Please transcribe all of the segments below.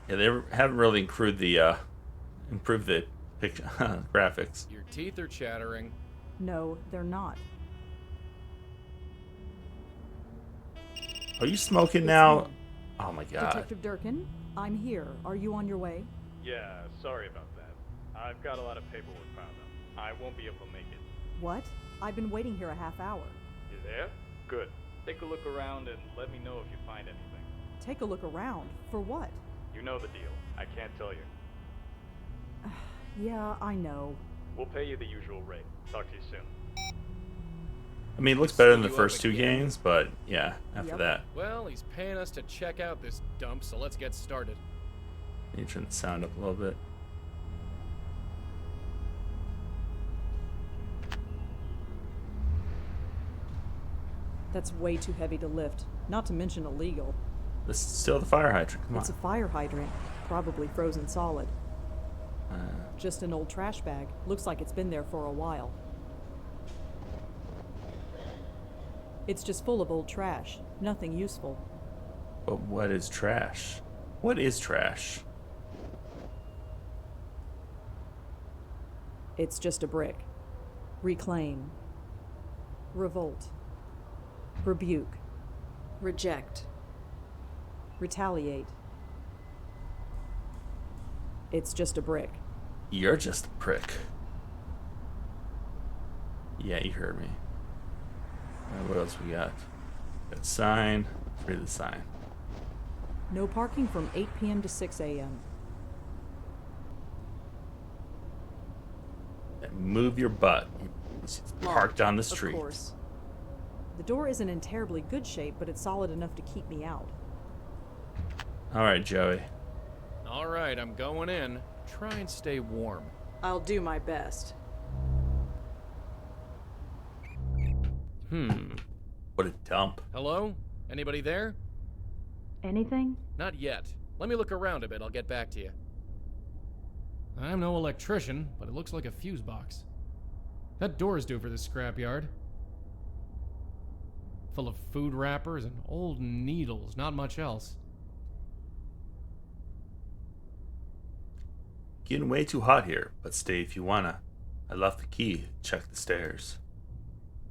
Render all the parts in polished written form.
Yeah, they haven't really improved the picture graphics. Your teeth are chattering. No, they're not. Are you smoking It's now? me. Oh my god. Detective Durkin, I'm here. Are you on your way? Yeah, sorry about that. I've got a lot of paperwork piled up. I won't be able to make it. What? I've been waiting here a half hour. You there? Good. Take a look around and let me know if you find anything. Take a look around. For what? You know the deal. I can't tell you. Yeah, I know. We'll pay you the usual rate. Talk to you soon. I mean, it looks better than the You up first two again? games, but yeah, after Yep. that. Well, he's paying us to check out this dump, so let's get started. You turn the sound up a little bit. That's way too heavy to lift, not to mention illegal. This is still the fire hydrant. Come It's a on. fire hydrant, probably frozen solid. Uh, Just an old trash bag. Looks like it's been there for a while. It's just full of old trash. Nothing useful. but what is trash? What is trash? It's just a brick. Reclaim. Revolt. Rebuke. Reject. Retaliate. It's just a brick. You're just a prick. Yeah, you heard me. What else we got? Got sign. Read the sign. No parking from 8 p.m. to 6 a.m. And move your butt. It's parked on the Of street. course. The door isn't in terribly good shape, but it's solid enough to keep me out. All right, Joey. All right, I'm going in. Try and stay warm. I'll do my best. What a dump. Hello? Anybody there? Anything? Not yet. Let me look around a bit, I'll get back to you. I'm no electrician, but it looks like a fuse box. That door is due for this scrapyard. Full of food wrappers and old needles, not much else. Getting way too hot here, but stay if you wanna. I left the key. Check the stairs.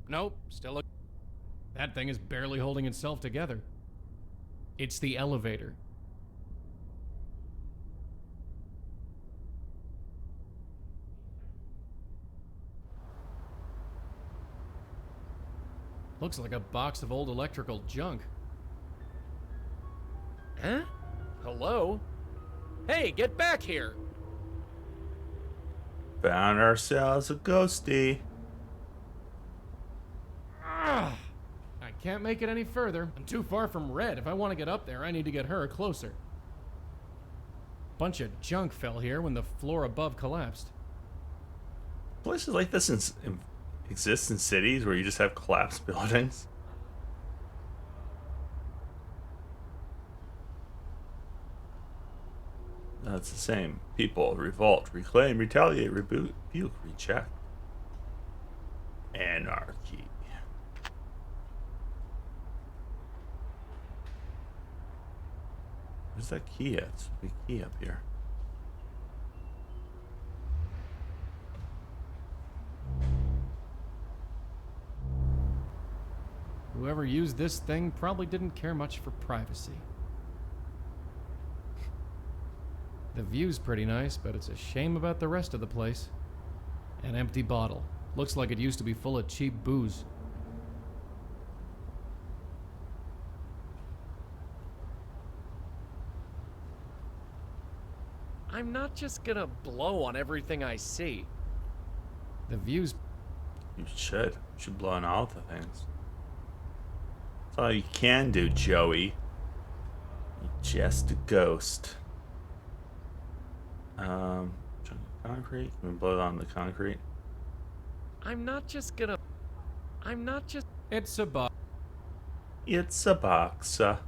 Nope, still a... That thing is barely holding itself together. It's the elevator. Looks like a box of old electrical junk. Huh? Hello? Hey, get back here! Found ourselves a ghosty. I can't make it any further. I'm too far from Red. If I want to get up there, I need to get her closer. Bunch of junk fell here when the floor above collapsed. Places like this exist in cities where you just have collapsed buildings. No, it's the same. People revolt, reclaim, retaliate, rebuke, reject. Anarchy. Where's that key at? There's a big key up here. Whoever used this thing probably didn't care much for privacy. The view's pretty nice, but it's a shame about the rest of the place. An empty bottle. Looks like it used to be full of cheap booze. I'm not just gonna blow on everything I see. The view's... You should. You should blow on all the things. That's all you can do, Joey. You're just a ghost. Chunk of concrete. Can we blow it on the concrete? I'm not just... It's a box. It's a box. Alright,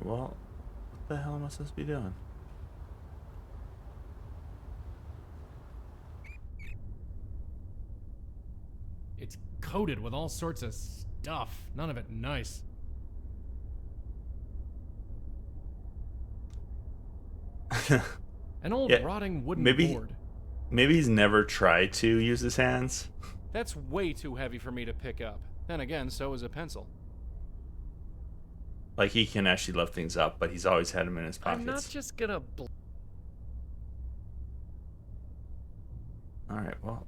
well, what the hell am I supposed to be doing? It's coated with all sorts of stuff. None of it nice. An old Yeah, rotting wooden maybe- board. Maybe he's never tried to use his hands. That's way too heavy for me to pick up. Then again, so is a pencil. Like, he can actually lift things up, but he's always had them in his pockets. I'm not just gonna Alright, well,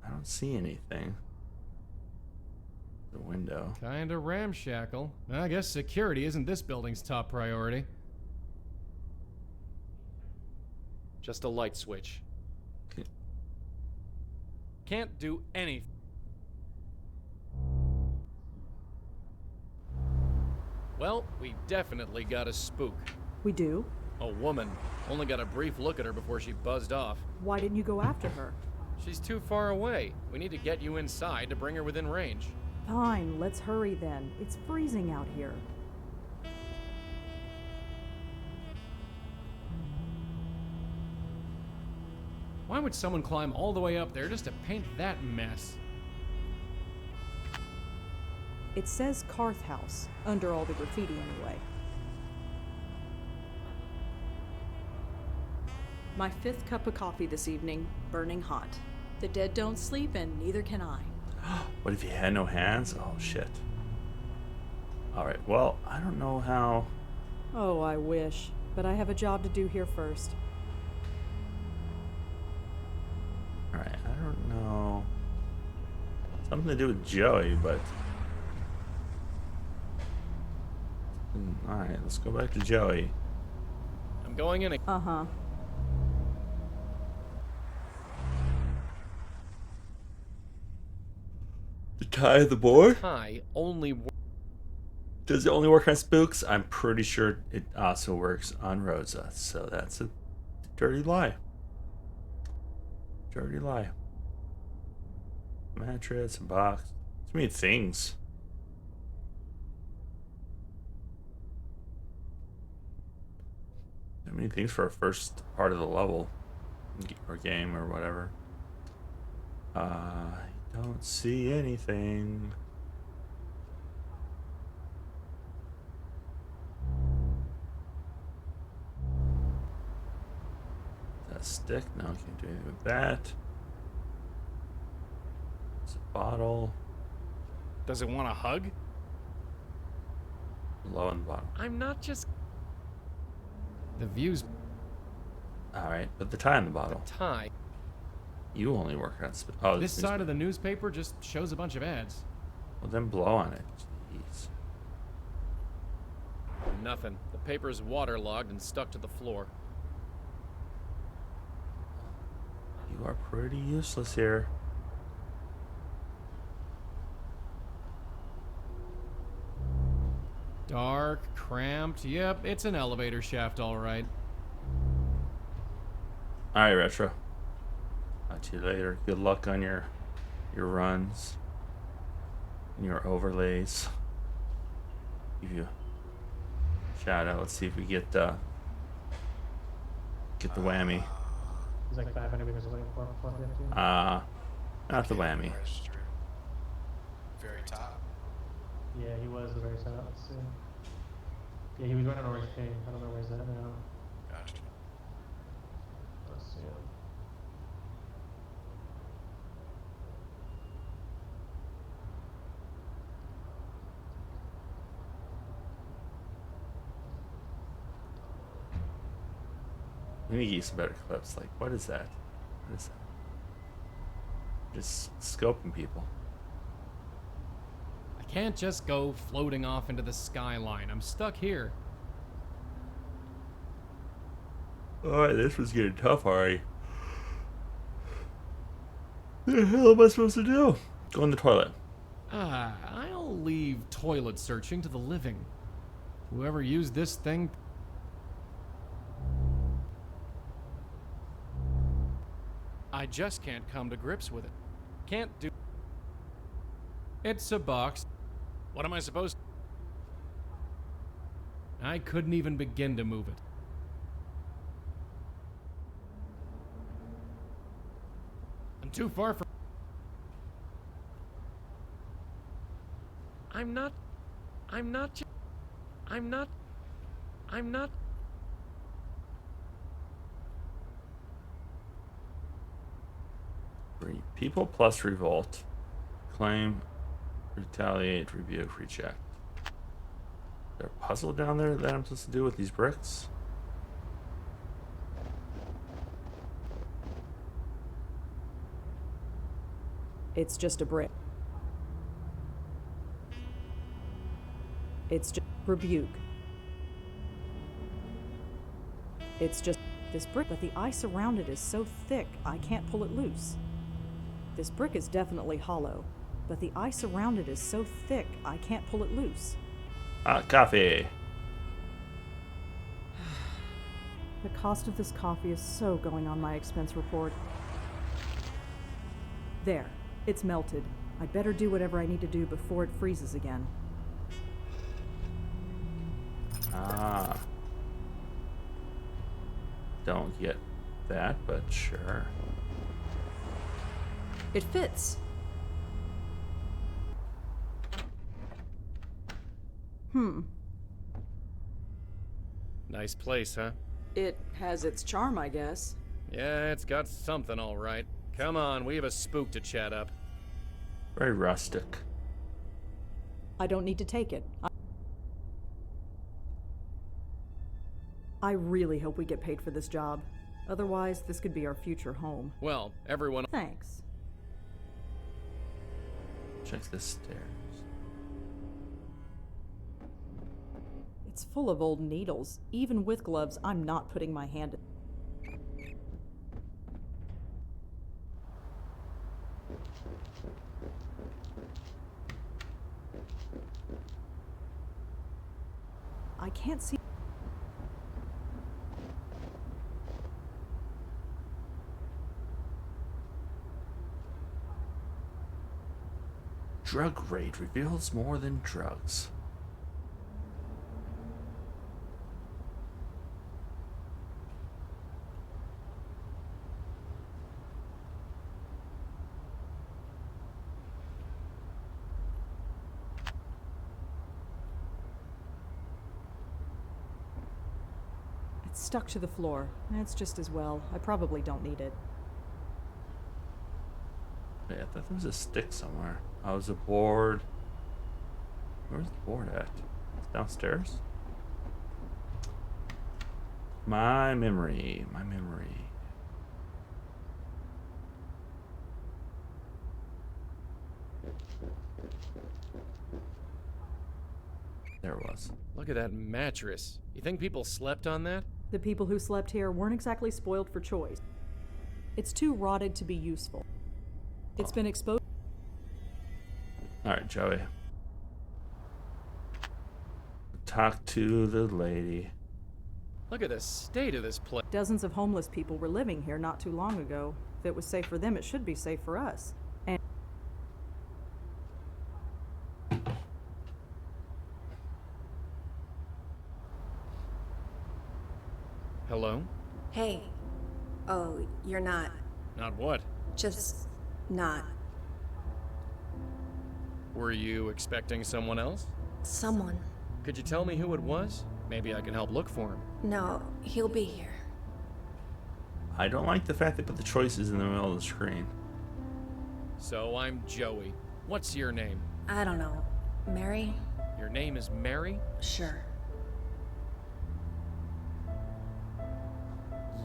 I don't see anything. The window. Kinda ramshackle. I guess security isn't this building's top priority. Just a light switch. Can't do anything. Well, we definitely got a spook. We do? A woman. Only got a brief look at her before she buzzed off. Why didn't you go after her? She's too far away. We need to get you inside to bring her within range. Fine, let's hurry then. It's freezing out here. Why would someone climb all the way up there just to paint that mess? It says Carth House, under all the graffiti anyway. My 5th cup of coffee this evening, burning hot. The dead don't sleep and neither can I. What if he had no hands? Oh, shit. Alright, well, I don't know how... Oh, I wish. But I have a job to do here first. Alright, I don't know... Something to do with Joey, but... Alright, let's go back to Joey. I'm going in. Uh-huh. The tie of the board? Hi, only. Does it only work on spooks? I'm pretty sure it also works on Rosa, so that's a dirty lie. Dirty lie. Mattress, a box. Too many things. Too many things for a first part of the level. Or game or whatever. I don't see anything. That stick? No, I can't do anything with that. It's a bottle. Does it want a hug? Low on the bottom. I'm not just. The view's Alright, but the tie on the bottle. tie. You only work on oh, This side of the newspaper just shows a bunch of ads. Well, then blow on it. Jeez. Nothing. The paper's waterlogged and stuck to the floor. You are pretty useless here. Dark, cramped. Yep, it's an elevator shaft, all right. Alright, Retro. Talk to you later. Good luck on your runs. And your overlays. Give you a shout out. Let's see if we get the whammy. He's like 500 meters away. 450. Not the whammy. Very top. Yeah, he was the very top. Let's see. Yeah, he was running Orange King. I don't know where's that now. Gotcha. Let's see him. We need to get some better clips. Like, what is that? What is that? Just scoping people. I can't just go floating off into the skyline. I'm stuck here. Alright, this was getting tough already. What the hell am I supposed to do? Go in the toilet. I'll leave toilet searching to the living. Whoever used this thing. I just can't come to grips with it. Can't do. It's a box. What am I supposed to? I couldn't even begin to move it. I'm too far from. I'm not. People plus revolt. Claim, retaliate, rebuke, reject. Is there a puzzle down there that I'm supposed to do with these bricks? It's just a brick. It's just rebuke. It's just this brick, but the ice around it is so thick I can't pull it loose. This brick is definitely hollow, but the ice around it is so thick I can't pull it loose. Coffee. The cost of this coffee is so going on my expense report. There, it's melted. I'd better do whatever I need to do before it freezes again. Ah. Don't get that, but sure. It fits. Nice place, huh? It has its charm, I guess. Yeah, it's got something all right. Come on, we have a spook to chat up. Very rustic. I don't need to take it. I really hope we get paid for this job. Otherwise, this could be our future home. Well, everyone... Thanks. Check the stairs. It's full of old needles. Even with gloves, I'm not putting my hand in. I can't see. Drug raid reveals more than drugs. It's stuck to the floor. It's just as well. I probably don't need it. Wait, I thought there was a stick somewhere. Oh, it was a board. Where's the board at? It's downstairs? My memory. My memory. There it was. Look at that mattress. You think people slept on that? The people who slept here weren't exactly spoiled for choice. It's too rotted to be useful. It's been exposed. Alright, Joey. Talk to the lady. Look at the state of this place. Dozens of homeless people were living here not too long ago. If it was safe for them, it should be safe for us. And Hello? Hey. Oh, you're not. Not what? Just not. Were you expecting someone else? Someone. Could you tell me who it was? Maybe I can help look for him. No, he'll be here. I don't like the fact they put the choices in the middle of the screen. So I'm Joey. What's your name? I don't know. Mary? Your name is Mary? Sure.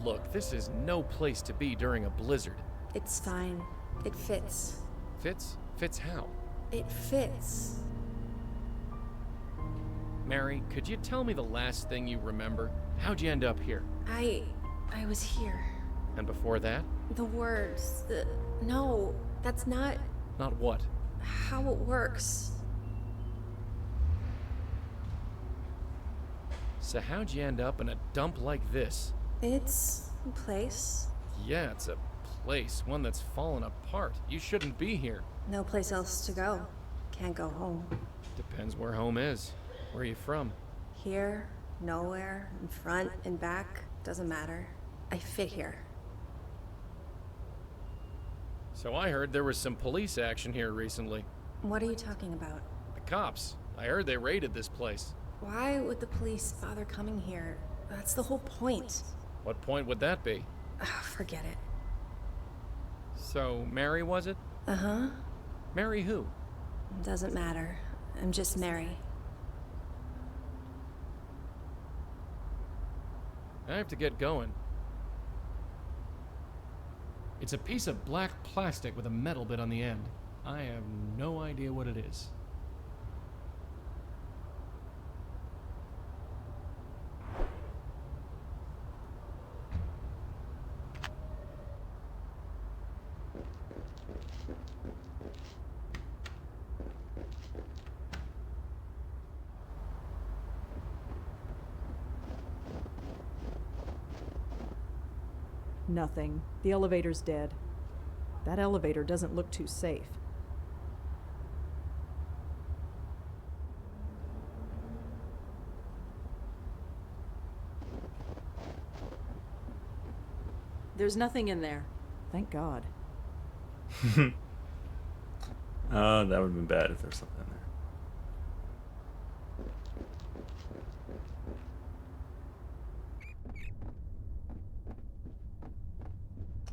Look, this is no place to be during a blizzard. It's fine. It fits. Fits? Fits how? It fits. Mary, could you tell me the last thing you remember? How'd you end up here? I was here. And before that? The words. No, that's not Not what? how it works. So how'd you end up in a dump like this? It's a place. Yeah, it's a place, one that's fallen apart. You shouldn't be here. No place else to go. Can't go home. Depends where home is. Where are you from? Here, nowhere, in front, in back, doesn't matter. I fit here. So I heard there was some police action here recently. What are you talking about? The cops. I heard they raided this place. Why would the police bother coming here? That's the whole point. What point would that be? Forget it. So, Mary was it? Uh-huh. Mary who? Doesn't matter. I'm just Mary. I have to get going. It's a piece of black plastic with a metal bit on the end. I have no idea what it is. Nothing. The elevator's dead. That elevator doesn't look too safe. There's nothing in there. Thank God. That would have been bad if there's something in there.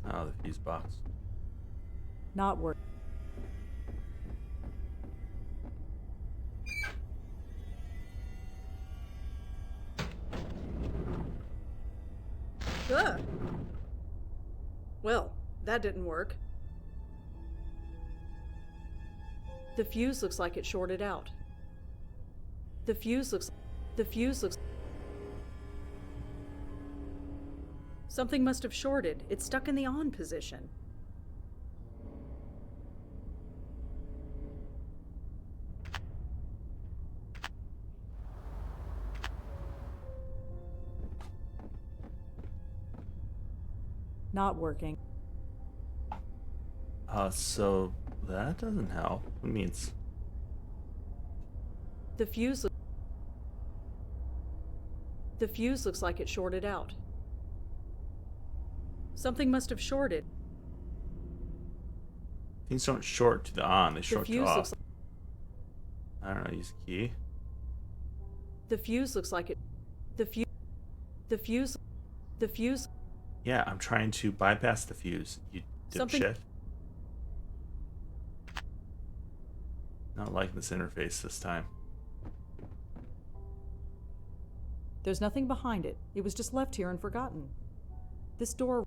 Oh, the fuse box. Not work. Ugh. Well, that didn't work. The fuse looks like it shorted out. The fuse looks... Something must have shorted. It's stuck in the on position. Not working. So that doesn't help. It means The fuse looks like it shorted out. Something must have shorted. things don't short to the on, they The short to fuse off. looks I don't know, use the key. The fuse looks like it. The fuse. Yeah, I'm trying to bypass the fuse, you Something- dipshit. Not liking this interface this time. There's nothing behind it. It was just left here and forgotten. This door.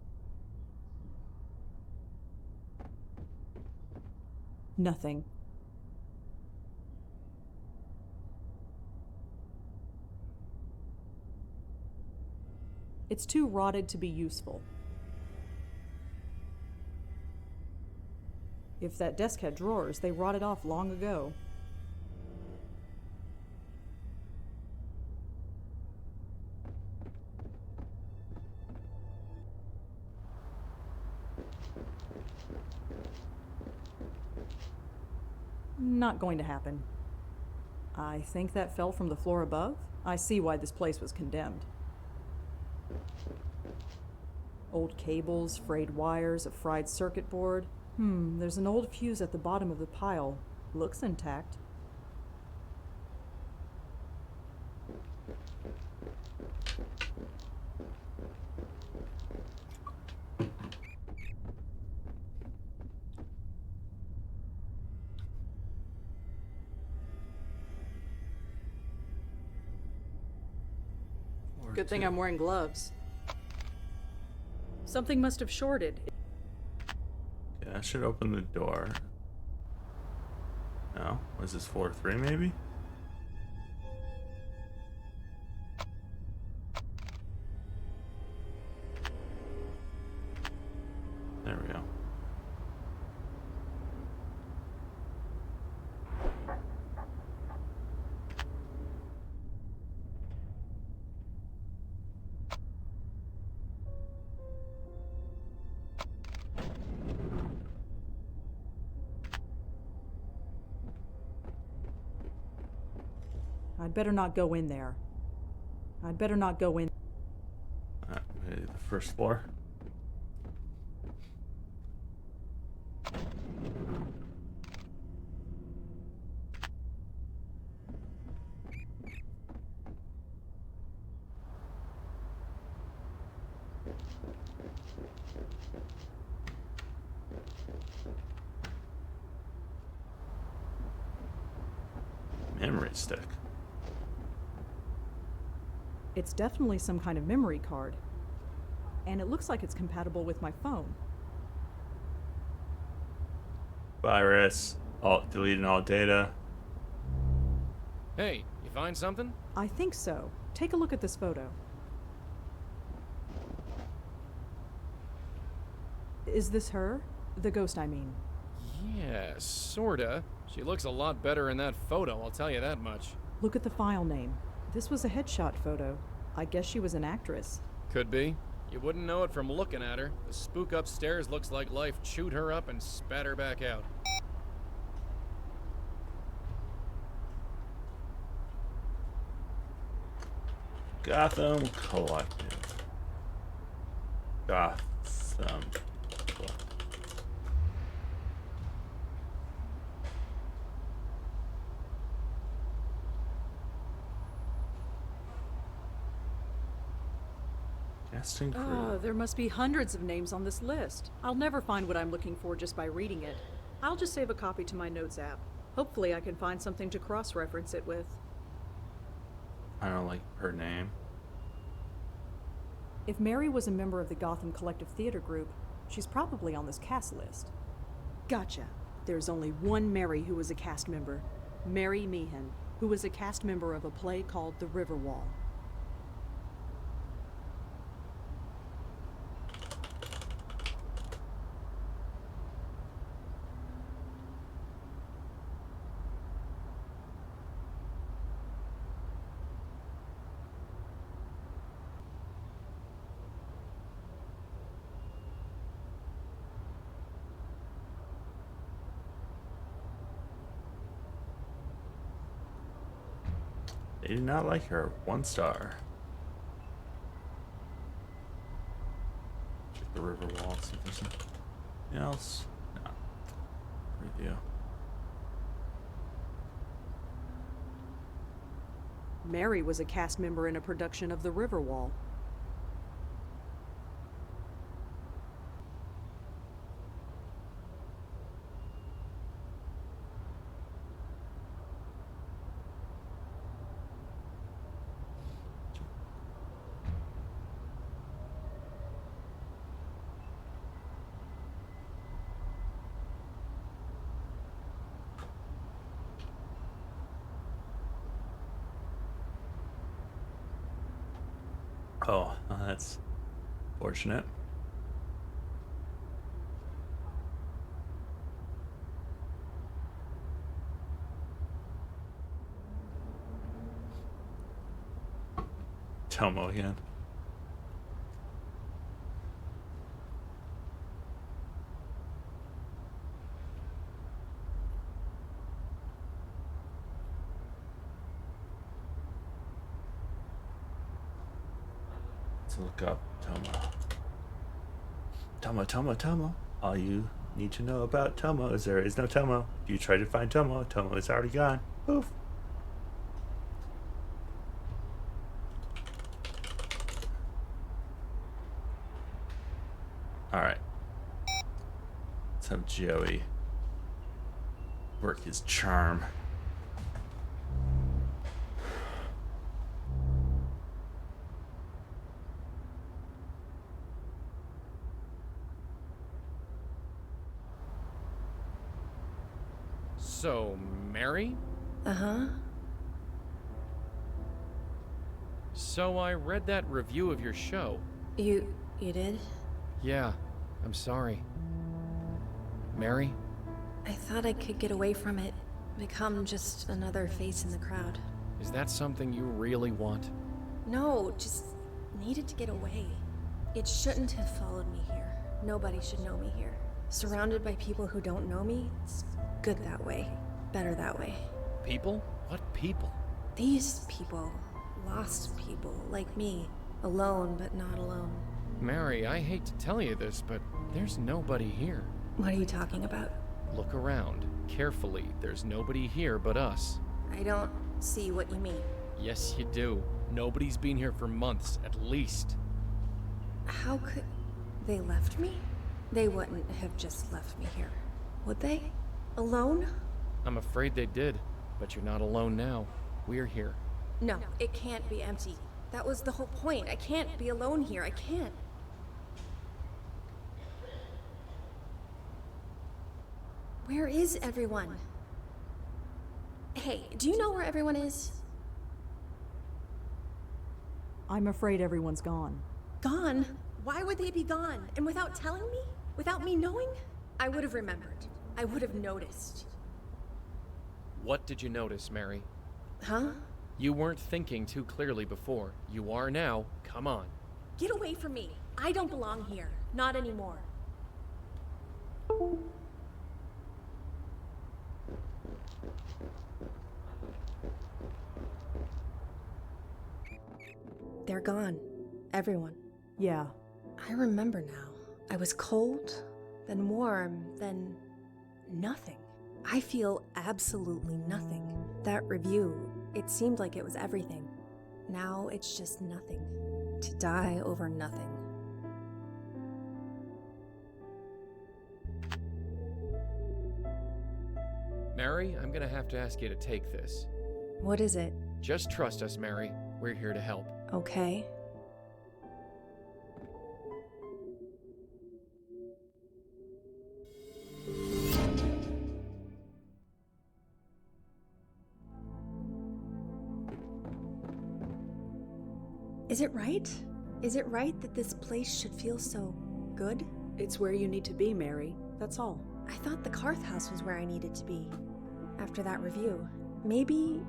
Nothing. It's too rotted to be useful. If that desk had drawers, they rotted off long ago. Not going to happen. I think that fell from the floor above. I see why this place was condemned. Old cables, frayed wires, a fried circuit board. There's an old fuse at the bottom of the pile. Looks intact. Good thing I'm wearing gloves. Something must have shorted. Yeah, I should open the door. No? Was this floor 3 maybe? There we go. I'd better not go in there. I'd better not go in. Maybe the first floor. Memory stick. It's definitely some kind of memory card. And it looks like it's compatible with my phone. Virus. Deleting all data. Hey, you find something? I think so. Take a look at this photo. Is this her? The ghost, I mean. Yeah, sorta. She looks a lot better in that photo, I'll tell you that much. Look at the file name. This was a headshot photo. I guess she was an actress. Could be. You wouldn't know it from looking at her. The spook upstairs looks like life chewed her up and spat her back out. Gotham Collective. Gotham Collective. Cast and crew. Oh, there must be hundreds of names on this list. I'll never find what I'm looking for just by reading it. I'll just save a copy to my notes app. Hopefully I can find something to cross-reference it with. I don't like her name. If Mary was a member of the Gotham Collective Theater Group, she's probably on this cast list. Gotcha. There's only one Mary who was a cast member. Mary Meehan, who was a cast member of a play called The River Wall. They did not like her. 1 star. Check the river wall, see if there's something else. No. Review. Mary was a cast member in a production of The River Wall. Oh, that's fortunate. Tomo again. Let's look up Tomo. Tomo. All you need to know about Tomo is there is no Tomo. If you try to find Tomo, Tomo is already gone. Poof. Alright. Let's have Joey work his charm. So, Mary? Uh-huh. So I read that review of your show. You did? Yeah, I'm sorry. Mary? I thought I could get away from it. Become just another face in the crowd. Is that something you really want? No, just needed to get away. It shouldn't have followed me here. Nobody should know me here. Surrounded by people who don't know me, it's good that way. Better that way. People? What people? These people. Lost people, like me. Alone, but not alone. Mary, I hate to tell you this, but there's nobody here. What are you talking about? Look around. Carefully. There's nobody here but us. I don't see what you mean. Yes, you do. Nobody's been here for months, at least. How could... They left me? They wouldn't have just left me here, would they? Alone? I'm afraid they did, but you're not alone now. We're here. No, it can't be empty. That was the whole point. I can't be alone here. I can't. Where is everyone? Hey, do you know where everyone is? I'm afraid everyone's gone. Gone? Why would they be gone? And without telling me? Without me knowing? I would have remembered. I would have noticed. What did you notice, Mary? Huh? You weren't thinking too clearly before. You are now. Come on. Get away from me. I don't belong here. Not anymore. They're gone. Everyone. Yeah. I remember now. I was cold, then warm, then nothing. I feel absolutely nothing. That review, it seemed like it was everything. Now it's just nothing. To die over nothing. Mary, I'm gonna have to ask you to take this. What is it? Just trust us, Mary. We're here to help. Okay. Is it right? Is it right that this place should feel so good? It's where you need to be, Mary. That's all. I thought the Karth house was where I needed to be. After that review, maybe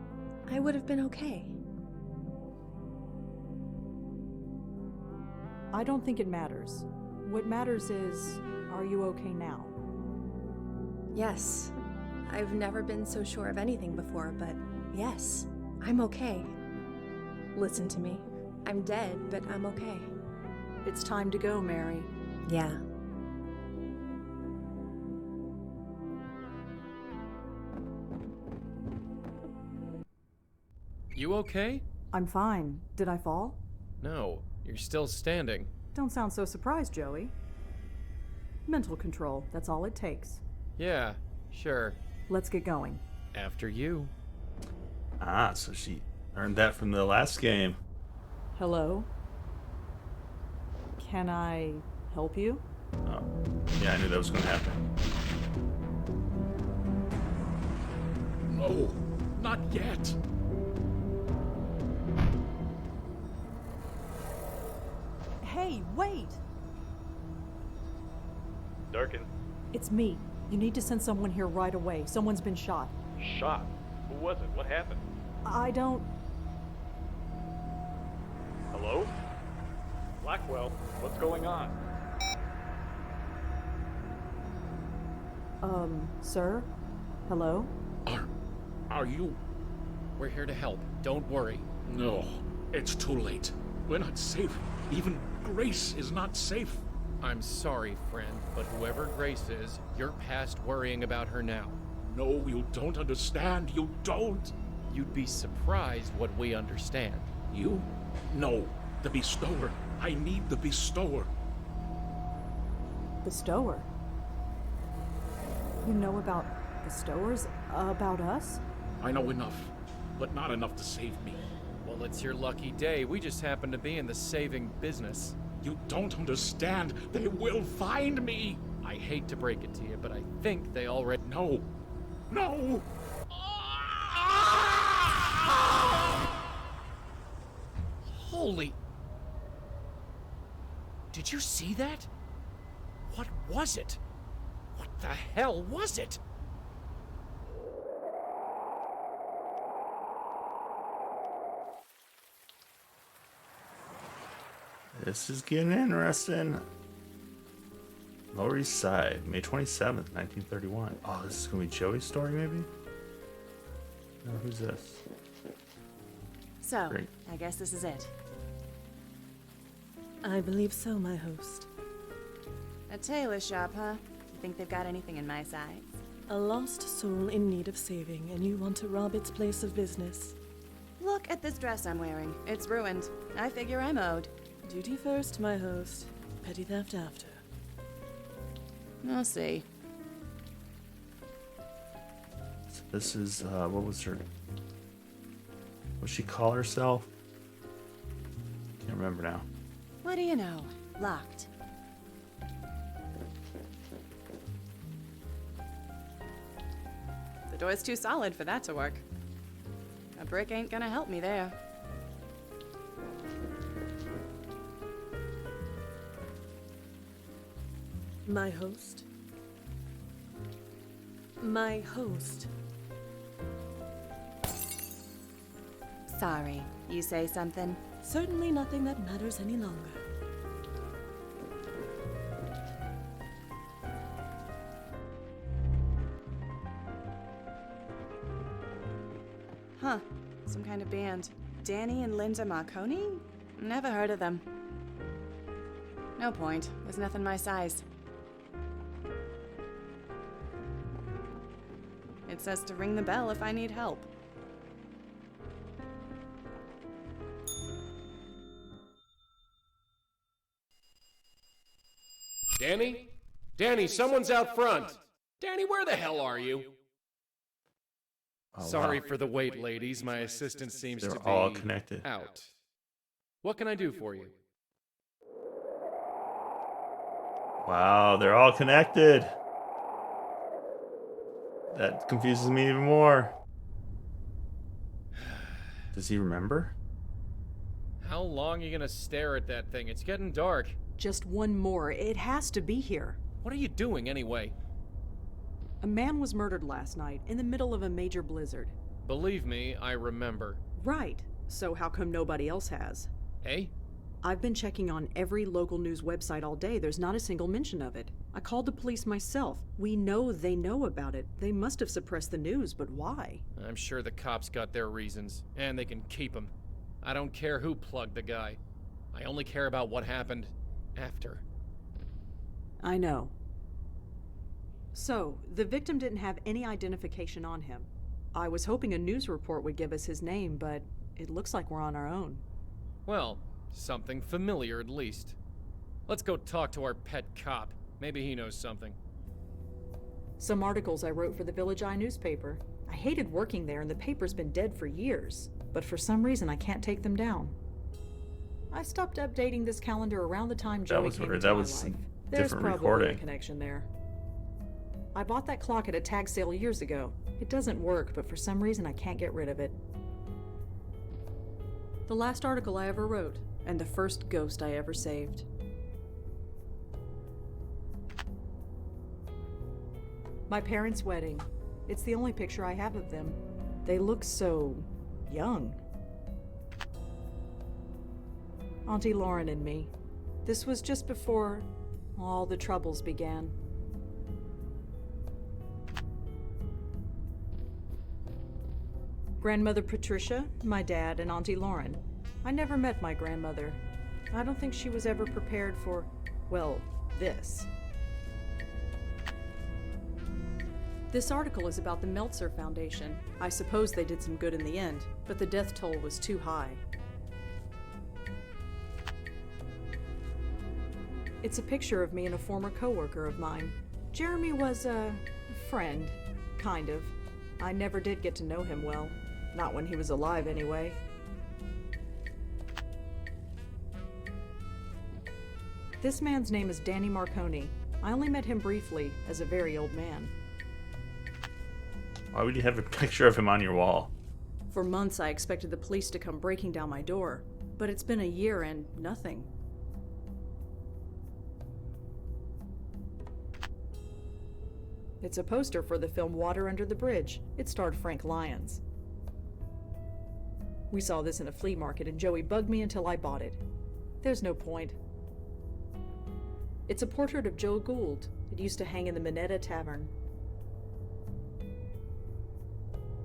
I would have been okay. I don't think it matters. What matters is, are you okay now? Yes. I've never been so sure of anything before, but yes, I'm okay. Listen to me. I'm dead, but I'm okay. It's time to go, Mary. Yeah. You okay? I'm fine. Did I fall? No, you're still standing. Don't sound so surprised, Joey. Mental control, that's all it takes. Yeah, sure. Let's get going. After you. Ah, so she earned that from the last game. Hello? Can I help you? Oh, yeah, I knew that was going to happen. No, not yet. Hey, wait! Durkin, It's me. You need to send someone here right away. Someone's been shot. shot. Who was it? What happened? I don't... Hello? Blackwell, what's going on? Sir? Hello? Are you? We're here to help. Don't worry. No, it's too late. We're not safe. Even Grace is not safe. I'm sorry, friend, but whoever Grace is, you're past worrying about her now. No, you don't understand. You don't. You'd be surprised what we understand. You? No. The bestower. I need the bestower. Bestower? You know about bestowers? About us? I know enough, but not enough to save me. Well, it's your lucky day. We just happen to be in the saving business. You don't understand. They will find me. I hate to break it to you, but I think they already... No. No! Holy... Did you see that? What was it? What the hell was it? This is getting interesting. Lower East Side, May 27th, 1931. Oh, this is going to be Joey's story, maybe? No, who's this? So, Great. I guess this is it. I believe so, my host. A tailor shop, huh? You think they've got anything in my size? A lost soul in need of saving, and you want to rob its place of business. Look at this dress I'm wearing. It's ruined. I figure I'm owed. Duty first, my host. Petty theft after. We'll see. So this is, what was her... What'd she call herself? Can't remember now. What do you know? Locked. The door's too solid for that to work. A brick ain't gonna help me there. My host. My host. Sorry, you say something? Certainly nothing that matters any longer. Huh. Some kind of band. Danny and Linda Marconi? Never heard of them. No point. There's nothing my size. It says to ring the bell if I need help. Danny? Danny, someone's out front! Danny, where the hell are you? Oh, Sorry wow. for the wait, ladies. My assistant seems They're to be all connected. out. What can I do for you? Wow, they're all connected. That confuses me even more. Does he remember? How long are you gonna stare at that thing? It's getting dark. Just one more. It has to be here. What are you doing anyway? A man was murdered last night in the middle of a major blizzard. Believe me, I remember. Right. So how come nobody else has? Eh? I've been checking on every local news website all day. There's not a single mention of it. I called the police myself. We know they know about it. They must have suppressed the news, but why? I'm sure the cops got their reasons, and they can keep them. I don't care who plugged the guy. I only care about what happened after. I know. So, the victim didn't have any identification on him. I was hoping a news report would give us his name, but it looks like we're on our own. Well, something familiar at least. Let's go talk to our pet cop. Maybe he knows something. Some articles I wrote for the Village Eye newspaper. I hated working there and the paper's been dead for years, but for some reason I can't take them down. I stopped updating this calendar around the time Joey was came weird. into That my was life. a There's different probably recording. a connection there. I bought that clock at a tag sale years ago. It doesn't work, but for some reason I can't get rid of it. The last article I ever wrote, and the first ghost I ever saved. My parents' wedding. It's the only picture I have of them. They look so young. Auntie Lauren and me. This was just before all the troubles began. Grandmother Patricia, my dad, and Auntie Lauren. I never met my grandmother. I don't think she was ever prepared for, well, this. This article is about the Meltzer Foundation. I suppose they did some good in the end, but the death toll was too high. It's a picture of me and a former coworker of mine. Jeremy was a friend, kind of. I never did get to know him well. Not when he was alive, anyway. This man's name is Danny Marconi. I only met him briefly, as a very old man. Why would you have a picture of him on your wall? For months I expected the police to come breaking down my door, but it's been a year and nothing. It's a poster for the film Water Under the Bridge. It starred Frank Lyons. We saw this in a flea market and Joey bugged me until I bought it. There's no point. It's a portrait of Joe Gould. It used to hang in the Minetta Tavern.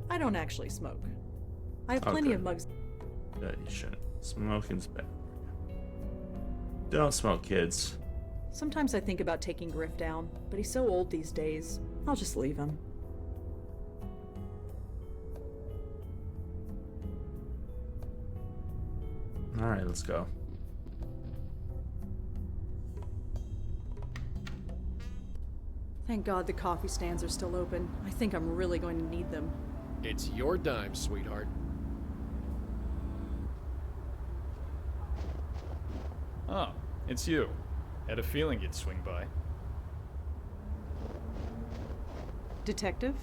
I don't actually smoke. I have plenty Okay. of mugs. That you shouldn't. Smoking's bad. Don't smoke, kids. Sometimes I think about taking Griff down, but he's so old these days. I'll just leave him. Alright, let's go. Thank God the coffee stands are still open. I think I'm really going to need them. It's your dime, sweetheart. Oh, it's you. Had a feeling you'd swing by. Detective,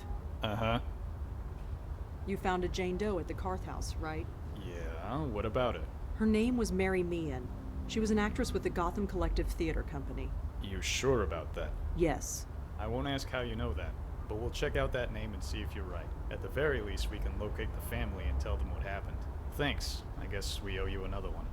Uh-huh. you found a Jane Doe at the Carth house, right? Yeah, what about it? Her name was Mary Meehan. She was an actress with the Gotham Collective Theater Company. You sure about that? Yes. I won't ask how you know that, but we'll check out that name and see if you're right. At the very least, we can locate the family and tell them what happened. Thanks. I guess we owe you another one.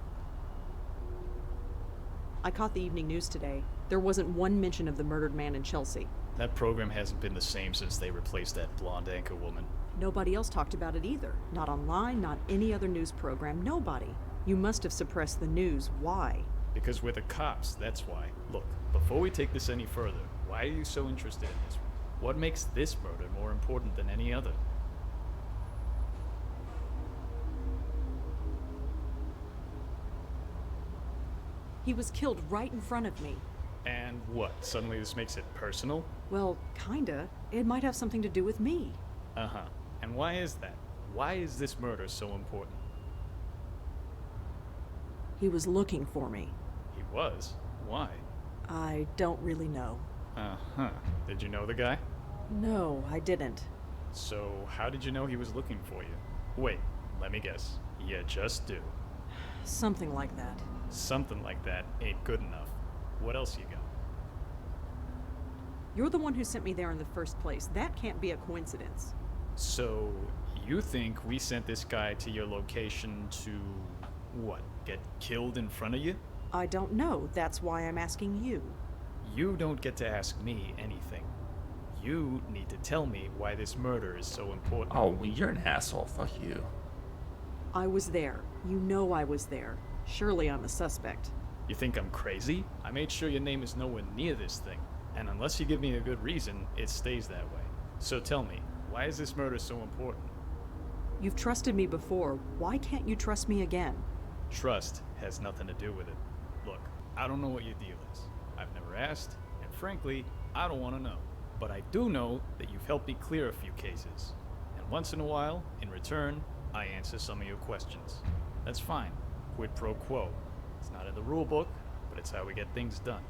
I caught the evening news today. There wasn't one mention of the murdered man in Chelsea. That program hasn't been the same since they replaced that blonde anchor woman. Nobody else talked about it either. Not online, not any other news program, nobody. You must have suppressed the news. Why? Because we're the cops, that's why. Look, before we take this any further, why are you so interested in this? What makes this murder more important than any other? He was killed right in front of me. And what, suddenly this makes it personal? Well, kinda. It might have something to do with me. Uh-huh. And why is that? Why is this murder so important? He was looking for me. He was? Why? I don't really know. Uh-huh. Did you know the guy? No, I didn't. So, how did you know he was looking for you? Wait, let me guess. You just do. Something like that. Something like that ain't good enough. What else you got? You're the one who sent me there in the first place. That can't be a coincidence. So, you think we sent this guy to your location to, what, get killed in front of you? I don't know. That's why I'm asking you. You don't get to ask me anything. You need to tell me why this murder is so important. Oh, well, you're an asshole. Fuck you. I was there. You know I was there. Surely I'm a suspect. You think I'm crazy? I made sure your name is nowhere near this thing. And unless you give me a good reason, it stays that way. So tell me, why is this murder so important? You've trusted me before. Why can't you trust me again? Trust has nothing to do with it. Look, I don't know what your deal is. I've never asked, and frankly, I don't want to know. But I do know that you've helped me clear a few cases. And once in a while, in return, I answer some of your questions. That's fine. Quid pro quo. It's not in the rule book, but it's how we get things done.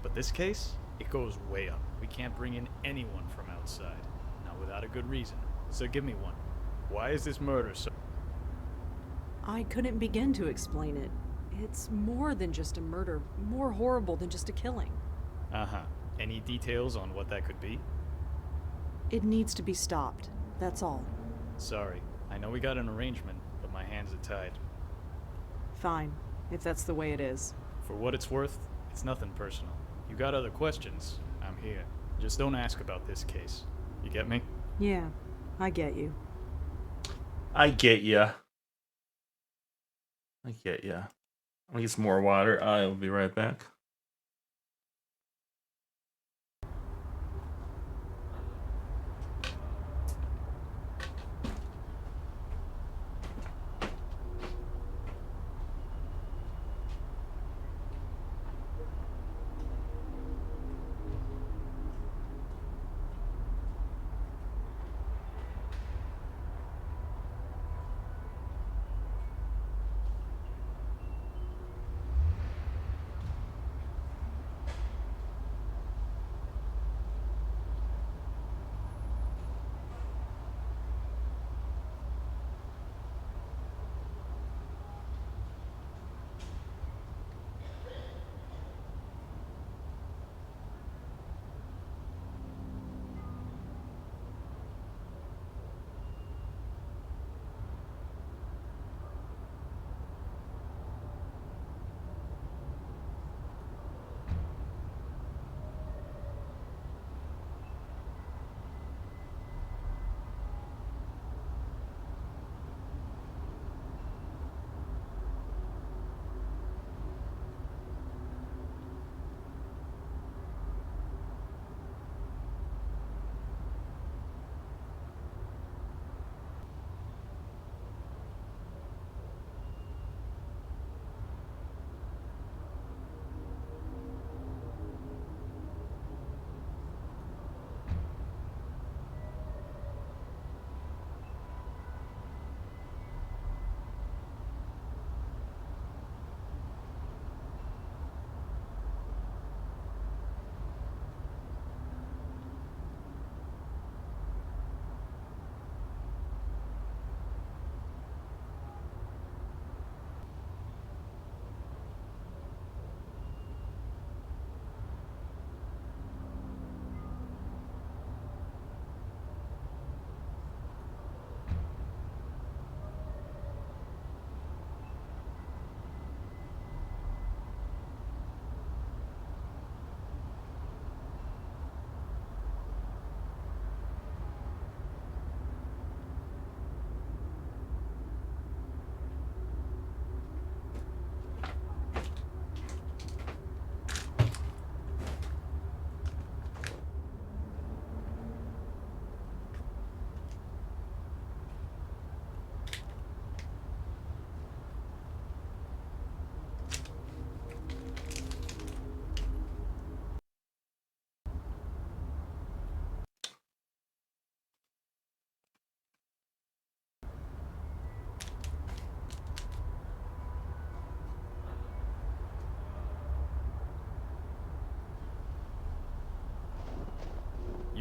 But this case, it goes way up. We can't bring in anyone from outside, not without a good reason. So give me one. Why is this murder so... I couldn't begin to explain it. It's more than just a murder, more horrible than just a killing. Uh-huh. Any details on what that could be? It needs to be stopped. That's all. Sorry. I know we got an arrangement, but my hands are tied. Fine, if that's the way it is. For what it's worth, it's nothing personal. You got other questions, I'm here. Just don't ask about this case. You get me? Yeah, I get you. I get ya. I get ya. I'm gonna get some more water. I will be right back.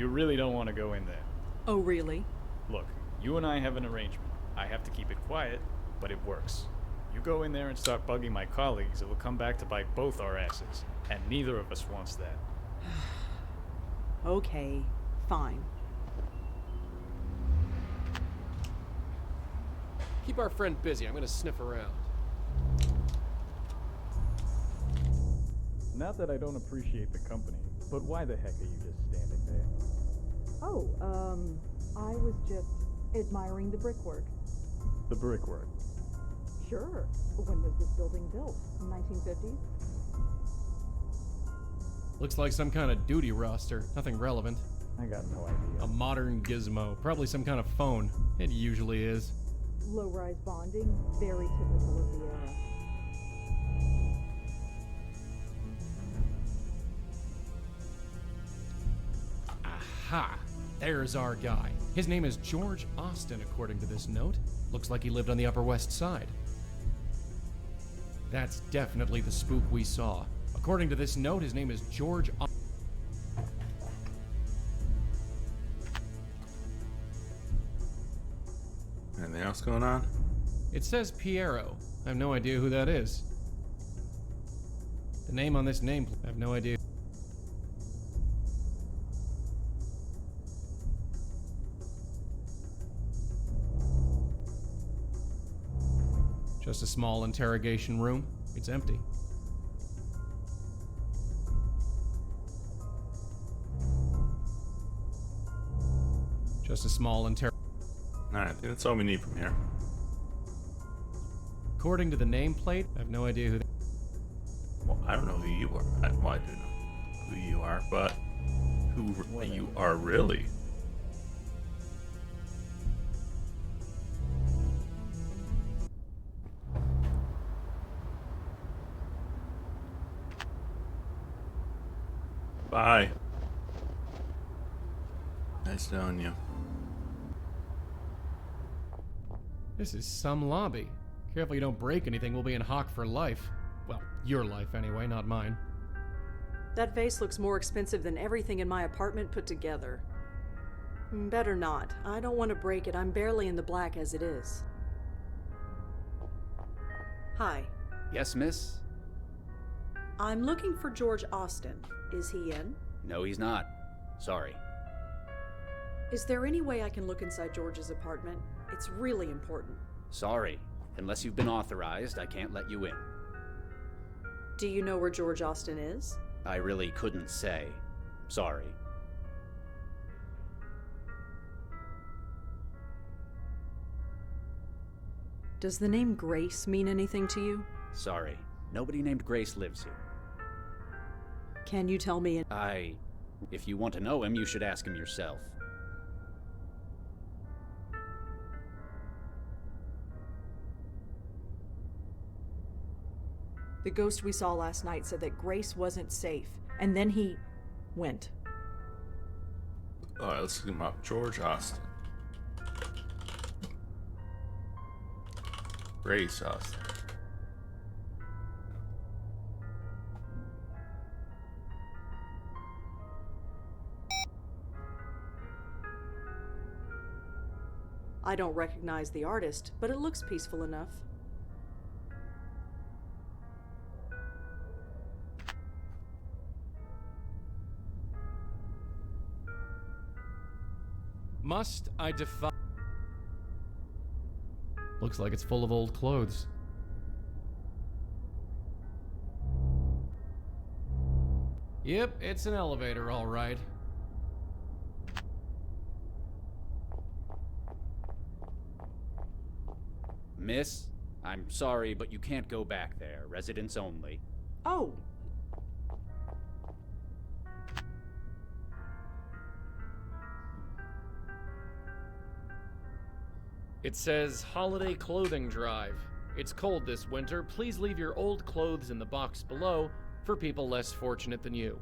You really don't want to go in there. Oh, really? Look, you and I have an arrangement. I have to keep it quiet, but it works. You go in there and start bugging my colleagues, it will come back to bite both our asses. And neither of us wants that. Okay, fine. Keep our friend busy. I'm gonna sniff around. Not that I don't appreciate the company, but why the heck are you just standing there? Oh, I was just admiring the brickwork. The brickwork. Sure. When was this building built? 1950s? Looks like some kind of duty roster. Nothing relevant. I got no idea. A modern gizmo. Probably some kind of phone. It usually is. Low-rise bonding, very typical of the era. Aha! There's our guy. His name is George Austin, according to this note. Looks like he lived on the Upper West Side. That's definitely the spook we saw. According to this note, his name is George Austin. Anything else going on? It says Piero. I have no idea who that is. The name on this nameplate, I have no idea. Just a small interrogation room. It's empty. Just a small Alright, I think that's all we need from here. According to the nameplate, I have no idea who. Well, I don't know who you are. Well, I do know who you are, but who you are really? Bye. Nice knowing you. This is some lobby. Careful you don't break anything, we'll be in hock for life. Well, your life anyway, not mine. That vase looks more expensive than everything in my apartment put together. Better not. I don't want to break it. I'm barely in the black as it is. Hi. Yes, miss? I'm looking for George Austin. Is he in? No, he's not. Sorry. Is there any way I can look inside George's apartment? It's really important. Sorry. Unless you've been authorized, I can't let you in. Do you know where George Austin is? I really couldn't say. Sorry. Does the name Grace mean anything to you? Sorry. Nobody named Grace lives here. Can you tell me? If you want to know him, you should ask him yourself. The ghost we saw last night said that Grace wasn't safe, and then he went. Alright, let's look him up. George Austin. Grace Austin. I don't recognize the artist, but it looks peaceful enough. Must I defy? Looks like it's full of old clothes. Yep, it's an elevator, all right. Miss, I'm sorry, but you can't go back there. Residents only. Oh. It says Holiday Clothing Drive. It's cold this winter. Please leave your old clothes in the box below for people less fortunate than you.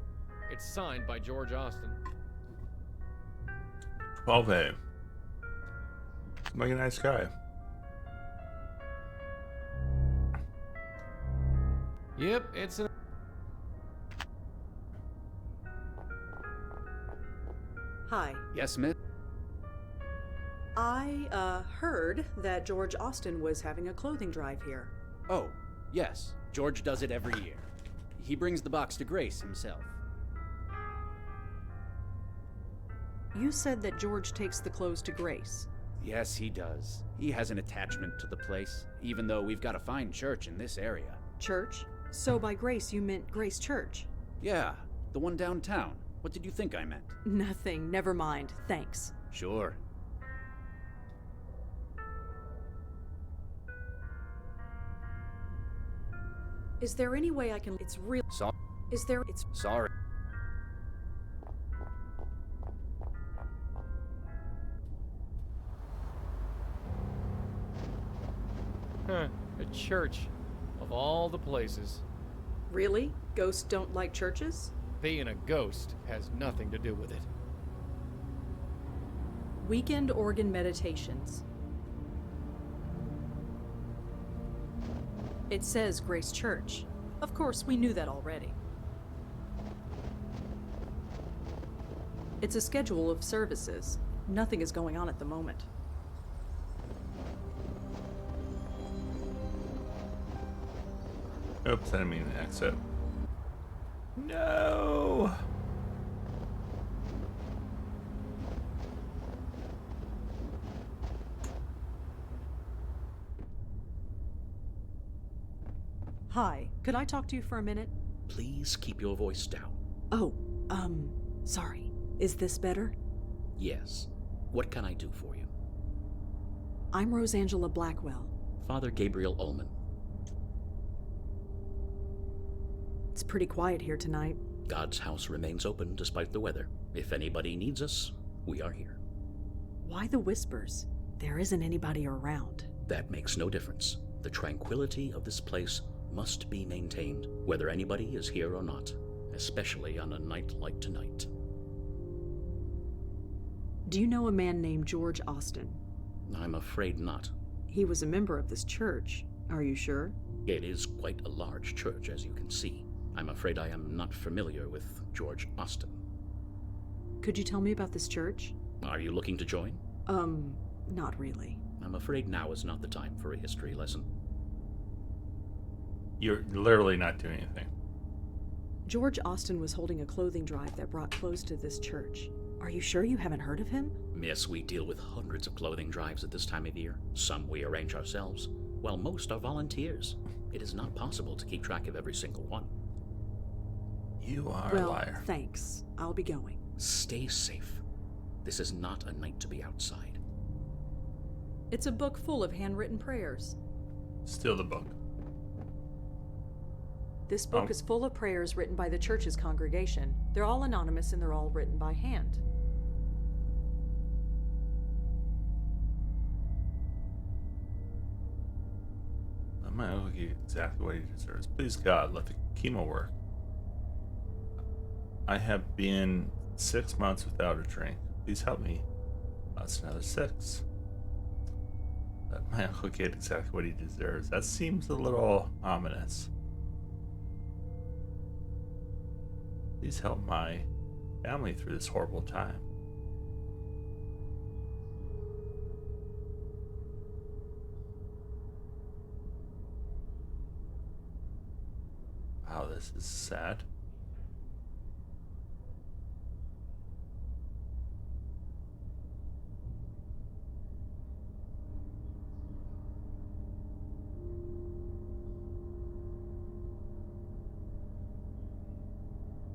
It's signed by George Austin. 12A. Seems like a nice guy. Yep, it's an... Hi. Yes, Miss? I heard that George Austin was having a clothing drive here. Oh, yes. George does it every year. He brings the box to Grace himself. You said that George takes the clothes to Grace. Yes, he does. He has an attachment to the place, even though we've got a fine church in this area. Church? So by Grace, you meant Grace Church? Yeah, the one downtown. What did you think I meant? Nothing. Never mind. Thanks. Sure. Is there any way I can... It's real... Is there... It's... Sorry. Huh. A church. Of all the places. Really? Ghosts don't like churches? Being a ghost has nothing to do with it. Weekend organ meditations. It says Grace Church. Of course, we knew that already. It's a schedule of services. Nothing is going on at the moment. Oops, I didn't mean to exit. No! Hi, could I talk to you for a minute? Please keep your voice down. Oh, sorry. Is this better? Yes. What can I do for you? I'm Rosangela Blackwell. Father Gabriel Ullman. It's pretty quiet here tonight. God's house remains open despite the weather. If anybody needs us, we are here. Why the whispers? There isn't anybody around. That makes no difference. The tranquility of this place must be maintained, whether anybody is here or not, especially on a night like tonight. Do you know a man named George Austin? I'm afraid not. He was a member of this church. Are you sure? It is quite a large church, as you can see. I'm afraid I am not familiar with George Austin. Could you tell me about this church? Are you looking to join? Not really. I'm afraid now is not the time for a history lesson. You're literally not doing anything. George Austin was holding a clothing drive that brought clothes to this church. Are you sure you haven't heard of him? Miss, we deal with hundreds of clothing drives at this time of year. Some we arrange ourselves, while most are volunteers. It is not possible to keep track of every single one. You are Well, a liar. thanks. I'll be going. Stay safe. This is not a night to be outside. It's a book full of handwritten prayers. Steal the book. This book is full of prayers written by the church's congregation. They're all anonymous and they're all written by hand. I might look you exactly what he deserves. Please God, let the chemo work. I have been 6 months without a drink. Please help me. That's another 6. Let my uncle get exactly what he deserves. That seems a little ominous. Please help my family through this horrible time. Wow, this is sad.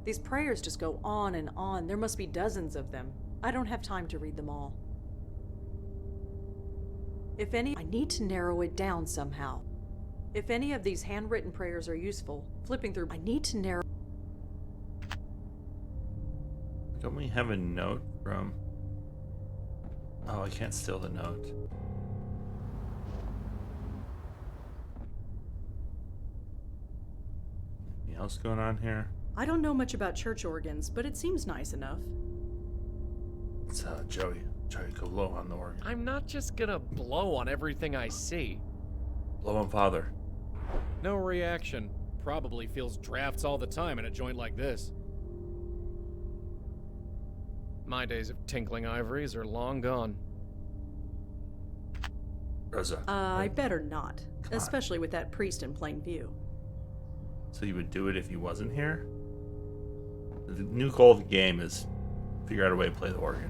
These prayers just go on and on. There must be dozens of them. I don't have time to read them all. If any, I need to narrow it down somehow. If any of these handwritten prayers are useful, flipping through, I need to narrow. Don't we have a note from... Oh, I can't steal the note. Anything else going on here? I don't know much about church organs, but it seems nice enough. It's Joey. Joey, go blow on the organ. I'm not just gonna blow on everything I see. Blow on Father. No reaction. Probably feels drafts all the time in a joint like this. My days of tinkling ivories are long gone. Rosa. I better not. Come on. Especially with that priest in plain view. So you would do it if he wasn't here? The new goal of the game is figure out a way to play the organ.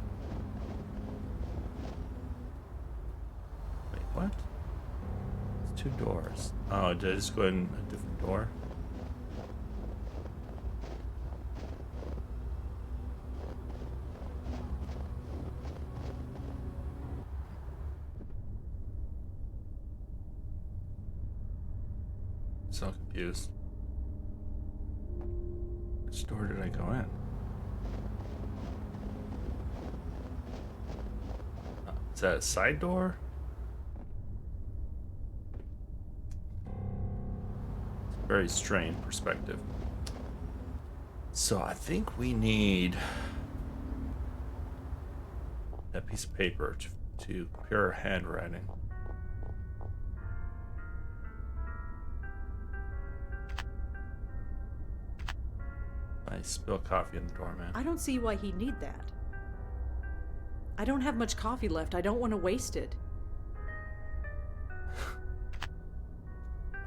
Wait, what? It's 2 doors. Oh, did I just go in a different door? So confused. Which door did I go in? Is that a side door? It's a very strange perspective. So I think we need that piece of paper to compare our handwriting. I spilled coffee on the doorman. I don't see why he'd need that. I don't have much coffee left. I don't want to waste it.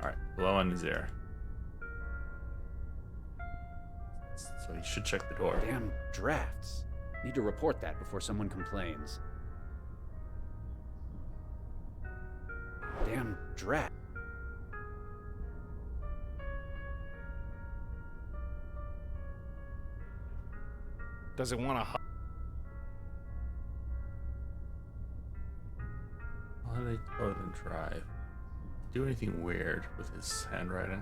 Alright, blow on his ear. So you should check the door. Damn drafts. Need to report that before someone complains. Damn draft. Does it want to? Holiday Clothing Drive. Do anything weird with his handwriting?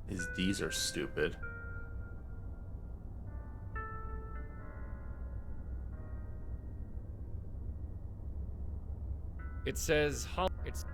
His D's are stupid. It says it's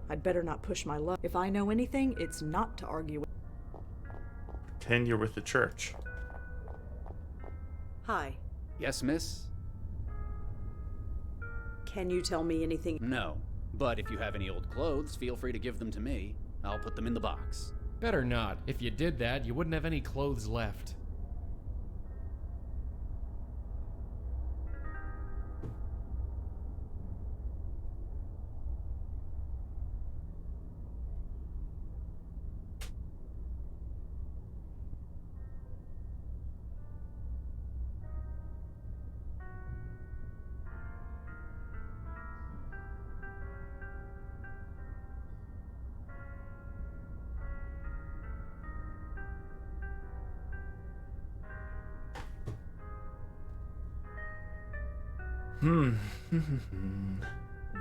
I'd better not push my luck. If I know anything, it's not to argue with. Pretend you're with the church. Hi. Yes, miss? Can you tell me anything? No. But if you have any old clothes, feel free to give them to me. I'll put them in the box. better not. If you did that, you wouldn't have any clothes left.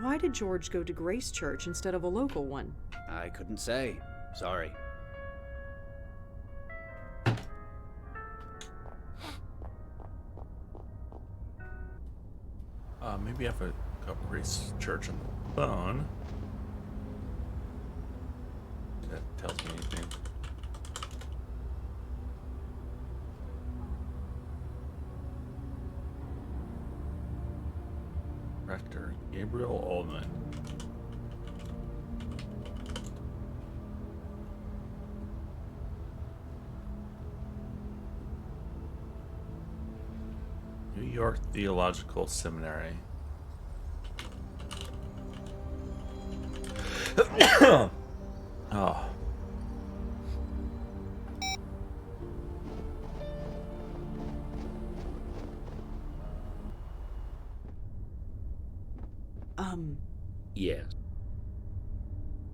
Why did George go to Grace Church instead of a local one? I couldn't say. Sorry. Maybe I have a couple Grace Church on the phone. That tells me anything. Rector Gabriel Ullman. New York Theological Seminary. Oh. Yes.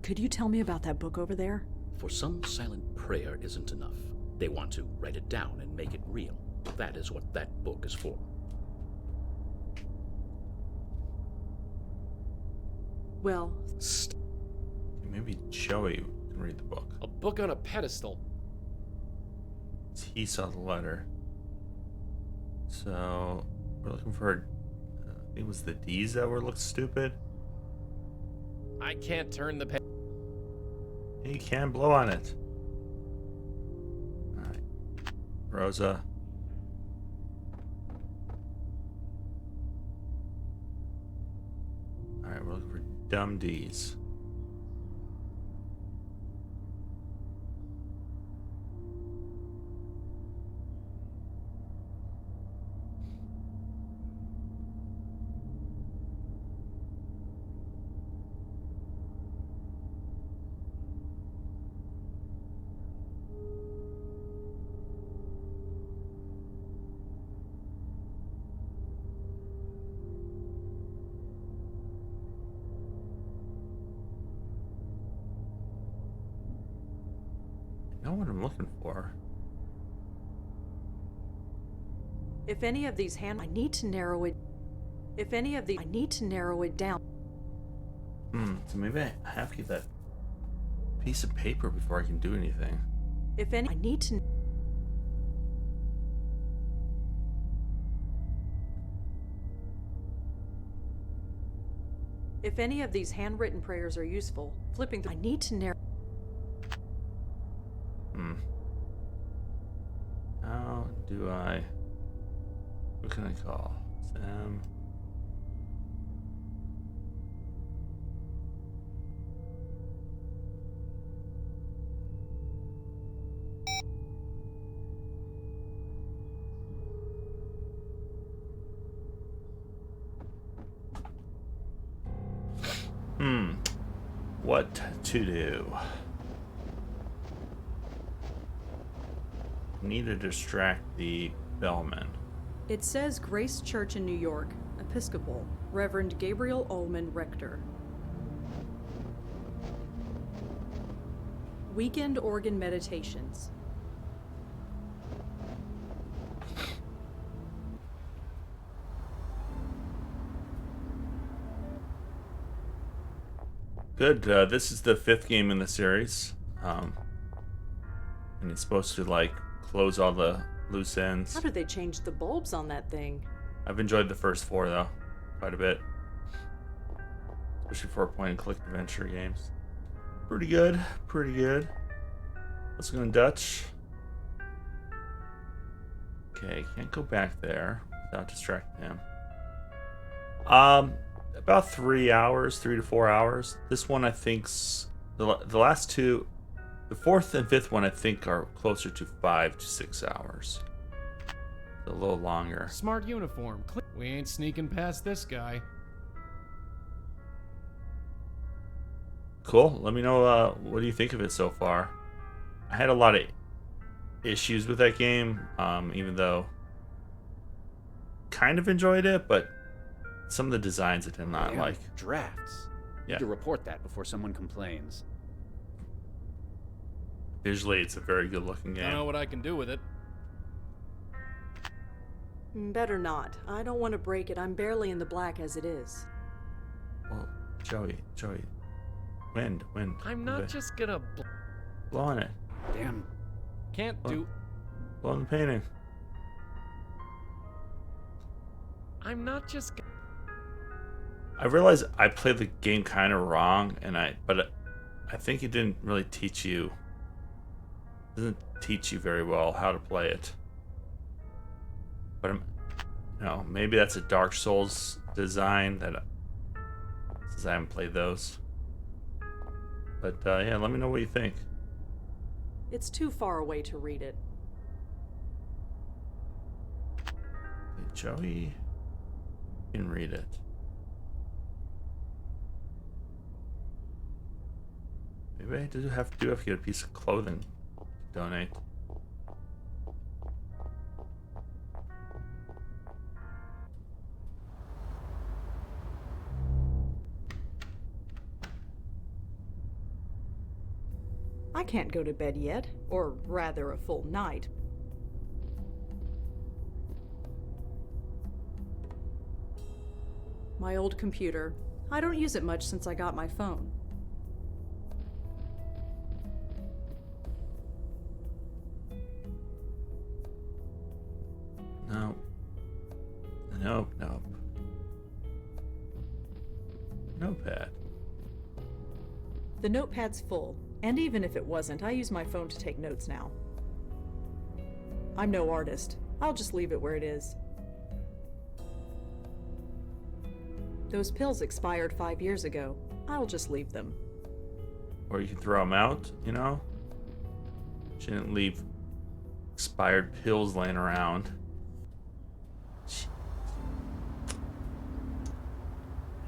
Could you tell me about that book over there? For some, silent prayer isn't enough. They want to write it down and make it real. That is what that book is for. Well, Maybe Joey can read the book. A book on a pedestal. He saw the letter. So, we're looking for, I think it was the D's that were look stupid. I can't turn the page. You can blow on it. Alright. Rosa. Alright, we're looking for dumb D's. I know what I'm looking for. If any of these I need to narrow it. If any of these, I need to narrow it down. So maybe I have to get that piece of paper before I can do anything. If any, I need to. If any of these handwritten prayers are useful, flipping through, I need to narrow. How do I... What can I call? Sam... What to do? Need to distract the bellman. It says Grace Church in New York, Episcopal, Reverend Gabriel Ullman, Rector. Weekend organ meditations. Good. This is the 5th game in the series. And it's supposed to, like, close all the loose ends. How did they change the bulbs on that thing? I've enjoyed the first 4, though, quite a bit. Especially for point-and-click adventure games. Pretty good. Pretty good. Let's go in Dutch. Okay, can't go back there without distracting him. About 3 hours, 3 to 4 hours. This one, I think's the last two, the 4th and 5th one, I think are closer to 5 to 6 hours. A little longer. Smart uniform. We ain't sneaking past this guy. Cool. Let me know what do you think of it so far. I had a lot of issues with that game, even though kind of enjoyed it, but some of the designs I did not like. Drafts. Yeah. Need to report that before someone complains. Visually, it's a very good looking game. I know what I can do with it. Better not. I don't want to break it. I'm barely in the black as it is. Well, Joey. Wind. I'm not just gonna blow on it. Damn. Can't do. Blow on the painting. I'm not just. I realized I played the game kind of wrong, but I think it didn't really teach you. Doesn't teach you very well how to play it. But maybe that's a Dark Souls design that since I haven't played those. But yeah, let me know what you think. It's too far away to read it. Okay, Joey can read it. Maybe I do have to get a piece of clothing to donate. I can't go to bed yet, or rather a full night. My old computer. I don't use it much since I got my phone. Nope. Notepad. The notepad's full, and even if it wasn't, I use my phone to take notes now. I'm no artist. I'll just leave it where it is. Those pills expired 5 years ago. I'll just leave them. Or you can throw them out, you know? She didn't leave expired pills laying around.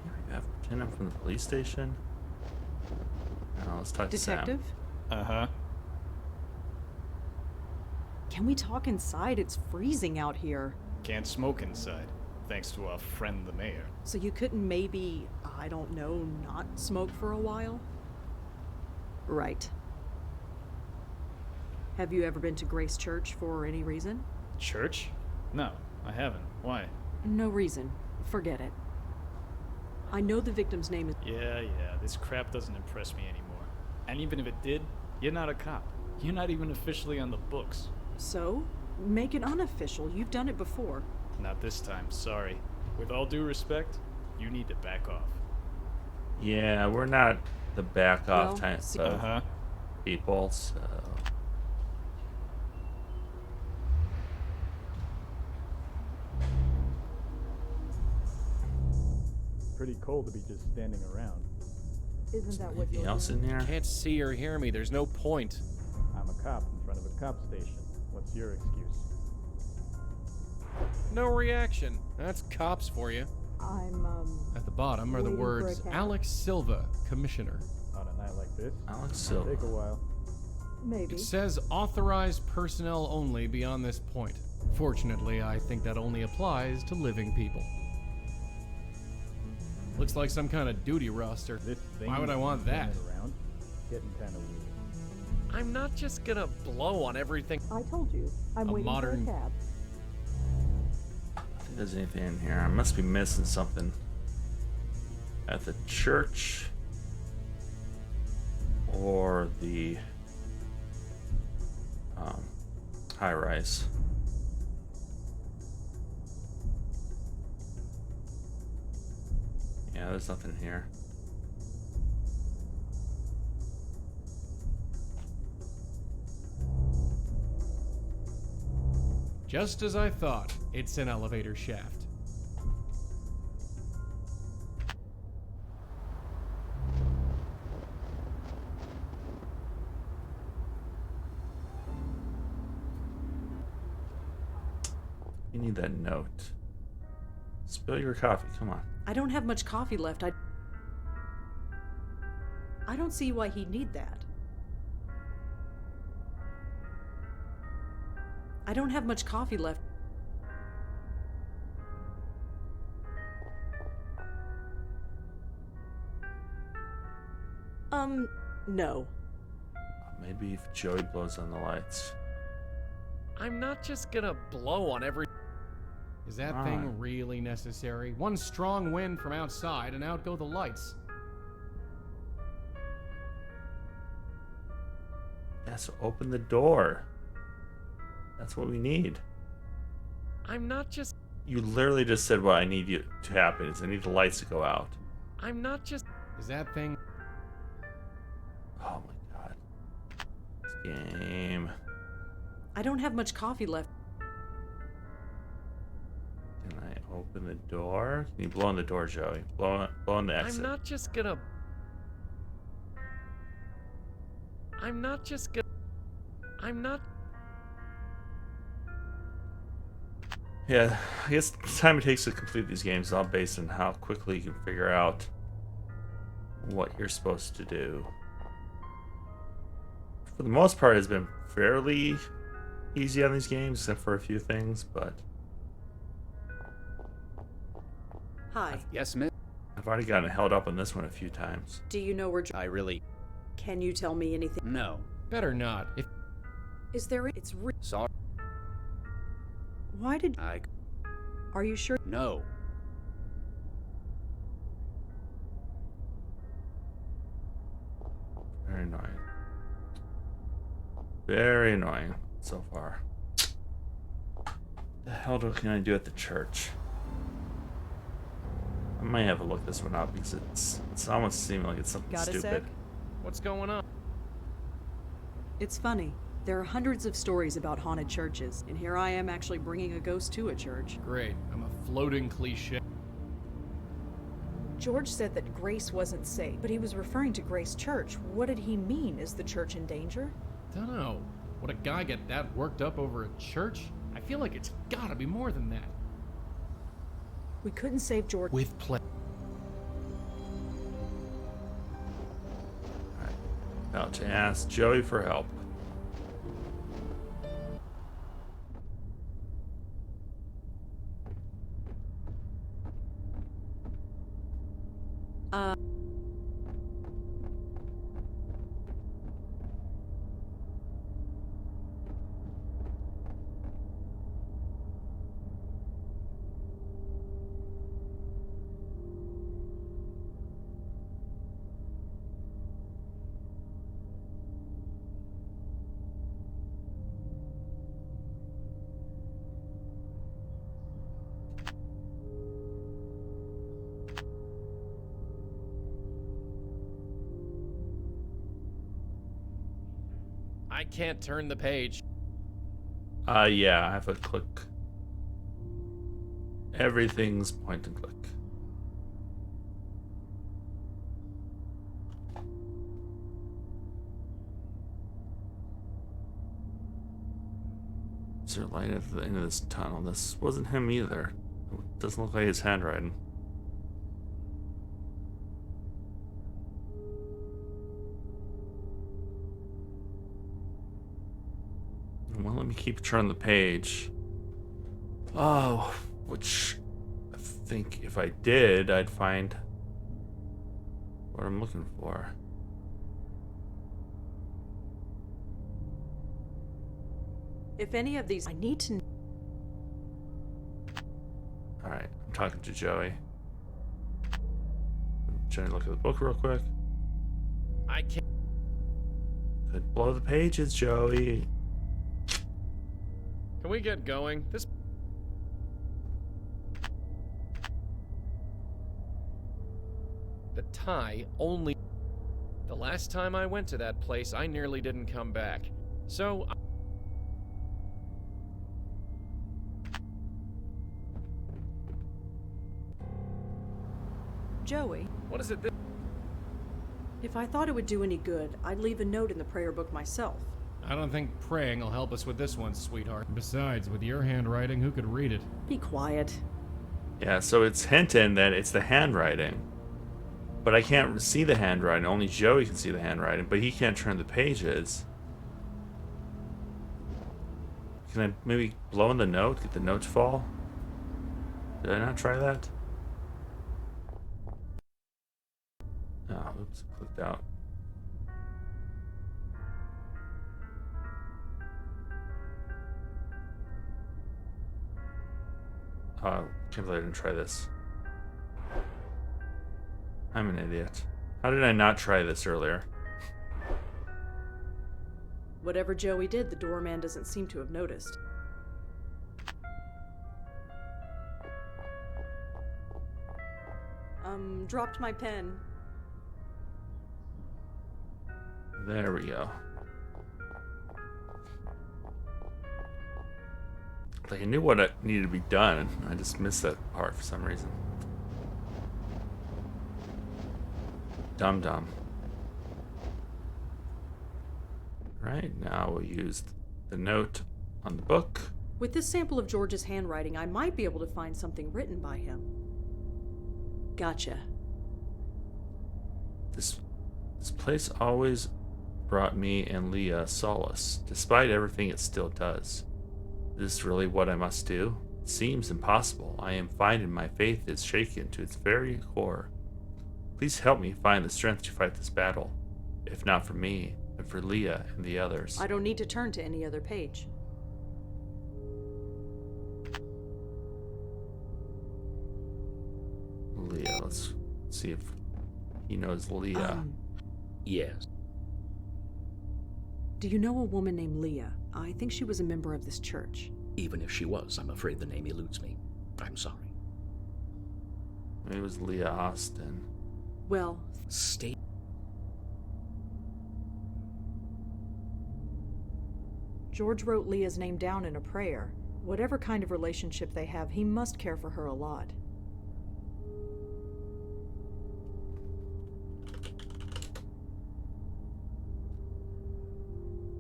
Maybe we have pretend I'm from the police station. Now let's talk to Detective? Sam. Uh-huh. Can we talk inside? It's freezing out here. Can't smoke inside, thanks to our friend the mayor. So you couldn't maybe, I don't know, not smoke for a while? Right. Have you ever been to Grace Church for any reason? Church? No, I haven't. Why? No reason. Forget it. I know the victim's name is... Yeah, this crap doesn't impress me anymore. And even if it did, you're not a cop. You're not even officially on the books. So? Make it unofficial. You've done it before. Not this time, sorry. With all due respect, you need to back off. Yeah, we're not the back off type of Uh-huh. people, so... Pretty cold to be just standing around. Isn't that what Anything you're else doing? in here? Can't see or hear me. There's no point. I'm a cop in front of a cop station. What's your excuse? No reaction. That's cops for you. I'm, At the bottom are the waiting for a words cab. Alex Silva, Commissioner. On a night like this, Alex Silva. take a while. maybe. It says authorized personnel only beyond this point. Fortunately, I think that only applies to living people. Looks like some kind of duty roster. This thing Why would I want that? around, getting kind of weird. I'm not just gonna blow on everything. I told you. I'm A waiting modern- for a cab. I don't think there's anything in here. I must be missing something. At the church. Or the high rise. Yeah, there's nothing here. Just as I thought, it's an elevator shaft. You need that note. Spill your coffee, come on. I don't have much coffee left. I don't see why he'd need that. I don't have much coffee left. No. Maybe if Joey blows on the lights. I'm not just gonna blow on every... Is that Ah. thing really necessary? One strong wind from outside and out go the lights. Yeah, so open the door. That's what we need. I'm not just... You literally just said what I need you to happen is I need the lights to go out. I'm not just... Is that thing... Oh my god. This game. I don't have much coffee left. Can I open the door? Can you blow on the door, Joey? Blow on the exit. I'm not just gonna... I'm not just gonna... I'm not... Yeah, I guess the time it takes to complete these games is all based on how quickly you can figure out what you're supposed to do. For the most part, it's been fairly easy on these games, except for a few things, but Hi. Yes, miss. I've already gotten held up on this one a few times. Do you know where... I really... Can you tell me anything? No. Better not. If... Is there... It's... Sorry. Why did... I... Are you sure? No. Very annoying. Very annoying so far. The hell can I do at the church? I might have to look this one up because it's almost seeming like it's something Got a stupid. sec? What's going on? It's funny. There are hundreds of stories about haunted churches, and here I am actually bringing a ghost to a church. Great, I'm a floating cliche. George said that Grace wasn't safe, but he was referring to Grace Church. What did he mean? Is the church in danger? Dunno. Would a guy get that worked up over a church? I feel like it's gotta be more than that. We couldn't save George. With play. About to ask Joey for help. I can't turn the page. Yeah, I have a click. Everything's point and click. Is there a light at the end of this tunnel? This wasn't him either. It doesn't look like his handwriting. Well, let me keep turning the page. Oh, which I think if I did, I'd find what I'm looking for. If any of these, I need to. Alright, I'm talking to Joey. Trying to look at the book real quick. I can't. Could blow the pages, Joey. Can we get going? This. The tie only. The last time I went to that place, I nearly didn't come back. So. Joey, What is it? if I thought it would do any good, I'd leave a note in the prayer book myself. I don't think praying will help us with this one, sweetheart. Besides, with your handwriting, who could read it? Be quiet. Yeah, so it's hinting that it's the handwriting. But I can't see the handwriting. Only Joey can see the handwriting, but he can't turn the pages. Can I maybe blow in the note? Get the note to fall? Did I not try that? Oh, oops, clicked out. Oh, can't believe I didn't try this. I'm an idiot. How did I not try this earlier? Whatever Joey did, the doorman doesn't seem to have noticed. Dropped my pen. There we go. Like I knew what needed to be done, I just missed that part for some reason. Dumb. Right, now we'll use the note on the book. With this sample of George's handwriting, I might be able to find something written by him. Gotcha. This place always brought me and Leah solace. Despite everything, it still does. Is this really what I must do? It seems impossible. I am finding my faith is shaken to its very core. Please help me find the strength to fight this battle. If not for me, then for Leah and the others. I don't need to turn to any other page. Leah, let's see if he knows Leah. Yes. Do you know a woman named Leah? I think she was a member of this church. Even if she was, I'm afraid the name eludes me. I'm sorry. Maybe it was Leah Austin. Well, Stay. George wrote Leah's name down in a prayer. Whatever kind of relationship they have, he must care for her a lot.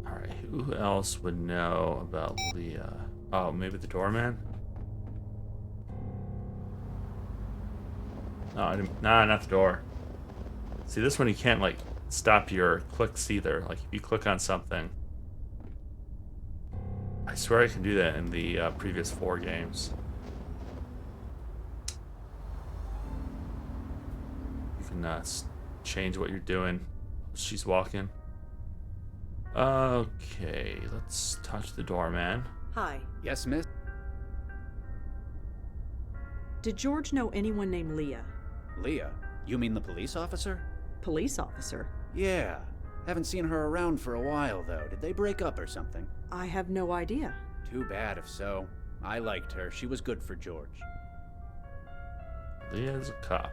Alright, who else would know about Leah? Oh, maybe the doorman? No, I didn't, nah, not the door. See, this one you can't, like, stop your clicks either. Like, if you click on something... I swear I can do that in the previous 4 games. You can change what you're doing. She's walking. Okay, let's touch the doorman. Hi. Yes, miss? Did George know anyone named Leah? Leah? You mean the police officer? Police officer? Yeah. Haven't seen her around for a while, though. Did they break up or something? I have no idea. Too bad if so. I liked her. She was good for George. Leah's a cop.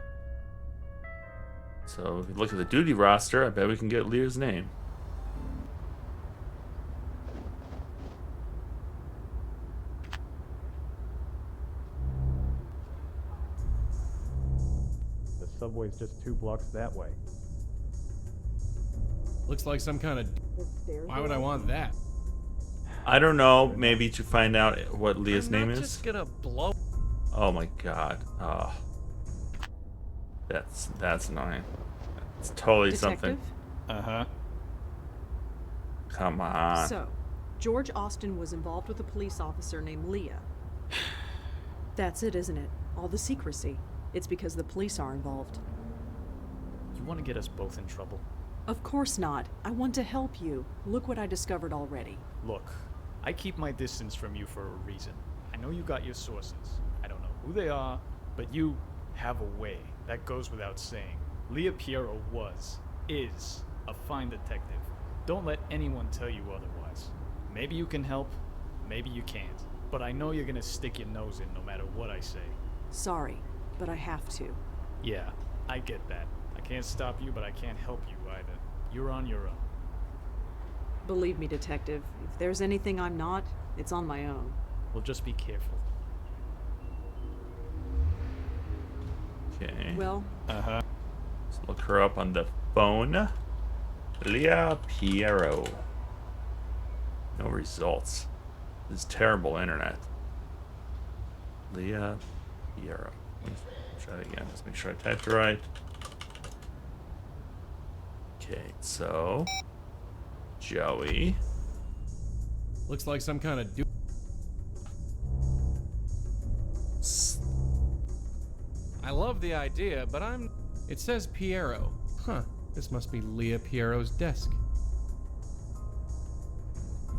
So if you look at the duty roster, I bet we can get Leah's name. The subway's just 2 blocks that way. Looks like some kind of... Why would I want that? I don't know, maybe to find out what Leah's name is. I'm just gonna blow... Oh my god. Oh. That's annoying. It's totally Detective? something. Uh-huh. Come on. So, George Austin was involved with a police officer named Leah. That's it, isn't it? All the secrecy. It's because the police are involved. You want to get us both in trouble? Of course not. I want to help you. Look what I discovered already. Look, I keep my distance from you for a reason. I know you got your sources. I don't know who they are, but you have a way. That goes without saying. Leah Piero is a fine detective. Don't let anyone tell you otherwise. Maybe you can help, maybe you can't. But I know you're gonna stick your nose in no matter what I say. Sorry, but I have to. Yeah, I get that. I can't stop you, but I can't help you either. You're on your own. Believe me, Detective, if there's anything I'm not, it's on my own. Well, just be careful. Okay. Well, Uh-huh. Let's look her up on the phone. Leah Piero. No results. This is terrible internet. Leah Piero. Let's try it again. Let's make sure I typed it right. Okay, so Joey. Looks like some kind of... I love the idea, but It says Piero. Huh. This must be Leah Piero's desk.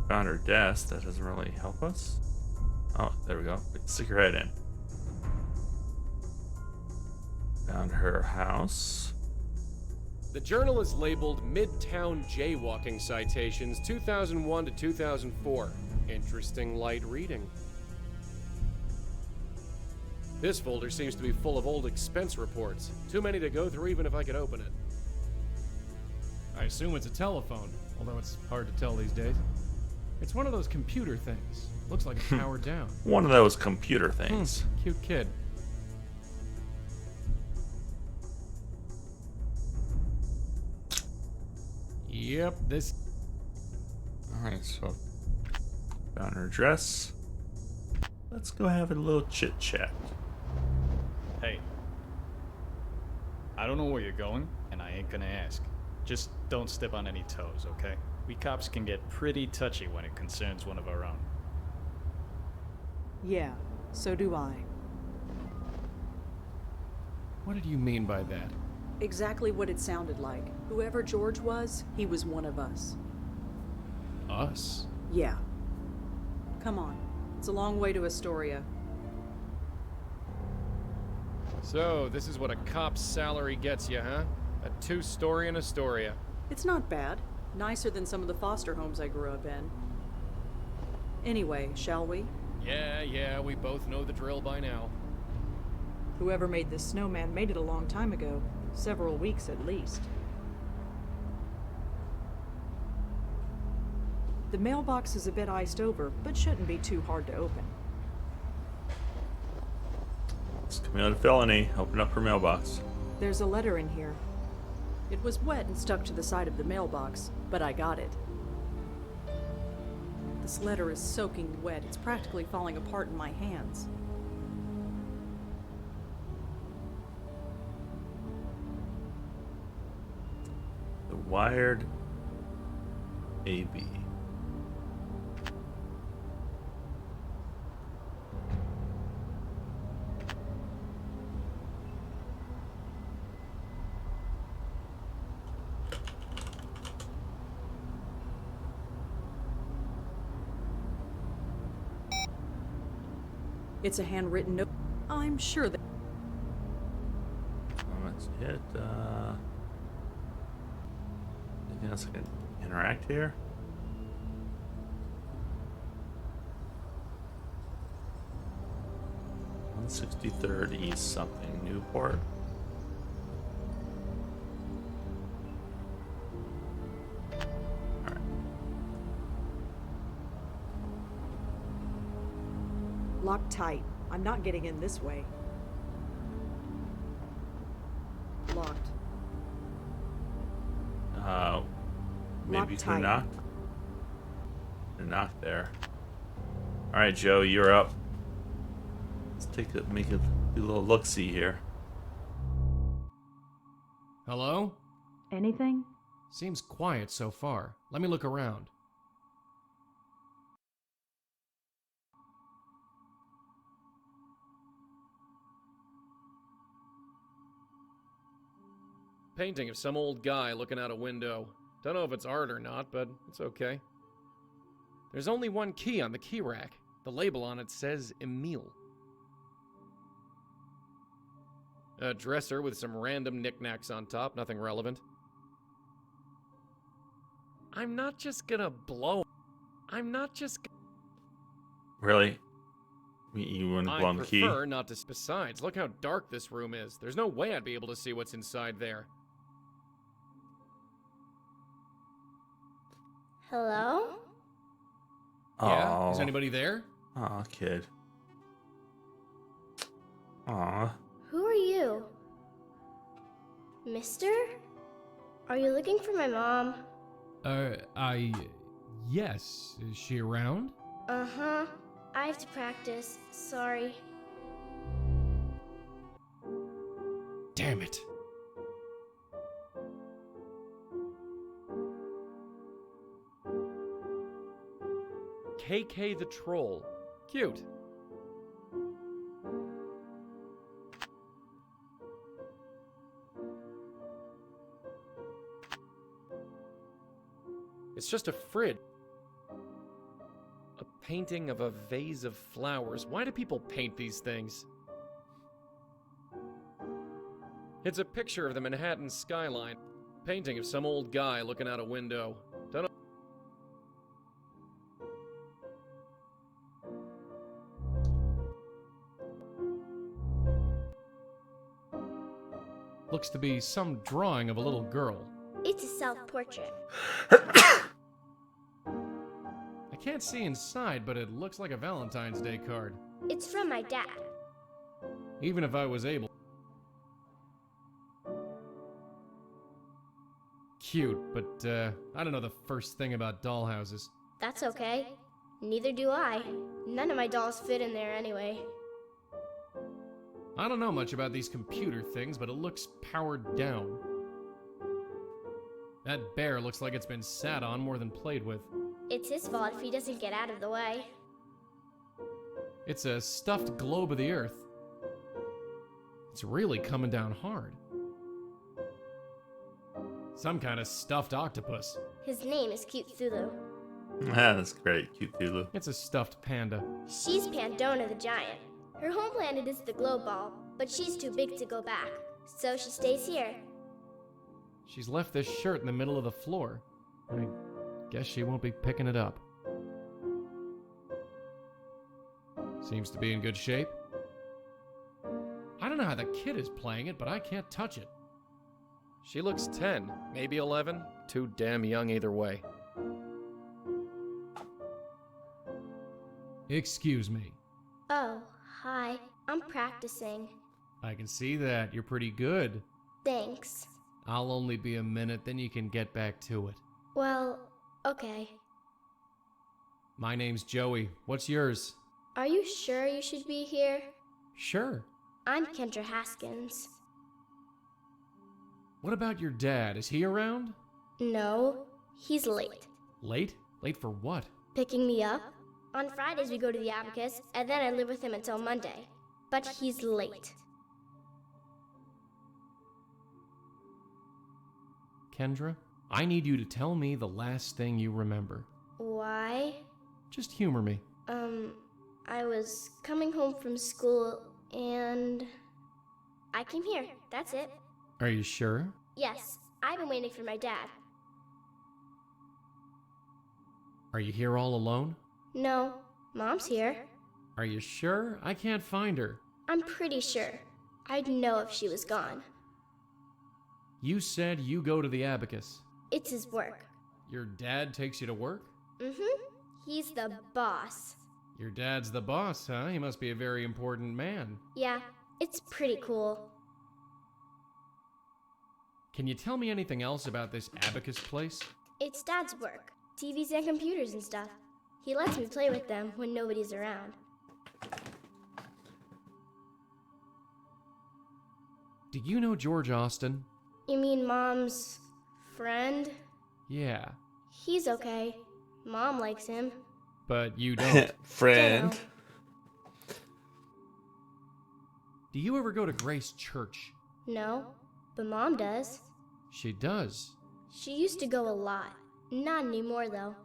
Found her desk. That doesn't really help us. Oh, there we go. Stick your head in. Found her house. The journal is labeled Midtown Jaywalking Citations 2001 to 2004. Interesting light reading. This folder seems to be full of old expense reports. Too many to go through even if I could open it. I assume it's a telephone, although it's hard to tell these days. It's one of those computer things. Looks like it's powered down. One of those computer things. Cute kid. Yep, this... Alright, so found her address. Let's go have a little chit chat. Hey. I don't know where you're going, and I ain't gonna ask. Just don't step on any toes, okay? We cops can get pretty touchy when it concerns one of our own. Yeah, so do I. What did you mean by that? Exactly what it sounded like. Whoever George was, he was one of us. Us? Yeah. Come on. It's a long way to Astoria. So, this is what a cop's salary gets you, huh? A 2-story in Astoria. It's not bad. Nicer than some of the foster homes I grew up in. Anyway, shall we? Yeah, we both know the drill by now. Whoever made this snowman made it a long time ago. Several weeks at least. The mailbox is a bit iced over, but shouldn't be too hard to open. It's committed a felony. Open up her mailbox. There's a letter in here. It was wet and stuck to the side of the mailbox, but I got it. This letter is soaking wet. It's practically falling apart in my hands. The Wired AB. It's a handwritten note. I'm sure that... Let's hit, anything else I can interact here? On 63rd East something, Newport. Alright. Locked tight. I'm not getting in this way. Locked. Maybe Locked who tight. knocked? Who knocked there? Alright, Joe, you're up. Let's do a little look-see here. Hello? Anything? Seems quiet so far. Let me look around. Painting of some old guy looking out a window. Don't know if it's art or not, but it's okay. There's only one key on the key rack. The label on it says Emile. A dresser with some random knickknacks on top, nothing relevant. I'm not just gonna blow. I'm not just. Really? You want to blow on the key? I prefer not to. Besides, look how dark this room is. There's no way I'd be able to see what's inside there. Hello? Yeah? Is Oh. anybody there? Aw, kid. Aw. Who are you? Mister? Are you looking for my mom? Yes. Is she around? Uh-huh. I have to practice. Sorry. Damn it. KK the Troll. Cute. It's just a fridge. A painting of a vase of flowers. Why do people paint these things? It's a picture of the Manhattan skyline. Painting of some old guy looking out a window. Don't know. Looks to be some drawing of a little girl. It's a self-portrait. I can't see inside, but it looks like a Valentine's Day card. It's from my dad. Even if I was able. Cute, but I don't know the first thing about dollhouses. That's okay. Neither do I. None of my dolls fit in there anyway. I don't know much about these computer things, but it looks powered down. That bear looks like it's been sat on more than played with. It's his fault if he doesn't get out of the way. It's a stuffed globe of the Earth. It's really coming down hard. Some kind of stuffed octopus. His name is Cute Thulu. That's great, cute Thulu. It's a stuffed panda. She's Pandora the Giant. Her home planet is the globe ball, but she's too big to go back, so she stays here. She's left this shirt in the middle of the floor. I guess she won't be picking it up. Seems to be in good shape. I don't know how the kid is playing it, but I can't touch it. She looks 10, maybe 11. Too damn young either way. Excuse me. Oh, hi. I'm practicing. I can see that. You're pretty good. Thanks. I'll only be a minute, then you can get back to it. Well, okay. My name's Joey. What's yours? Are you sure you should be here? Sure. I'm Kendra Haskins. What about your dad? Is he around? No, he's late. Late? Late for what? Picking me up? On Fridays we go to the Abacus, and then I live with him until Monday. But he's late. Kendra, I need you to tell me the last thing you remember. Why? Just humor me. I was coming home from school, and I came here. That's it. Are you sure? Yes, I've been waiting for my dad. Are you here all alone? No, Mom's here. Are you sure? I can't find her. I'm pretty sure. I'd know if she was gone. You said you go to the Abacus. It's his work. Your dad takes you to work? Mm-hmm. He's the boss. Your dad's the boss, huh? He must be a very important man. Yeah, it's pretty cool. Can you tell me anything else about this Abacus place? It's Dad's work. TVs and computers and stuff. He lets me play with them when nobody's around. Do you know George Austin? You mean Mom's friend? Yeah. He's okay. Mom likes him. But you don't. Friend. Dunno. Do you ever go to Grace Church? No, but Mom does. She does. She used to go a lot. Not anymore, though.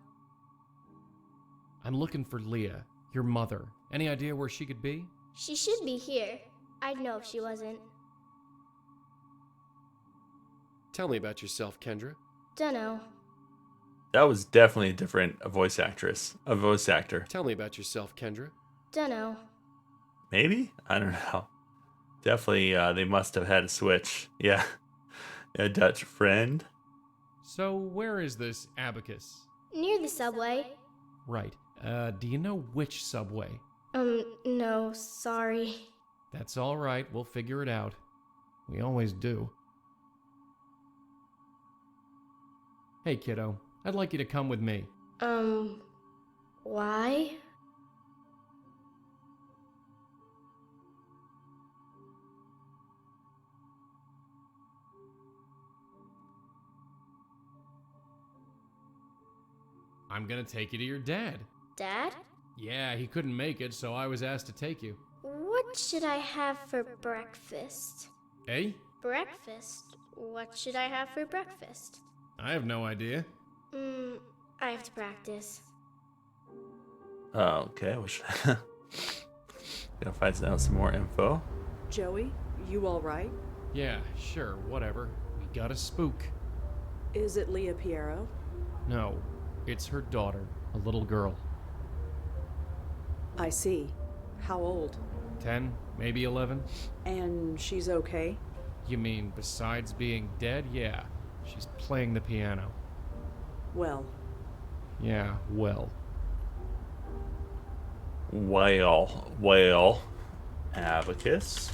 I'm looking for Leah, your mother. Any idea where she could be? She should be here. I'd know if she wasn't. Tell me about yourself, Kendra. Dunno. That was definitely a voice actor. Tell me about yourself, Kendra. Dunno. Maybe? I don't know. Definitely, they must have had a switch. Yeah. A Dutch friend. So, where is this Abacus? Near the subway. Right. Do you know which subway? No, sorry. That's all right. We'll figure it out. We always do. Hey, kiddo. I'd like you to come with me. Why? I'm gonna take you to your dad. Dad? Yeah, he couldn't make it, so I was asked to take you. What should I have for breakfast? Eh? Breakfast? What should I have for breakfast? I have no idea. I have to practice. Okay, gonna find out some more info. Joey, you all right? Yeah, sure, whatever. We got a spook. Is it Leah Piero? No, it's her daughter, a little girl. I see. How old? 10, maybe 11? And she's okay? You mean besides being dead? Yeah, she's playing the piano. Well. Yeah, well. Well. Abacus.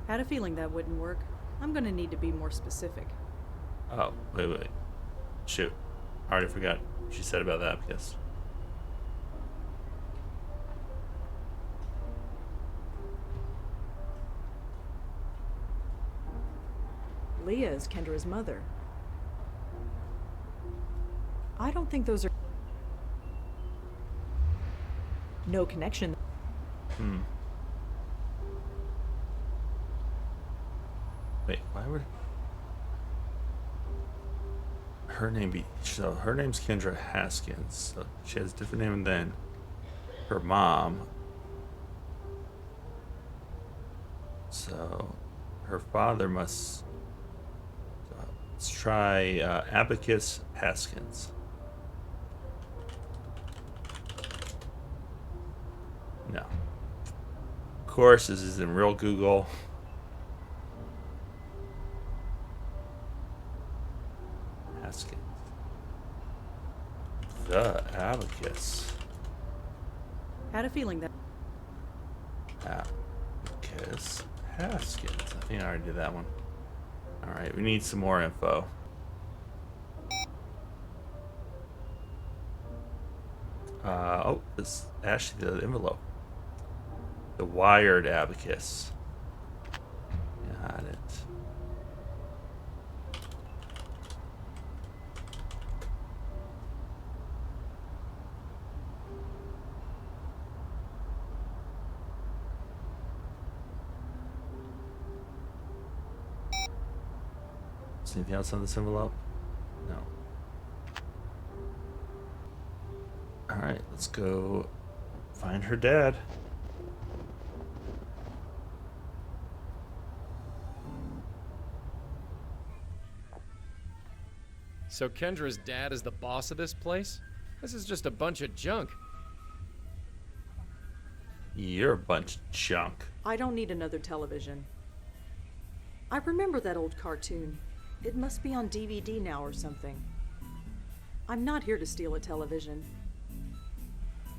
Had a feeling that wouldn't work. I'm gonna need to be more specific. Oh, wait. Shoot. I already forgot what she said about the abacus. Leah is Kendra's mother. I don't think those are... No connection. Wait, why would her name be... So her name's Kendra Haskins. So she has a different name than her mom. So her father must... let's try Abacus Haskins. No. Of course, this is in real Google. Haskins. The Abacus. Had a feeling that. Kiss Haskins. I think I already did that one. Alright, we need some more info. Oh, this is actually the envelope. The wired abacus. Got it. Is anything else on this envelope? No. Alright, let's go find her dad. So Kendra's dad is the boss of this place? This is just a bunch of junk. You're a bunch of junk. I don't need another television. I remember that old cartoon. It must be on DVD now or something. I'm not here to steal a television.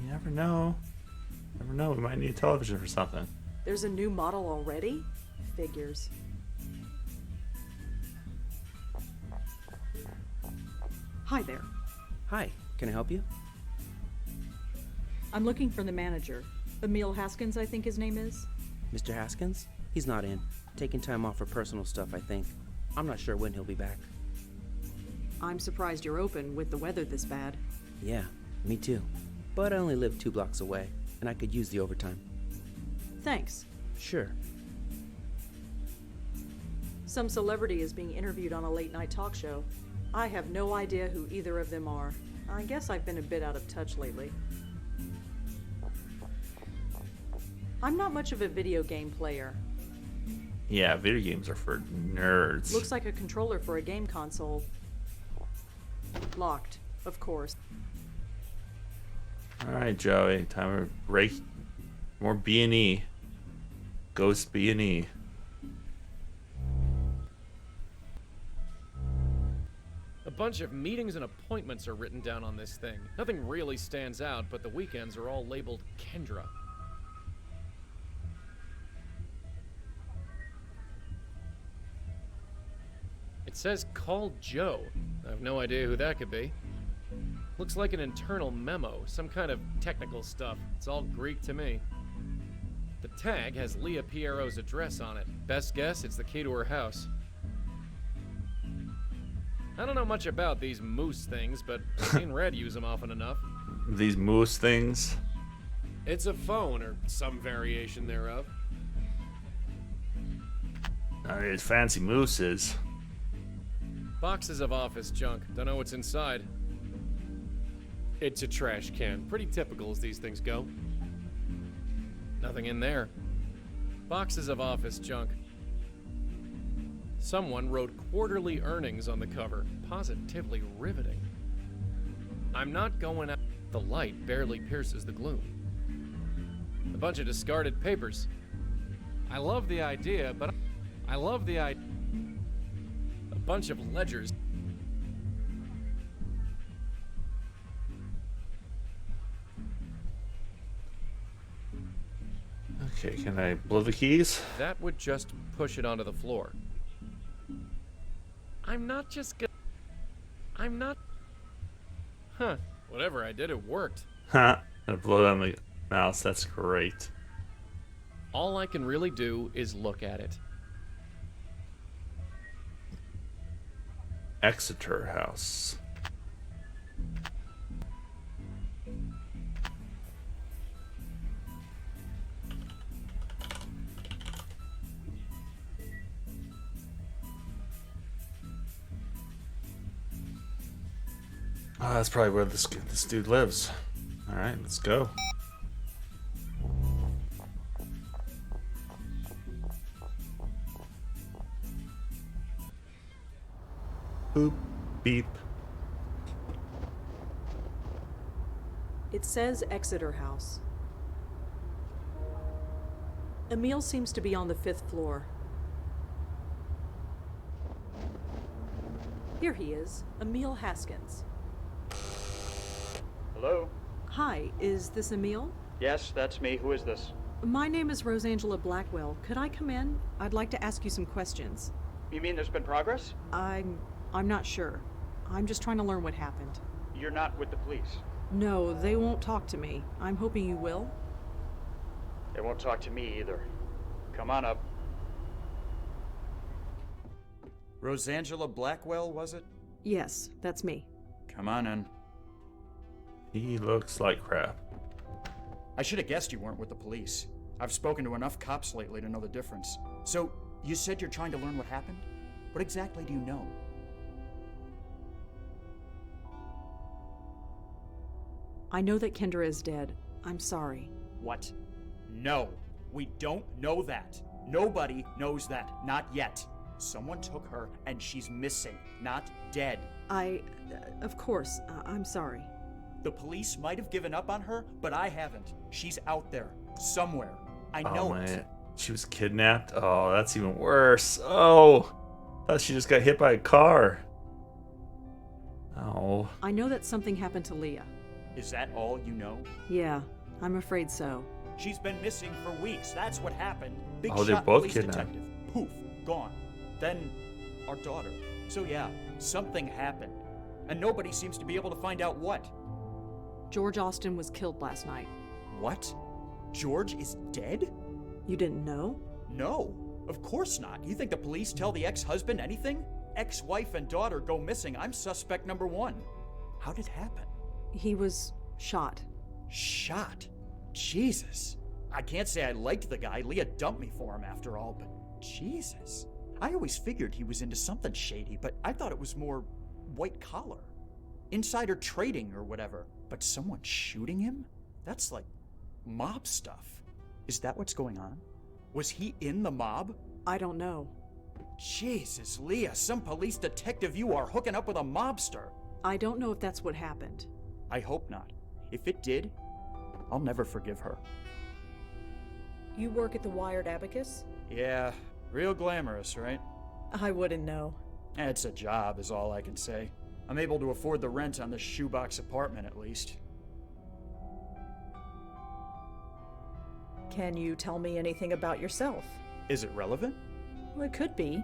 You never know. Never know. We might need a television for something. There's a new model already? Figures. Hi there. Hi, can I help you? I'm looking for the manager. Emil Haskins, I think his name is. Mr. Haskins? He's not in. Taking time off for personal stuff, I think. I'm not sure when he'll be back. I'm surprised you're open with the weather this bad. Yeah, me too. But I only live 2 blocks away, and I could use the overtime. Thanks. Sure. Some celebrity is being interviewed on a late-night talk show. I have no idea who either of them are. I guess I've been a bit out of touch lately. I'm not much of a video game player. Yeah, video games are for nerds. Looks like a controller for a game console. Locked, of course. Alright, Joey. Time to break more B&E. Ghost B&E. A bunch of meetings and appointments are written down on this thing. Nothing really stands out, but the weekends are all labeled Kendra. It says call Joe. I have no idea who that could be. Looks like an internal memo, some kind of technical stuff. It's all Greek to me. The tag has Leah Piero's address on it. Best guess, it's the key to her house. I don't know much about these moose things, but I've seen Red use them often enough. These moose things? It's a phone, or some variation thereof. I mean, it's fancy mooses. Boxes of office junk. Don't know what's inside. It's a trash can. Pretty typical as these things go. Nothing in there. Boxes of office junk. Someone wrote quarterly earnings on the cover. Positively riveting. I'm not going out. The light barely pierces the gloom. A bunch of discarded papers. I love the idea, but I love the idea. A bunch of ledgers. Okay, can I blow the keys? That would just push it onto the floor. I'm not just gonna... I'm not... Huh. Whatever I did, it worked. Huh. I blow down the mouse. That's great. All I can really do is look at it. Exeter House. Oh, that's probably where this dude lives. All right, let's go. Boop, beep. It says Exeter House. Emil seems to be on the 5th floor. Here he is, Emil Haskins. Hello? Hi, is this Emil? Yes, that's me. Who is this? My name is Rosangela Blackwell. Could I come in? I'd like to ask you some questions. You mean there's been progress? I'm not sure. I'm just trying to learn what happened. You're not with the police. No, they won't talk to me. I'm hoping you will. They won't talk to me either. Come on up. Rosangela Blackwell, was it? Yes, that's me. Come on in. He looks like crap. I should have guessed you weren't with the police. I've spoken to enough cops lately to know the difference. So, you said you're trying to learn what happened? What exactly do you know? I know that Kendra is dead. I'm sorry. What? No. We don't know that. Nobody knows that. Not yet. Someone took her, and she's missing, not dead. Of course, I'm sorry. The police might have given up on her, but I haven't. She's out there, somewhere. I know it. She was kidnapped? Oh, that's even worse. Oh, thought she just got hit by a car. Oh. I know that something happened to Leah. Is that all you know? Yeah, I'm afraid so. She's been missing for weeks. That's what happened. Big they're shot both police kidnapped. detective. Poof, gone. Then, our daughter. So yeah, something happened. And nobody seems to be able to find out what. George Austin was killed last night. What? George is dead? You didn't know? No, of course not. You think the police tell the ex-husband anything? Ex-wife and daughter go missing. I'm suspect number one. How did it happen? He was shot. Shot? Jesus. I can't say I liked the guy. Leah dumped me for him after all, but Jesus. I always figured he was into something shady, but I thought it was more white collar. Insider trading or whatever. But someone shooting him? That's like mob stuff. Is that what's going on? Was he in the mob? I don't know. Jesus, Leah, some police detective you are hooking up with a mobster. I don't know if that's what happened. I hope not. If it did, I'll never forgive her. You work at the Wired Abacus? Yeah, real glamorous, right? I wouldn't know. It's a job, is all I can say. I'm able to afford the rent on this shoebox apartment, at least. Can you tell me anything about yourself? Is it relevant? Well, it could be.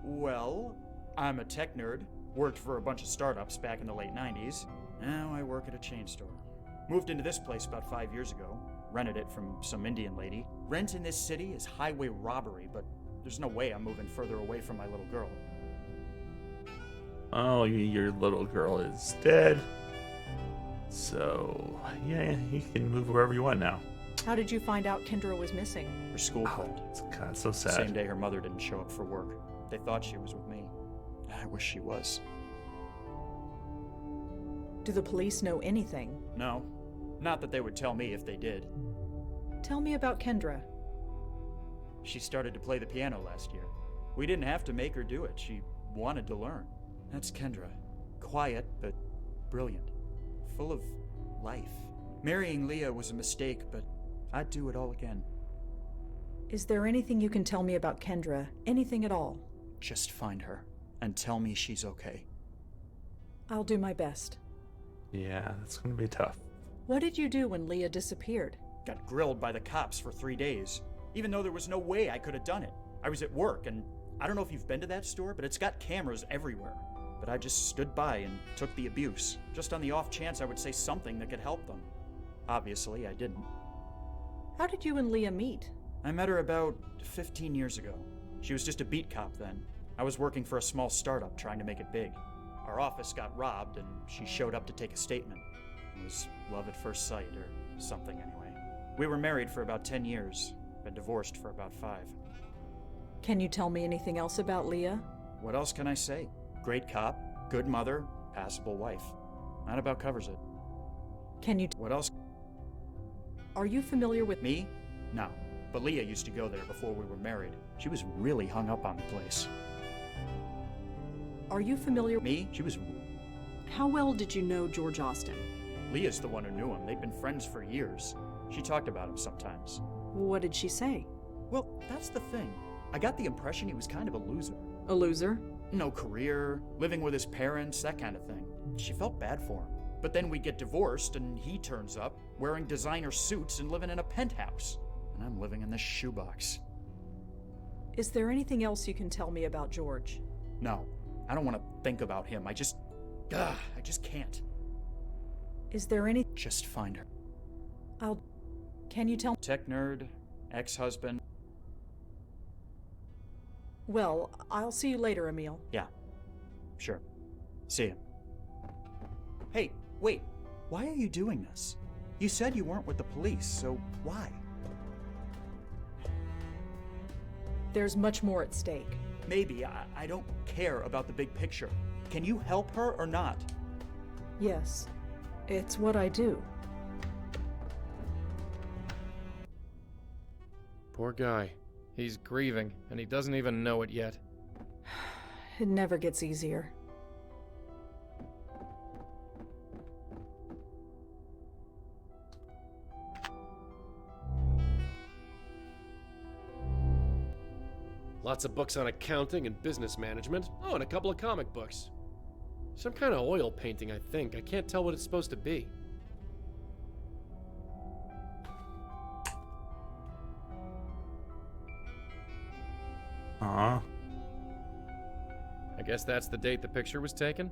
Well, I'm a tech nerd. Worked for a bunch of startups back in the late 90s. Now I work at a chain store. Moved into this place about 5 years ago. Rented it from some Indian lady. Rent in this city is highway robbery, but there's no way I'm moving further away from my little girl. Oh, your little girl is dead. So, yeah, you can move wherever you want now. How did you find out Kendra was missing? Her school called. God, so sad. Same day her mother didn't show up for work. They thought she was with me. I wish she was. Do the police know anything? No. Not that they would tell me if they did. Tell me about Kendra. She started to play the piano last year. We didn't have to make her do it. She wanted to learn. That's Kendra. Quiet, but brilliant. Full of life. Marrying Leah was a mistake, but I'd do it all again. Is there anything you can tell me about Kendra? Anything at all? Just find her and tell me she's okay. I'll do my best. Yeah, that's gonna be tough. What did you do when Leah disappeared? Got grilled by the cops for 3 days, even though there was no way I could have done it. I was at work, and I don't know if you've been to that store, but it's got cameras everywhere. But I just stood by and took the abuse, just on the off chance I would say something that could help them. Obviously, I didn't. How did you and Leah meet? I met her about 15 years ago. She was just a beat cop then. I was working for a small startup trying to make it big. Our office got robbed, and she showed up to take a statement. It was love at first sight, or something anyway. We were married for about 10 years, been divorced for about 5. Can you tell me anything else about Leah? What else can I say? Great cop, good mother, passable wife. That about covers it. Can you What else? Are you familiar with Me? No. But Leah used to go there before we were married. She was really hung up on the place. Are you familiar Me? She was... How well did you know George Austin? Leah's the one who knew him. They'd been friends for years. She talked about him sometimes. What did she say? Well, that's the thing. I got the impression he was kind of a loser. A loser? No career, living with his parents, that kind of thing. She felt bad for him. But then we get divorced, and he turns up, wearing designer suits and living in a penthouse. And I'm living in this shoebox. Is there anything else you can tell me about George? No, I don't want to think about him. I just can't. Is there any... Just find her. Can you tell... Tech nerd, ex-husband. Well, I'll see you later, Emil. Yeah, sure. See ya. Hey, wait. Why are you doing this? You said you weren't with the police, so why? There's much more at stake. Maybe. I don't care about the big picture. Can you help her or not? Yes. It's what I do. Poor guy. He's grieving, and he doesn't even know it yet. It never gets easier. Lots of books on accounting and business management. Oh, and a couple of comic books. Some kind of oil painting, I think. I can't tell what it's supposed to be. Aw. I guess that's the date the picture was taken?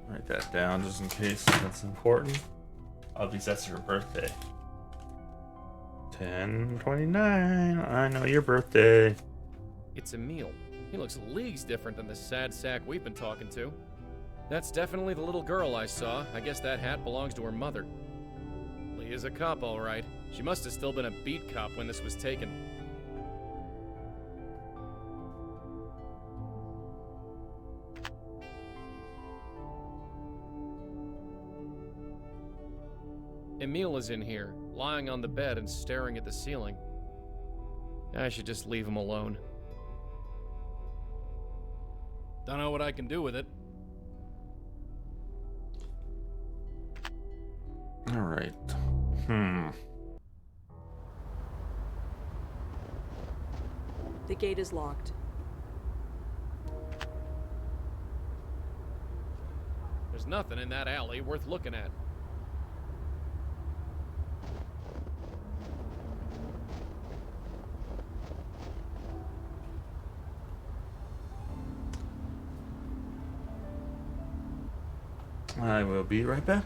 Write that down just in case that's important. Oh, because that's your birthday. 10/29. I know your birthday. It's Emil. He looks leagues different than the sad sack we've been talking to. That's definitely the little girl I saw. I guess that hat belongs to her mother. Leah's a cop, all right. She must have still been a beat cop when this was taken. Emil is in here, lying on the bed and staring at the ceiling. I should just leave him alone. Don't know what I can do with it. All right. The gate is locked. There's nothing in that alley worth looking at. I will be right back.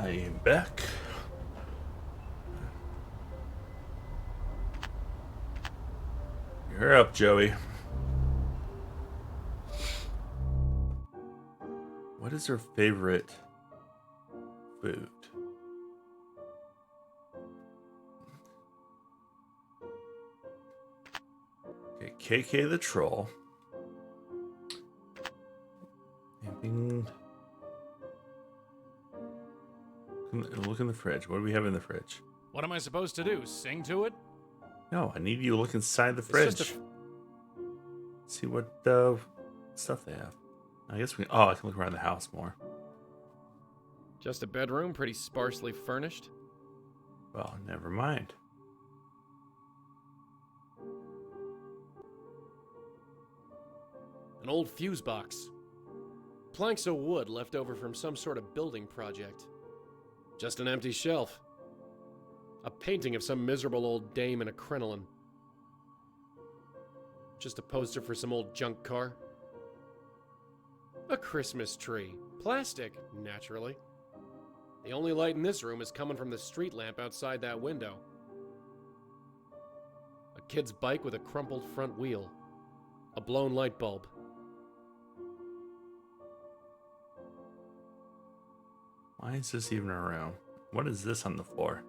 I am back. You're up, Joey. What is her favorite food? Okay, KK the troll. Camping. Look in the fridge. What do we have in the fridge? What am I supposed to do? Sing to it? No, I need you to look inside the It's fridge. just See what stuff they have. I guess we. Oh, I can look around the house more. Just a bedroom, pretty sparsely furnished. Well, never mind. An old fuse box. Planks of wood left over from some sort of building project. Just an empty shelf. A painting of some miserable old dame in a crinoline. Just a poster for some old junk car. A Christmas tree. Plastic, naturally. The only light in this room is coming from the street lamp outside that window. A kid's bike with a crumpled front wheel. A blown light bulb. Why is this even around? What is this on the floor?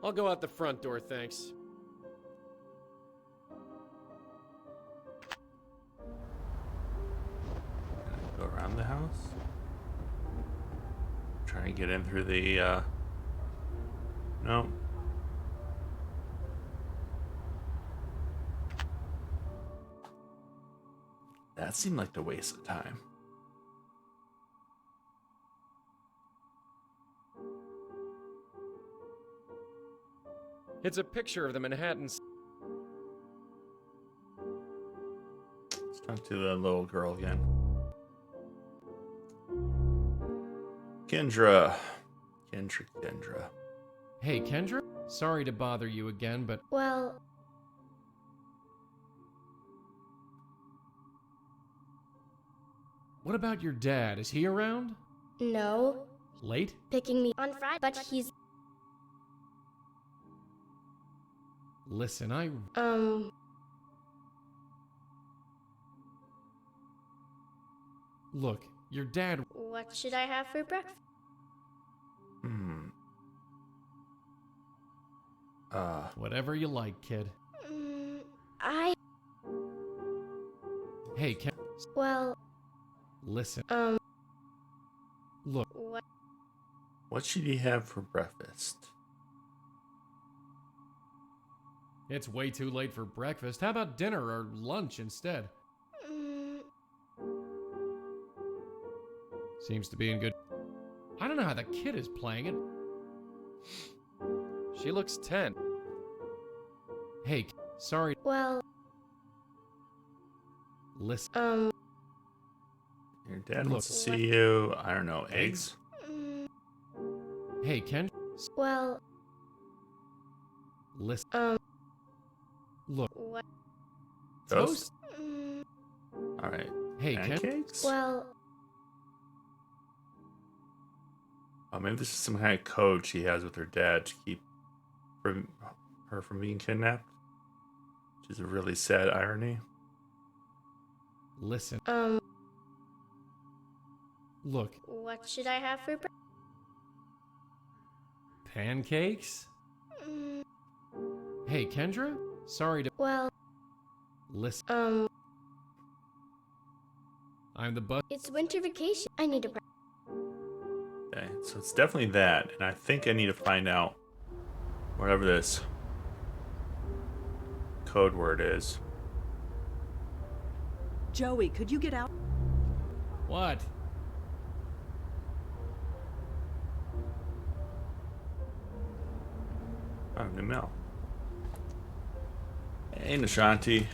I'll go out the front door, thanks. Go around the house. Try and get in through the. No. That seemed like a waste of time. It's a picture of the Manhattan. Let's talk to the little girl again. Kendra. Hey, Kendra? Sorry to bother you again, but... Well... What about your dad? Is he around? No. Late? Picking me on Friday, but he's... Listen, I... Look, your dad... What should I have for breakfast? Whatever you like, kid. Hey, Ken... Well... Listen... Look... What should he have for breakfast? It's way too late for breakfast. How about dinner or lunch instead? Seems to be in good... I don't know how the kid is playing it. She looks 10. Hey, sorry. Well... Listen. Your dad wants to see you. I don't know, eggs? Hey, Ken. Well... Listen. Look. What? Toast? Alright. Hey, pancakes? Well... Oh, maybe this is some kind of code she has with her dad to keep her from being kidnapped. Which is a really sad irony. Listen. Look. What should I have for breakfast? Pancakes? Hey, Kendra? Sorry to... Well... Listen. I'm the bus... It's winter vacation. I need to... Okay, so it's definitely that, and I think I need to find out whatever this code word is. Joey, could you get out? What? Oh, new mail. Hey, Nishanti.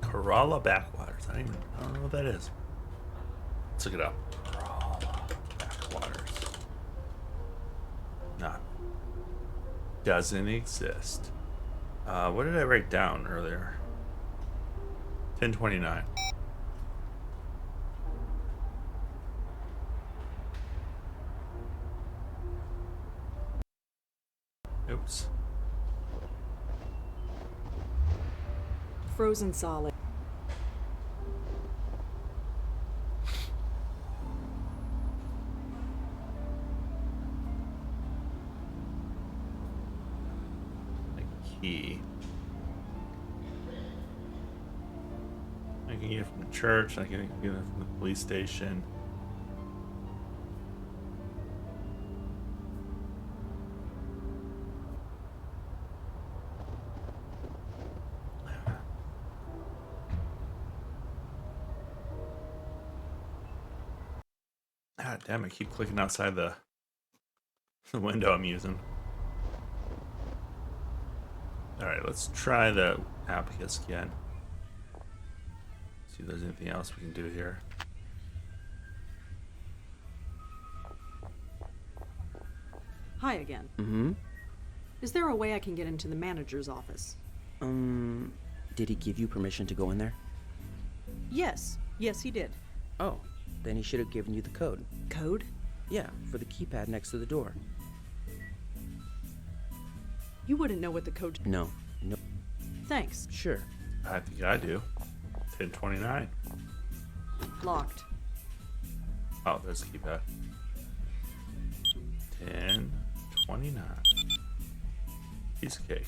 Kerala Backwaters. I don't know what that is. Let's look it up. Kerala Backwaters. Not. Doesn't exist. What did I write down earlier? 1029. Oops. Frozen solid. A key. I can get it from the church. I can get it from the police station. God damn, I keep clicking outside the window I'm using. Alright, let's try the abacus again. See if there's anything else we can do here. Hi again. Mm-hmm. Is there a way I can get into the manager's office? Did he give you permission to go in there? Yes. Yes, he did. Oh, then he should have given you the code. Code? Yeah, for the keypad next to the door. You wouldn't know what the code... No. Thanks. Sure. I think I do. 1029. Locked. Oh, there's the keypad. 1029. Piece of cake.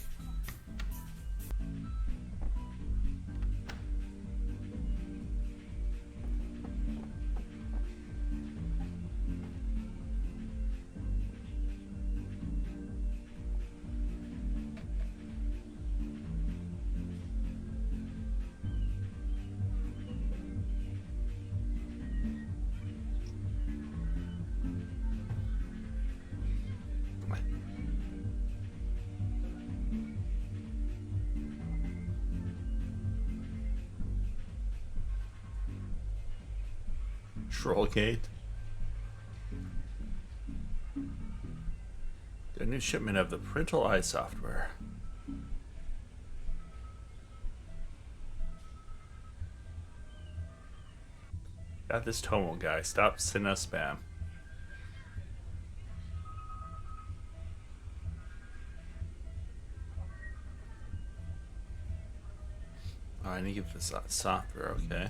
Trollgate. The new shipment of the parental eye software. Got this Tomo guy. Stop sending us spam. Oh, I need to get this software, okay.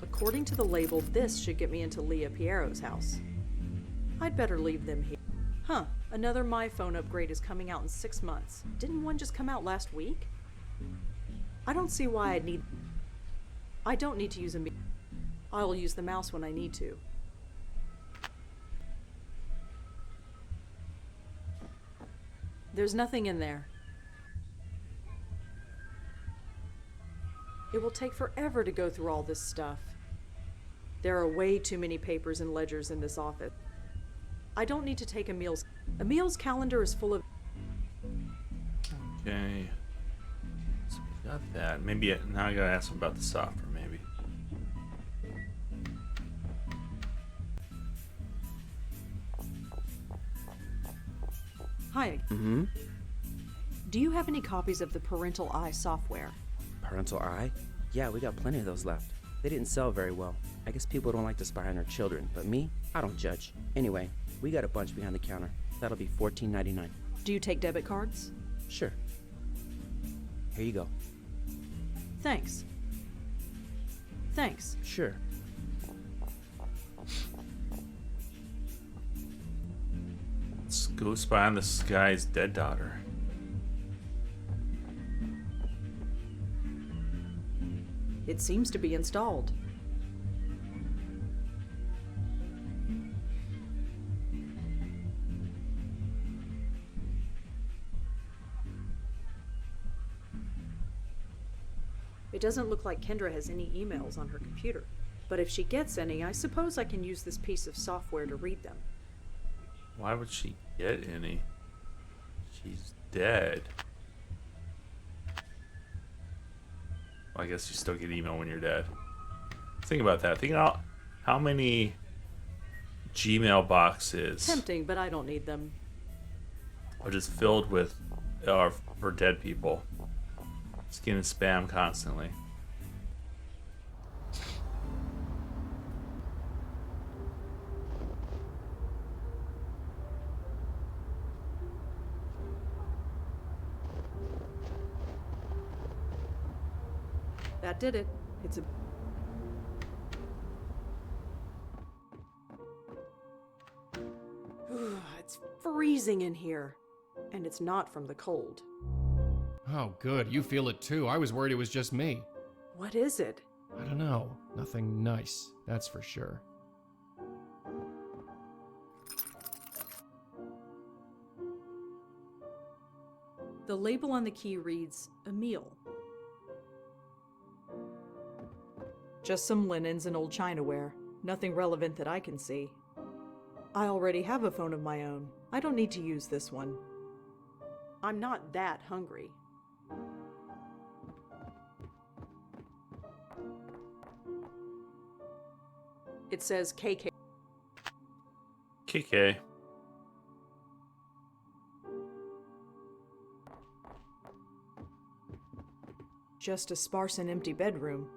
According to the label, this should get me into Leah Piero's house. I'd better leave them here. Huh, another My Phone upgrade is coming out in 6 months. Didn't one just come out last week? I don't see why I'd need... I don't need to use a... I'll use the mouse when I need to. There's nothing in there. It will take forever to go through all this stuff. There are way too many papers and ledgers in this office. I don't need to take Emil's... Emil's calendar is full of... Okay. So we got that. Maybe now I gotta ask him about the software, maybe. Hi. Mm-hmm. Do you have any copies of the Parental Eye software? Parental Eye? Yeah, we got plenty of those left. They didn't sell very well. I guess people don't like to spy on their children, but me, I don't judge. Anyway, we got a bunch behind the counter. That'll be $14.99. Do you take debit cards? Sure. Here you go. Thanks. Thanks. Sure. Let's go spy on this guy's dead daughter. It seems to be installed. It doesn't look like Kendra has any emails on her computer. But if she gets any, I suppose I can use this piece of software to read them. Why would she get any? She's dead. Well, I guess you still get email when you're dead. Think about that. Think about how many Gmail boxes Tempting, but I don't need them. are just filled with for dead people. Just getting spam constantly. That did it. It's a... It's freezing in here. And it's not from the cold. Oh, good. You feel it too. I was worried it was just me. What is it? I don't know. Nothing nice, that's for sure. The label on the key reads, Emile. Just some linens and old chinaware. Nothing relevant that I can see. I already have a phone of my own. I don't need to use this one. I'm not that hungry. It says KK. KK. Just a sparse and empty bedroom.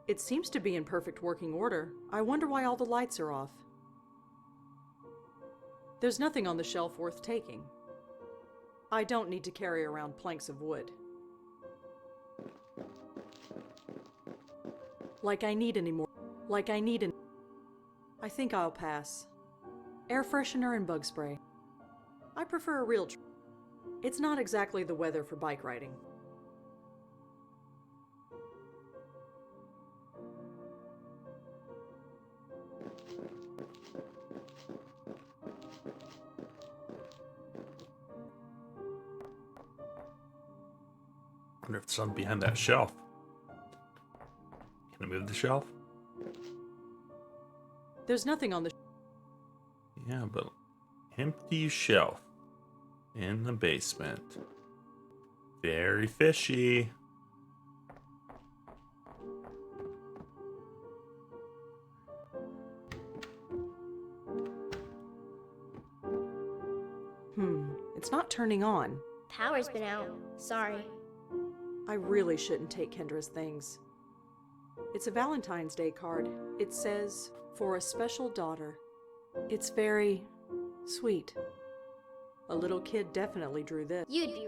It seems to be in perfect working order. I wonder why all the lights are off. There's nothing on the shelf worth taking. I don't need to carry around planks of wood. Like I need any more. I think I'll pass. Air freshener and bug spray. I prefer a real It's not exactly the weather for bike riding. I wonder if there's something behind that shelf. Can I move the shelf? There's nothing on the... Yeah, but empty shelf in the basement. Very fishy. It's not turning on. Power's been out. Sorry. I really shouldn't take Kendra's things. It's a Valentine's Day card. It says, for a special daughter. It's very sweet. A little kid definitely drew this. You'd be...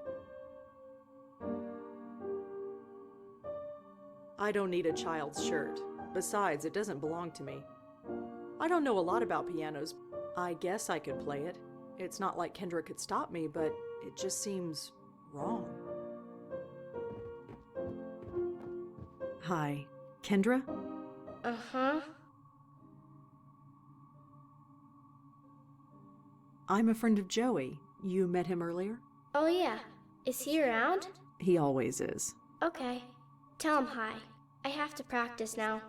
I don't need a child's shirt. Besides, it doesn't belong to me. I don't know a lot about pianos. I guess I could play it. It's not like Kendra could stop me, but it just seems wrong. Hi, Kendra? Uh-huh. I'm a friend of Joey. You met him earlier? Oh yeah. Is he around? He always is. Okay. Tell him hi. I have to practice now.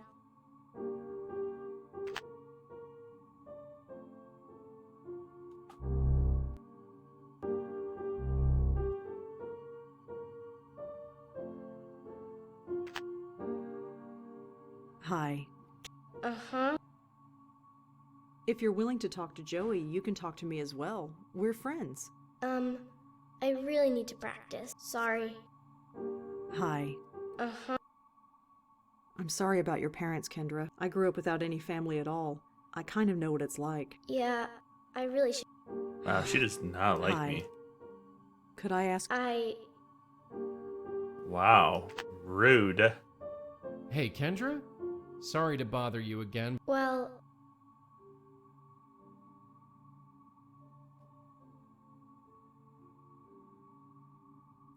Hi. Uh-huh. If you're willing to talk to Joey, you can talk to me as well. We're friends. I really need to practice. Sorry. Hi. Uh-huh. I'm sorry about your parents, Kendra. I grew up without any family at all. I kind of know what it's like. Yeah, I really should. Wow, she does not like Hi. me. Could I ask? Wow, rude. Hey, Kendra? Sorry to bother you again. Well,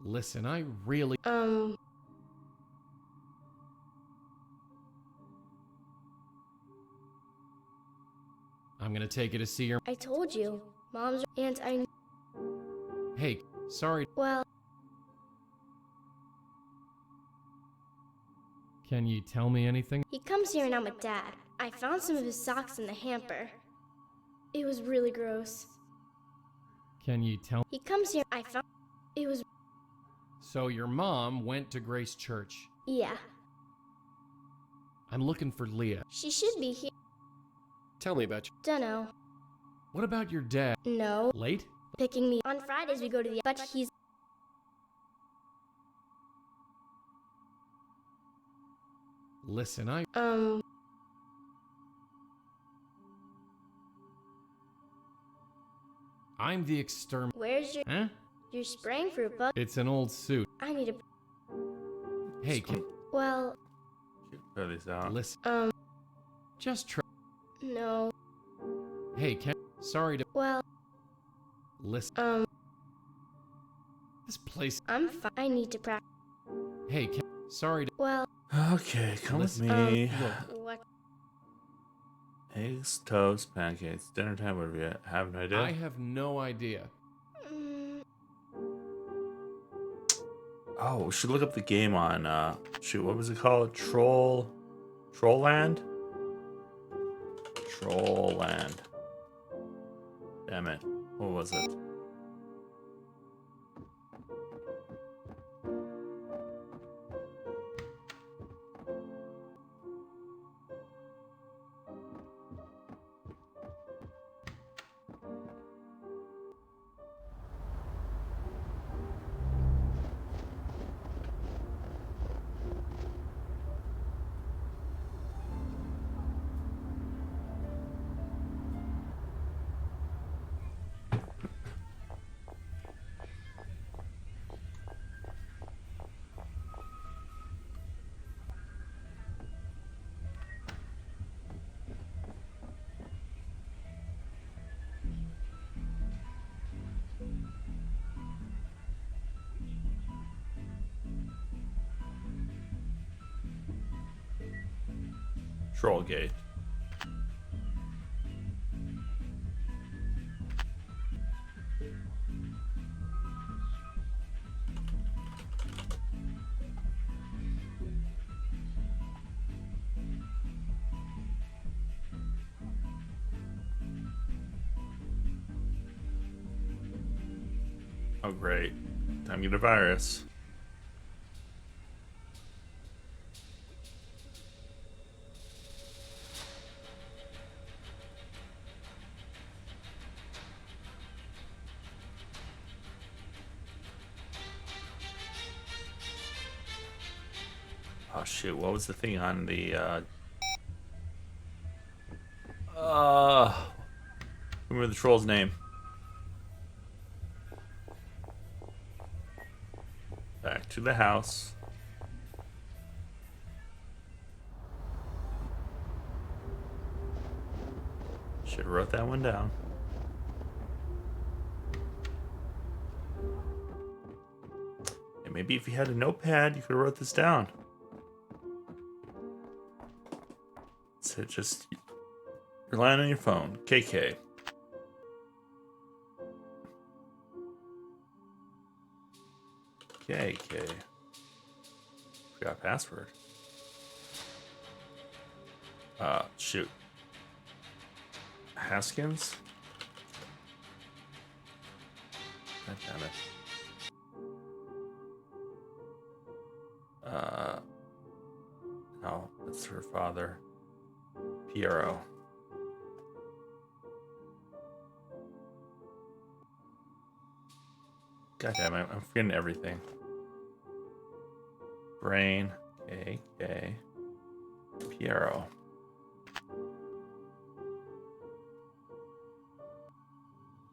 Listen, I really... I'm gonna take you to see your... I told you. Mom's and I... Hey, sorry. Well, Can you tell me anything? he comes here and I'm with Dad. I found some of his socks in the hamper. It was really gross. Can you tell... He comes here, I found... It was... So your mom went to Grace Church. Yeah. I'm looking for Leah. She should be here. Tell me about you. Dunno. What about your dad? No. Late? Picking me. On Fridays we go to the... But he's... Listen, I... I'm the exterminator. Where's your... Huh? You're spraying for a bug? It's an old suit. I need a... Hey, can... Well... Throw these out. Listen. Just try... No. Hey, Ken... Sorry to... Well... Listen. This place... I'm fine. I need to practice. Hey, Ken... Sorry to... Well... Okay, come with me. What? Eggs, toast, pancakes, dinner time, whatever you have an idea? I have no idea. Oh, we should look up the game on, shoot, what was it called? Trollland? Trollland. Damn it. What was it? Trollgate. Oh great. Time to get a virus. Oh shoot, what was the thing on the remember the troll's name? Back to the house. Should have wrote that one down. And maybe if you had a notepad, you could have wrote this down. So just relying on your phone. KK. KK. Forgot password. Shoot. Haskins? God damn it. No, that's her father. Piero. God damn it, I'm forgetting everything. Brain. KK. Piero.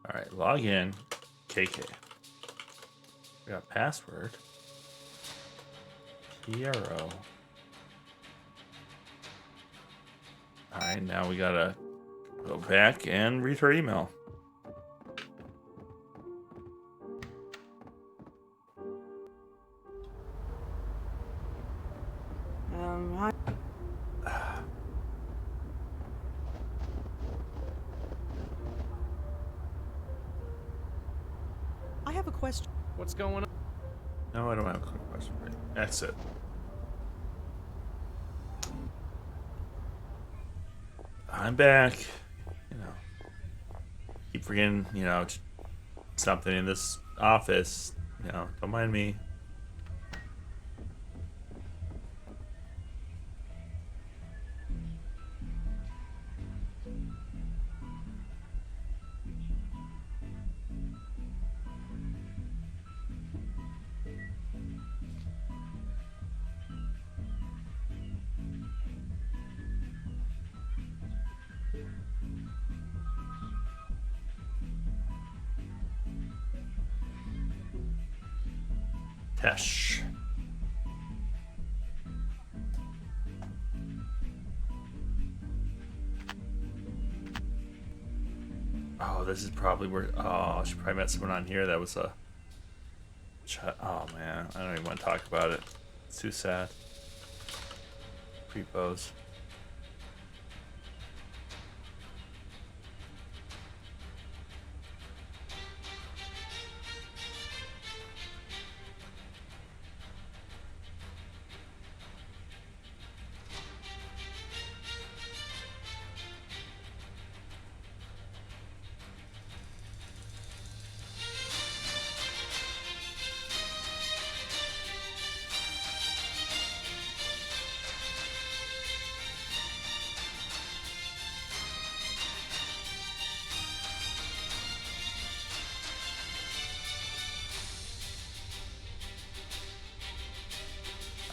Alright, log in. KK. We got password. PRO. Alright, now we gotta go back and read her email. I have a question. What's going on? No, I don't have a quick question for you. That's it. I'm back. You know, keep forgetting, you know, something in this office. You know, don't mind me. Tesh. Oh, this is probably where. Oh, I should probably met someone on here that was a. Oh man, I don't even want to talk about it. It's too sad. Pre-pose.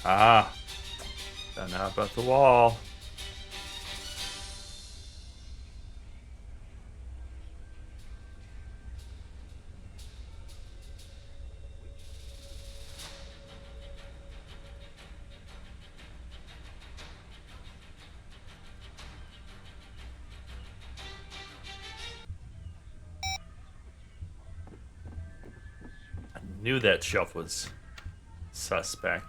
Ah, found out about the wall. I knew that shelf was suspect.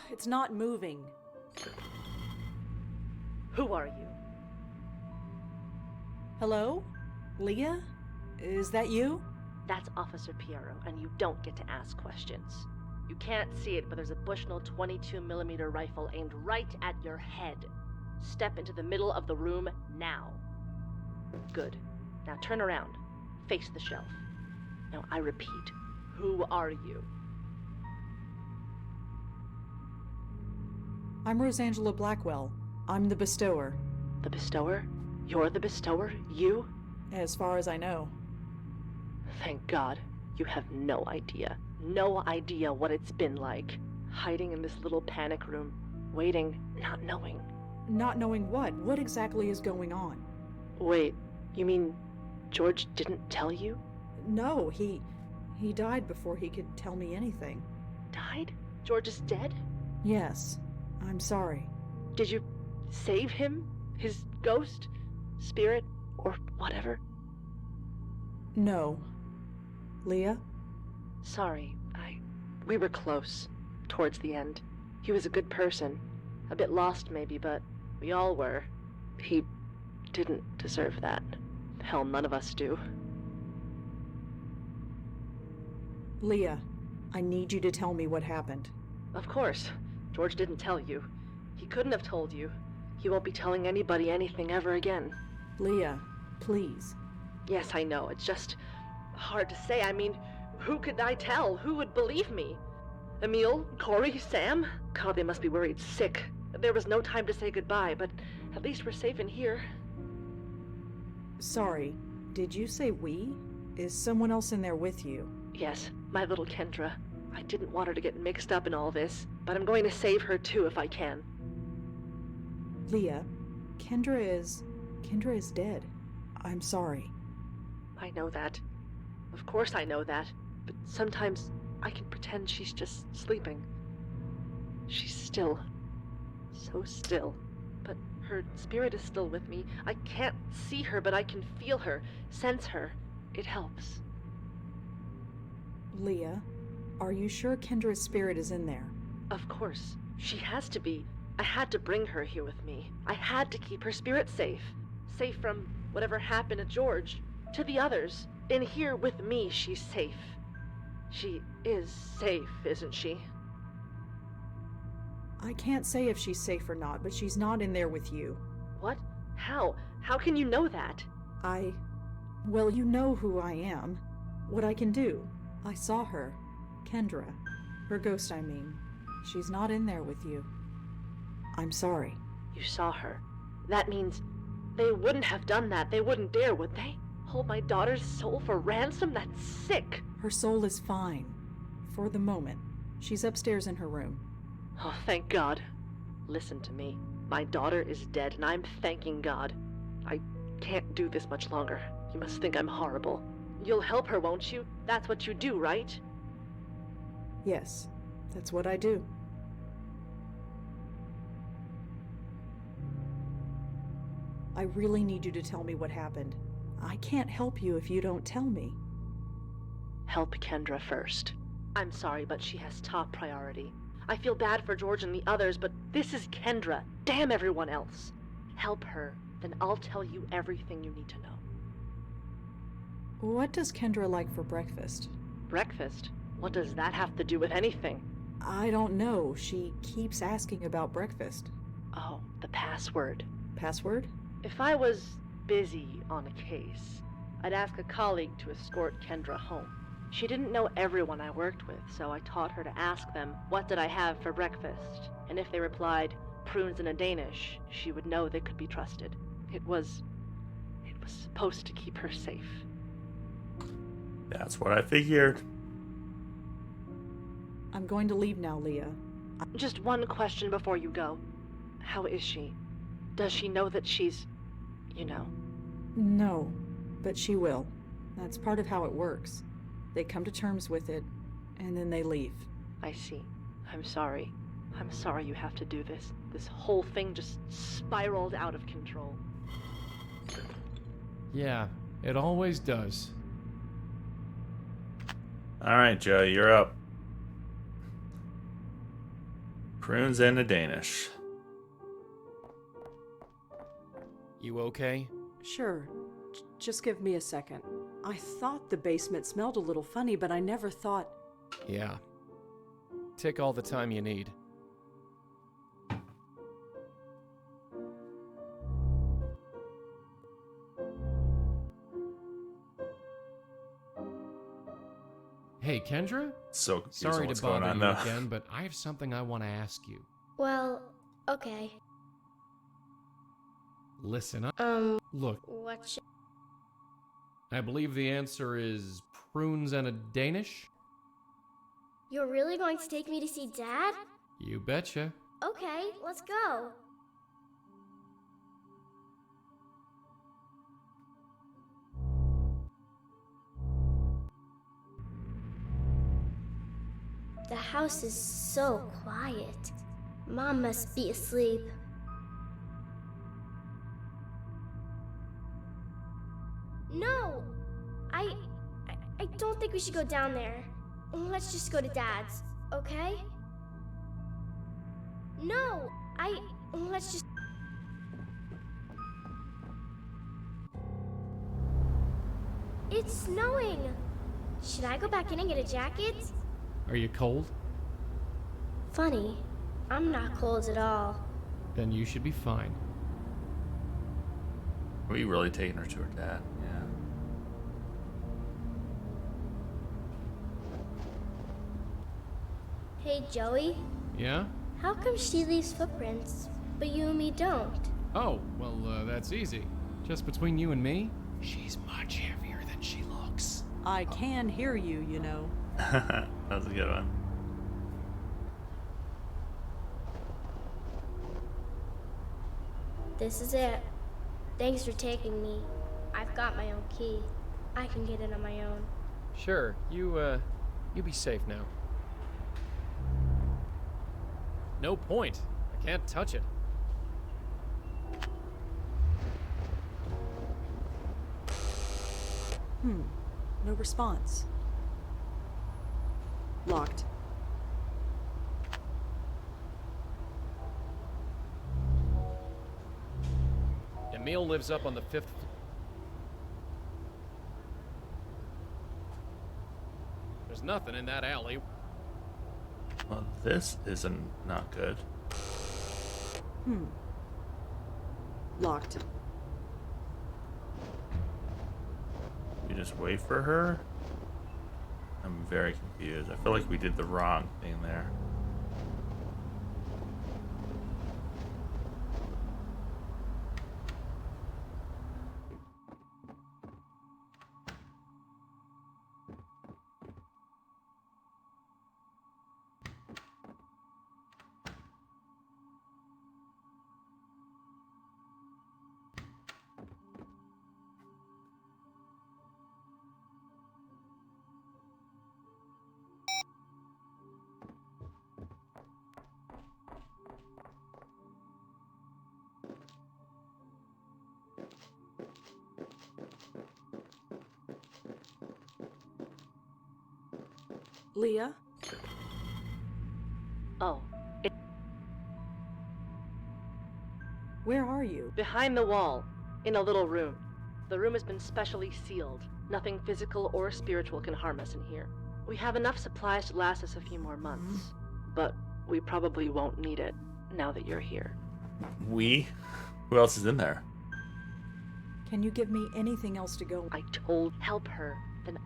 It's not moving. Who are you? Hello? Leah? Is that you? That's Officer Piero, and you don't get to ask questions. You can't see it, but there's a Bushnell 22mm rifle aimed right at your head. Step into the middle of the room now. Good. Now turn around. Face the shelf. Now I repeat, who are you? I'm Rosangela Blackwell. I'm the bestower. The bestower? You're the bestower? You? As far as I know. Thank God. You have no idea. No idea what it's been like. Hiding in this little panic room. Waiting, not knowing. Not knowing what? What exactly is going on? Wait, you mean George didn't tell you? No, he died before he could tell me anything. Died? George is dead? Yes. I'm sorry. Did you save him? His ghost? Spirit? Or whatever? No. Leah? Sorry, we were close. Towards the end. He was a good person. A bit lost maybe, but we all were. He didn't deserve that. Hell, none of us do. Leah, I need you to tell me what happened. Of course. George didn't tell you. He couldn't have told you. He You won't be telling anybody anything ever again. Leah, please. Yes, I know. It's just hard to say. I mean, who could I tell? Who would believe me? Emil? Corey? Sam? God, they must be worried sick. There was no time to say goodbye, but at least we're safe in here. Sorry, did you say we? Is someone else in there with you? Yes, my little Kendra. I didn't want her to get mixed up in all this, but I'm going to save her too if I can. Leah, Kendra is dead. I'm sorry. I know that. Of course I know that, but sometimes I can pretend she's just sleeping. She's still. So still. But her spirit is still with me. I can't see her, but I can feel her, sense her. It helps. Leah, are you sure Kendra's spirit is in there? Of course. She has to be. I had to bring her here with me. I had to keep her spirit safe. Safe from whatever happened to George. To the others. In here with me, she's safe. She is safe, isn't she? I can't say if she's safe or not, but she's not in there with you. What? How? How can you know that? Well, you know who I am. What I can do. I saw her. Kendra. Her ghost, I mean. She's not in there with you. I'm sorry. You saw her. That means they wouldn't have done that. They wouldn't dare, would they? Hold my daughter's soul for ransom? That's sick. Her soul is fine. For the moment. She's upstairs in her room. Oh, thank God. Listen to me. My daughter is dead, and I'm thanking God. I can't do this much longer. You must think I'm horrible. You'll help her, won't you? That's what you do, right? Yes, that's what I do. I really need you to tell me what happened. I can't help you if you don't tell me. Help Kendra first. I'm sorry, but she has top priority. I feel bad for George and the others, but this is Kendra. Damn everyone else. Help her, then I'll tell you everything you need to know. What does Kendra like for breakfast? Breakfast? What does that have to do with anything? I don't know. She keeps asking about breakfast. Oh, the password. Password? If I was busy on a case, I'd ask a colleague to escort Kendra home. She didn't know everyone I worked with, so I taught her to ask them, what did I have for breakfast? And if they replied, prunes and a Danish, she would know they could be trusted. It was supposed to keep her safe. That's what I figured. I'm going to leave now, Leah. Just one question before you go. How is she? Does she know that she's, No, but she will. That's part of how it works. They come to terms with it, and then they leave. I see. I'm sorry. I'm sorry you have to do this. This whole thing just spiraled out of control. Yeah, it always does. Alright, Joe, you're up. Prunes and a Danish. You okay? Sure. Just give me a second. I thought the basement smelled a little funny, but I never thought... Yeah. Take all the time you need. Hey, Kendra? So sorry what's to going bother on you now. again, but I have something I want to ask you. Well, okay. Listen up. Look, What I believe the answer is prunes and a Danish? You're really going to take me to see Dad? You betcha. Okay, let's go. The house is so quiet. Mom must be asleep. No! I don't think we should go down there. Let's just go to Dad's, okay? No! Let's just... It's snowing! Should I go back in and get a jacket? Are you cold? Funny. I'm not cold at all. Then you should be fine. Are we really taking her to her dad? Yeah. Hey, Joey. Yeah? How come she leaves footprints, but you and me don't? Oh, well, that's easy. Just between you and me, she's much heavier than she looks. I can hear you, you know. That was a good one. This is it. Thanks for taking me. I've got my own key. I can get in on my own. Sure, you be safe now. No point. I can't touch it. No response. Locked. Emil lives up on the 5th. There's nothing in that alley. Well, this isn't not good. Locked. We just wait for her? I'm very confused. I feel like we did the wrong thing there. Leah? Oh, Where are you? behind the wall, in a little room. The room has been specially sealed. Nothing physical or spiritual can harm us in here. We have enough supplies to last us a few more months, but we probably won't need it now that you're here. We? Who else is in there? Can you give me anything else to go? I told help her, then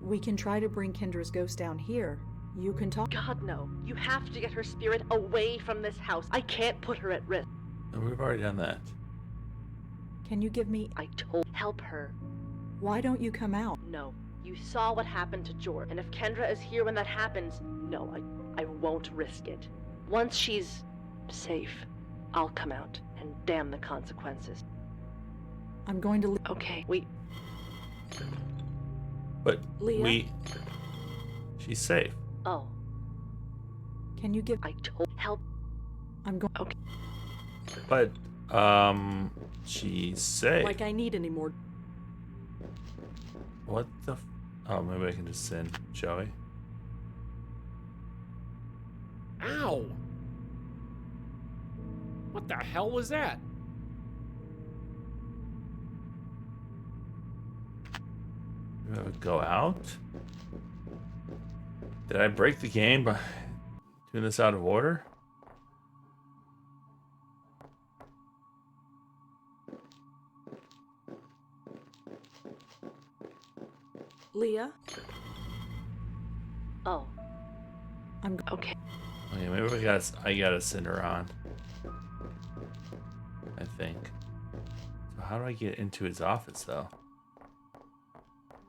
We can try to bring Kendra's ghost down here. You can talk. God no. You have to get her spirit away from this house. I can't put her at risk. No, we've already done that. Can you give me... I told help her. Why don't you come out? No. You saw what happened to George, and if Kendra is here when that happens, no, I won't risk it. Once she's safe, I'll come out, and damn the consequences. I'm going to... Okay, But Leah? She's safe. Oh. Can you give... I told help. I'm going... Okay. But, she's safe. Like I need any more. What the oh, maybe I can just send Joey. Ow! What the hell was that? Go out? Did I break the game by doing this out of order? Leah? Oh. I'm okay. Okay, maybe I gotta send her on. I think. So how do I get into his office though?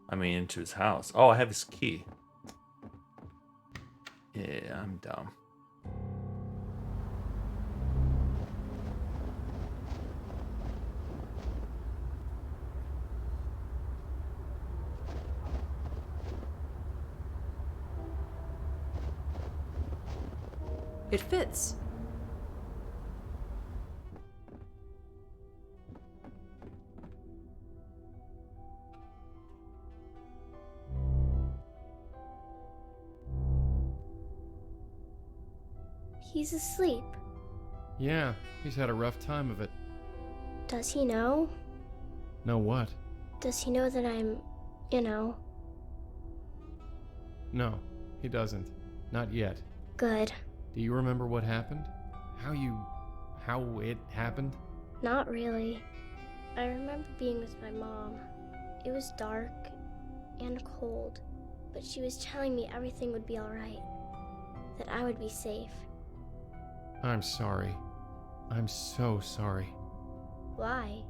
I mean into his house. Oh, I have his key. Yeah, I'm dumb. It fits. He's asleep. Yeah, he's had a rough time of it. Does he know? Know what? Does he know that I'm, No, he doesn't. Not yet. Good. Do you remember what happened? How it happened? Not really. I remember being with my mom. It was dark and cold, but she was telling me everything would be alright, that I would be safe. I'm sorry. I'm so sorry. Why?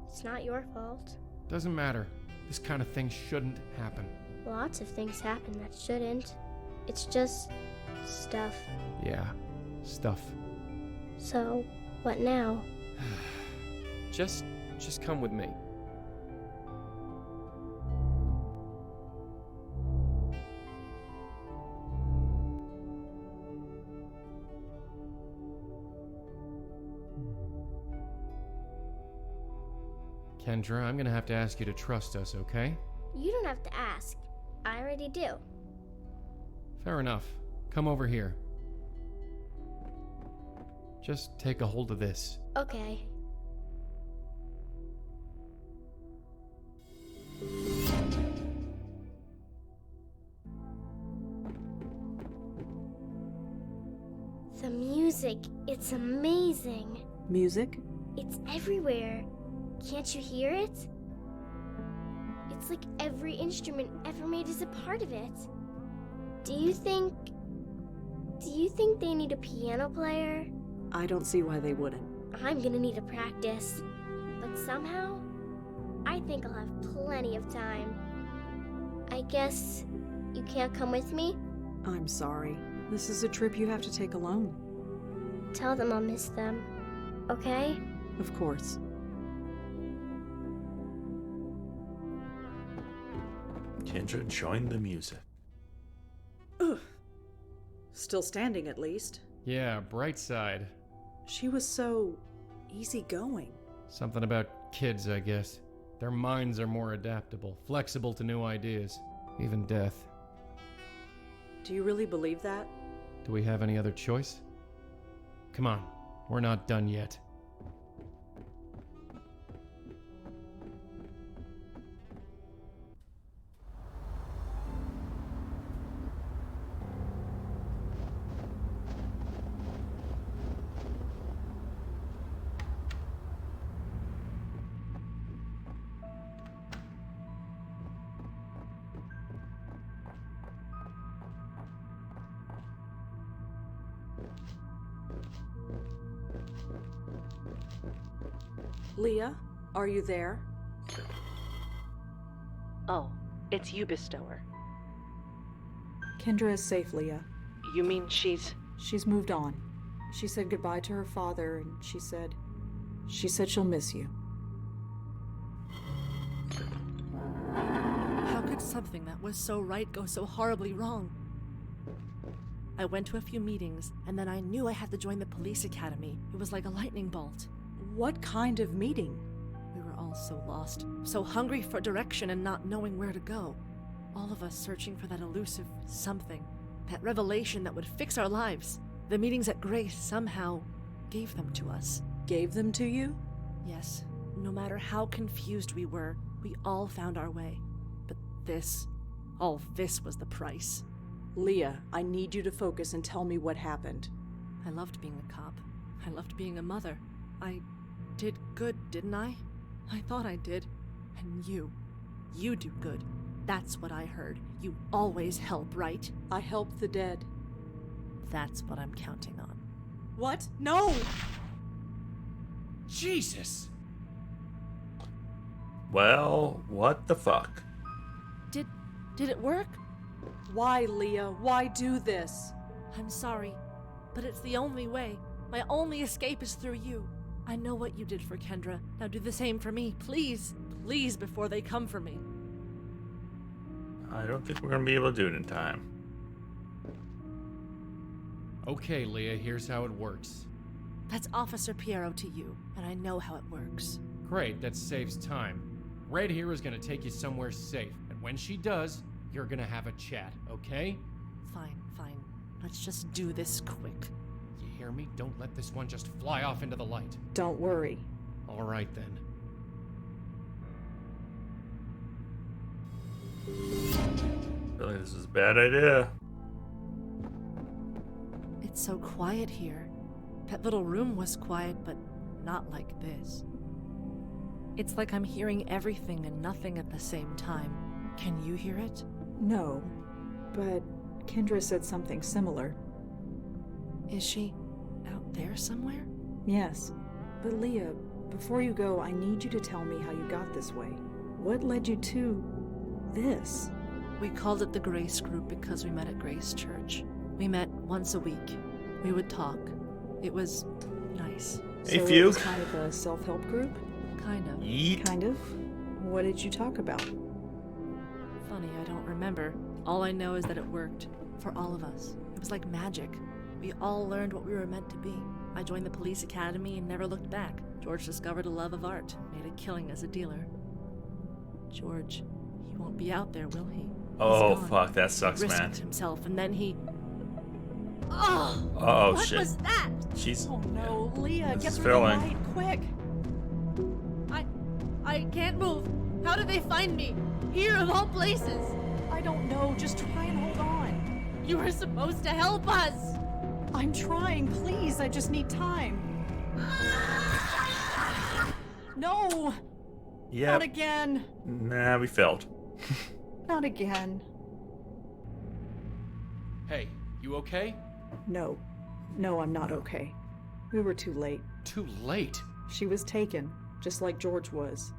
It's not your fault. Doesn't matter. This kind of thing shouldn't happen. Lots of things happen that shouldn't. It's just stuff. Yeah, stuff. So, what now? Just come with me. Kendra, I'm gonna have to ask you to trust us, okay? You don't have to ask. I already do. Fair enough. Come over here. Just take a hold of this. Okay. The music, it's amazing. Music? It's everywhere. Can't you hear it? It's like every instrument ever made is a part of it. Do you think they need a piano player? I don't see why they wouldn't. I'm gonna need a practice. But somehow, I think I'll have plenty of time. I guess you can't come with me? I'm sorry. This is a trip you have to take alone. Tell them I'll miss them. Okay? Of course. Kendra joined the music. Ugh. Still standing, at least. Yeah, bright side. She was so easygoing. Something about kids, I guess. Their minds are more adaptable, flexible to new ideas, even death. Do you really believe that? Do we have any other choice? Come on, we're not done yet. Leah, are you there? Oh, it's you, Bestower. Kendra is safe, Leah. You mean she's... She's moved on. She said goodbye to her father, and she said she'll miss you. How could something that was so right go so horribly wrong? I went to a few meetings, and then I knew I had to join the police academy. It was like a lightning bolt. What kind of meeting? We were all so lost, so hungry for direction and not knowing where to go. All of us searching for that elusive something, that revelation that would fix our lives. The meetings at Grace somehow gave them to us. Gave them to you? Yes. No matter how confused we were, we all found our way. But all this was the price. Leah, I need you to focus and tell me what happened. I loved being a cop. I loved being a mother. I did good, didn't I? I thought I did. And you do good. That's what I heard. You always help, right? I help the dead. That's what I'm counting on. What? No! Jesus! Well, what the fuck? Did it work? Why, Leah? Why do this? I'm sorry, but it's the only way. My only escape is through you. I know what you did for Kendra. Now do the same for me, please. Please, before they come for me. I don't think we're gonna be able to do it in time. Okay, Leah, here's how it works. That's Officer Piero to you, and I know how it works. Great, that saves time. Red here is gonna take you somewhere safe, and when she does, you're gonna have a chat, okay? Fine. Let's just do this quick. You hear me? Don't let this one just fly off into the light. Don't worry. All right, then. Really, this is a bad idea. It's so quiet here. That little room was quiet, but not like this. It's like I'm hearing everything and nothing at the same time. Can you hear it? No, but Kendra said something similar. Is she out there somewhere? Yes, but Leah, before you go, I need you to tell me how you got this way. What led you to this? We called it the Grace Group because we met at Grace Church. We met once a week. We would talk. It was nice. Hey, so it was kind of a self-help group? Kind of. Yeet. Kind of? What did you talk about? Funny, I don't remember. All I know is that it worked. For all of us. It was like magic. We all learned what we were meant to be. I joined the police academy and never looked back. George discovered a love of art, made a killing as a dealer. George, he won't be out there, will he? Oh, fuck, that sucks, Risked man. himself, and then he... Oh! Oh, what shit. Was that? She's... Oh no, Leah, get is through filling. the light, quick! I can't move. How did they find me? Here of all places. I don't know, just try and hold on. You were supposed to help us. I'm trying, please, I just need time. No! Yep. Not again. Nah, we failed. Not again. Hey, you okay? No. No, I'm not okay. We were too late. Too late? She was taken, just like George was.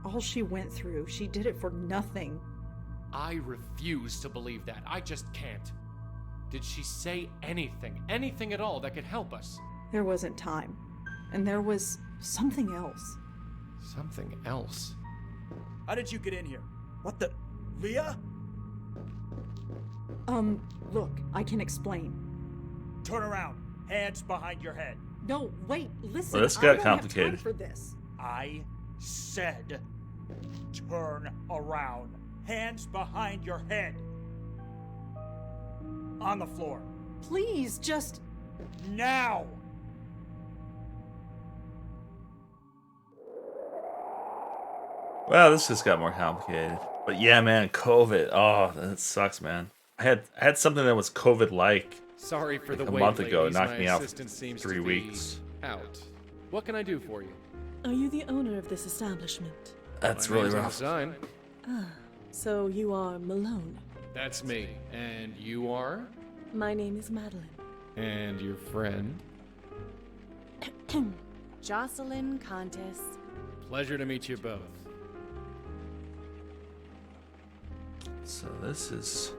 All she went through, she did it for nothing. I refuse to believe that. I just can't. Did she say anything at all that could help us? There wasn't time. And there was something else. Something else? How did you get in here? What the... Leah? Look, I can explain. Turn around. Hands behind your head. No, wait, listen. Well, this I got don't complicated. have time for this. I said, turn around. Hands behind your head. On the floor. Please, just... Now! Well, this just got more complicated. But yeah, man, COVID. Oh, that sucks, man. I had something that was COVID-like. Sorry for the a wait, month ago. It ladies. knocked My me out assistant seems 3 to be weeks. Out. What can I do for you? Are you the owner of this establishment? That's My really name's on the rough. sign. Ah, so you are Malone. That's me. And you are? My name is Madeline. And your friend? Jocelyn Contis. Pleasure to meet you both. So this is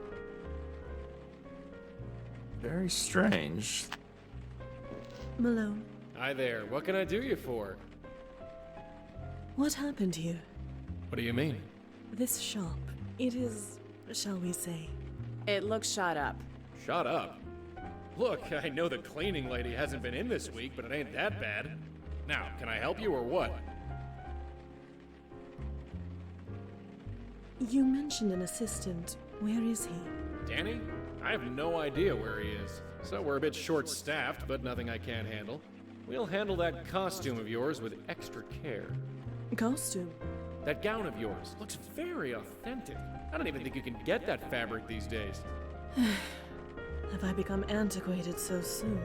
very strange. Malone, Hi there. What can I do you for? what happened here? What do you mean? This shop, it is, shall we say, It looks shot up. Shut up. Look, I know the cleaning lady hasn't been in this week, but it ain't that bad. Now, can I help you or what? you mentioned an assistant. Where is he? Danny? I have no idea where he is. So we're a bit short-staffed, but nothing I can't handle. We'll handle that costume of yours with extra care. Costume? That gown of yours looks very authentic. I don't even think you can get that fabric these days. Have I become antiquated so soon?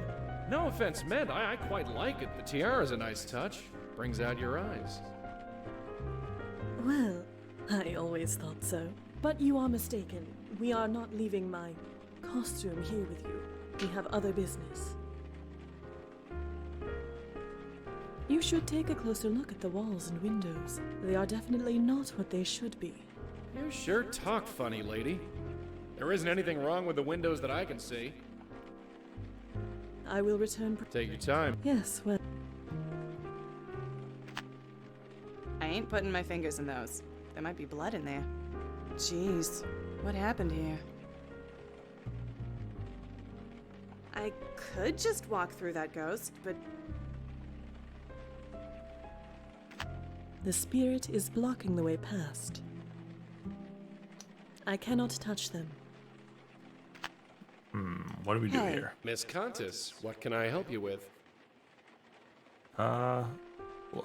No offense meant, I quite like it. The tiara's a nice touch. Brings out your eyes. Well, I always thought so. But you are mistaken. We are not leaving my costume here with you. We have other business. You should take a closer look at the walls and windows. They are definitely not what they should be. You sure talk funny, lady. There isn't anything wrong with the windows that I can see. I will return. Take your time. Yes, well. I ain't putting my fingers in those. There might be blood in there. Jeez, what happened here? I could just walk through that ghost, but... The spirit is blocking the way past. I cannot touch them. What do we do Hey. here? Miss Contis, what can I help you with? Well,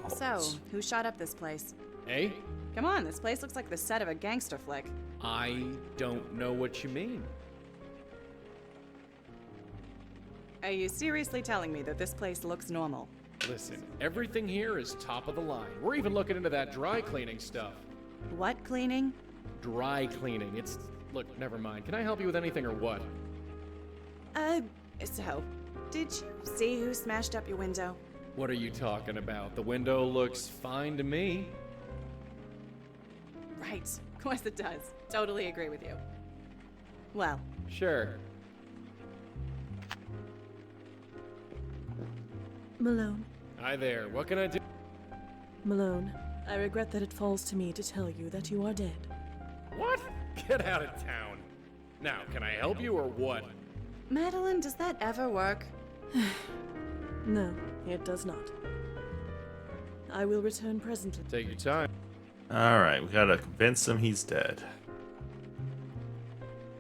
So, who shot up this place? Eh? Come on, this place looks like the set of a gangster flick. I don't know what you mean. Are you seriously telling me that this place looks normal? Listen, everything here is top of the line. We're even looking into that dry cleaning stuff. What cleaning? Dry cleaning. It's... Look, never mind. Can I help you with anything or what? So, did you see who smashed up your window? What are you talking about? The window looks fine to me. Right. Of course it does. Totally agree with you. Well. Sure. Malone. Hi there. What can I do? Malone, I regret that it falls to me to tell you that you are dead. What? Get out of town. Now, can I help you or what? Madeline, does that ever work? No, it does not. I will return presently. Take your time. Alright, we gotta convince him he's dead.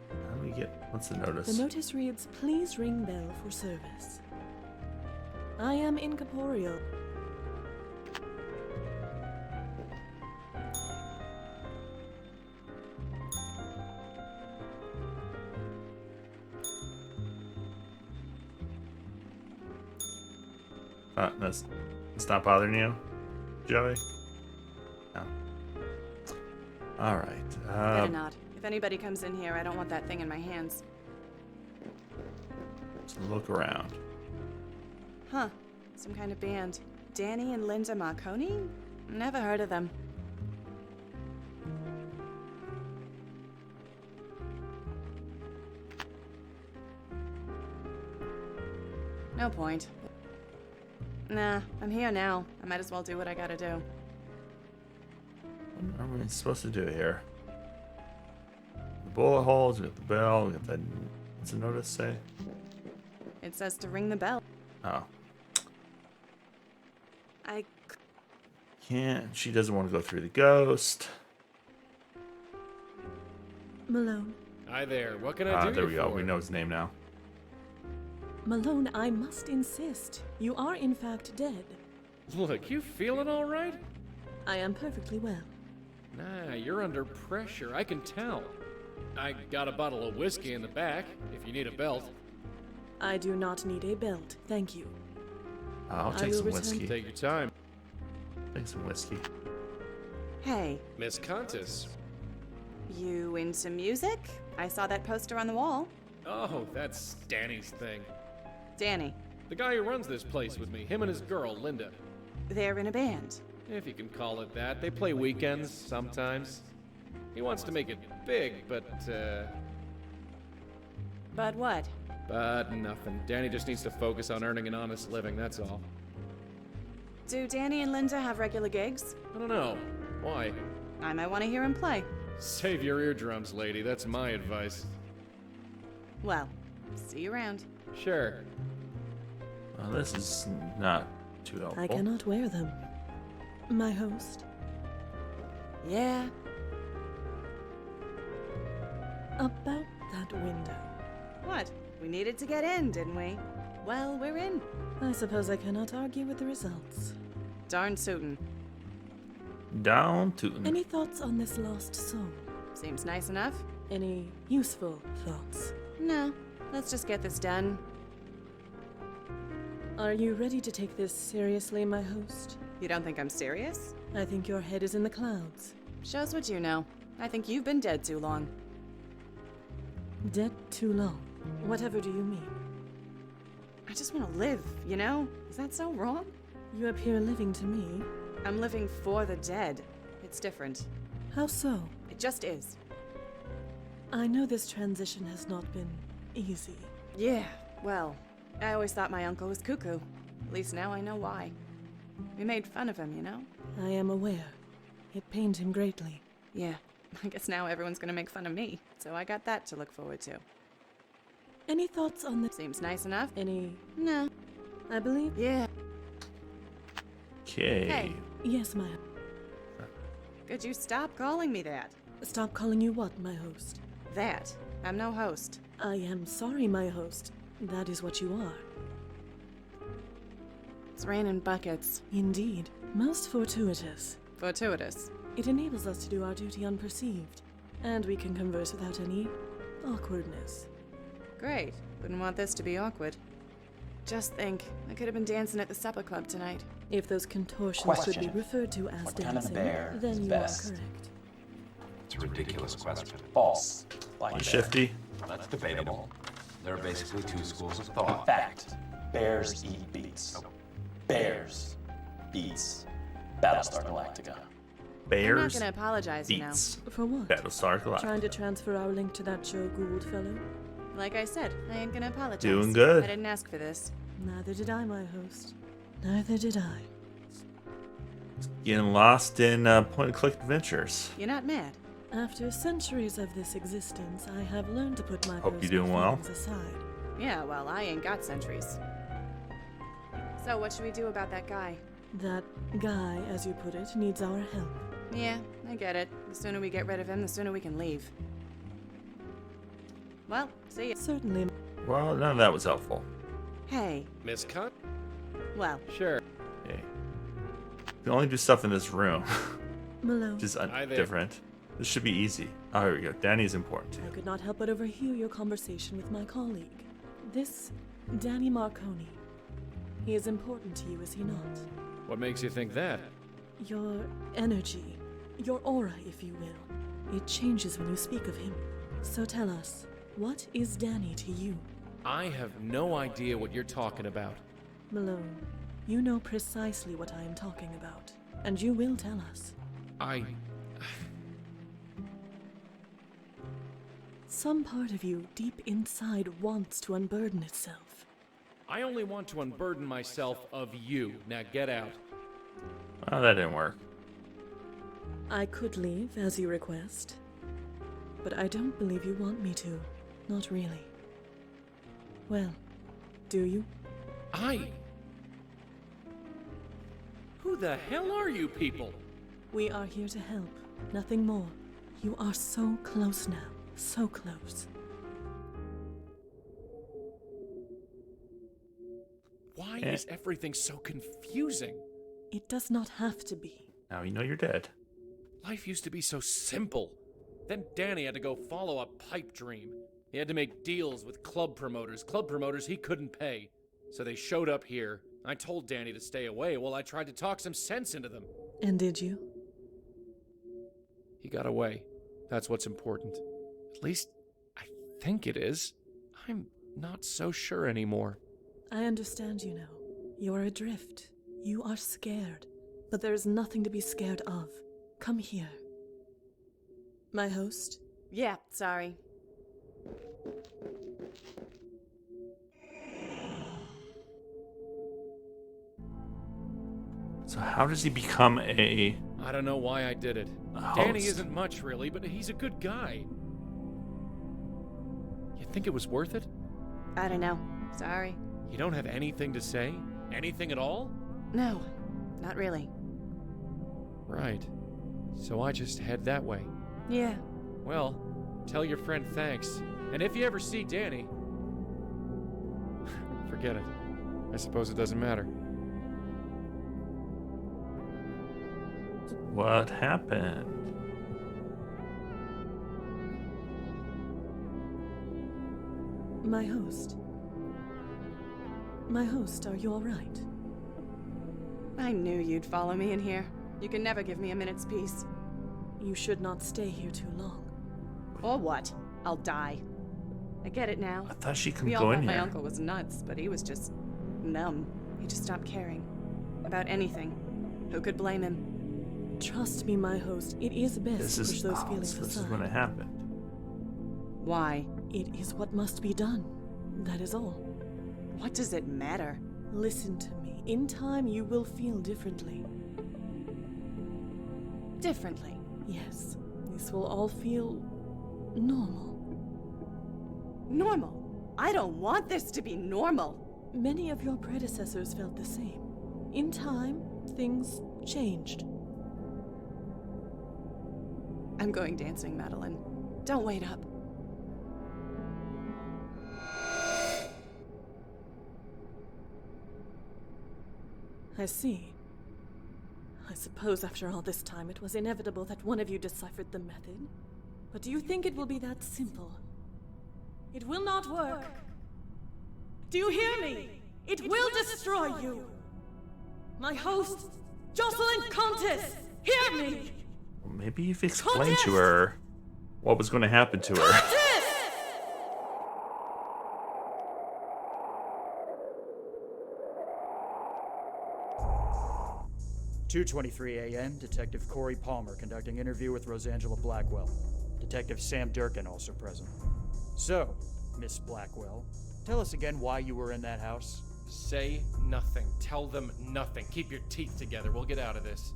How do we get... What's the notice? The notice reads, "Please ring bell for service. I am incorporeal." It's not bothering you, Joey? No. Alright. Better not. If anybody comes in here, I don't want that thing in my hands. Let's look around. Huh. Some kind of band. Danny and Linda Marconi? Never heard of them. No point. Nah, I'm here now. I might as well do what I gotta do. What are we supposed to do here? The bullet holes, we got the bell, we got that... What's the notice say? It says to ring the bell. Oh. I... Can't... She doesn't want to go through the ghost. Malone. Hi there. What can I do There we go. for? We know his name now. Malone, I must insist. You are in fact dead. Look, you feeling all right? I am perfectly well. Nah, you're under pressure. I can tell. I got a bottle of whiskey in the back, if you need a belt. I do not need a belt, thank you. I'll take some whiskey. Take your time. Take some whiskey. Hey. Miss Contis. You into music? I saw that poster on the wall. Oh, that's Danny's thing. Danny. The guy who runs this place with me, him and his girl, Linda. They're in a band. If you can call it that. They play weekends, sometimes. He wants to make it big, but, But what? But nothing. Danny just needs to focus on earning an honest living, that's all. Do Danny and Linda have regular gigs? I don't know. Why? I might want to hear him play. Save your eardrums, lady. That's my advice. Well, see you around. Sure. Well, this is not too helpful. I cannot wear them. My host. Yeah. About that window. What? We needed to get in, didn't we? Well, we're in. I suppose I cannot argue with the results. Darn tootin'. Down tootin'. Any thoughts on this lost soul? Seems nice enough. Any useful thoughts? No. Let's just get this done. Are you ready to take this seriously, my host? You don't think I'm serious? I think your head is in the clouds. Shows what you know. I think you've been dead too long. Dead too long? Whatever do you mean? I just want to live, you know? Is that so wrong? You appear living to me. I'm living for the dead. It's different. How so? It just is. I know this transition has not been easy. Yeah, well, I always thought my uncle was cuckoo. At least now I know why. We made fun of him, you know? I am aware. It pained him greatly. Yeah, I guess now everyone's gonna make fun of me, so I got that to look forward to. Any thoughts on the... Seems nice enough. Any... No. I believe... Yeah. Okay. Hey. Yes, my... Could you stop calling me that? Stop calling you what, my host? That. I'm no host. I am sorry, my host. That is what you are. It's raining buckets. Indeed. Most fortuitous. Fortuitous. It enables us to do our duty unperceived. And we can converse without any awkwardness. Great. Wouldn't want this to be awkward. Just think, I could have been dancing at the supper club tonight. If those contortions Question. could be referred to as What kind of dancing, bear is then you best? are correct. It's a ridiculous question. False. Black You bear. shifty. That's debatable. There are basically two schools of thought. Fact. Bears eat beets. Bears eats Battlestar Galactica. Bears. I'm not gonna apologize, Beats. For what? Battlestar Galactica. Trying to transfer our link to that Joe Gould fellow? Like I said, I ain't gonna apologize. Doing good. I didn't ask for this. Neither did I, my host. Neither did I. Getting lost in point-and-click adventures. You're not mad. After centuries of this existence, I have learned to put my Hope you're personal doing well. feelings aside. Yeah, well, I ain't got centuries. So what should we do about that guy? That guy, as you put it, needs our help. Yeah, I get it. The sooner we get rid of him, the sooner we can leave. Well, see ya. Certainly. Well, none of that was helpful. Hey. Miscut? Well. Sure. Okay. We can only do stuff in this room. Malone. Which is Hi there. different. This should be easy. Oh, here we go. Danny's important too. I could not help but overhear your conversation with my colleague. This Danny Marconi. He is important to you, is he not? What makes you think that? Your energy, your aura, if you will. It changes when you speak of him. So tell us, what is Danny to you? I have no idea what you're talking about. Malone, you know precisely what I am talking about, and you will tell us. Some part of you deep inside wants to unburden itself. I only want to unburden myself of you. Now get out. Oh, that didn't work. I could leave, as you request, but I don't believe you want me to. Not really. Well, do you? Who the hell are you people? We are here to help, nothing more. You are so close now, so close. Why is everything so confusing? It does not have to be. Now you know you're dead. Life used to be so simple. Then Danny had to go follow a pipe dream. He had to make deals with club promoters he couldn't pay. So they showed up here. I told Danny to stay away while I tried to talk some sense into them. And did you? He got away. That's what's important. At least, I think it is. I'm not so sure anymore. I understand you now. You are adrift. You are scared. But there is nothing to be scared of. Come here. My host? Yeah, sorry. So how does he become a... I don't know why I did it. host? Danny isn't much, really, but he's a good guy. You think it was worth it? I don't know. Sorry. You don't have anything to say? Anything at all? No, not really. Right. So I just head that way. Yeah. Well, tell your friend thanks. And if you ever see Danny... forget it. I suppose it doesn't matter. What happened? My host. My host, are you all right? I knew you'd follow me in here. You can never give me a minute's peace. You should not stay here too long. Or what? I'll die. I get it now. I thought she couldn't We all go thought in my here. uncle was nuts, but he was just numb. He just stopped caring. About anything. Who could blame him? Trust me, my host, it is best This to push is... those oh, feelings so this aside. is when it happened. Why? It is what must be done. That is all. What does it matter? Listen to me. In time, you will feel differently. Differently? Yes. This will all feel... normal. Normal? I don't want this to be normal. Many of your predecessors felt the same. In time, things changed. I'm going dancing, Madeline. Don't wait up. I see. I suppose after all this time it was inevitable that one of you deciphered the method. But do you think it will be that simple? It will not work. Do you hear me? It will destroy you! My host, Jocelyn Contis! Hear me! Well, maybe you've explained to her what was going to happen to her. 2:23 a.m. Detective Corey Palmer conducting interview with Rosangela Blackwell. Detective Sam Durkin also present. So, Miss Blackwell, tell us again why you were in that house. Say nothing. Tell them nothing. Keep your teeth together. We'll get out of this.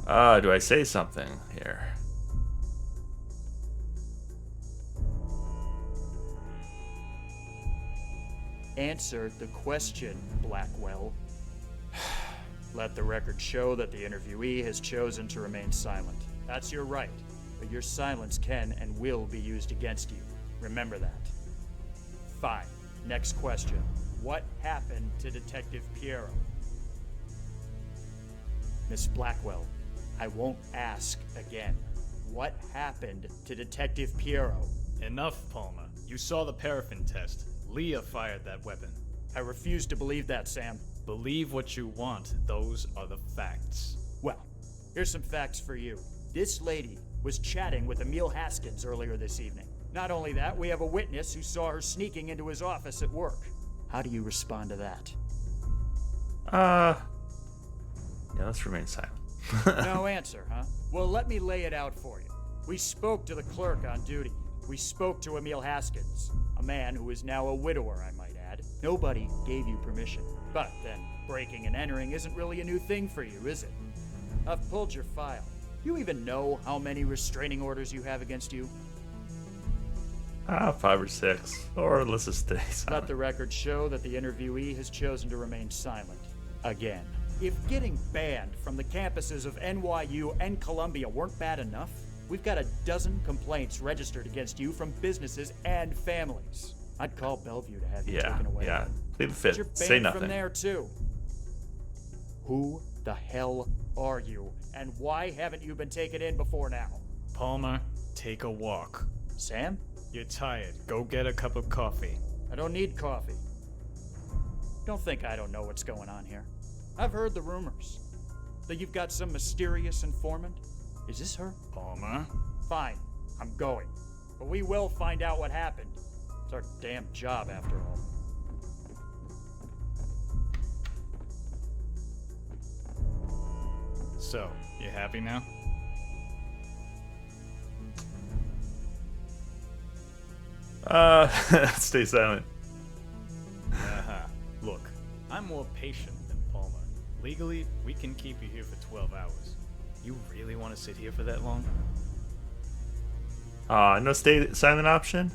Do I say something here? Answer the question, Blackwell. Let the record show that the interviewee has chosen to remain silent. That's your right, but your silence can and will be used against you. Remember that. Fine. Next question. What happened to Detective Piero? Miss Blackwell, I won't ask again. What happened to Detective Piero? Enough, Palmer. You saw the paraffin test. Leah fired that weapon. I refuse to believe that, Sam. Believe what you want. Those are the facts. Well, here's some facts for you. This lady was chatting with Emil Haskins earlier this evening. Not only that, we have a witness who saw her sneaking into his office at work. How do you respond to that? Yeah, let's remain silent. No answer, huh? Well, let me lay it out for you. We spoke to the clerk on duty. We spoke to Emil Haskins, a man who is now a widower, I might add. Nobody gave you permission. But then, breaking and entering isn't really a new thing for you, is it? I've pulled your file. Do you even know how many restraining orders you have against you? 5 or 6. Or let's just stay silent. Let the record show that the interviewee has chosen to remain silent. Again. If getting banned from the campuses of NYU and Columbia weren't bad enough, we've got a dozen complaints registered against you from businesses and families. I'd call Bellevue to have you taken away. Yeah, plead the But fifth. you're banned Say nothing. from there too. Who the hell are you, and why haven't you been taken in before now? Palmer, take a walk. Sam? You're tired. Go get a cup of coffee. I don't need coffee. Don't think I don't know what's going on here. I've heard the rumors. That you've got some mysterious informant. Is this her? Palmer? Fine. I'm going. But we will find out what happened. It's our damn job, after all. So, you happy now? Stay silent. Look, I'm more patient than Palmer. Legally, we can keep you here for 12 hours. You really want to sit here for that long? No stay silent option?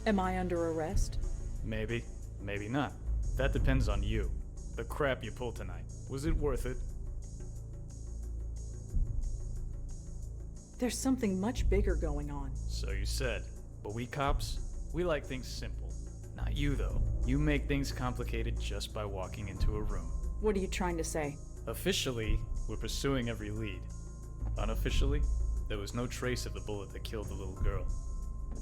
Am I under arrest? Maybe, maybe not. That depends on you. The crap you pulled tonight, was it worth it? There's something much bigger going on. So you said. But we cops, we like things simple. Not you, though. You make things complicated just by walking into a room. What are you trying to say? Officially, we're pursuing every lead. Unofficially, there was no trace of the bullet that killed the little girl.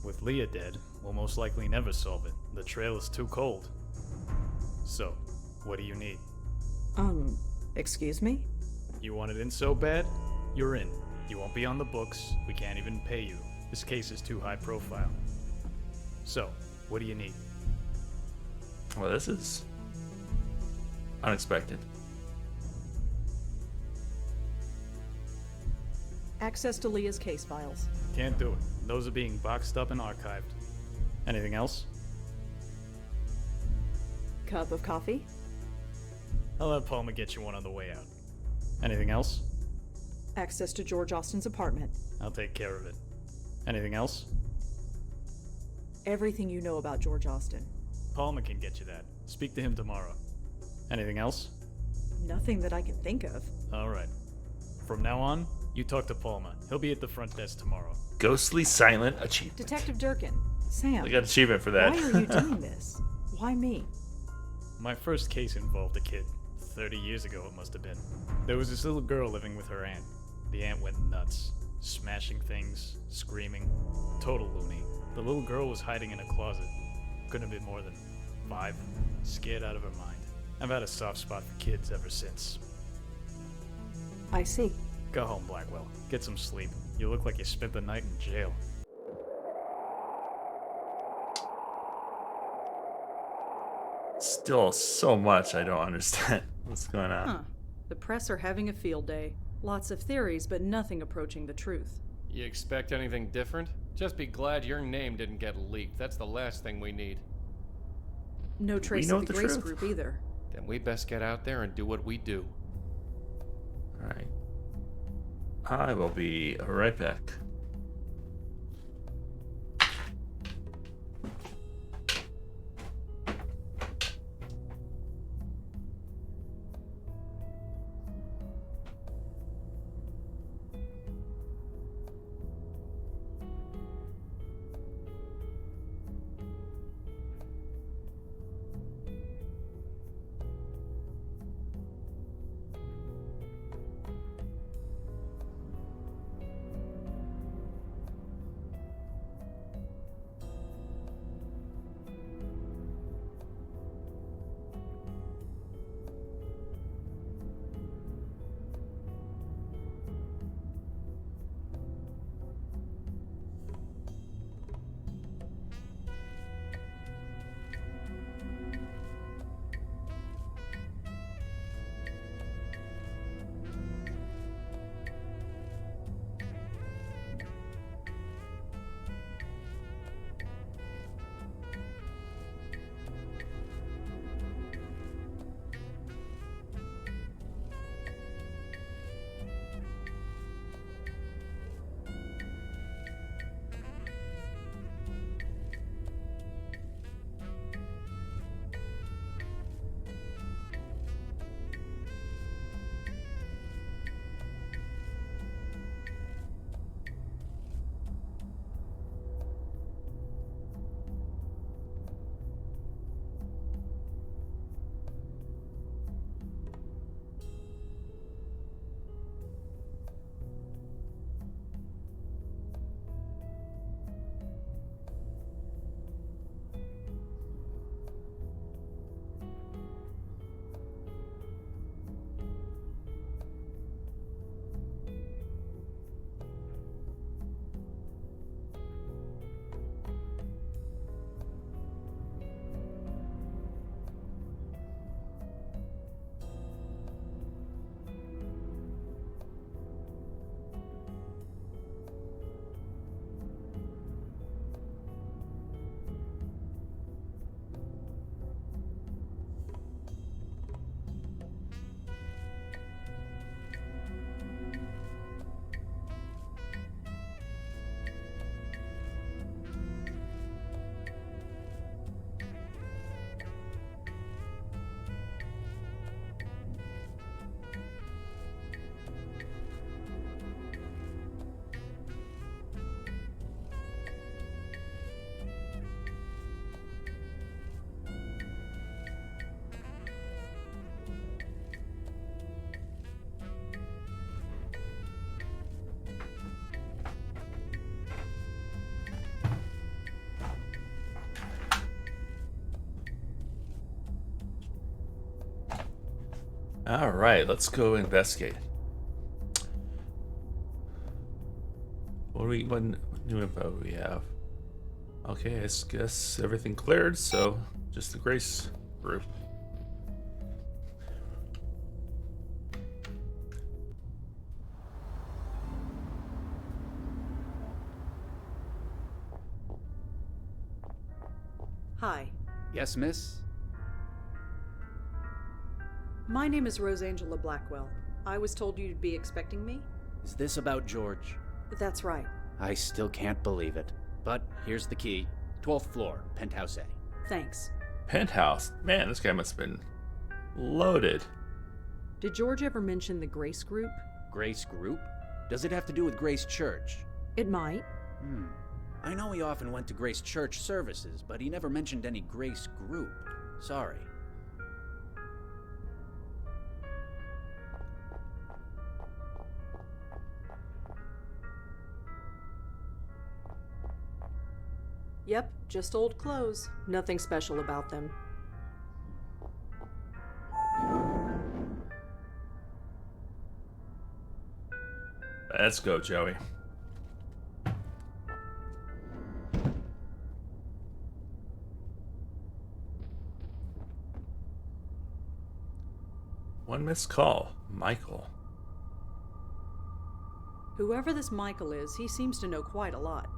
With Leah dead, we'll most likely never solve it. The trail is too cold. So, what do you need? Excuse me? You want it in so bad? You're in. You won't be on the books. We can't even pay you. This case is too high profile. So, what do you need? Well, this is unexpected. Access to Leah's case files. Can't do it. Those are being boxed up and archived. Anything else? Cup of coffee? I'll have Palmer get you one on the way out. Anything else? Access to George Austin's apartment. I'll take care of it. Anything else? Everything you know about George Austin. Palmer can get you that. Speak to him tomorrow. Anything else? Nothing that I can think of. All right. From now on, you talk to Palmer. He'll be at the front desk tomorrow. Ghostly silent achievement. Detective Durkin. Sam. I got achievement for that. Why are you doing this? Why me? My first case involved a kid. 30 years ago, it must have been. There was this little girl living with her aunt. The aunt went nuts. smashing things, screaming. Total loony. The little girl was hiding in a closet. Couldn't have been more than 5. Scared out of her mind. I've had a soft spot for kids ever since. I see. Go home, Blackwell. Get some sleep. You look like you spent the night in jail. Still so much I don't understand what's going on. Huh. The press are having a field day. Lots of theories, but nothing approaching the truth. You expect anything different? Just be glad your name didn't get leaked. That's the last thing we need. No trace of the Grace group either. Then we best get out there and do what we do. Alright. I will be right back. All right, let's go investigate. What new info do we have? Okay, I guess everything cleared, so just the Grace group. Hi. Yes, miss? My name is Rosangela Blackwell. I was told you'd be expecting me? Is this about George? That's right. I still can't believe it. But here's the key. 12th floor, penthouse A. Thanks. Penthouse? Man, this guy must have been loaded. Did George ever mention the Grace group? Grace group? Does it have to do with Grace Church? It might. I know he often went to Grace Church services, but he never mentioned any Grace group. Sorry. Yep, just old clothes. Nothing special about them. Let's go, Joey. One missed call. Michael. Whoever this Michael is, he seems to know quite a lot.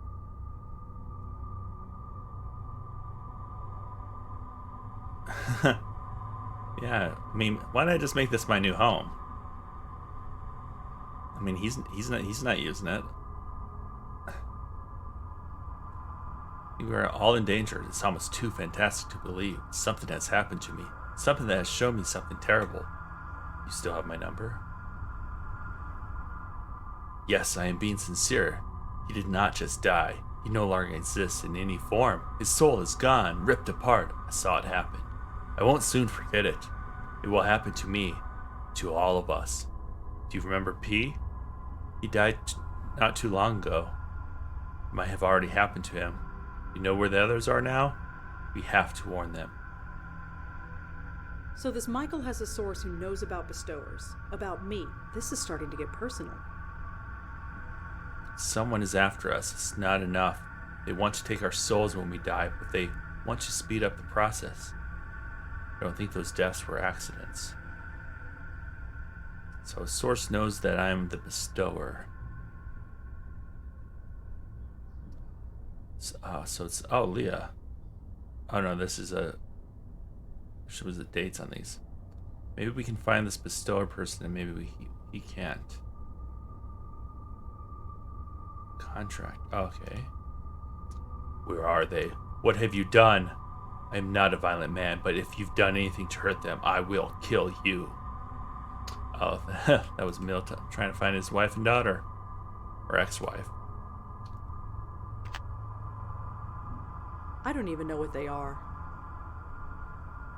Yeah, I mean, why don't I just make this my new home? I mean, he's not using it. We are all in danger. It's almost too fantastic to believe. Something has happened to me. Something that has shown me something terrible. You still have my number? Yes, I am being sincere. He did not just die. He no longer exists in any form. His soul is gone, ripped apart. I saw it happen. I won't soon forget it. It will happen to me, to all of us. Do you remember P? He died not too long ago. It might have already happened to him. You know where the others are now? We have to warn them. So this Michael has a source who knows about bestowers. About me. This is starting to get personal. Someone is after us. It's not enough. They want to take our souls when we die, but they want to speed up the process. I don't think those deaths were accidents. So a source knows that I'm the bestower. So it's... Oh, Leah. Oh no, this is a... What was the dates on these? Maybe we can find this bestower person and maybe he can't. Contract. Okay. Where are they? What have you done? I am not a violent man, but if you've done anything to hurt them, I will kill you. Oh, that was Milt trying to find his wife and daughter. Or ex-wife. I don't even know what they are.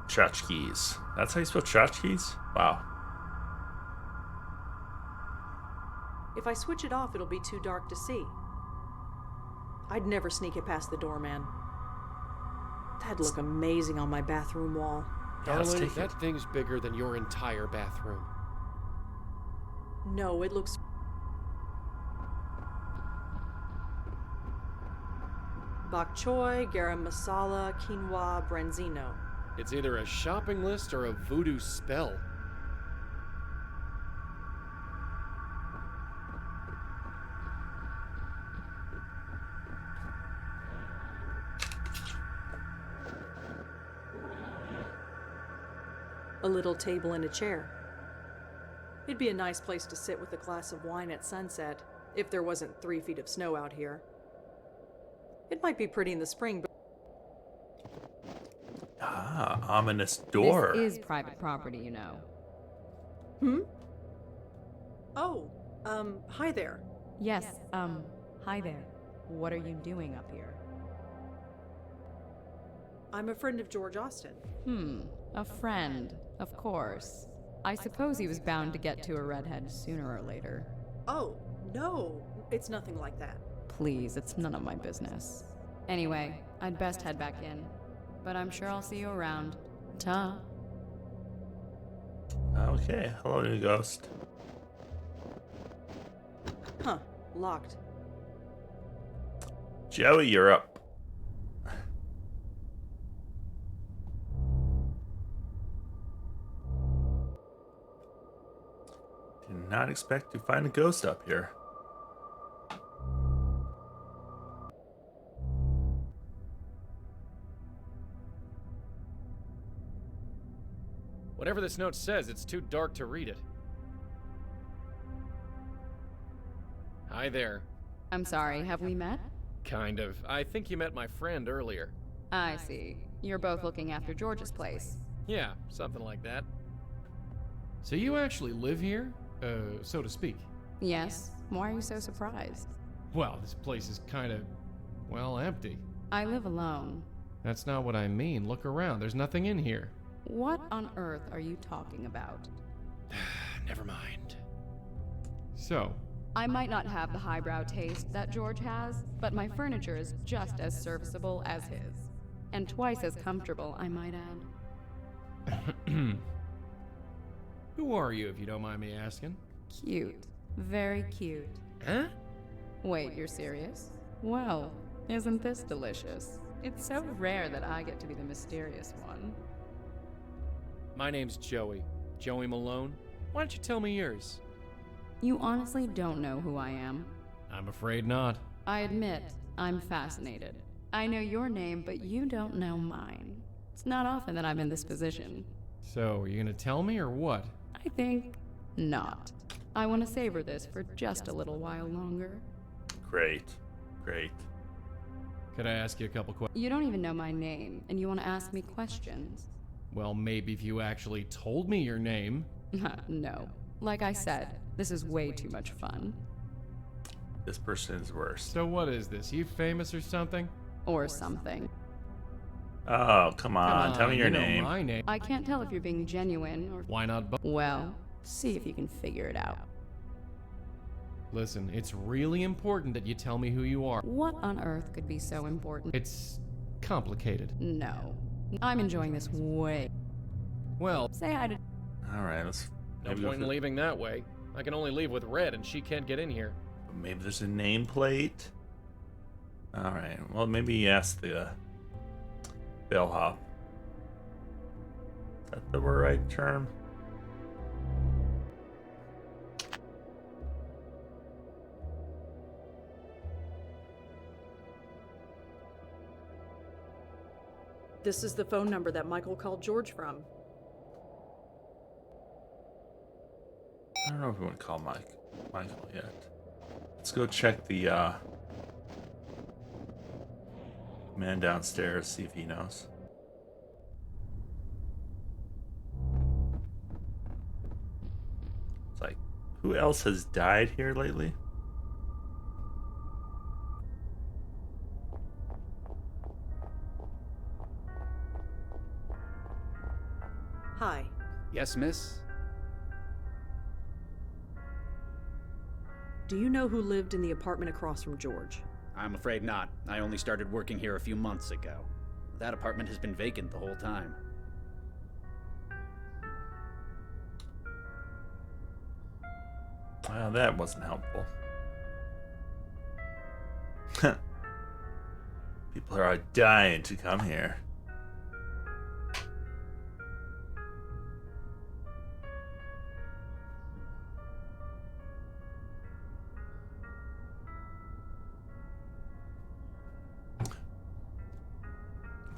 Tchotchkes. That's how you spell tchotchkes? Wow. If I switch it off, it'll be too dark to see. I'd never sneak it past the doorman. That'd look amazing on my bathroom wall. Darling, that thing's bigger than your entire bathroom. No, it looks... Bok choy, garam masala, quinoa, branzino. It's either a shopping list or a voodoo spell. A little table and a chair. It'd be a nice place to sit with a glass of wine at sunset, if there wasn't 3 feet of snow out here. It might be pretty in the spring, but... Ah, ominous door. This is private property, you know. Hmm? Oh, hi there. Yes, hi there. What are you doing up here? I'm a friend of George Austin. A friend, of course. I suppose he was bound to get to a redhead sooner or later. Oh, no, it's nothing like that. Please, it's none of my business. Anyway, I'd best head back in. But I'm sure I'll see you around. Ta. Okay, hello, new ghost. Huh, locked. Joey, you're up. Did not expect to find a ghost up here. Whatever this note says, it's too dark to read it. Hi there. I'm sorry, have we met? Kind of. I think you met my friend earlier. I see. You're both looking after George's place. Yeah, something like that. So you actually live here? So to speak? Yes. Why are you so surprised? Well, this place is kind of, well, empty. I live alone. That's not what I mean. Look around. There's nothing in here. What on earth are you talking about? Never mind. So? I might not have the highbrow taste that George has, but my furniture is just as serviceable as his. And twice as comfortable, I might add. Who are you, if you don't mind me asking? Cute. Very cute. Huh? Wait, you're serious? Well, isn't this delicious? It's so rare that I get to be the mysterious one. My name's Joey. Joey Malone. Why don't you tell me yours? You honestly don't know who I am? I'm afraid not. I admit, I'm fascinated. I know your name, but you don't know mine. It's not often that I'm in this position. So, are you gonna tell me or what? I think not. I want to savor this for just a little while longer. Great. Great. Could I ask you a couple questions? You don't even know my name, and you want to ask me questions. Well, maybe if you actually told me your name. No. Like I said, this is way too much fun. This person is worse. So what is this? You famous or something? Or something. Oh, come on. Tell me your you know name. my name. I can't tell if you're being genuine or... Why not both? Well, see if you can figure it out. Listen, it's really important that you tell me who you are. What on earth could be so important? It's complicated. No. I'm enjoying this way. Well... Say hi to... Alright, let's... No point in leaving that way. I can only leave with Red, and she can't get in here. Maybe there's a nameplate? Alright, well, maybe you ask the... bellhop. Is that the right term? This is the phone number that Michael called George from. I don't know if we want to call Michael yet. Let's go check the man downstairs, see if he knows. It's like, who else has died here lately? Hi. Yes, miss? Do you know who lived in the apartment across from George? I'm afraid not. I only started working here a few months ago. That apartment has been vacant the whole time. Well, that wasn't helpful. People are dying to come here.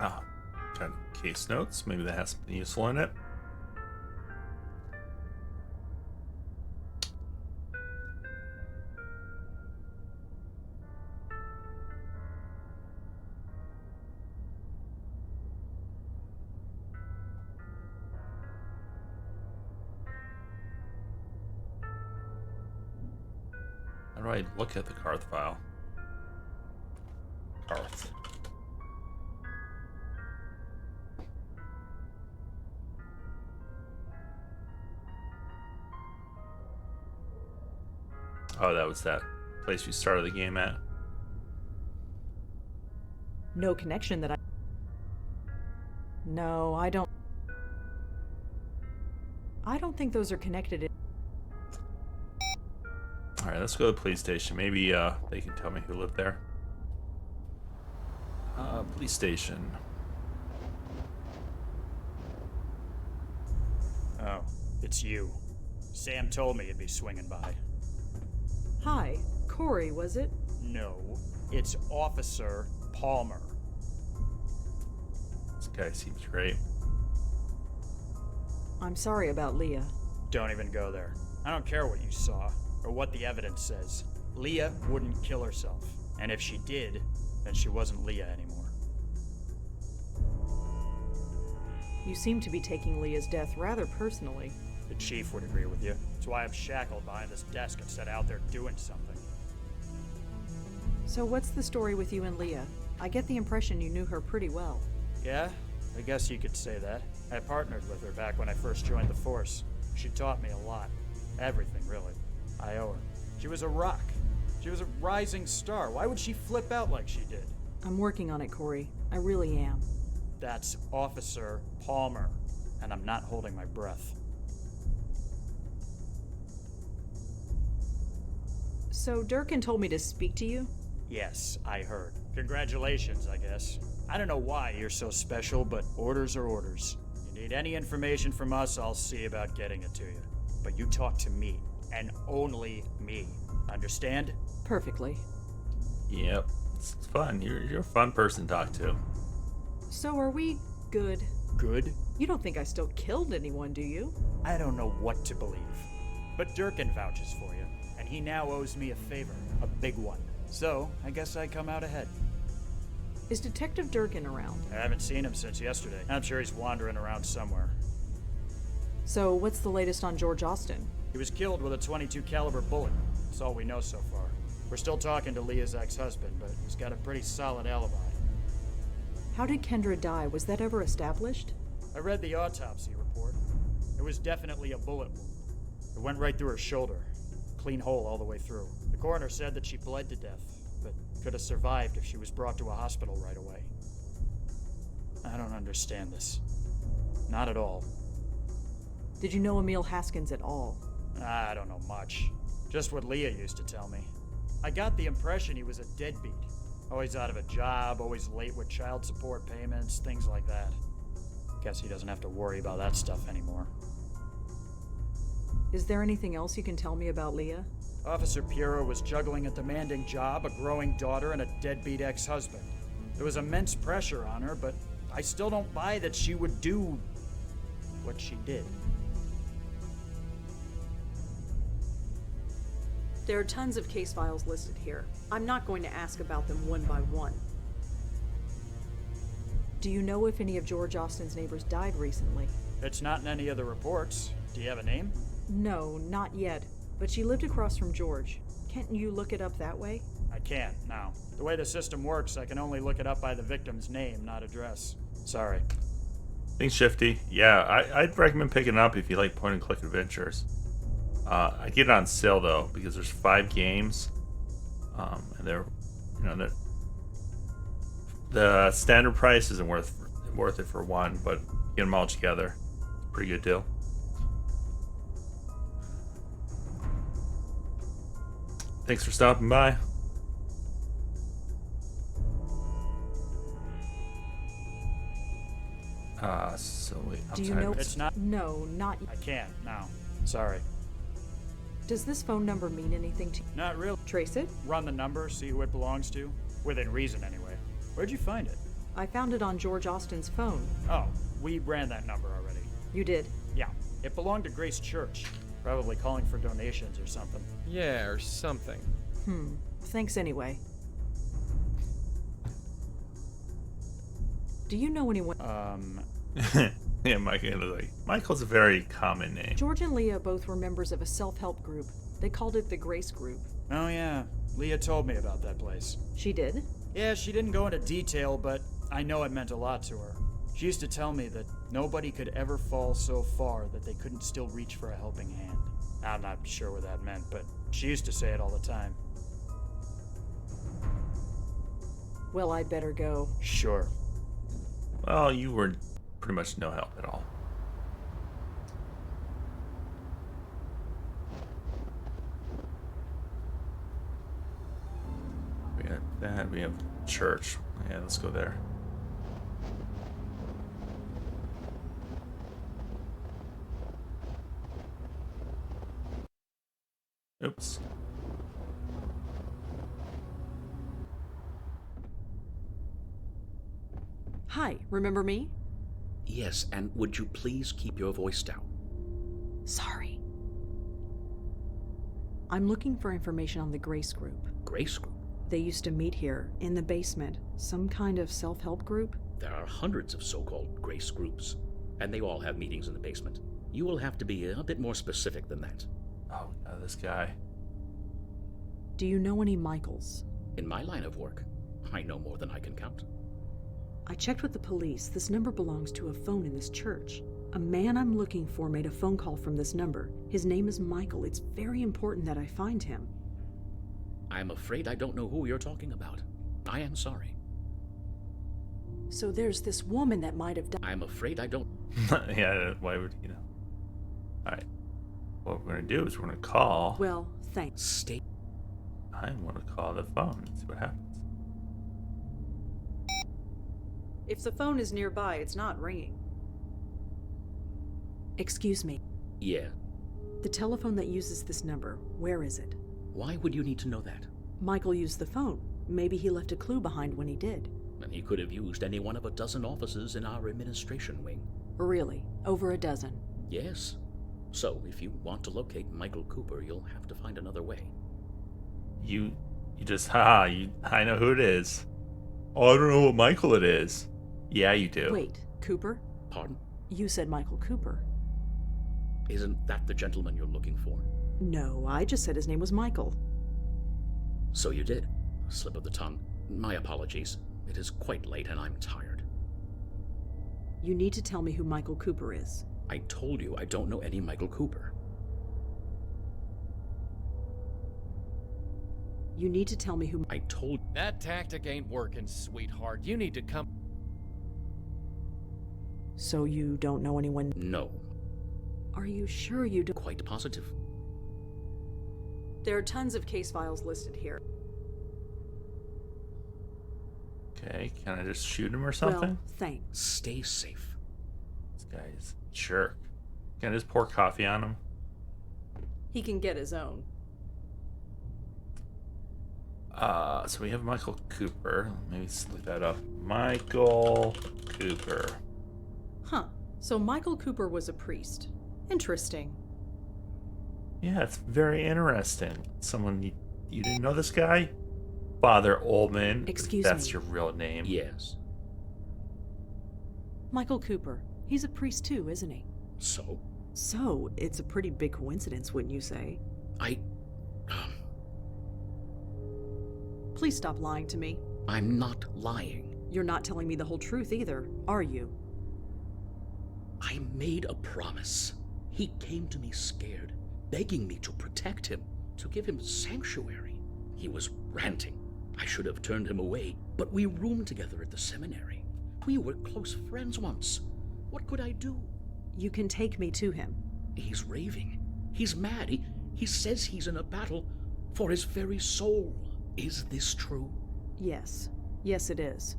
Ah, got case notes. Maybe that has something useful in it. How do I look at the Carth file? Carth. Oh, that was that place we started the game at. No connection that I... No, I don't think those are connected. Alright, let's go to the police station. Maybe they can tell me who lived there. Police station. Oh, it's you. Sam told me you'd be swinging by. Hi. Corey, was it? No, it's Officer Palmer. This guy seems great. I'm sorry about Leah. Don't even go there. I don't care what you saw, or what the evidence says. Leah wouldn't kill herself. And if she did, then she wasn't Leah anymore. You seem to be taking Leah's death rather personally. The chief would agree with you. That's why I'm shackled behind this desk instead out there doing something. So what's the story with you and Leah? I get the impression you knew her pretty well. Yeah, I guess you could say that. I partnered with her back when I first joined the force. She taught me a lot. Everything, really. I owe her. She was a rock. She was a rising star. Why would she flip out like she did? I'm working on it, Corey. I really am. That's Officer Palmer, and I'm not holding my breath. So Durkin told me to speak to you? Yes, I heard. Congratulations, I guess. I don't know why you're so special, but orders are orders. You need any information from us, I'll see about getting it to you. But you talk to me, and only me. Understand? Perfectly. Yep. It's fun. You're a fun person to talk to. So are we good? Good? You don't think I still killed anyone, do you? I don't know what to believe. But Durkin vouches for you, and he now owes me a favor, a big one. So, I guess I come out ahead. Is Detective Durkin around? I haven't seen him since yesterday. I'm sure he's wandering around somewhere. So what's the latest on George Austin? He was killed with a .22 caliber bullet. That's all we know so far. We're still talking to Leah's ex-husband, but he's got a pretty solid alibi. How did Kendra die? Was that ever established? I read the autopsy report. It was definitely a bullet wound. It went right through her shoulder. Clean hole all the way through. The coroner said that she bled to death, but could have survived if she was brought to a hospital right away. I don't understand this. Not at all. Did you know Emil Haskins at all? I don't know much. Just what Leah used to tell me. I got the impression he was a deadbeat. Always out of a job, always late with child support payments, things like that. Guess he doesn't have to worry about that stuff anymore. Is there anything else you can tell me about Leah? Officer Piero was juggling a demanding job, a growing daughter, and a deadbeat ex-husband. There was immense pressure on her, but I still don't buy that she would do what she did. There are tons of case files listed here. I'm not going to ask about them one by one. Do you know if any of George Austin's neighbors died recently? It's not in any of the reports. Do you have a name? No, not yet. But she lived across from George. Can't you look it up that way? I can't, no. The way the system works, I can only look it up by the victim's name, not address. Sorry. Things shifty. Yeah, I'd recommend picking it up if you like point-and-click adventures. I get it on sale though because there's 5 games, and the standard price isn't worth it for one, but get them all together, pretty good deal. Thanks for stopping by. So wait, Do you know? It's not. No, not. I can't now. Sorry. Does this phone number mean anything to you? Not really. Trace it? Run the number, see who it belongs to. Within reason, anyway. Where'd you find it? I found it on George Austin's phone. Oh, we ran that number already. You did? Yeah. It belonged to Grace Church. Probably calling for donations or something. Yeah, or something. Thanks anyway. Do you know anyone? Yeah, Michael's a very common name. George and Leah both were members of a self-help group. They called it the Grace Group. Oh yeah, Leah told me about that place. She did? Yeah, she didn't go into detail, but I know it meant a lot to her. She used to tell me that nobody could ever fall so far that they couldn't still reach for a helping hand. I'm not sure what that meant, but she used to say it all the time. Well, I'd better go. Sure. Well, you were pretty much no help at all. We got that. We have church. Yeah, let's go there. Oops. Hi, remember me? Yes, and would you please keep your voice down? Sorry. I'm looking for information on the Grace Group. Grace Group? They used to meet here, in the basement. Some kind of self-help group? There are hundreds of so-called Grace Groups, and they all have meetings in the basement. You will have to be a bit more specific than that. Oh, no, this guy. Do you know any Michaels? In my line of work, I know more than I can count. I checked with the police. This number belongs to a phone in this church. A man I'm looking for made a phone call from this number. His name is Michael. It's very important that I find him. I'm afraid I don't know who you're talking about. I am sorry. So there's this woman that might have died. I'm afraid I don't. Yeah, why would you know? Alright. What we're gonna do is we're gonna call. Well, thanks. Stay. I'm gonna call the phone and see what happens. If the phone is nearby, it's not ringing. Excuse me. Yeah. The telephone that uses this number, where is it? Why would you need to know that? Michael used the phone. Maybe he left a clue behind when he did. And he could have used any one of a dozen offices in our administration wing. Really? Over a dozen? Yes. So, if you want to locate Michael Cooper, you'll have to find another way. You just, I know who it is. Oh, I don't know what Michael it is. Yeah, you do. Wait, Cooper? Pardon? You said Michael Cooper. Isn't that the gentleman you're looking for? No, I just said his name was Michael. So you did. A slip of the tongue. My apologies. It is quite late and I'm tired. You need to tell me who Michael Cooper is. I told you I don't know any Michael Cooper. You need to tell me who... I told... That tactic ain't working, sweetheart. You need to come... So you don't know anyone? No. Are you sure you don't? Quite positive. There are tons of case files listed here. Okay, can I just shoot him or something? Well, thanks. Stay safe. This guy's a jerk. Can I just pour coffee on him? He can get his own. So we have Michael Cooper. Maybe look that up. Michael Cooper. Huh. So Michael Cooper was a priest. Interesting. Yeah, it's very interesting. Someone you didn't know this guy? Father Ullman. Excuse That's me. your real name. Yes. Michael Cooper. He's a priest too, isn't he? So? So, it's a pretty big coincidence, wouldn't you say? Please stop lying to me. I'm not lying. You're not telling me the whole truth either, are you? I made a promise. He came to me scared, begging me to protect him, to give him sanctuary. He was ranting. I should have turned him away, but we roomed together at the seminary. We were close friends once. What could I do? You can take me to him. He's raving. He's mad. He says he's in a battle for his very soul. Is this true? Yes. Yes, it is.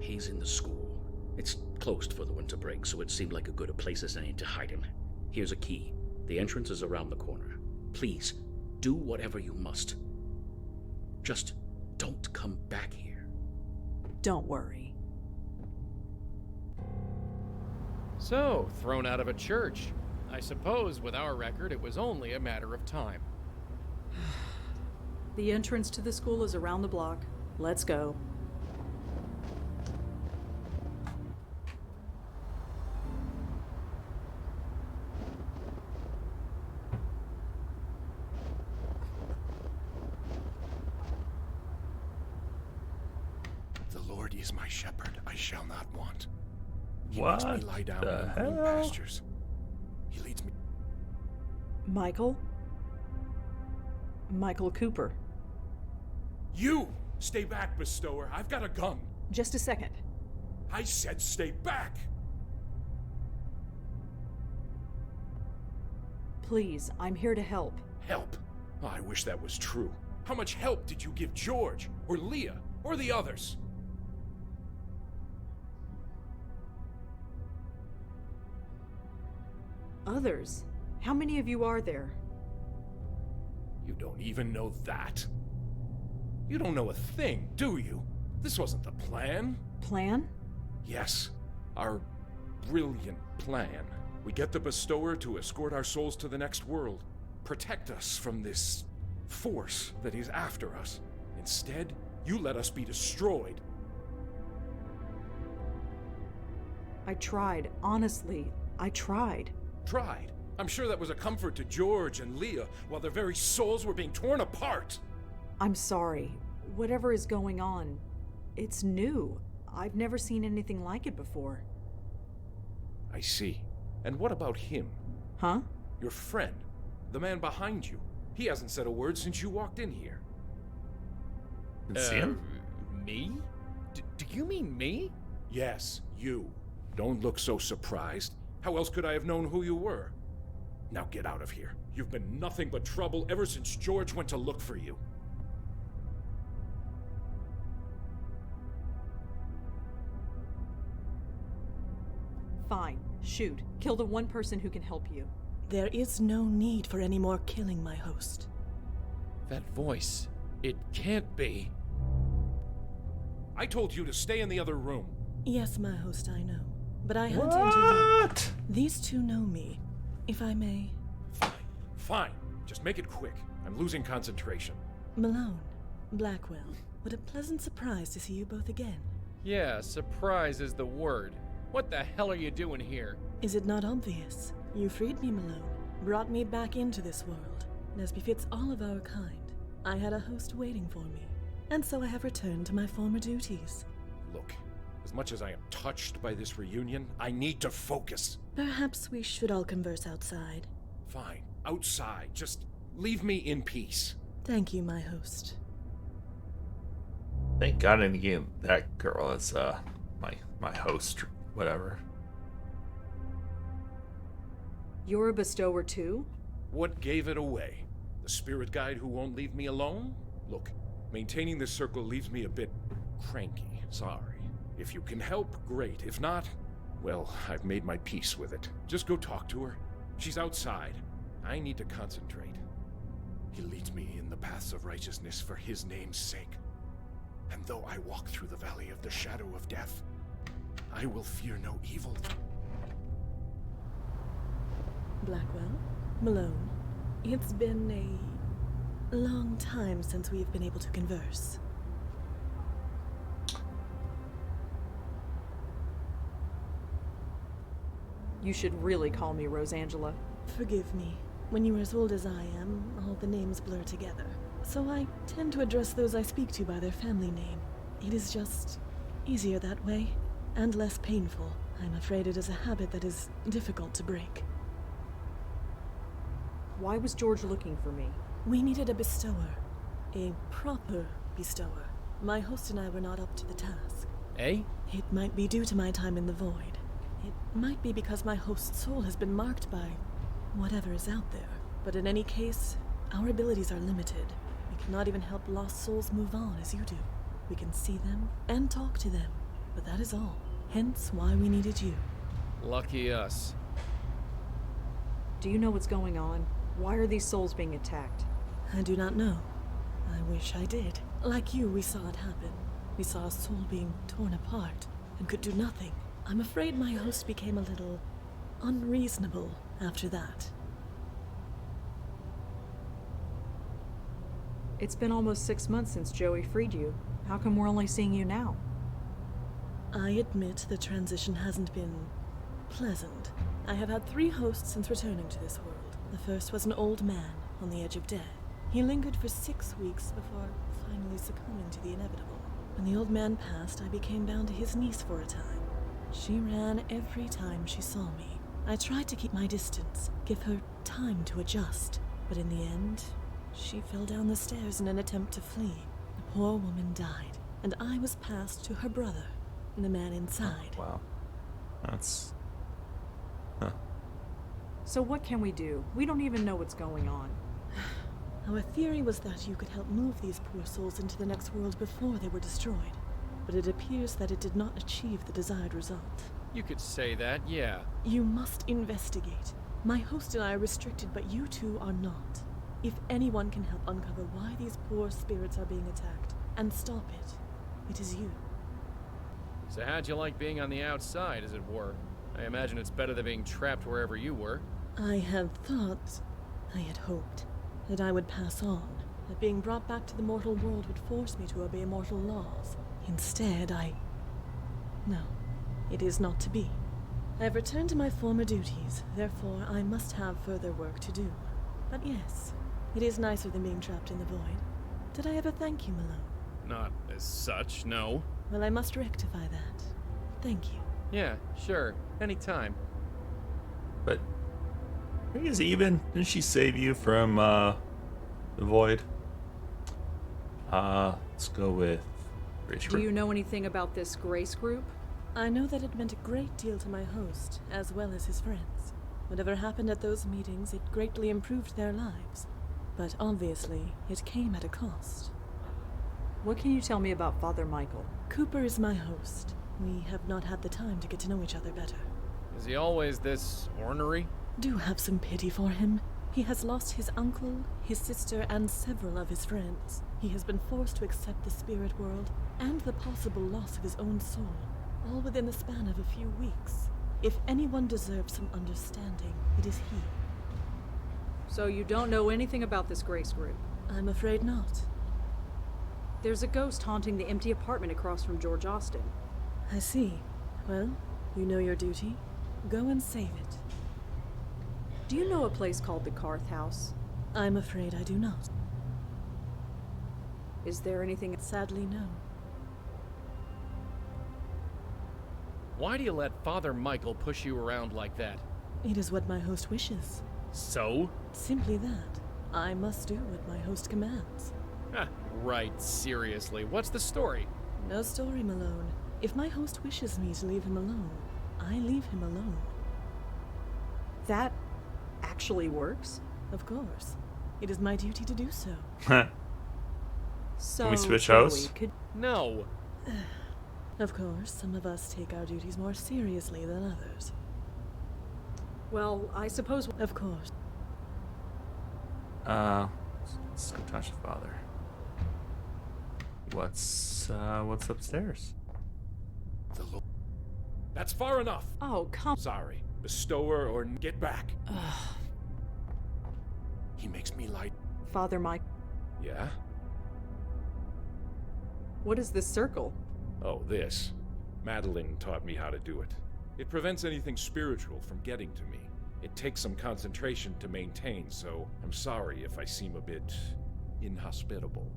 He's in the school. It's closed for the winter break, so it seemed like a good a place as any to hide him. Here's a key. The entrance is around the corner. Please, do whatever you must. Just don't come back here. Don't worry. So, thrown out of a church. I suppose with our record, it was only a matter of time. The entrance to the school is around the block. Let's go. The Lord is my shepherd, I shall not want. He What makes me lie down the in green hell? pastures. He leads me. Michael? Michael Cooper. You! Stay back, bestower. I've got a gun. Just a second. I said stay back! Please, I'm here to help. Help? Oh, I wish that was true. How much help did you give George, or Leah, or the others? Others? How many of you are there? You don't even know that. You don't know a thing, do you? This wasn't the plan. Plan? Yes, our brilliant plan. We get the bestower to escort our souls to the next world, protect us from this force that is after us. Instead, you let us be destroyed. I tried. Honestly, I tried. Tried? I'm sure that was a comfort to George and Leah while their very souls were being torn apart. I'm sorry. Whatever is going on, it's new. I've never seen anything like it before. I see. And what about him? Huh? Your friend, the man behind you. He hasn't said a word since you walked in here. Can see him? Me? Do you mean me? Yes, you. Don't look so surprised. How else could I have known who you were? Now get out of here. You've been nothing but trouble ever since George went to look for you. Fine. Shoot. Kill the one person who can help you. There is no need for any more killing, my host. That voice. It can't be. I told you to stay in the other room. Yes, my host, I know. But I had to intervene. These two know me, if I may. Fine. Just make it quick. I'm losing concentration. Malone, Blackwell, what a pleasant surprise to see you both again. Yeah, surprise is the word. What the hell are you doing here? Is it not obvious? You freed me, Malone, brought me back into this world, and as befits all of our kind, I had a host waiting for me, and so I have returned to my former duties. Look, as much as I am touched by this reunion, I need to focus. Perhaps we should all converse outside. Fine, outside. Just leave me in peace. Thank you, my host. Thank God I didn't give that girl as my host, whatever. You're a bestower too? What gave it away? The spirit guide who won't leave me alone? Look, maintaining this circle leaves me a bit cranky. Sorry. If you can help, great. If not, well, I've made my peace with it. Just go talk to her. She's outside. I need to concentrate. He leads me in the paths of righteousness for his name's sake. And though I walk through the valley of the shadow of death, I will fear no evil. Blackwell, Malone, it's been a long time since we've been able to converse. You should really call me Rosangela. Forgive me. When you are as old as I am, all the names blur together. So I tend to address those I speak to by their family name. It is just easier that way, and less painful. I'm afraid it is a habit that is difficult to break. Why was George looking for me? We needed a bestower. A proper bestower. My host and I were not up to the task. Eh? It might be due to my time in the void. It might be because my host's soul has been marked by whatever is out there. But in any case, our abilities are limited. We cannot even help lost souls move on as you do. We can see them and talk to them, but that is all. Hence why we needed you. Lucky us. Do you know what's going on? Why are these souls being attacked? I do not know. I wish I did. Like you, we saw it happen. We saw a soul being torn apart and could do nothing. I'm afraid my host became a little unreasonable after that. It's been almost 6 months since Joey freed you. How come we're only seeing you now? I admit the transition hasn't been pleasant. I have had 3 hosts since returning to this world. The first was an old man on the edge of death. He lingered for 6 weeks before finally succumbing to the inevitable. When the old man passed, I became bound to his niece for a time. She ran every time she saw me. I tried to keep my distance, give her time to adjust, but in the end, she fell down the stairs in an attempt to flee. The poor woman died, and I was passed to her brother, the man inside. Oh, wow. That's... So what can we do? We don't even know what's going on. Our theory was that you could help move these poor souls into the next world before they were destroyed, but it appears that it did not achieve the desired result. You could say that, yeah. You must investigate. My host and I are restricted, but you two are not. If anyone can help uncover why these poor spirits are being attacked and stop it, it is you. So how'd you like being on the outside, as it were? I imagine it's better than being trapped wherever you were. I had thought, I had hoped, that I would pass on, that being brought back to the mortal world would force me to obey mortal laws. Instead, No, it is not to be. I have returned to my former duties, therefore I must have further work to do. But yes, it is nicer than being trapped in the void. Did I ever thank you, Malone? Not as such, no. Well, I must rectify that. Thank you. Yeah, sure. Anytime. But... I think it's even. Didn't she save you from, the void. Let's go with Grace Do Group. you know anything about this Grace group? I know that it meant a great deal to my host, as well as his friends. Whatever happened at those meetings, it greatly improved their lives. But obviously, it came at a cost. What can you tell me about Father Michael? Cooper is my host. We have not had the time to get to know each other better. Is he always this ornery? Do have some pity for him. He has lost his uncle, his sister, and several of his friends. He has been forced to accept the spirit world and the possible loss of his own soul, all within the span of a few weeks. If anyone deserves some understanding, it is he. So you don't know anything about this Grace group? I'm afraid not. There's a ghost haunting the empty apartment across from George Austin. I see. Well, you know your duty. Go and save it. Do you know a place called the Carth House? I'm afraid I do not. Is there anything? Sadly, no. Why do you let Father Michael push you around like that? It is what my host wishes. So? Simply that. I must do what my host commands. Right, seriously. What's the story? No story, Malone. If my host wishes me to leave him alone, I leave him alone. That actually works? Of course. It is my duty to do so. So Can we switch hosts? No. Of course, some of us take our duties more seriously than others. Well, I suppose... Of course. Let's go touch the father. What's upstairs? That's far enough. Oh, come... Sorry. Bestower or get back. He makes me light. Father Mike, Yeah? what is this circle? Oh, this. Madeline taught me how to do it. It prevents anything spiritual from getting to me. It takes some concentration to maintain, so I'm sorry if I seem a bit inhospitable.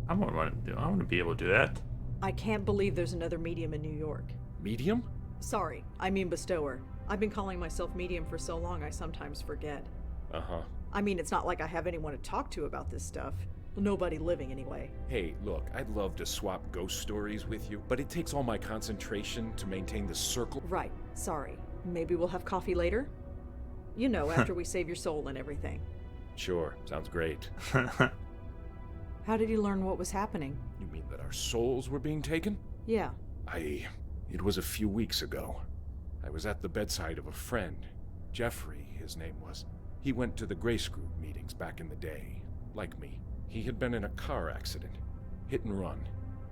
I want to be able to do that. I can't believe there's another medium in New York. Medium? Sorry, I mean bestower. I've been calling myself medium for so long I sometimes forget. Uh-huh. I mean, it's not like I have anyone to talk to about this stuff. Nobody living, anyway. Hey, look, I'd love to swap ghost stories with you, but it takes all my concentration to maintain the circle. Right, sorry. Maybe we'll have coffee later? You know, after we save your soul and everything. Sure, sounds great. How did you learn what was happening? You mean that our souls were being taken? Yeah. It was a few weeks ago. I was at the bedside of a friend. Jeffrey, his name was. He went to the Grace Group meetings back in the day. Like me. He had been in a car accident. Hit and run.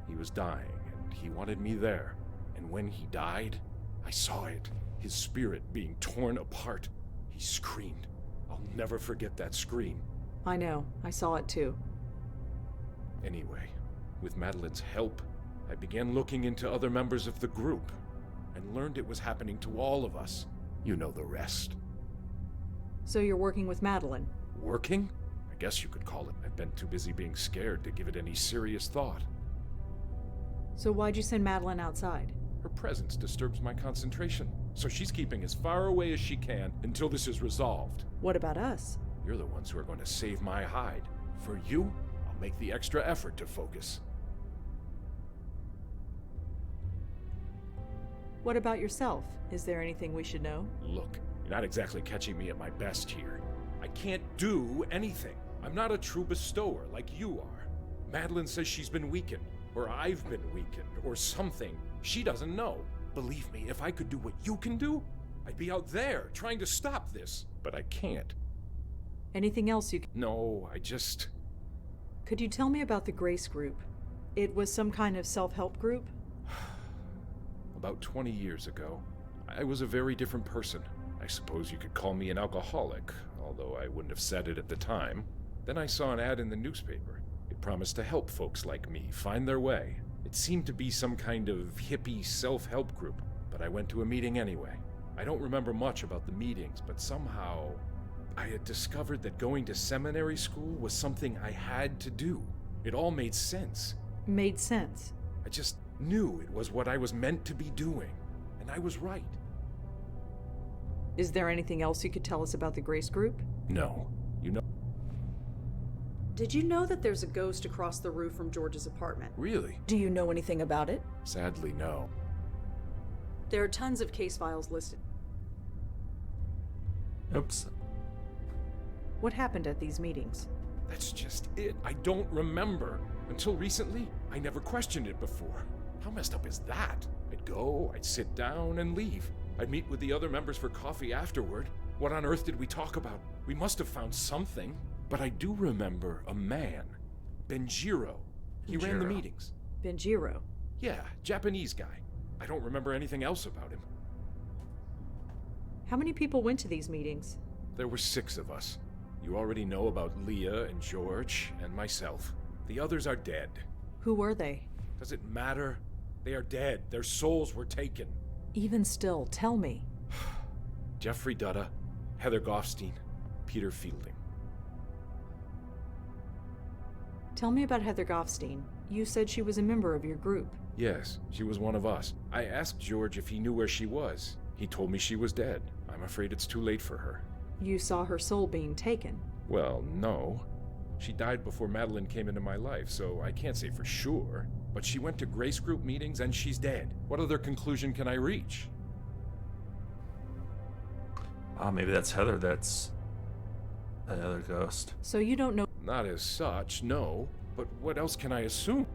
He was dying, and he wanted me there. And when he died, I saw it. His spirit being torn apart. He screamed. I'll never forget that scream. I know. I saw it too. Anyway, with Madeline's help, I began looking into other members of the group and learned it was happening to all of us. You know the rest. So you're working with Madeline? Working? I guess you could call it. I've been too busy being scared to give it any serious thought. So why'd you send Madeline outside? Her presence disturbs my concentration, so she's keeping as far away as she can until this is resolved. What about us? You're the ones who are going to save my hide. For you, I'll make the extra effort to focus. What about yourself? Is there anything we should know? Look, you're not exactly catching me at my best here. I can't do anything. I'm not a true bestower like you are. Madeline says she's been weakened, or I've been weakened, or something. She doesn't know. Believe me, if I could do what you can do, I'd be out there trying to stop this. But I can't. Anything else you can... No, I just... Could you tell me about the Grace Group? It was some kind of self-help group? About 20 years ago, I was a very different person. I suppose you could call me an alcoholic, although I wouldn't have said it at the time. Then I saw an ad in the newspaper. It promised to help folks like me find their way. It seemed to be some kind of hippie self-help group, but I went to a meeting anyway. I don't remember much about the meetings, but somehow I had discovered that going to seminary school was something I had to do. It all made sense. Made sense? I just knew it was what I was meant to be doing, and I was right. Is there anything else you could tell us about the Grace Group? No. You know... Did you know that there's a ghost across the roof from George's apartment? Really? Do you know anything about it? Sadly, no. There are tons of case files listed. Oops. What happened at these meetings? That's just it. I don't remember. Until recently, I never questioned it before. How messed up is that? I'd go, I'd sit down and leave. I'd meet with the other members for coffee afterward. What on earth did we talk about? We must have found something. But I do remember a man, Benjiro. He ran the Benjiro. meetings. Benjiro. Yeah, Japanese guy. I don't remember anything else about him. How many people went to these meetings? There were 6 of us. You already know about Leah and George and myself. The others are dead. Who were they? Does it matter? They are dead. Their souls were taken. Even still, tell me. Jeffrey Dutta, Heather Goffstein, Peter Fielding. Tell me about Heather Goffstein. You said she was a member of your group. Yes, she was one of us. I asked George if he knew where she was. He told me she was dead. I'm afraid it's too late for her. You saw her soul being taken. Well, no. She died before Madeline came into my life, so I can't say for sure. But she went to Grace Group meetings and she's dead. What other conclusion can I reach? Maybe that's Heather. That's that other ghost. So you don't know. Not as such, no. But what else can I assume?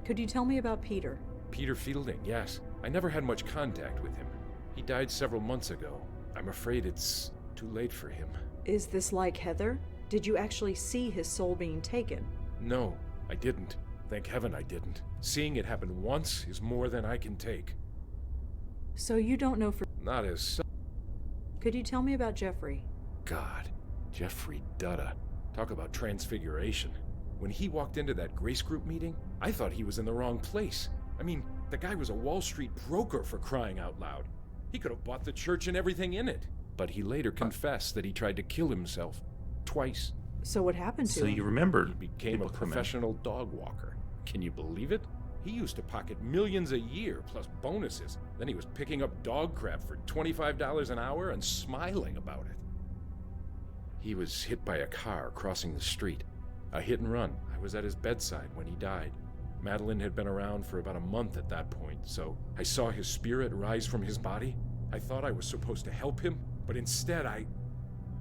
Could you tell me about Peter? Peter Fielding, yes. I never had much contact with him. He died several months ago. I'm afraid it's too late for him. Is this like Heather? Did you actually see his soul being taken? No, I didn't. Thank heaven I didn't. Seeing it happen once is more than I can take. So you don't know for... Not as such. Could you tell me about Jeffrey? God, Jeffrey Dutta. Talk about transfiguration. When he walked into that Grace Group meeting, I thought he was in the wrong place. I mean, the guy was a Wall Street broker, for crying out loud. He could have bought the church and everything in it. But he later confessed that he tried to kill himself. Twice. So what happened to So him? you remembered He became a professional dog walker. Can you believe it? He used to pocket millions a year, plus bonuses. Then he was picking up dog crap for $25 an hour and smiling about it. He was hit by a car crossing the street. A hit and run. I was at his bedside when he died. Madeline had been around for about a month at that point, so I saw his spirit rise from his body. I thought I was supposed to help him, but instead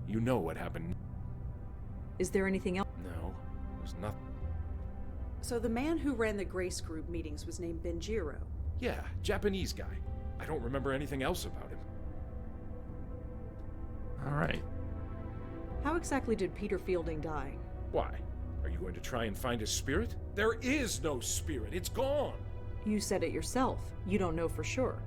You know what happened. Is there anything else? No, there's nothing. So the man who ran the Grace Group meetings was named Benjiro. Yeah, Japanese guy. I don't remember anything else about him. All right. How exactly did Peter Fielding die? Why? Are you going to try and find his spirit? There is no spirit. It's gone. You said it yourself. You don't know for sure.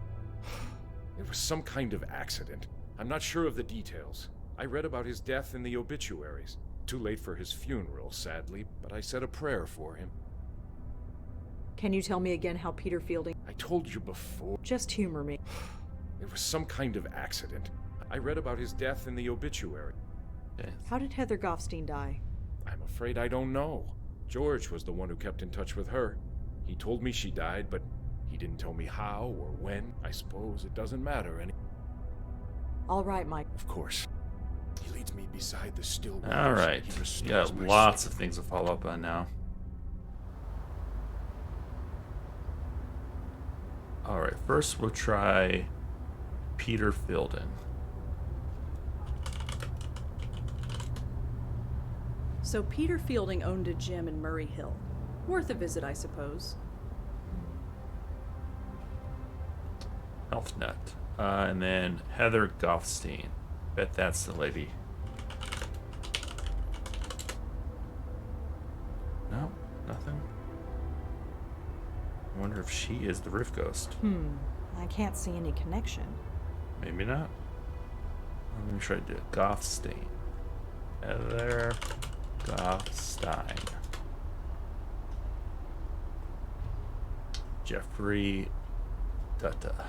It was some kind of accident. I'm not sure of the details. I read about his death in the obituaries. Too late for his funeral, sadly, but I said a prayer for him. Can you tell me again how Peter Fielding... I told you before. Just humor me. It was some kind of accident. I read about his death in the obituary. How did Heather Goffstein die? I'm afraid I don't know. George was the one who kept in touch with her. He told me she died, but he didn't tell me how or when. I suppose it doesn't matter any... All right, Mike. Of course. He leads me beside the still waters. All right. He restores You got my lots soul. of things to follow up on now. All right. First, we'll try Peter Fielding. So Peter Fielding owned a gym in Murray Hill. Worth a visit, I suppose. HealthNet. And then Heather Goffstein. Bet that's the lady. No, nothing. I wonder if she is the roof ghost. I can't see any connection. Maybe not. Let me try to do it. Goffstein. Heather Goffstein. Jeffrey Dutta.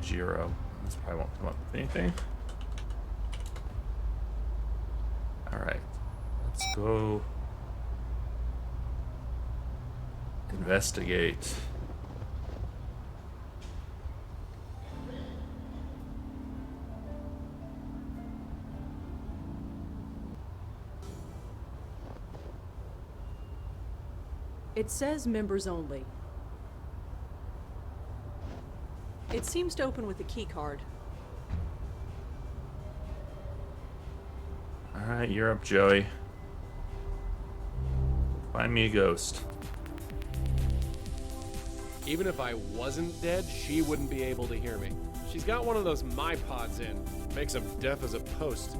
Jiro. This probably won't come up with anything. Alright. Let's go investigate. It says members only. It seems to open with a key card. Alright, you're up, Joey. Find me a ghost. Even if I wasn't dead, she wouldn't be able to hear me. She's got one of those MyPods in. Makes them deaf as a post.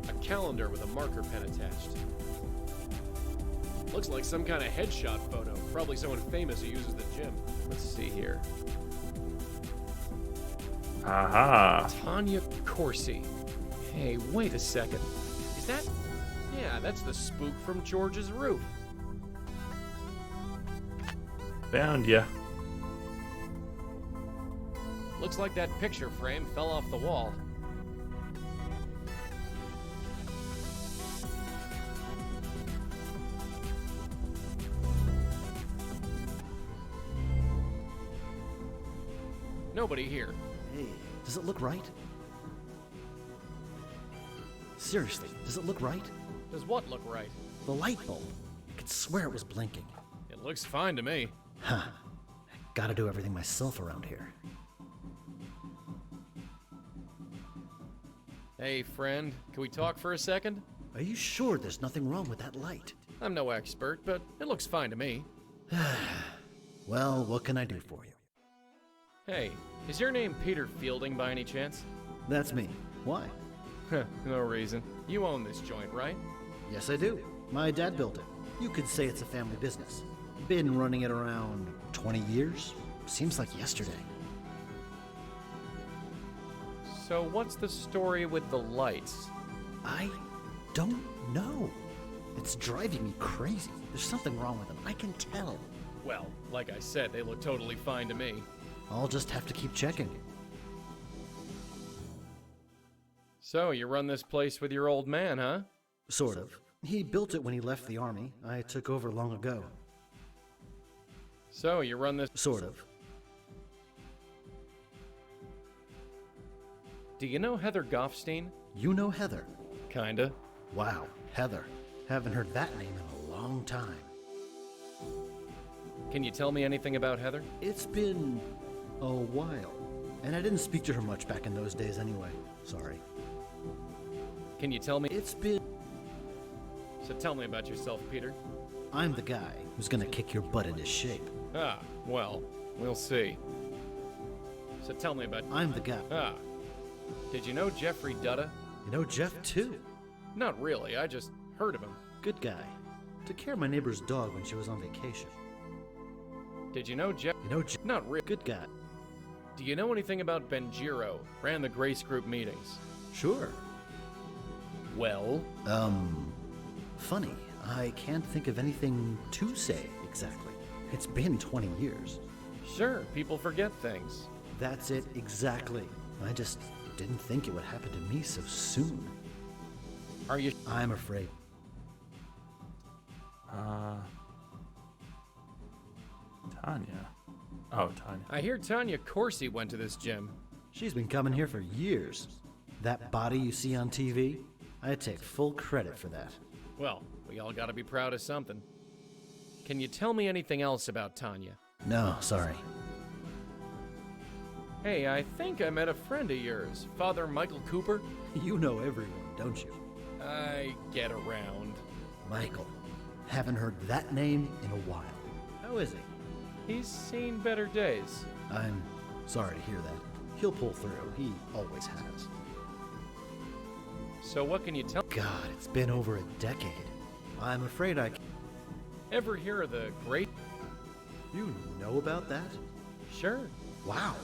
A calendar with a marker pen attached. Looks like some kind of headshot photo. Probably someone famous who uses the gym. Let's see here. Aha! Tanya Corsi. Hey, wait a second. Is that... Yeah, that's the spook from George's roof. Found ya. Looks like that picture frame fell off the wall. Nobody here. Hey, does it look right? Seriously, does it look right? Does what look right? The light bulb. I could swear it was blinking. It looks fine to me. Huh. Gotta do everything myself around here. Hey, friend, can we talk for a second? Are you sure there's nothing wrong with that light? I'm no expert, but it looks fine to me. Well, what can I do for you? Hey, is your name Peter Fielding by any chance? That's me. Why? No reason. You own this joint, right? Yes, I do. My dad built it. You could say it's a family business. Been running it around 20 years? Seems like yesterday. So what's the story with the lights? I don't know. It's driving me crazy. There's something wrong with them. I can tell. Well, like I said, they look totally fine to me. I'll just have to keep checking. So, you run this place with your old man, huh? Sort of. He built it when he left the army. I took over long ago. So, you run this... Sort of. Do you know Heather Goffstein? You know Heather? Kinda. Wow, Heather. Haven't heard that name in a long time. Can you tell me anything about Heather? It's been a while. And I didn't speak to her much back in those days anyway. Sorry. Can you tell me? It's been... So tell me about yourself, Peter. I'm the guy who's gonna kick your butt into shape. Ah, well, we'll see. So tell me about... I'm the guy. Ah. Did you know Jeffrey Dutta? You know Jeff, too? Not really, I just heard of him. Good guy. Took care of my neighbor's dog when she was on vacation. Did you know Jeff? You know Jeff? Not really. Good guy. Do you know anything about Benjiro? Ran the Grace Group meetings. Sure. Well? Funny. I can't think of anything to say, exactly. It's been 20 years. Sure, people forget things. That's it, exactly. I just didn't think it would happen to me so soon. Are you... I'm afraid. Tanya. Oh, Tanya. I hear Tanya Corsi went to this gym. She's been coming here for years. That body you see on TV, I take full credit for that. Well, we all gotta be proud of something. Can you tell me anything else about Tanya? No, sorry. Hey, I think I met a friend of yours, Father Michael Cooper. You know everyone, don't you? I get around. Michael. Haven't heard that name in a while. How is he? He's seen better days. I'm sorry to hear that. He'll pull through. He always has. So what can you tell? God, it's been over a decade. I'm afraid I... Ever hear of the Great... You know about that? Sure. Wow.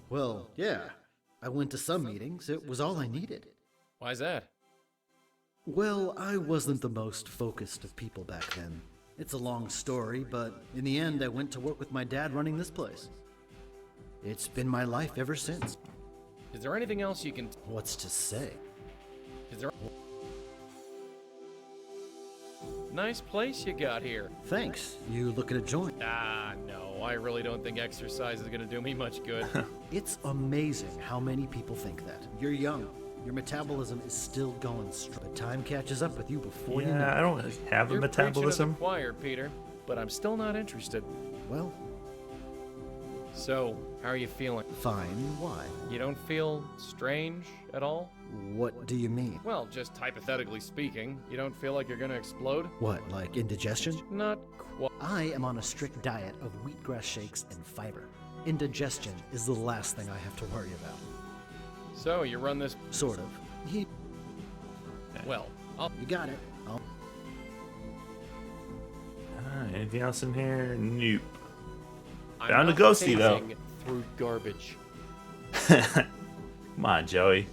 Well, yeah. I went to some meetings. It was all I needed. Why's that? Well, I wasn't the most focused of people back then. It's a long story, but in the end, I went to work with my dad running this place. It's been my life ever since. Is there anything else you can... What's to say? Is there... Nice place you got here. Thanks. You looking to join? Ah, no. I really don't think exercise is gonna do me much good. It's amazing how many people think that. You're young. Your metabolism is still going strong, but time catches up with you before you know. Yeah, I don't have a You're metabolism. preaching to the choir, Peter, but I'm still not interested. Well, so, how are you feeling? fine. Why? You don't feel strange at all? What do you mean? Well, just hypothetically speaking, you don't feel like you're gonna explode? What, like indigestion? Not quite. I am on a strict diet of wheatgrass shakes and fiber. Indigestion is the last thing I have to worry about. So, you run this... Sort of. Well, You got it. Anything else in here? Nope. I'm Found a not ghosty, though. phasing through garbage. Come on, Joey.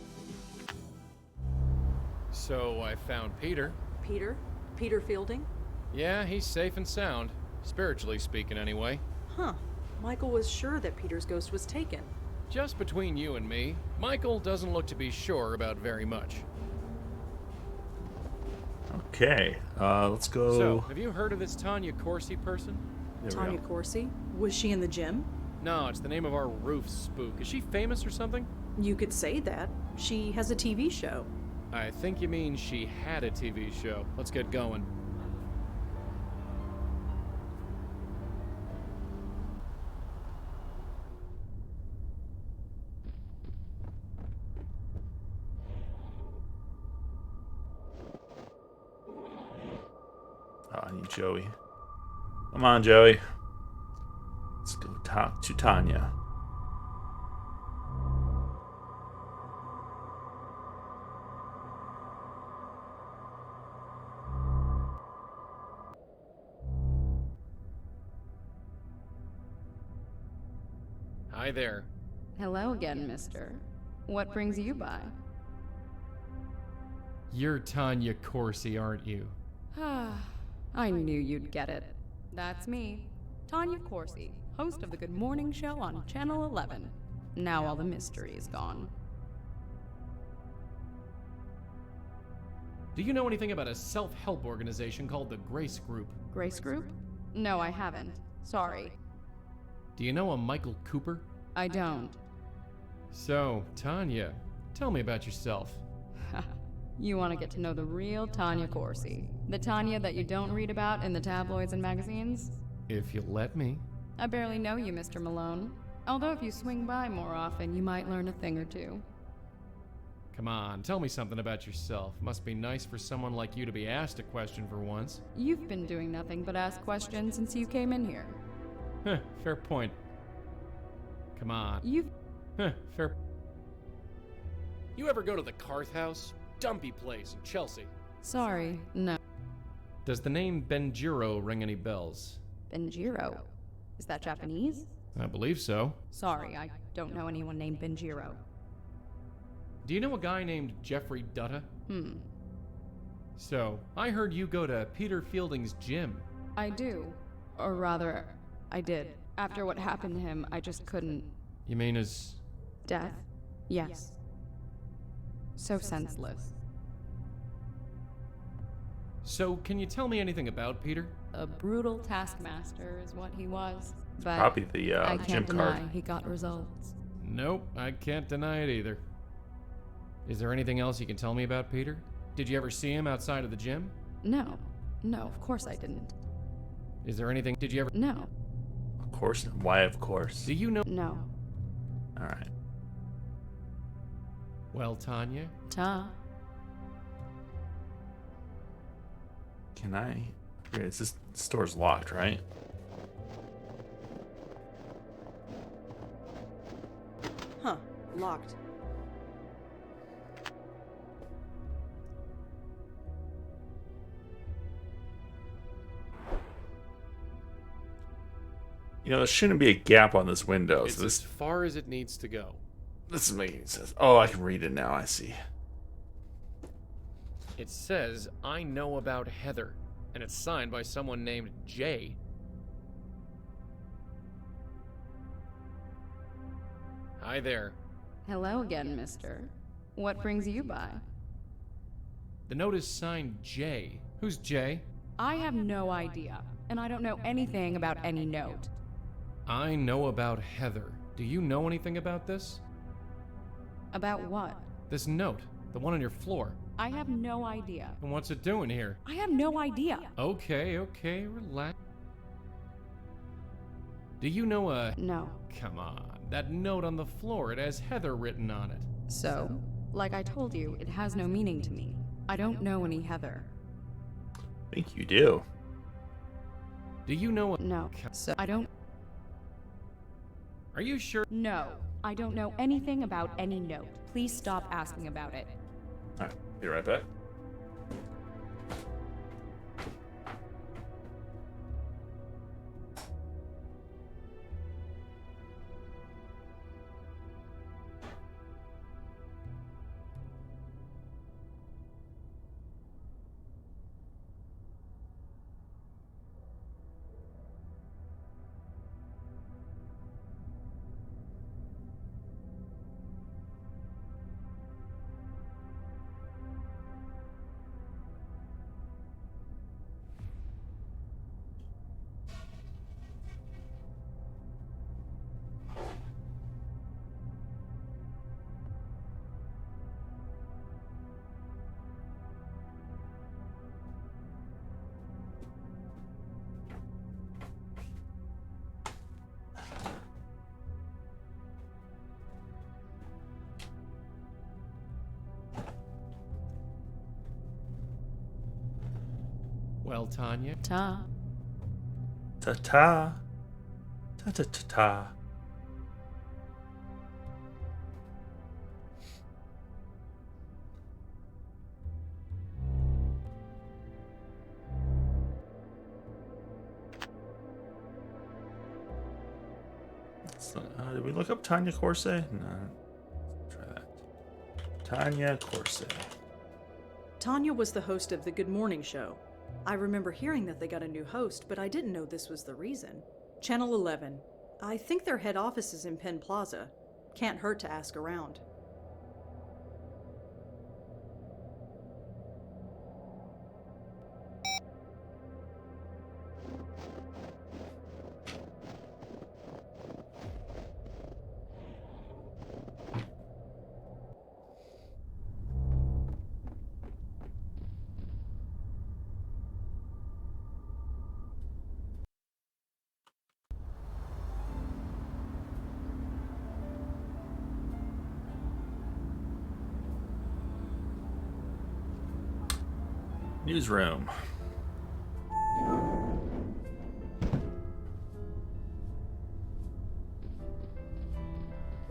So, I found Peter. Peter? Peter Fielding? Yeah, he's safe and sound. Spiritually speaking, anyway. Huh. Michael was sure that Peter's ghost was taken. Just between you and me, Michael doesn't look to be sure about very much. Okay, let's go. So, have you heard of this Tanya Corsi person? Tanya Corsi? Was she in the gym? No, it's the name of our roof spook. Is she famous or something? You could say that. She has a TV show. I think you mean she had a TV show. Let's get going. Oh, I need Joey. Come on, Joey. Let's go talk to Tanya. Hi there. Hello again, mister. What brings you by? You're Tanya Corsi, aren't you? I knew you'd get it. That's me, Tanya Corsi, host of the Good Morning Show on Channel 11. Now all the mystery is gone. Do you know anything about a self-help organization called the Grace Group? Grace Group? No, I haven't. Sorry. Do you know a Michael Cooper? I don't. So, Tanya, tell me about yourself. You want to get to know the real Tanya Corsi. The Tanya that you don't read about in the tabloids and magazines? If you let me. I barely know you, Mr. Malone. Although if you swing by more often, you might learn a thing or two. Come on, tell me something about yourself. Must be nice for someone like you to be asked a question for once. You've been doing nothing but ask questions since you came in here. Huh, fair point. Come on. Fair. You ever go to the Carth House? Dumpy place in Chelsea. Sorry, no. Does the name Benjiro ring any bells? Benjiro? Is that Japanese? I believe so. Sorry, I don't know anyone named Benjiro. Do you know a guy named Jeffrey Dutta? So, I heard you go to Peter Fielding's gym. I do. Or rather, I did. After what happened to him, I just couldn't. You mean his... Death? Yes. So senseless. So, can you tell me anything about Peter? A brutal taskmaster is what he was. But Probably the I gym can't deny card. he got results. Nope, I can't deny it either. Is there anything else you can tell me about Peter? Did you ever see him outside of the gym? No. No, of course I didn't. Is there anything... Did you ever... No. Of course. Why, of course? Do you know... No. Alright. Well, Tanya? Can I... This store's locked, right? Huh. Locked. You know, there shouldn't be a gap on this window. It's as far as it needs to go. This is making sense. Oh, I can read it now. I see. It says, I know about Heather, and it's signed by someone named Jay. Hi there. Hello again, mister. What brings you by? The note is signed Jay. Who's Jay? I have no idea, and I don't know anything about any note. I know about Heather. Do you know anything about this? About what? This note. The one on your floor. I have no idea. And what's it doing here? I have no idea. Okay, relax. Do you know a... No. Come on. That note on the floor, it has Heather written on it. So, like I told you, it has no meaning to me. I don't know any Heather. I think you do. Do you know a... No. So, I don't... Are you sure? No. I don't know anything about any note. Please stop asking about it. Alright, be right back. Well, Tanya. Ta. Ta-ta. Ta-ta-ta-ta. Did we look up Tanya Corset? No. Let's try that. Tanya Corset. Tanya was the host of the Good Morning Show. I remember hearing that they got a new host, but I didn't know this was the reason. Channel 11. I think their head office is in Penn Plaza. Can't hurt to ask around. Newsroom.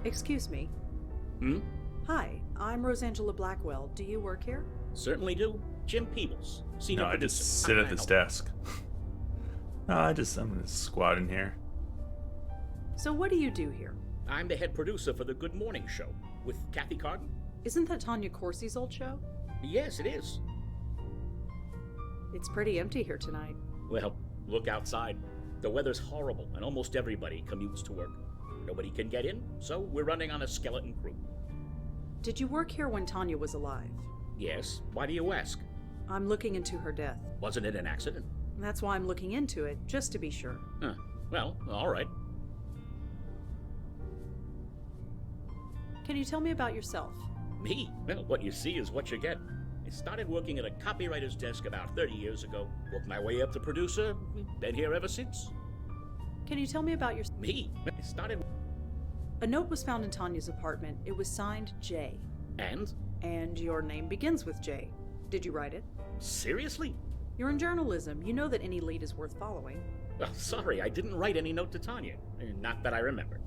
Excuse me. Hi, I'm Rosangela Blackwell. Do you work here? Certainly do. Jim Peebles, senior No, I producer. just sit at this desk. No, I'm gonna squat in here. So what do you do here? I'm the head producer for the Good Morning Show with Kathy Carden. Isn't that Tanya Corsi's old show? Yes, it is. It's pretty empty here tonight. Well, look outside. The weather's horrible, and almost everybody commutes to work. Nobody can get in, so we're running on a skeleton crew. Did you work here when Tanya was alive? Yes. Why do you ask? I'm looking into her death. Wasn't it an accident? That's why I'm looking into it, just to be sure. Huh. Well, all right. Can you tell me about yourself? Me? Well, what you see is what you get. I started working at a copywriter's desk about 30 years ago. Worked my way up to producer. Been here ever since. Can you tell me about your... Me? I started... A note was found in Tanya's apartment. It was signed J. And? And your name begins with J. Did you write it? Seriously? You're in journalism. You know that any lead is worth following. Well, sorry, I didn't write any note to Tanya. Not that I remember.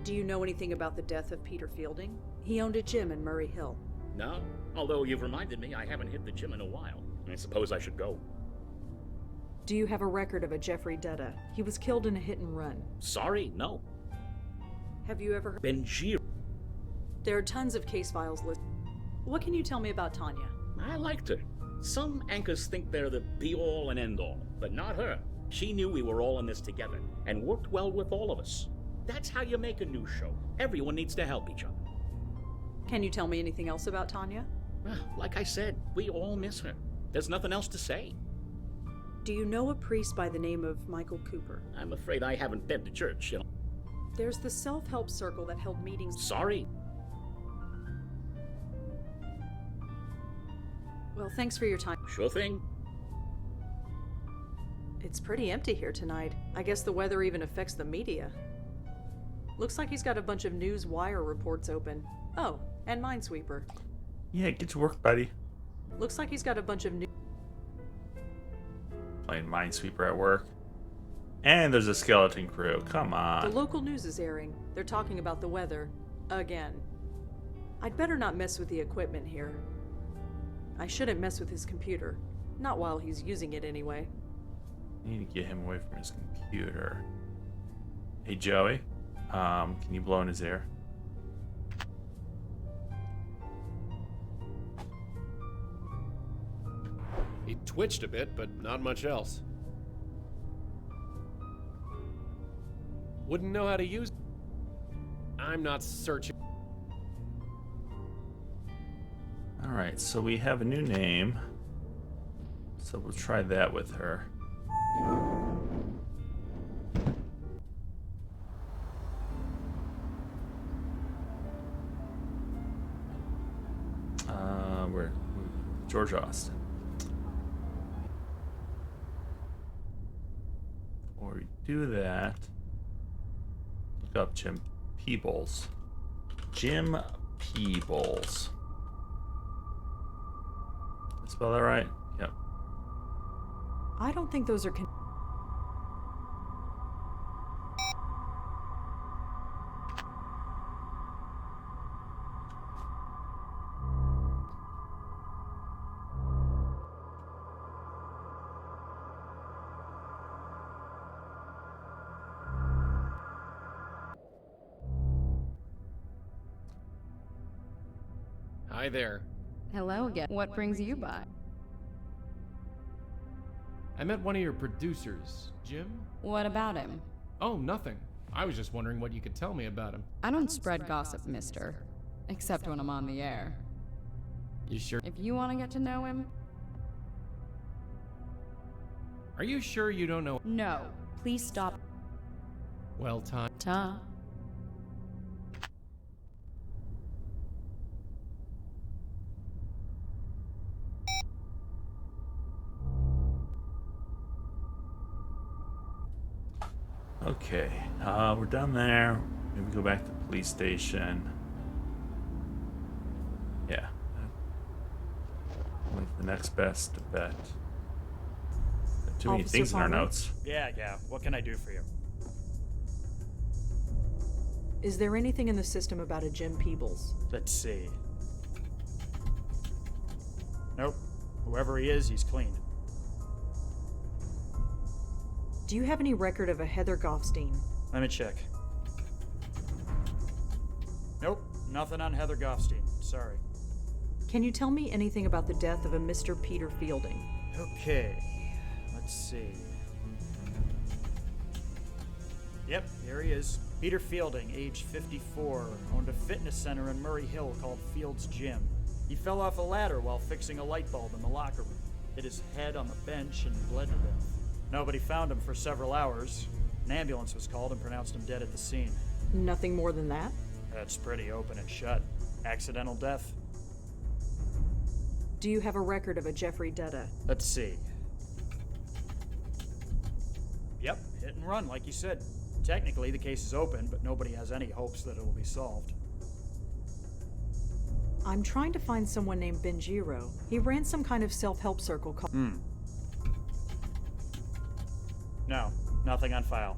Do you know anything about the death of Peter Fielding? He owned a gym in Murray Hill. No, although you've reminded me I haven't hit the gym in a while. I suppose I should go. Do you have a record of a Jeffrey Dutta? He was killed in a hit and run. Sorry, no. Have you ever heard... Benjir. There are tons of case files listed. What can you tell me about Tanya? I liked her. Some anchors think they're the be-all and end-all, but not her. She knew we were all in this together, and worked well with all of us. That's how you make a news show. Everyone needs to help each other. Can you tell me anything else about Tanya? Like I said, we all miss her. There's nothing else to say. Do you know a priest by the name of Michael Cooper? I'm afraid I haven't been to church, you know. There's the self-help circle that held meetings... Sorry. Well, thanks for your time. Sure thing. It's pretty empty here tonight. I guess the weather even affects the media. Looks like he's got a bunch of news wire reports open. Oh, and Minesweeper. Yeah, get to work, buddy. Looks like he's got a bunch of Playing Minesweeper at work. And there's a skeleton crew. Come on. The local news is airing. They're talking about the weather. Again. I'd better not mess with the equipment here. I shouldn't mess with his computer. Not while he's using it anyway. I need to get him away from his computer. Hey, Joey. Can you blow in his ear? He twitched a bit, but not much else. Wouldn't know how to use. I'm not searching. Alright, so we have a new name. So we'll try that with her. We're George Austin. Before we do that, look up Jim Peebles. Jim Peebles. Did I spell that right? Yep. I don't think those are Hi there. Hello again. What brings you by? I met one of your producers, Jim. What about him? Oh, nothing. I was just wondering what you could tell me about him. I don't spread gossip, mister. Except when I'm on the air. You sure? If you want to get to know him... Are you sure you don't know? No. Please stop. Well, time. Ta. Okay, we're done there. Maybe go back to the police station. Yeah. When's the next best bet? Too many Officer things in our Palmer? notes. Yeah. What can I do for you? Is there anything in the system about a Jim Peebles? Let's see. Nope. Whoever he is, he's clean. Do you have any record of a Heather Goffstein? Let me check. Nope. Nothing on Heather Goffstein. Sorry. Can you tell me anything about the death of a Mr. Peter Fielding? Okay. Let's see. Yep, here he is. Peter Fielding, age 54, owned a fitness center in Murray Hill called Field's Gym. He fell off a ladder while fixing a light bulb in the locker room, hit his head on the bench, and bled to death. Nobody found him for several hours. An ambulance was called and pronounced him dead at the scene. Nothing more than that? That's pretty open and shut. Accidental death. Do you have a record of a Jeffrey Dutta? Let's see. Yep, hit and run, like you said. Technically, the case is open, but nobody has any hopes that it will be solved. I'm trying to find someone named Benjiro. He ran some kind of self-help circle called... No, nothing on file.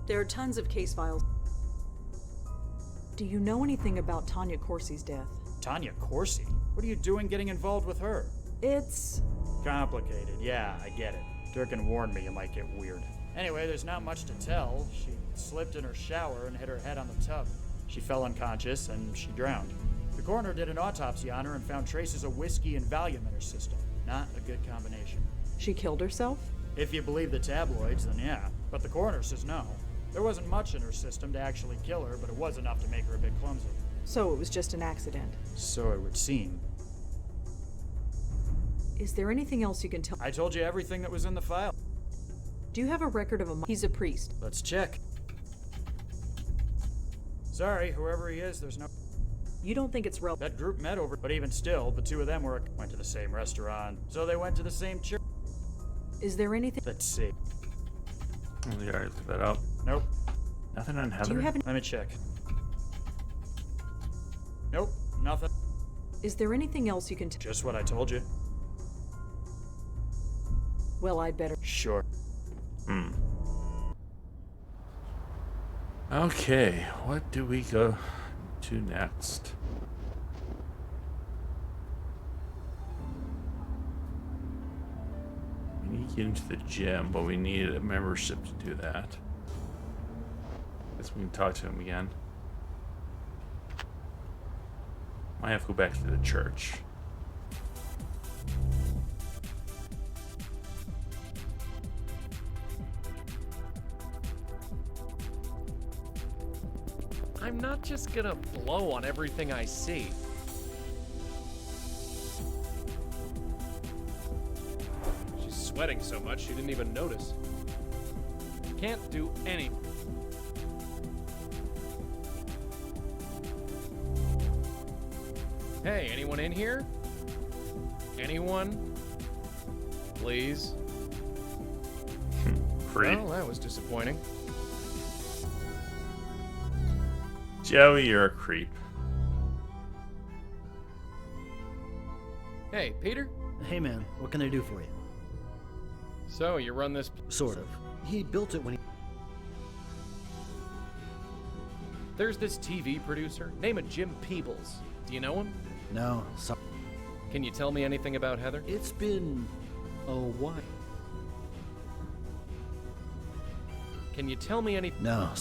There are tons of case files. Do you know anything about Tanya Corsi's death? Tanya Corsi? What are you doing getting involved with her? It's... complicated, yeah, I get it. Durkin warned me it might get weird. Anyway, there's not much to tell. She slipped in her shower and hit her head on the tub. She fell unconscious and she drowned. The coroner did an autopsy on her and found traces of whiskey and Valium in her system. Not a good combination. She killed herself? If you believe the tabloids, then yeah. But the coroner says no. There wasn't much in her system to actually kill her, but it was enough to make her a bit clumsy. So it was just an accident. So it would seem. Is there anything else you can tell? I told you everything that was in the file. Do you have a record of a... He's a priest. Let's check. Sorry, whoever he is, there's no... You don't think it's relevant? That group met over, but even still, the two of them went to the same restaurant, so they went to the same church. Is there anything? Let's see. Oh, you already looked that up. Nope. Nothing on Heather? Do you have any? Let me check. Nope, nothing. Is there anything else you can Just what I told you. Well, I'd better. Sure. Okay, what do we go to next? We need to get into the gym, but we need a membership to do that. Guess we can talk to him again. Might have to go back to the church. I'm not just gonna blow on everything I see. She's sweating so much she didn't even notice. Can't do anything. Hey, anyone in here? Anyone? Please? Well, that was disappointing. Joey, you're a creep. Hey, Peter? Hey man, what can I do for you? So, you run this... Sort of. He built it when he... There's this TV producer. Name it Jim Peebles. Do you know him? No, sorry. Can you tell me anything about Heather? It's been a while. Can you tell me anything? No.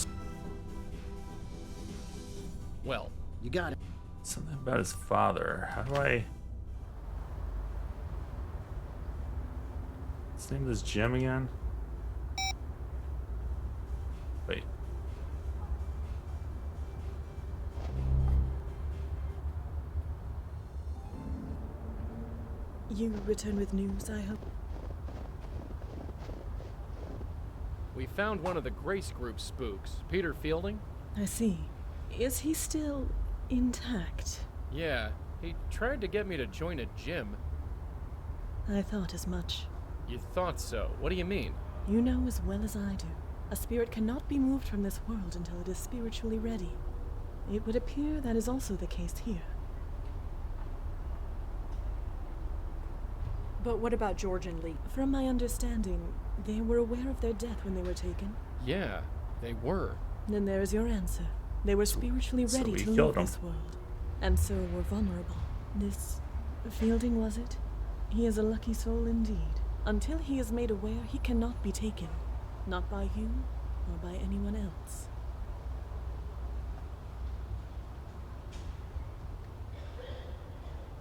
Well, you got it. Something about his father. How do I... His name is Jim again? Wait. You return with news, I hope? we found one of the Grace Group spooks, Peter Fielding. I see. Is he still intact? Yeah, he tried to get me to join a gym. I thought as much. You thought so? What do you mean? You know as well as I do. A spirit cannot be moved from this world until it is spiritually ready. It would appear that is also the case here. But what about George and Lee? From my understanding, they were aware of their death when they were taken. Yeah, they were. Then there is your answer. They were spiritually ready to leave this world, and so were vulnerable. This Fielding, was it? He is a lucky soul indeed. Until he is made aware, he cannot be taken. Not by you, or by anyone else.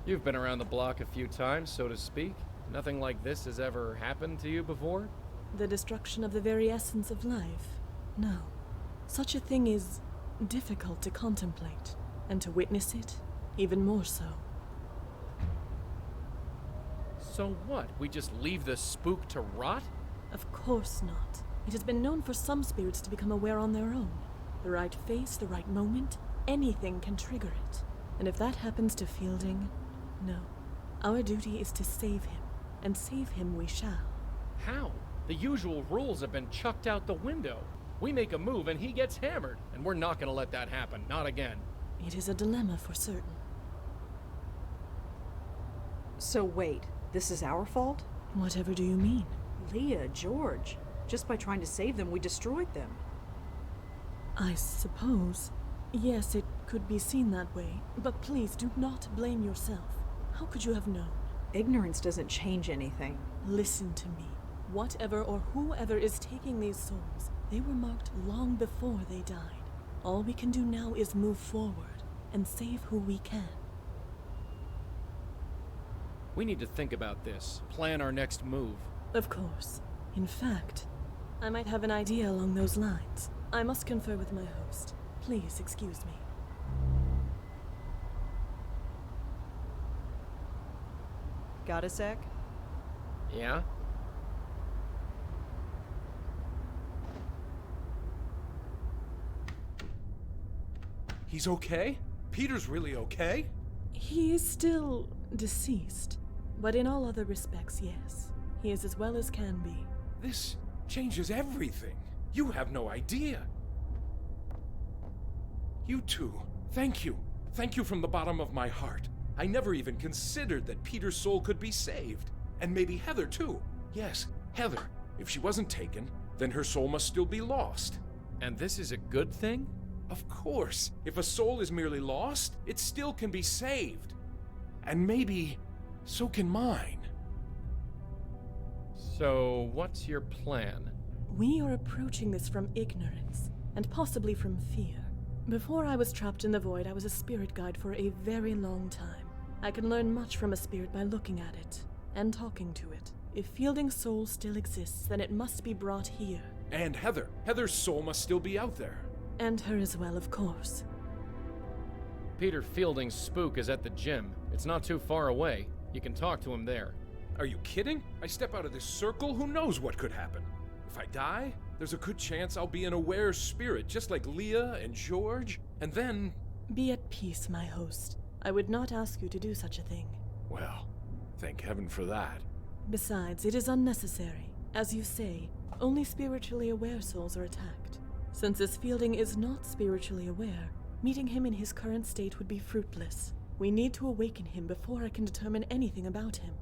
You've been around the block a few times, so to speak. Nothing like this has ever happened to you before? The destruction of the very essence of life? No. Such a thing is difficult to contemplate, and to witness it, even more so. So what? We just leave the spook to rot? Of course not. It has been known for some spirits to become aware on their own. The right face, the right moment, anything can trigger it. And if that happens to Fielding, no. Our duty is to save him, and save him we shall. How? The usual rules have been chucked out the window. We make a move and he gets hammered, and we're not gonna let that happen, not again. It is a dilemma for certain. So wait, this is our fault? Whatever do you mean? Leah, George. Just by trying to save them, we destroyed them. I suppose. Yes, it could be seen that way, but please do not blame yourself. How could you have known? Ignorance doesn't change anything. Listen to me. Whatever or whoever is taking these souls, they were marked long before they died. All we can do now is move forward and save who we can. We need to think about this, plan our next move. Of course. In fact, I might have an idea along those lines. I must confer with my host. Please excuse me. Got a sec? Yeah? He's okay? Peter's really okay? He is still deceased, but in all other respects, yes. He is as well as can be. This changes everything. You have no idea. You two, thank you. Thank you from the bottom of my heart. I never even considered that Peter's soul could be saved. And maybe Heather, too. Yes, Heather. If she wasn't taken, then her soul must still be lost. And this is a good thing? Of course. If a soul is merely lost, it still can be saved. And maybe so can mine. So, what's your plan? We are approaching this from ignorance, and possibly from fear. Before I was trapped in the void, I was a spirit guide for a very long time. I can learn much from a spirit by looking at it, and talking to it. If Fielding's soul still exists, then it must be brought here. And Heather. Heather's soul must still be out there. And her as well, of course. Peter Fielding's spook is at the gym. It's not too far away. You can talk to him there. Are you kidding? I step out of this circle, who knows what could happen? If I die, there's a good chance I'll be an aware spirit, just like Leah and George, and then... Be at peace, my host. I would not ask you to do such a thing. Well, thank heaven for that. Besides, it is unnecessary. As you say, only spiritually aware souls are attacked. Since this Fielding is not spiritually aware, meeting him in his current state would be fruitless. We need to awaken him before I can determine anything about him.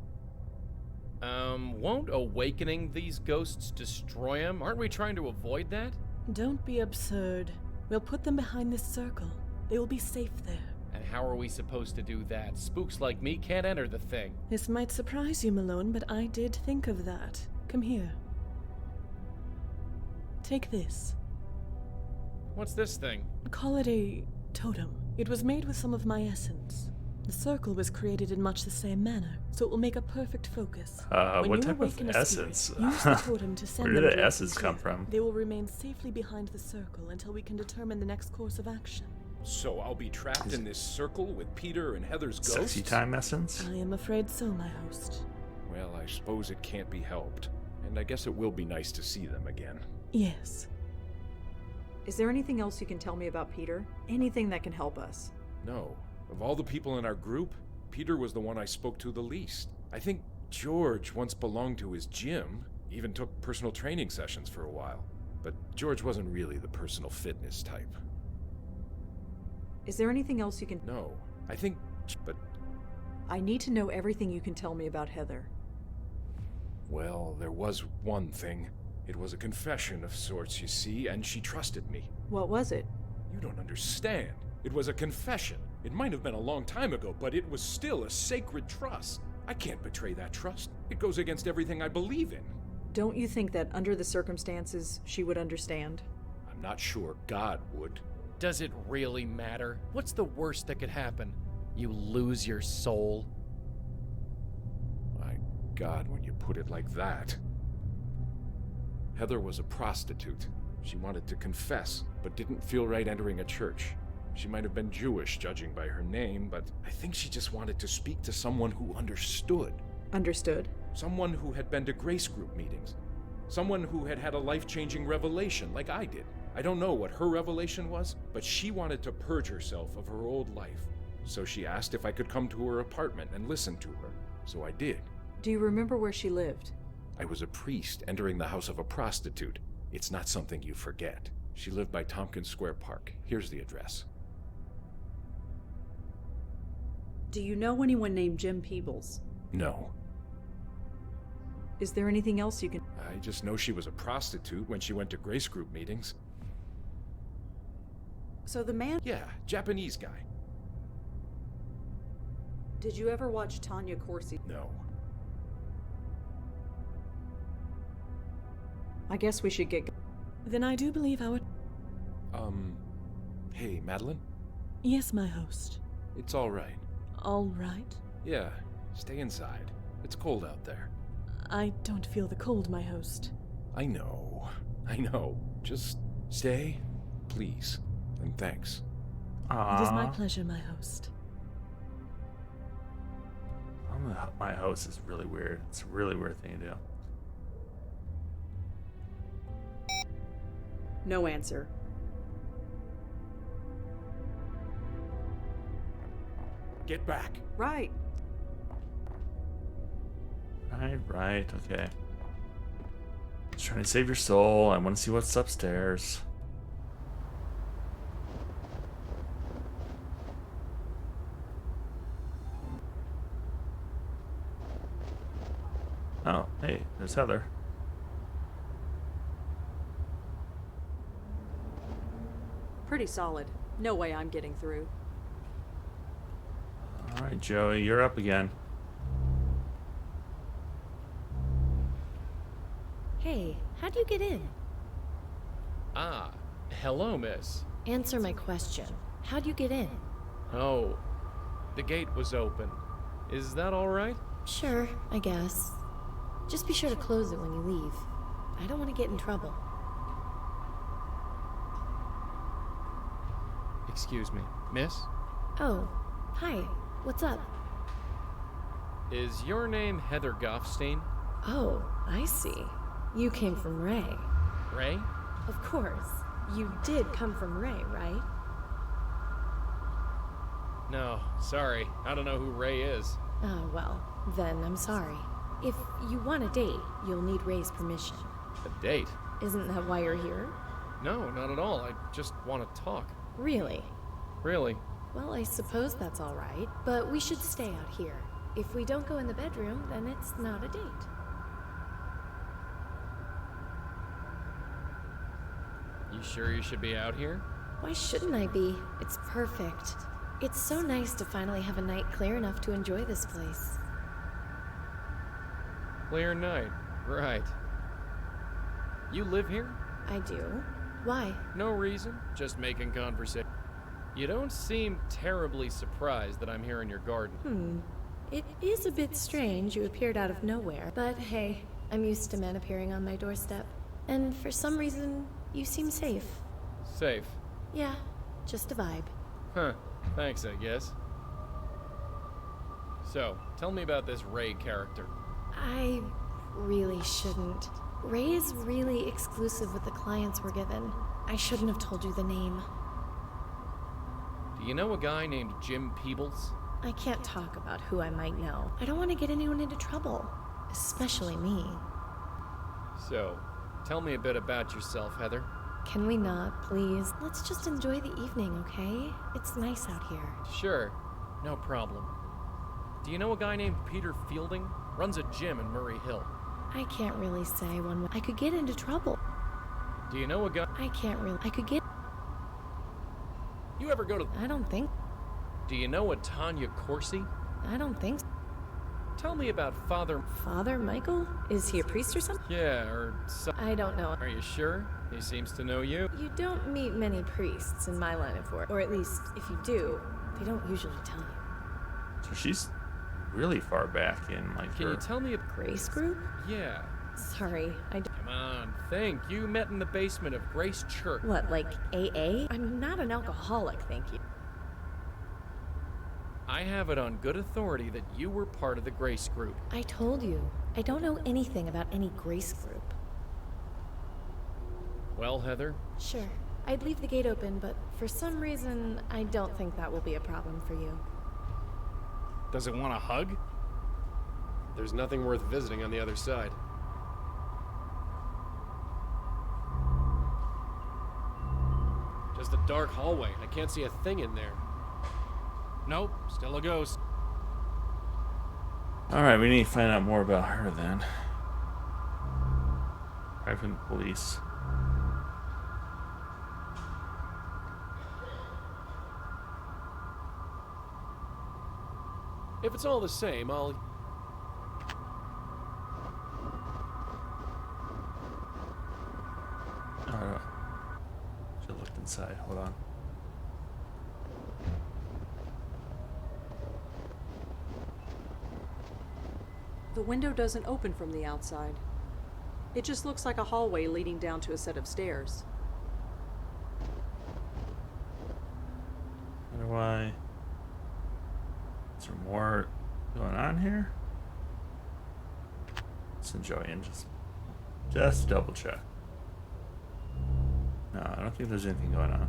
Won't awakening these ghosts destroy him? Aren't we trying to avoid that? Don't be absurd. We'll put them behind this circle. They will be safe there. And how are we supposed to do that? Spooks like me can't enter the thing. This might surprise you, Malone, but I did think of that. Come here. Take this. What's this thing? Call it a totem. It was made with some of my essence. The circle was created in much the same manner, so it will make a perfect focus. What type of essence? Use the totem to send Where them did the towards essence come from? They will remain safely behind the circle until we can determine the next course of action. So I'll be trapped in this circle with Peter and Heather's ghosts? Sexy time essence? I am afraid so, my host. Well, I suppose it can't be helped. And I guess it will be nice to see them again. Yes. Is there anything else you can tell me about Peter? Anything that can help us? No. Of all the people in our group, Peter was the one I spoke to the least. I think George once belonged to his gym, even took personal training sessions for a while. But George wasn't really the personal fitness type. Is there anything else you can... No, I think... but... I need to know everything you can tell me about Heather. Well, there was one thing. It was a confession of sorts, you see, and she trusted me. What was it? You don't understand. It was a confession. It might have been a long time ago, but it was still a sacred trust. I can't betray that trust. It goes against everything I believe in. Don't you think that under the circumstances, she would understand? I'm not sure God would. Does it really matter? What's the worst that could happen? You lose your soul? My God, when you put it like that. Heather was a prostitute. She wanted to confess, but didn't feel right entering a church. She might have been Jewish, judging by her name, but I think she just wanted to speak to someone who understood. Understood? Someone who had been to grace group meetings. Someone who had had a life-changing revelation like I did. I don't know what her revelation was, but she wanted to purge herself of her old life. So she asked if I could come to her apartment and listen to her. So I did. Do you remember where she lived? I was a priest entering the house of a prostitute. It's not something you forget. She lived by Tompkins Square Park. Here's the address. Do you know anyone named Jim Peebles? No. Is there anything else you can... I just know she was a prostitute when she went to grace group meetings. So the man... Yeah, Japanese guy. Did you ever watch Tanya Corsi? No. I guess we should get... Then I do believe our... Hey, Madeline? Yes, my host. It's all right. All right? Yeah, stay inside. It's cold out there. I don't feel the cold, my host. I know. Just stay, please, and thanks. Aww. It is my pleasure, my host. My host is really weird. It's a really weird thing to do. No answer. Get back. Right. Right, okay. Just trying to save your soul. I want to see what's upstairs. Oh, hey, there's Heather. Pretty solid. No way I'm getting through. Alright, Joey, you're up again. Hey, how'd you get in? Ah, hello, miss. Answer my question. How'd you get in? Oh, the gate was open. Is that all right? Sure, I guess. Just be sure to close it when you leave. I don't want to get in trouble. Excuse me, miss? Oh, hi. What's up? Is your name Heather Goffstein? Oh, I see. You came from Ray. Ray? Of course. You did come from Ray, right? No, sorry. I don't know who Ray is. Oh, well, then I'm sorry. If you want a date, you'll need Ray's permission. A date? Isn't that why you're here? No, not at all. I just want to talk. Really? Really? Well, I suppose that's all right, but we should stay out here. If we don't go in the bedroom, then it's not a date. You sure you should be out here? Why shouldn't I be? It's perfect. It's so nice to finally have a night clear enough to enjoy this place. Clear night. Right. You live here? I do. Why? No reason. Just making conversation. You don't seem terribly surprised that I'm here in your garden. It is a bit strange you appeared out of nowhere, but hey, I'm used to men appearing on my doorstep. And for some reason, you seem safe. Safe? Yeah, just a vibe. Huh. Thanks, I guess. So, tell me about this Ray character. I really shouldn't. Ray is really exclusive with the clients we're given. I shouldn't have told you the name. Do you know a guy named Jim Peebles? I can't talk about who I might know. I don't want to get anyone into trouble. Especially me. So, tell me a bit about yourself, Heather. Can we not, please? Let's just enjoy the evening, okay? It's nice out here. Sure. No problem. Do you know a guy named Peter Fielding? Runs a gym in Murray Hill. I can't really say one way. I could get into trouble. Do you know a guy? I can't really. I could get. You ever go to... I don't think. Do you know a Tanya Corsi? I don't think so. Tell me about Father... Father Michael? Is he a priest or something? Yeah, or some... I don't know. Are you sure? He seems to know you. You don't meet many priests in my line of work. Or at least, if you do, they don't usually tell you. So she's really far back in, like, Can you tell me a... Grace group? Yeah. Sorry, I don't... Come on, think. You met in the basement of Grace Church. What, like AA? I'm not an alcoholic, thank you. I have it on good authority that you were part of the Grace group. I told you. I don't know anything about any Grace group. Well, Heather? Sure. I'd leave the gate open, but for some reason, I don't think that will be a problem for you. Does it want a hug? There's nothing worth visiting on the other side. Just a dark hallway. I can't see a thing in there. Nope, still a ghost. Alright, we need to find out more about her then. Private police. If it's all the same, I'll... I don't know. Should look inside. Hold on. The window doesn't open from the outside. It just looks like a hallway leading down to a set of stairs. Wonder why. Is there more going on here? Let's enjoy and just double check. No, I don't think there's anything going on.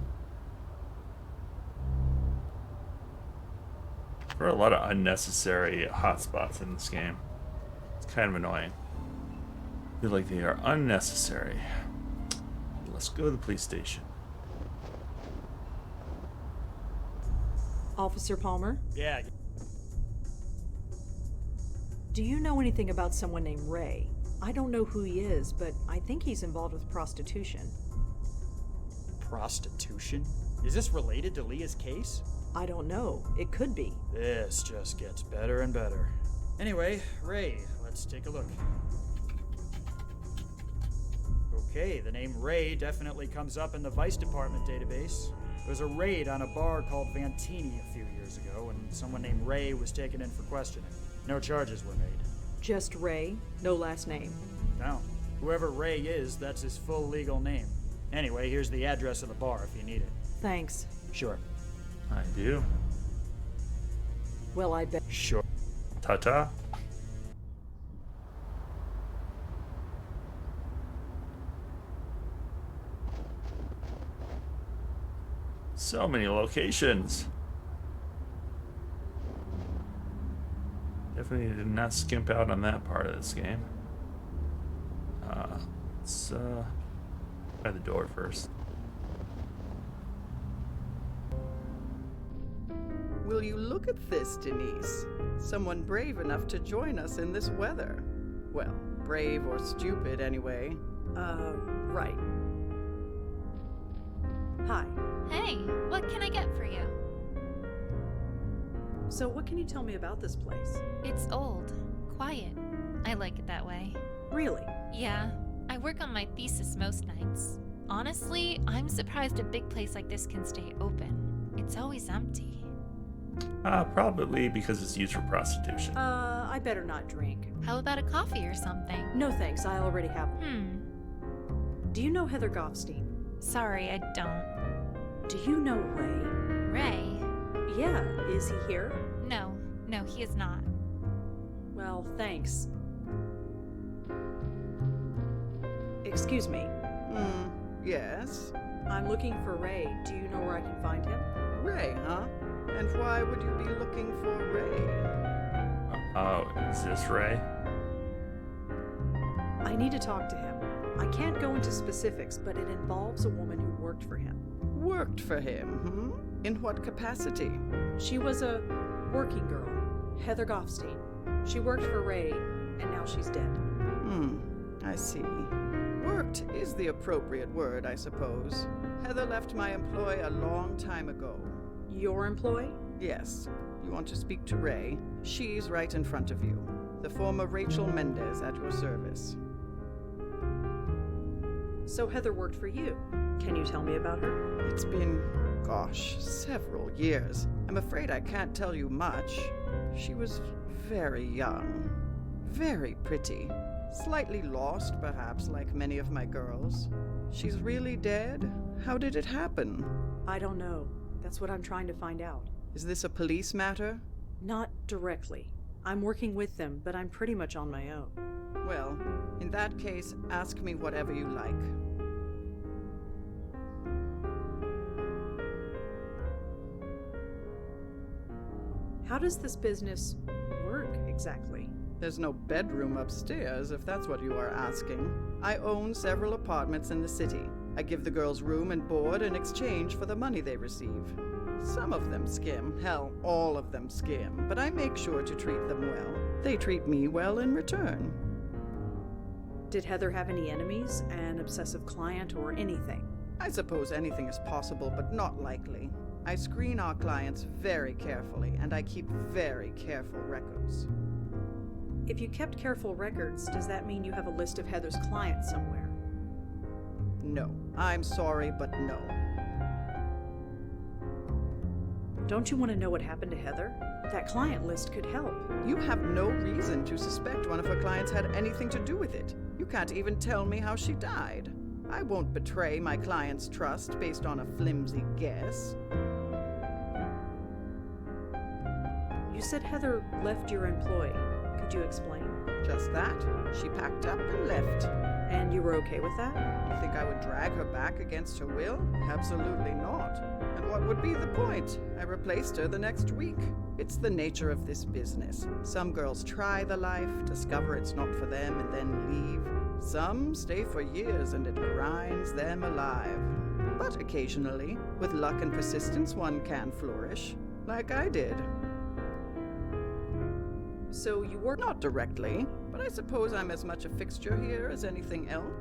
There are a lot of unnecessary hotspots in this game. It's kind of annoying. I feel like they are unnecessary. Let's go to the police station. Officer Palmer? Yeah. Do you know anything about someone named Ray? I don't know who he is, but I think he's involved with prostitution. Prostitution? Is this related to Leah's case? I don't know. It could be. This just gets better and better. Anyway, Ray, let's take a look. Okay, the name Ray definitely comes up in the Vice Department database. There was a raid on a bar called Vantini a few years ago, and someone named Ray was taken in for questioning. No charges were made. Just Ray? No last name? No. Whoever Ray is, that's his full legal name. Anyway, here's the address of the bar if you need it. Thanks. Sure. I do. Well, I bet. Sure. Ta-ta. So many locations. Definitely did not skimp out on that part of this game. Let's try the door first. Will you look at this, Denise? Someone brave enough to join us in this weather. Well, brave or stupid anyway. Right. Hi. Hey, what can I get for you? So what can you tell me about this place? It's old, quiet. I like it that way. Really? Yeah, I work on my thesis most nights. Honestly, I'm surprised a big place like this can stay open. It's always empty. Probably because it's used for prostitution. I better not drink. How about a coffee or something? No thanks, I already have one. Do you know Heather Goffstein? Sorry, I don't. Do you know Ray? Ray? Yeah, is he here? No, he is not. Well, thanks. Excuse me. Yes? I'm looking for Ray. Do you know where I can find him? Ray, huh? And why would you be looking for Ray? Oh, is this Ray? I need to talk to him. I can't go into specifics, but it involves a woman who worked for him. Worked for him, In what capacity? She was a working girl, Heather Goffstein. She worked for Ray, and now she's dead. I see. Worked is the appropriate word, I suppose. Heather left my employ a long time ago. Your employ? Yes. You want to speak to Ray? She's right in front of you. The former Rachel Mendez at your service. So Heather worked for you. Can you tell me about her? It's been, several years. I'm afraid I can't tell you much. She was very young. Very pretty. Slightly lost, perhaps, like many of my girls. She's really dead? How did it happen? I don't know. That's what I'm trying to find out. Is this a police matter? Not directly. I'm working with them, but I'm pretty much on my own. Well, in that case, ask me whatever you like. How does this business work exactly? There's no bedroom upstairs, if that's what you are asking. I own several apartments in the city. I give the girls room and board in exchange for the money they receive. Some of them skim, hell, all of them skim, but I make sure to treat them well. They treat me well in return. Did Heather have any enemies, an obsessive client, or anything? I suppose anything is possible, but not likely. I screen our clients very carefully, and I keep very careful records. If you kept careful records, does that mean you have a list of Heather's clients somewhere? No. I'm sorry, but no. Don't you want to know what happened to Heather? That client list could help. You have no reason to suspect one of her clients had anything to do with it. You can't even tell me how she died. I won't betray my client's trust based on a flimsy guess. You said Heather left your employ. Could you explain? Just that. She packed up and left. And you were okay with that? You think I would drag her back against her will? Absolutely not. And what would be the point? I replaced her the next week. It's the nature of this business. Some girls try the life, discover it's not for them, and then leave. Some stay for years and it grinds them alive. But occasionally, with luck and persistence, one can flourish. Like I did. So you work... Not directly, but I suppose I'm as much a fixture here as anything else.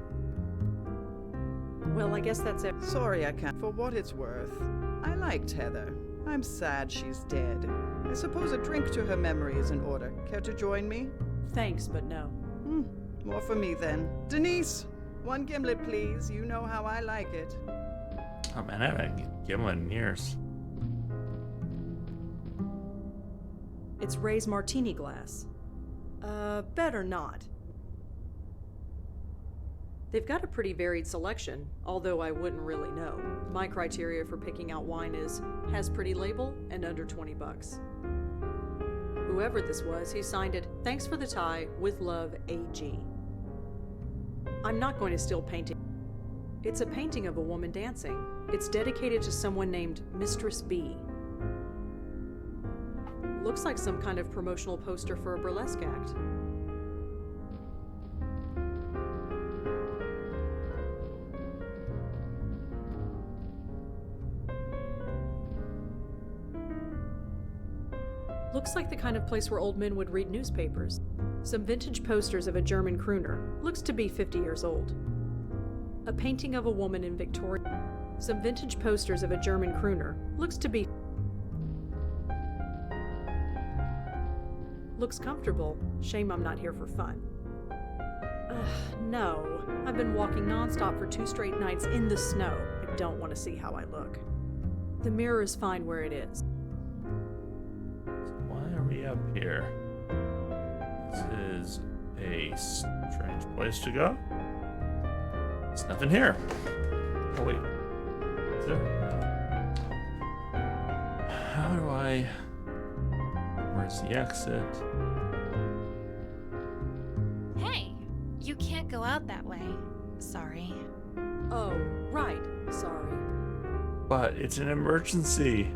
Well, I guess that's it. Sorry I can't. For what it's worth, I liked Heather. I'm sad she's dead. I suppose a drink to her memory is in order. Care to join me? Thanks, but no. More for me then. Denise, 1 gimlet, please. You know how I like it. Oh man, I haven't gimlet in years. It's Ray's martini glass. Better not. They've got a pretty varied selection, although I wouldn't really know. My criteria for picking out wine is, has pretty label and under 20 bucks. Whoever this was, he signed it, "Thanks for the tie, with love, AG." I'm not going to steal painting. It's a painting of a woman dancing. It's dedicated to someone named Mistress B. Looks like some kind of promotional poster for a burlesque act. Looks like the kind of place where old men would read newspapers. Some vintage posters of a German crooner. Looks to be 50 years old. A painting of a woman in Victoria. Some vintage posters of a German crooner. Looks to be... Looks comfortable. Shame I'm not here for fun. No. I've been walking nonstop for 2 straight nights in the snow. I don't want to see how I look. The mirror is fine where it is. Why are we up here? This is a strange place to go. There's nothing here. Oh wait. Is there? How do I... Where's the exit? Hey, you can't go out that way. Sorry. Oh, right. Sorry. But it's an emergency.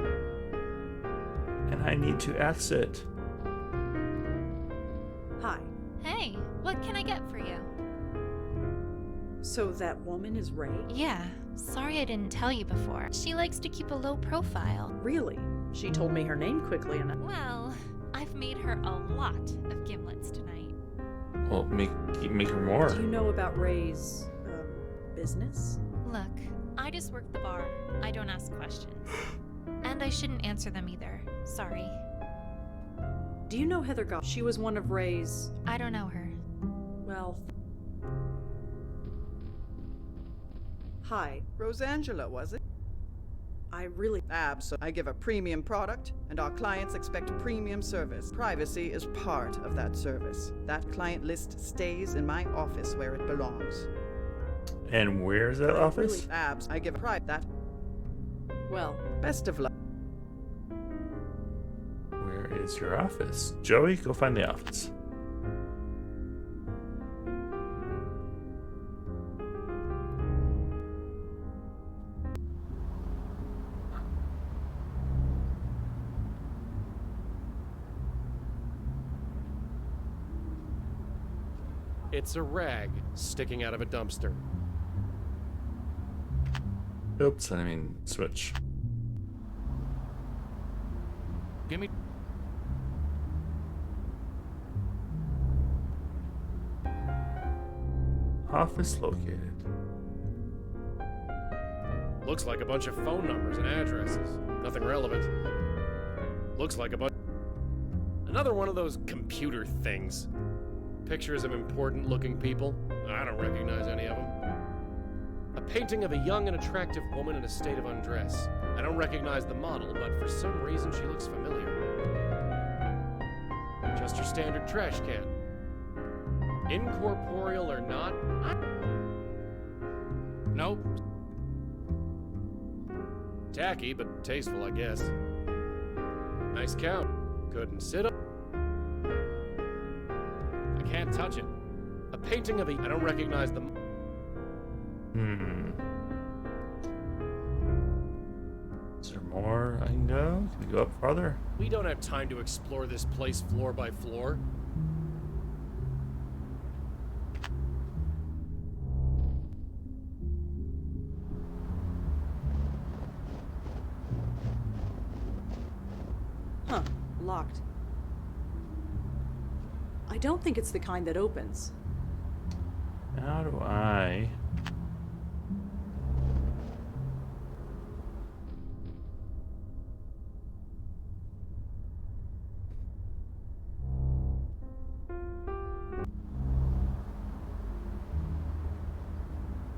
And I need to exit. Hi. Hey, what can I get for you? So that woman is Ray? Yeah, sorry I didn't tell you before. She likes to keep a low profile. Really? She told me her name quickly enough. Well, I've made her a lot of gimlets tonight. Well, make her more. Do you know about Ray's, business? Look, I just work the bar. I don't ask questions. And I shouldn't answer them either. Sorry. Do you know Heather Goff? She was one of Ray's... I don't know her. Well... Hi. Rosangela, was it? I really... I give a premium product, and our clients expect premium service. Privacy is part of that service. That client list stays in my office where it belongs. And where's that office? Really, I give a that... Well, best of luck. Where is your office? Joey, go find the office. It's a rag sticking out of a dumpster. Oops, I mean switch. Give me... Office located. Looks like a bunch of phone numbers and addresses. Nothing relevant. Looks like a bunch... Another one of those computer things. Pictures of important looking people. I don't recognize any of them. A painting of a young and attractive woman in a state of undress. I don't recognize the model, but for some reason she looks familiar. Just your standard trash can. Incorporeal or not, Nope. Tacky, but tasteful, I guess. Nice count. Couldn't sit up. I can't touch it. A painting of a... I don't recognize the... Is there more I can go? Can we go up farther? We don't have time to explore this place floor by floor. Huh, locked. I don't think it's the kind that opens. How do I...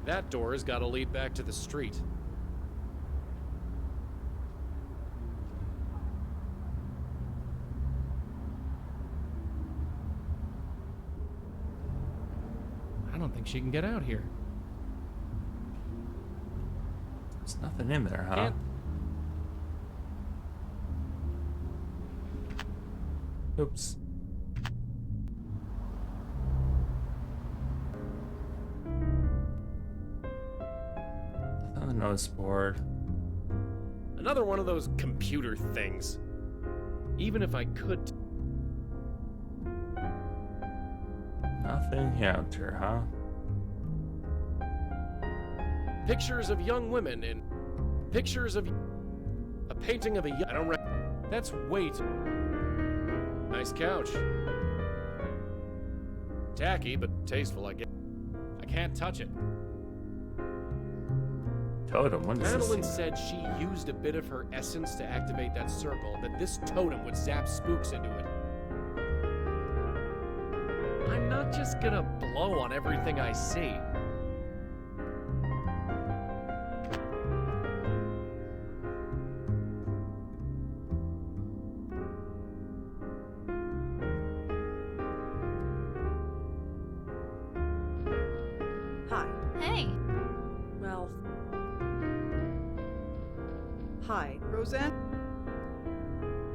That door has got to lead back to the street. I don't think she can get out here. There's nothing in there, huh? Can't... Oops. Notice board. Another one of those computer things. Even if I could... Nothing counter, huh? Pictures of young women in... Pictures of... A painting of a... I don't... That's way too... Nice couch. Tacky, but tasteful, I guess. I can't touch it. Totem, when does Madeline this... said she used a bit of her essence to activate that circle, that this totem would zap spooks into it. I'm not just gonna blow on everything I see. Hi. Hey. Well... Hi. Roseanne?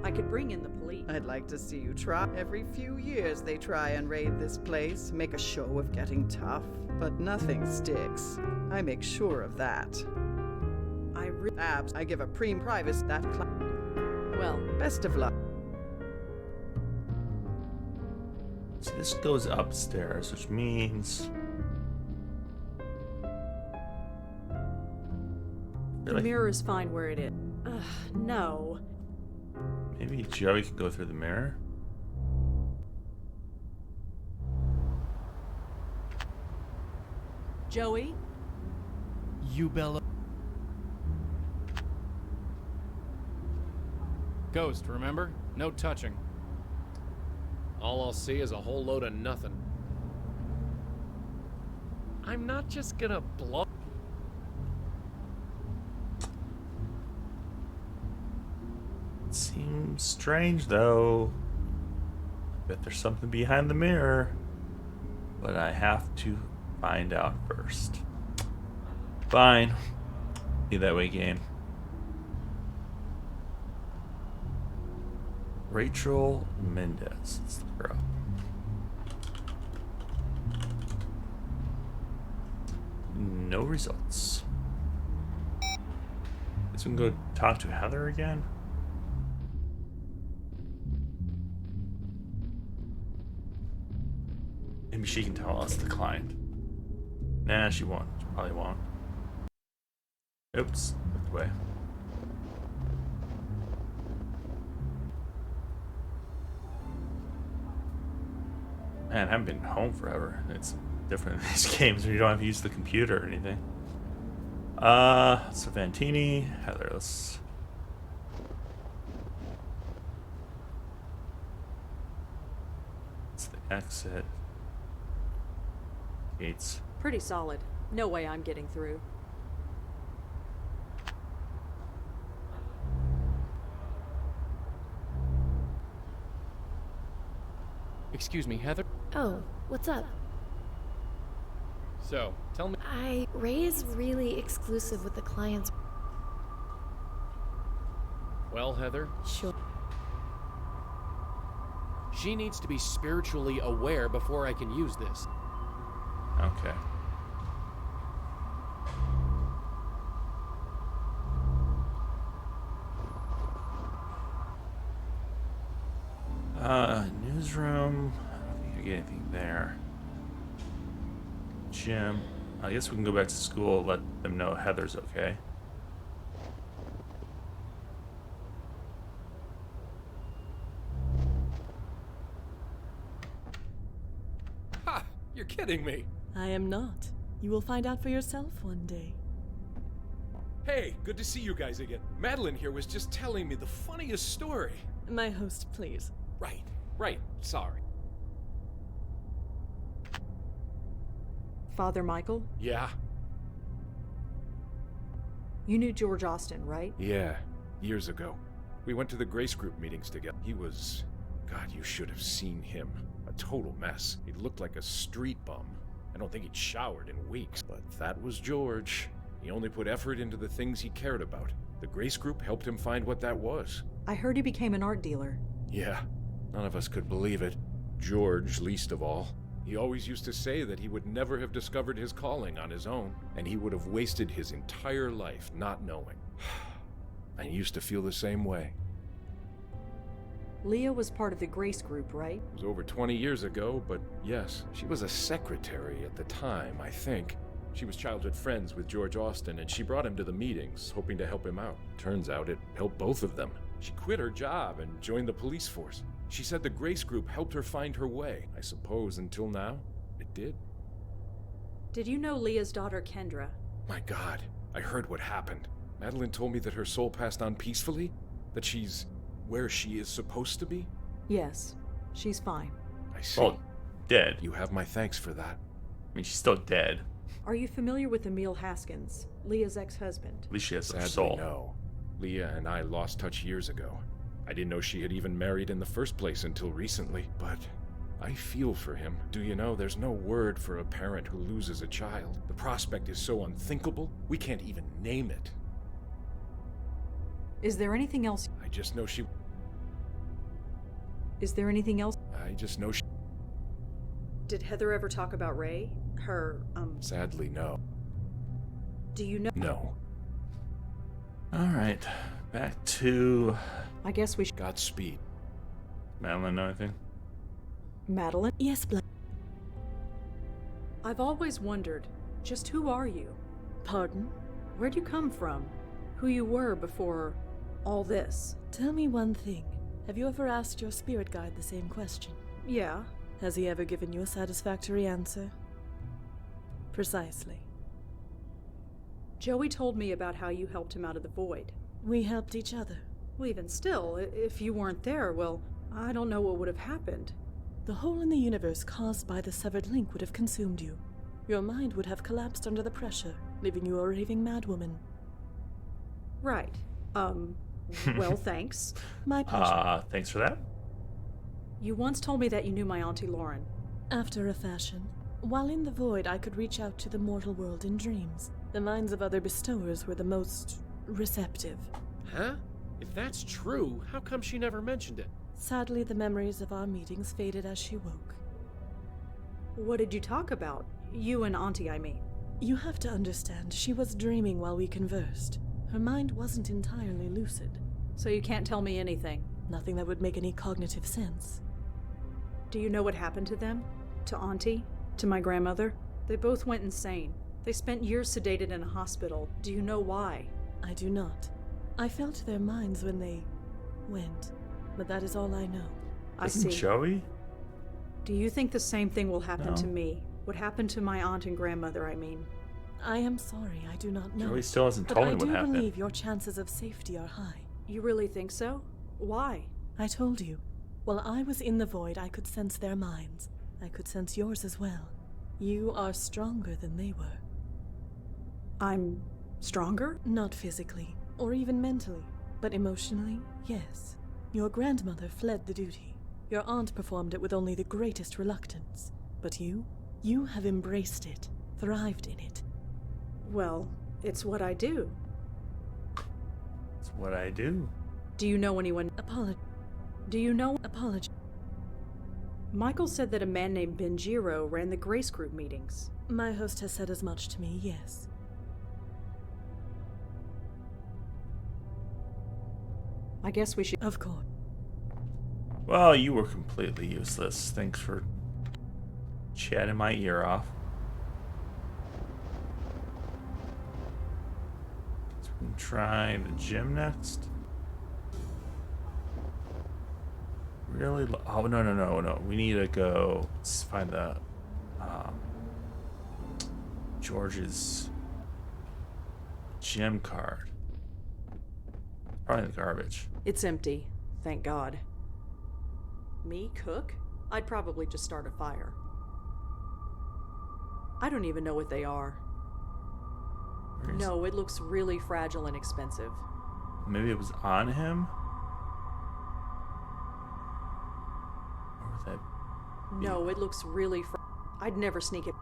I could bring in the police. I'd like to see you try. Every few years they try and raid this place, make a show of getting tough, but nothing sticks. I make sure of that. I give a privacy that well, best of luck. So this goes upstairs, which means... The mirror is fine where it is. Ugh, no. Maybe Joey could go through the mirror? Joey? You, Bella. Ghost, remember? No touching. All I'll see is a whole load of nothing. I'm not just gonna blow... Seems strange, though. Bet there's something behind the mirror. But I have to find out first. Fine. Be that way, game. Rachel Mendez. Let's look her up. No results. Guess we can go talk to Heather again. Maybe she can tell us the client. Nah, she won't. She probably won't. Oops, looked away. Man, I haven't been home forever. It's different in these games when you don't have to use the computer or anything. Savantini, Heather, let's... It's the exit. Gates. Pretty solid. No way I'm getting through. Excuse me, Heather? Oh, what's up? So, tell me... Ray is really exclusive with the clients. Well, Heather? Sure. She needs to be spiritually aware before I can use this. Okay. Newsroom. I don't think I get anything there. Gym. I guess we can go back to school, let them know Heather's okay. Ha! You're kidding me. I am not. You will find out for yourself one day. Hey, good to see you guys again. Madeline here was just telling me the funniest story. My host, please. Right, sorry. Father Michael? Yeah? You knew George Austin, right? Yeah, years ago. We went to the Grace Group meetings together. He was... God, you should have seen him. A total mess. He looked like a street bum. I don't think he'd showered in weeks, but that was George. He only put effort into the things he cared about. The Grace Group helped him find what that was. I heard he became an art dealer. Yeah, none of us could believe it. George, least of all. He always used to say that he would never have discovered his calling on his own, and he would have wasted his entire life not knowing. I used to feel the same way. Leah was part of the Grace Group, right? It was over 20 years ago, but yes, she was a secretary at the time, I think. She was childhood friends with George Austin, and she brought him to the meetings, hoping to help him out. Turns out it helped both of them. She quit her job and joined the police force. She said the Grace Group helped her find her way. I suppose until now, it did. Did you know Leah's daughter, Kendra? My God, I heard what happened. Madeline told me that her soul passed on peacefully? That she's where she is supposed to be? Yes, she's fine. I see. Well, dead. You have my thanks for that. I mean, she's still dead. Are you familiar with Emil Haskins, Leah's ex-husband? At least she has her Sadly, soul. no. Leah and I lost touch years ago. I didn't know she had even married in the first place until recently, but I feel for him. Do you know, there's no word for a parent who loses a child. The prospect is so unthinkable, we can't even name it. Is there anything else? I just know she... Is there anything else? I just know she... Did Heather ever talk about Ray? Her, Sadly, no. Do you know? No. Alright, back to... I guess we should... Godspeed. Madeline, know anything? Madeline? Yes, I've always wondered, just who are you? Pardon? Where'd you come from? Who you were before all this? Tell me one thing. Have you ever asked your spirit guide the same question? Yeah. Has he ever given you a satisfactory answer? Precisely. Joey told me about how you helped him out of the void. We helped each other. Well, even still, if you weren't there, well, I don't know what would have happened. The hole in the universe caused by the severed link would have consumed you. Your mind would have collapsed under the pressure, leaving you a raving madwoman. Right. Well, thanks. My pleasure. Thanks for that. You once told me that you knew my Auntie Lauren. After a fashion. While in the void, I could reach out to the mortal world in dreams. The minds of other bestowers were the most receptive. Huh? If that's true, how come she never mentioned it? Sadly, the memories of our meetings faded as she woke. What did you talk about? You and Auntie, I mean. You have to understand, she was dreaming while we conversed. Her mind wasn't entirely lucid. So you can't tell me anything? Nothing that would make any cognitive sense. Do you know what happened to them? To Auntie? To my grandmother? They both went insane. They spent years sedated in a hospital. Do you know why? I do not. I felt their minds when they went, but that is all I know. I see. Joey? Do you think the same thing will happen to No. me? What happened to my aunt and grandmother, I mean? I am sorry, I do not know. Joey still hasn't but told I me what do happened. believe your chances of safety are high. You really think so? Why? I told you. While I was in the void, I could sense their minds. I could sense yours as well. You are stronger than they were. I'm stronger? Not physically, or even mentally, but emotionally, yes. Your grandmother fled the duty. Your aunt performed it with only the greatest reluctance. But you have embraced it, thrived in it. Well, it's what I do. It's what I do. Do you know anyone? Do you know? Apology. Michael said that a man named Benjiro ran the Grace Group meetings. My host has said as much to me, yes. I guess we should. Of course. Well, you were completely useless. Thanks for chatting my ear off. So we can try the gym next. Really? Oh, no. We need to go find the George's gym card. Probably the garbage. It's empty, thank God. Me cook? I'd probably just start a fire. I don't even know what they are. No, it looks really fragile and expensive. Maybe it was on him? Or would that be... No, it looks really I'd never sneak it.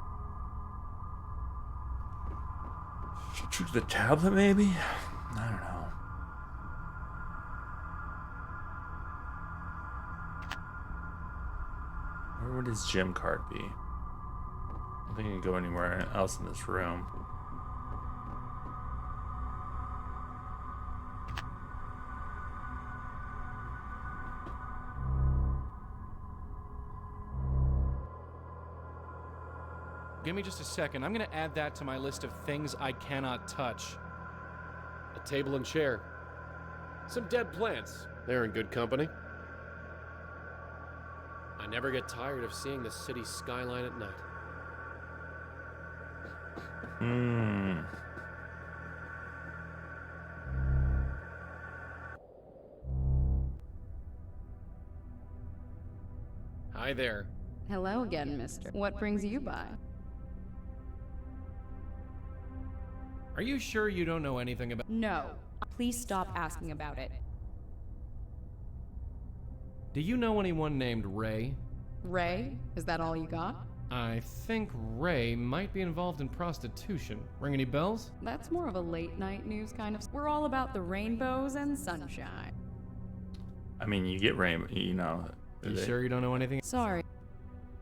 The tablet, maybe? I don't know. Where would his gym card be? I don't think he can go anywhere else in this room. Give me just a second. I'm gonna add that to my list of things I cannot touch. A table and chair. Some dead plants. They're in good company. I never get tired of seeing the city skyline at night. Hi there. Hello again, mister. What brings you by? Are you sure you don't know anything about... No. Please stop asking about it. Do you know anyone named Ray? Ray? Is that all you got? I think Ray might be involved in prostitution. Ring any bells? That's more of a late night news kind of... We're all about the rainbows and sunshine. I mean, you get rainbow, you know. You sure you don't know anything? Sorry.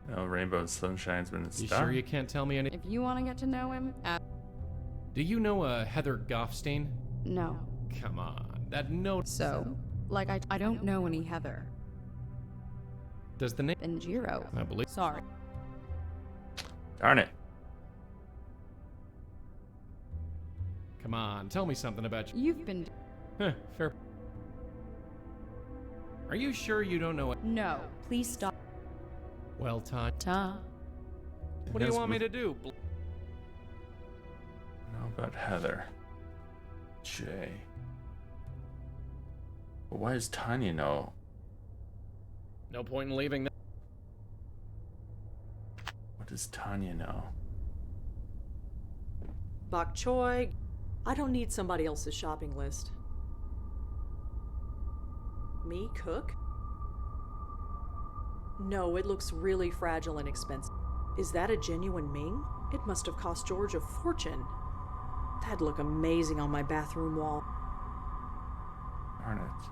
No, rainbow and sunshine's been You stuff. sure you can't tell me anything? If you want to get to know him, Do you know a Heather Goffstein? No. Come on, that note... So, like I don't know any Heather. Does the name... Benjiro. I believe... Sorry. Darn it. Come on, tell me something about you. You've been... Huh, fair... Are you sure you don't know it? No, please stop. Well, Todd. What do you Yes, want me to do? How about Heather? Jay. But why does Tanya know? No point in leaving that. What does Tanya know? Bok choy. I don't need somebody else's shopping list. Me cook? No, it looks really fragile and expensive. Is that a genuine Ming? It must have cost George a fortune. That'd look amazing on my bathroom wall. Darn it.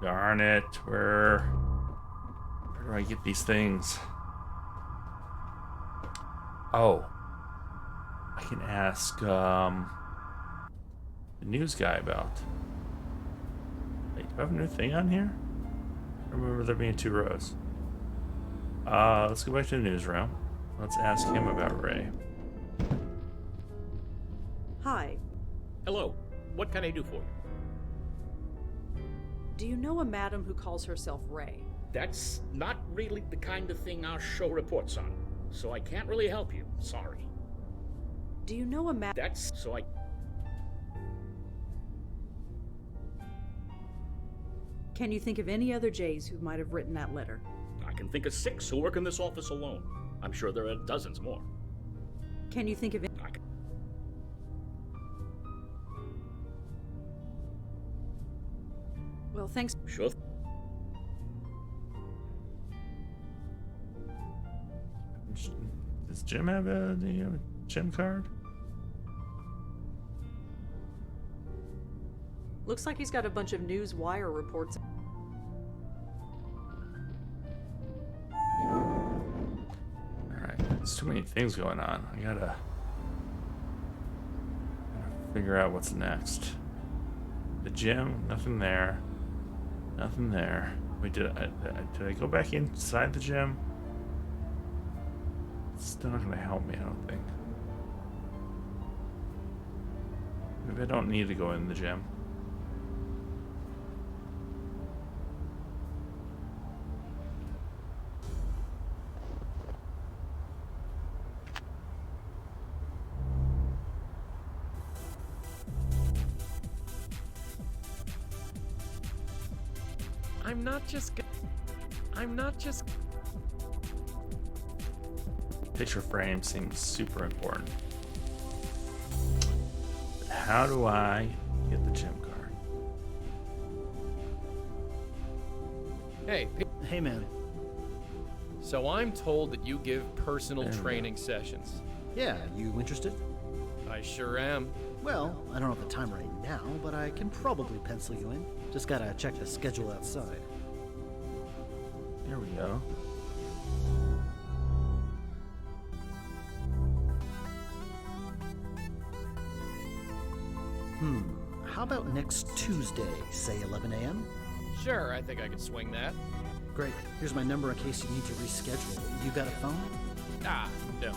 Darn it. Where do I get these things? Oh. I can ask the news guy about. Wait, do I have a new thing on here? I remember there being 2 rows. Let's go back to the newsroom. Let's ask him about Ray. Hi. Hello. What can I do for you? Do you know a madam who calls herself Ray? That's not really the kind of thing our show reports on, so I can't really help you. Sorry. Do you know a madam? That's so I... Can you think of any other Jays who might have written that letter? I can think of 6 who work in this office alone. I'm sure there are dozens more. Can you think of any? Well, thanks. Sure. Does Jim have a gym card? Looks like he's got a bunch of news wire reports. Alright, there's too many things going on. I gotta figure out what's next. The gym, nothing there. Nothing there. Wait, did I go back inside the gym? It's still not gonna help me, I don't think. Maybe I don't need to go in the gym. I'm not just. Picture frame seems super important. But how do I get the gym card? Hey, man. So I'm told that you give personal training sessions. Yeah, you interested? I sure am. Well, I don't have the time right now, but I can probably pencil you in. Just gotta check the schedule outside. Here we go. How about next Tuesday, say 11 a.m.? Sure, I think I could swing that. Great. Here's my number in case you need to reschedule. You got a phone? No.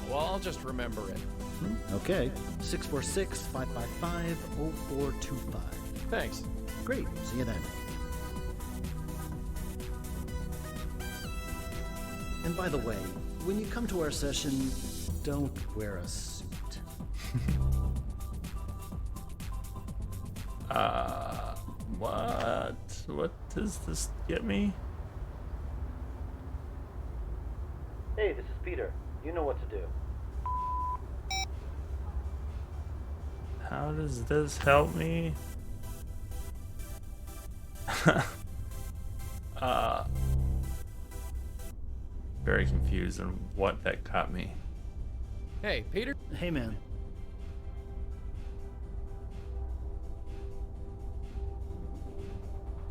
Well, I'll just remember it. Okay. 646-555-0425. Thanks. Great. See you then. And by the way, when you come to our session, don't wear a suit. What? What does this get me? Hey, this is Peter. You know what to do. How does this help me? Very confused on what that got me. Hey, Peter. Hey, man.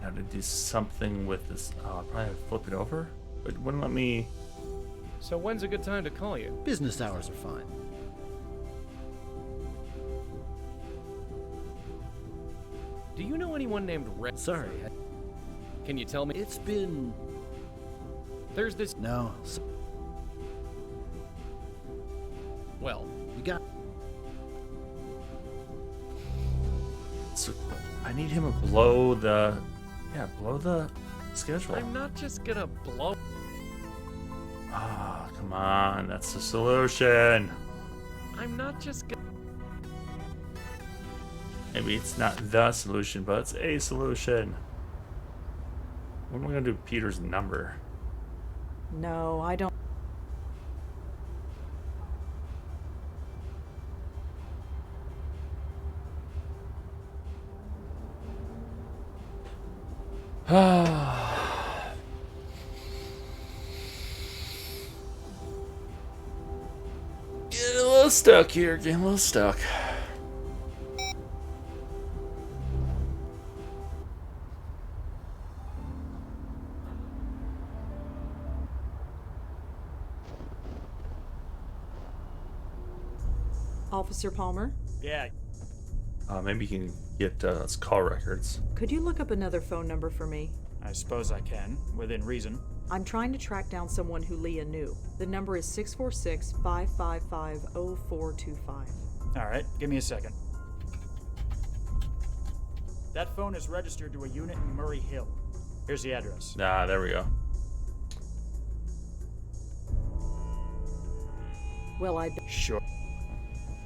Now to do something with this. Oh, I'll probably have to flip it over. But it wouldn't let me. So when's a good time to call you? Business hours are fine. Do you know anyone named Red? Sorry. Can you tell me? It's been... There's this... No. Well... You got... So I need him to blow the... Yeah, blow the schedule. I'm not just gonna blow... Ah, come on. That's the solution. I'm not just gonna... Maybe it's not the solution, but it's a solution. What am I going to do with Peter's number? No, I don't. Getting a little stuck here, getting a little stuck. Officer Palmer? Yeah. Maybe you can get his call records. Could you look up another phone number for me? I suppose I can, within reason. I'm trying to track down someone who Leah knew. The number is 646-555-0425. Alright, give me a second. That phone is registered to a unit in Murray Hill. Here's the address. Ah, there we go. Well, Sure.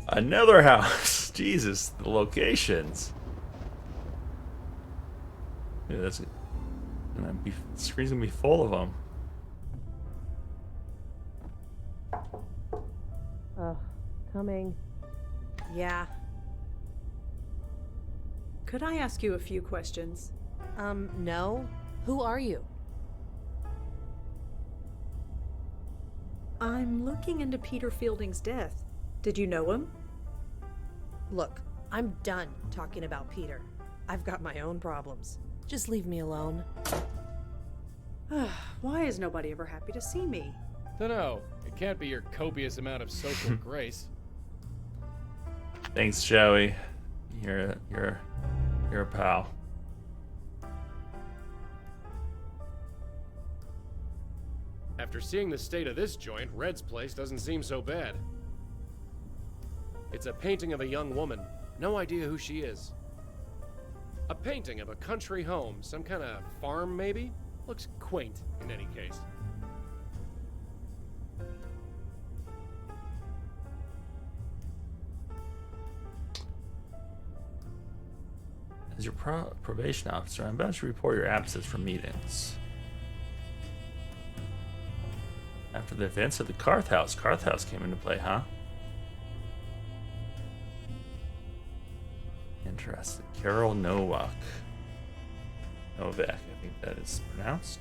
Another house. Jesus, the locations. Yeah, that's it. And the screen's gonna be full of them. Coming. Yeah. Could I ask you a few questions? No. Who are you? I'm looking into Peter Fielding's death. Did you know him? Look, I'm done talking about Peter. I've got my own problems. Just leave me alone. Why is nobody ever happy to see me? Dunno. It can't be your copious amount of social grace. Thanks, Joey. You're a pal. After seeing the state of this joint, Red's place doesn't seem so bad. It's a painting of a young woman. No idea who she is. A painting of a country home, some kind of farm maybe? Looks quaint in any case. As your probation officer, I'm about to report your absence from meetings. After the events at the Carth House came into play, huh? Interesting. Carol Novak. I think that is pronounced.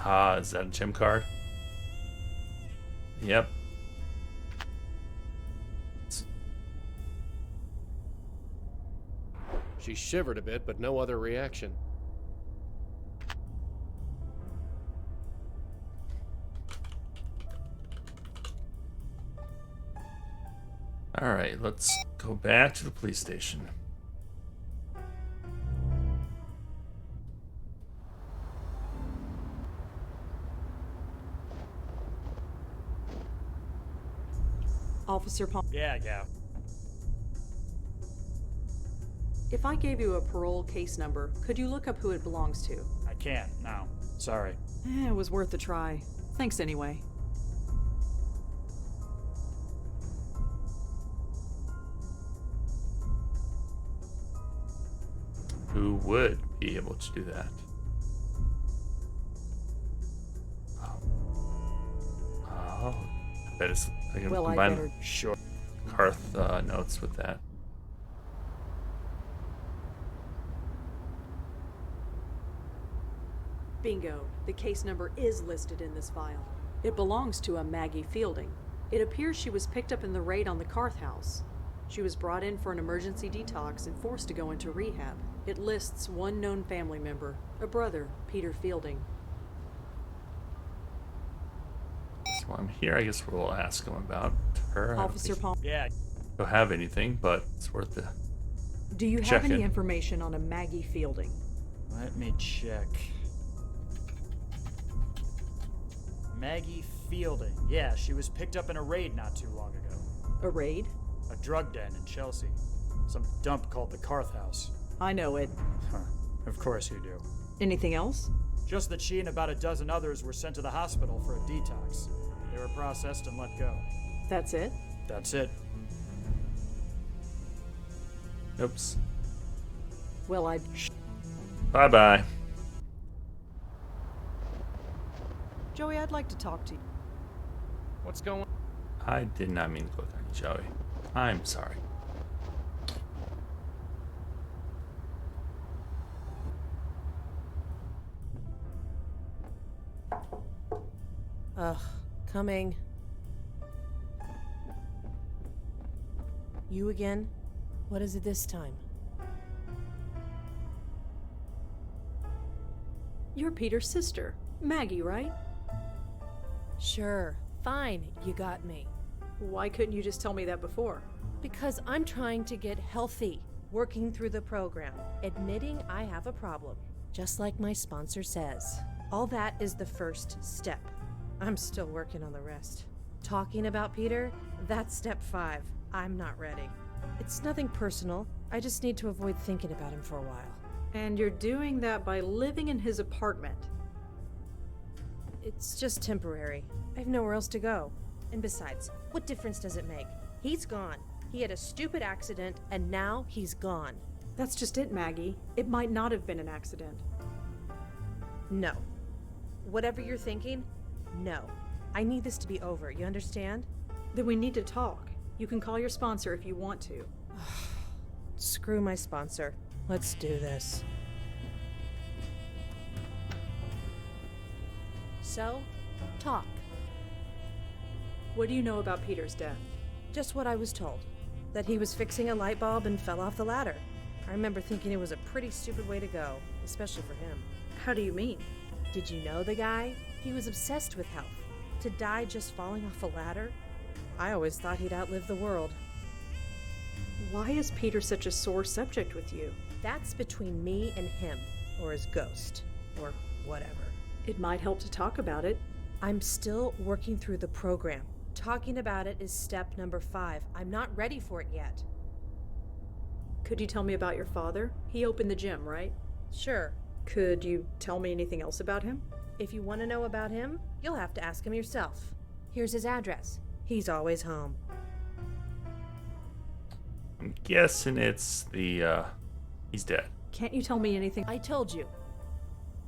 Ah, is that a gym card? Yep. She shivered a bit, but no other reaction. Alright, let's go back to the police station. Officer Palm. Yeah. If I gave you a parole case number, could you look up who it belongs to? I can't, no. Sorry. It was worth a try. Thanks anyway. Who would be able to do that? Oh, I bet it's. I can Well, I combine better. Sure. Carth notes with that. Bingo. The case number is listed in this file. It belongs to a Maggie Fielding. It appears she was picked up in the raid on the Carth House. She was brought in for an emergency detox and forced to go into rehab. It lists one known family member, a brother, Peter Fielding. So I'm here. I guess we'll ask him about her. Officer Palm. Yeah. Don't have anything, but it's worth the. Do you have Check any in. information on a Maggie Fielding? Let me check. Maggie Fielding. Yeah, she was picked up in a raid not too long ago. A raid? A drug den in Chelsea. Some dump called the Carth House. I know it. Huh. Of course you do. Anything else? Just that she and about a dozen others were sent to the hospital for a detox. They were processed and let go. That's it? That's it. Oops. Well, Bye bye. Joey, I'd like to talk to you. What's going on? I did not mean to click on you, Joey. I'm sorry. Ugh, coming. You again? What is it this time? You're Peter's sister, Maggie, right? Sure, fine, you got me. Why couldn't you just tell me that before? Because I'm trying to get healthy, working through the program, admitting I have a problem. Just like my sponsor says. All that is the first step. I'm still working on the rest. Talking about Peter, that's step 5. I'm not ready. It's nothing personal. I just need to avoid thinking about him for a while. And you're doing that by living in his apartment. It's just temporary. I have nowhere else to go. And besides, what difference does it make? He's gone. He had a stupid accident, and now he's gone. That's just it, Maggie. It might not have been an accident. No. Whatever you're thinking, no. I need this to be over, you understand? Then we need to talk. You can call your sponsor if you want to. Screw my sponsor. Let's do this. So, talk. What do you know about Peter's death? Just what I was told. That he was fixing a light bulb and fell off the ladder. I remember thinking it was a pretty stupid way to go, especially for him. How do you mean? Did you know the guy? He was obsessed with health. To die just falling off a ladder? I always thought he'd outlive the world. Why is Peter such a sore subject with you? That's between me and him, or his ghost, or whatever. It might help to talk about it. I'm still working through the program. Talking about it is step number 5. I'm not ready for it yet. Could you tell me about your father? He opened the gym, right? Sure. Could you tell me anything else about him? If you want to know about him, you'll have to ask him yourself. Here's his address. He's always home. I'm guessing it's the, he's dead. Can't you tell me anything? I told you.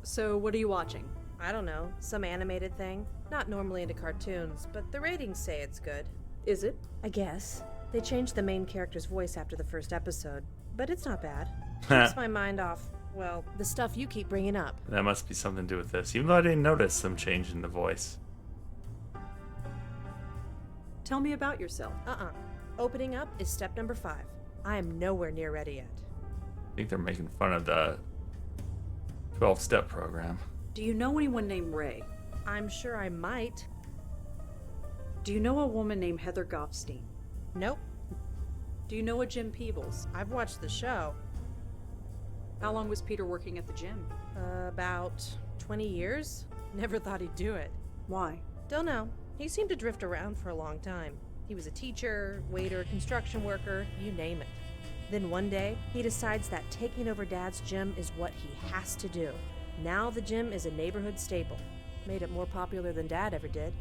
So, what are you watching? I don't know. Some animated thing. Not normally into cartoons, but the ratings say it's good. Is it? I guess. They changed the main character's voice after the first episode, but it's not bad. Keeps my mind off, well, the stuff you keep bringing up. That must be something to do with this, even though I didn't notice them changing the voice. Tell me about yourself. Opening up is step number 5. I am nowhere near ready yet. I think they're making fun of the 12-step program. Do you know anyone named Ray? I'm sure I might. Do you know a woman named Heather Goffstein? Nope. Do you know a Jim Peebles? I've watched the show. How long was Peter working at the gym? About 20 years. Never thought he'd do it. Why? Don't know. He seemed to drift around for a long time. He was a teacher, waiter, construction worker, you name it. Then one day, he decides that taking over Dad's gym is what he has to do. Now the gym is a neighborhood staple. Made it more popular than Dad ever did.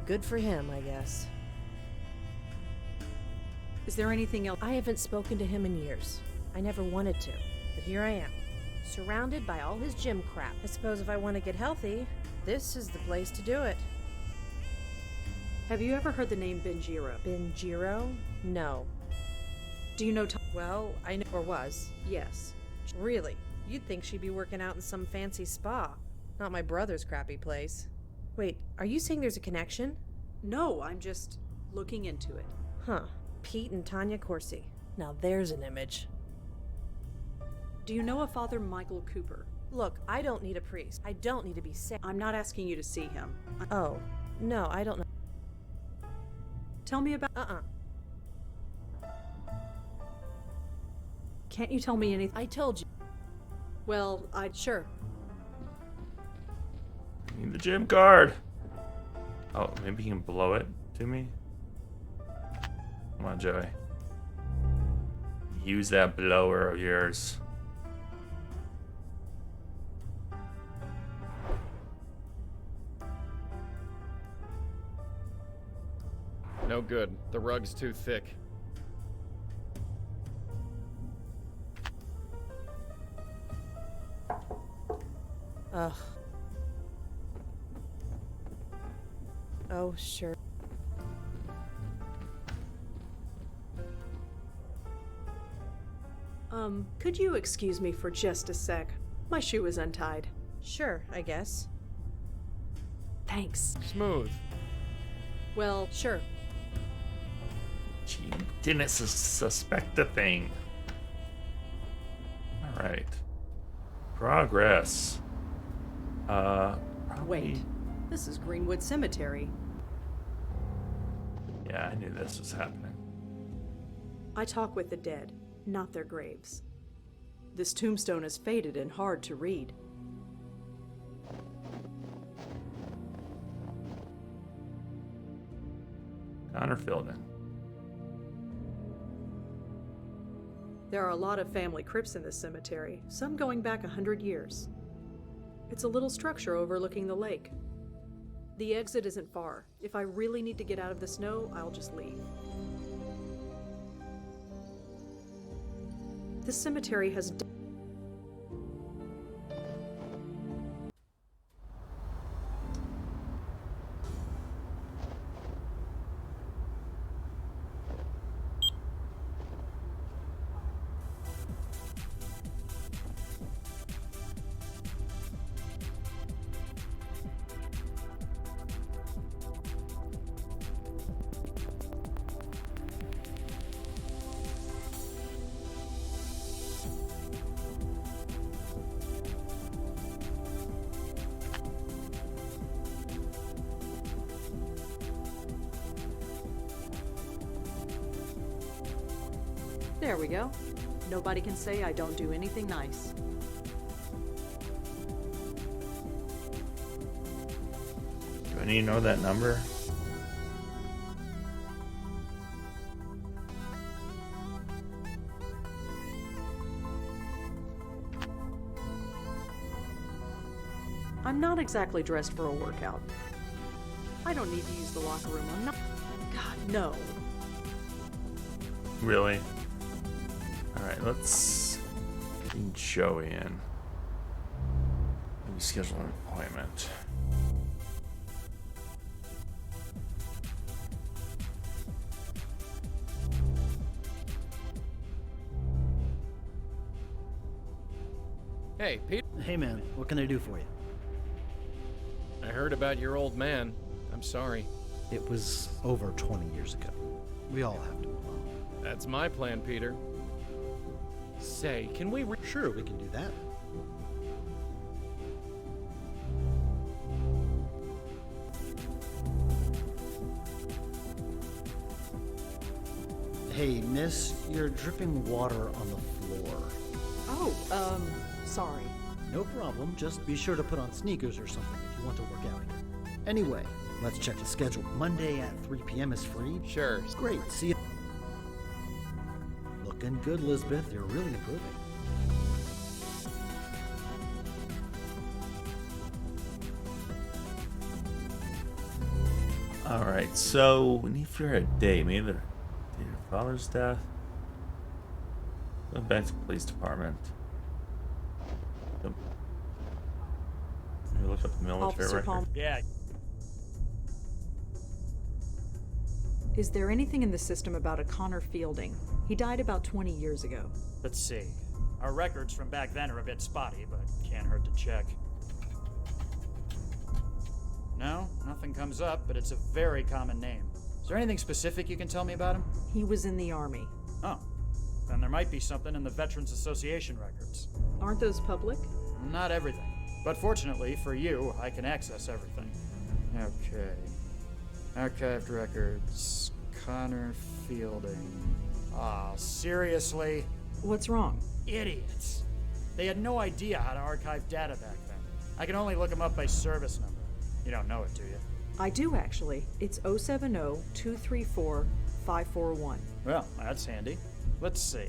Good for him, I guess. Is there anything else? I haven't spoken to him in years. I never wanted to, but here I am, surrounded by all his gym crap. I suppose if I want to get healthy, this is the place to do it. Have you ever heard the name Benjiro? Benjiro? No. Do you know Well, I know or was. Yes. Really? You'd think she'd be working out in some fancy spa. Not my brother's crappy place. Wait, are you saying there's a connection? No, I'm just looking into it. Huh. Pete and Tanya Corsi. Now there's an image. Do you know a Father Michael Cooper? Look, I don't need a priest. I don't need to be sick. I'm not asking you to see him. Oh, no, I don't know. Tell me about... Can't you tell me anything? I told you. Well, Sure. I need the gym card. Oh, maybe you can blow it to me? Come on, Joey. Use that blower of yours. No good. The rug's too thick. Ugh. Oh, sure. Could you excuse me for just a sec? My shoe is untied. Sure, I guess. Thanks. Smooth. Well, sure. She didn't suspect a thing. Alright. Progress. Wait. This is Greenwood Cemetery. Yeah, I knew this was happening. I talk with the dead, not their graves. This tombstone is faded and hard to read. Connor filled in. There are a lot of family crypts in this cemetery, some going back 100 years. It's a little structure overlooking the lake. The exit isn't far. If I really need to get out of the snow, I'll just leave. This cemetery has... There we go. Nobody can say I don't do anything nice. Do I need to know that number? I'm not exactly dressed for a workout. I don't need to use the locker room. I'm not. God, no. Really? Alright, let's bring Joey in. Maybe schedule an appointment. Hey, Pete. Hey man, what can I do for you? I heard about your old man. I'm sorry. It was over 20 years ago. We all have to move on. That's my plan, Peter. Say, can we Sure, we can do that. Hey, miss, you're dripping water on the floor. Oh, sorry. No problem, just be sure to put on sneakers or something if you want to work out here. Anyway, let's check the schedule. Monday at 3 p.m. is free? Sure. Great, see you. Looking good, Lisbeth. You're really improving. Alright, so we need to figure out a date. Maybe the day of your father's death. Go back to the police department. Maybe look up the military Officer record. Palmer. Yeah. Is there anything in the system about a Connor Fielding? He died about 20 years ago. Let's see. Our records from back then are a bit spotty, but can't hurt to check. No, nothing comes up, but it's a very common name. Is there anything specific you can tell me about him? He was in the Army. Oh, then there might be something in the Veterans Association records. Aren't those public? Not everything. But fortunately for you, I can access everything. Okay. Archived records. Connor Fielding. Ah, seriously? What's wrong? Idiots. They had no idea how to archive data back then. I can only look them up by service number. You don't know it, do you? I do, actually. It's 070-234-541. Well, that's handy. Let's see.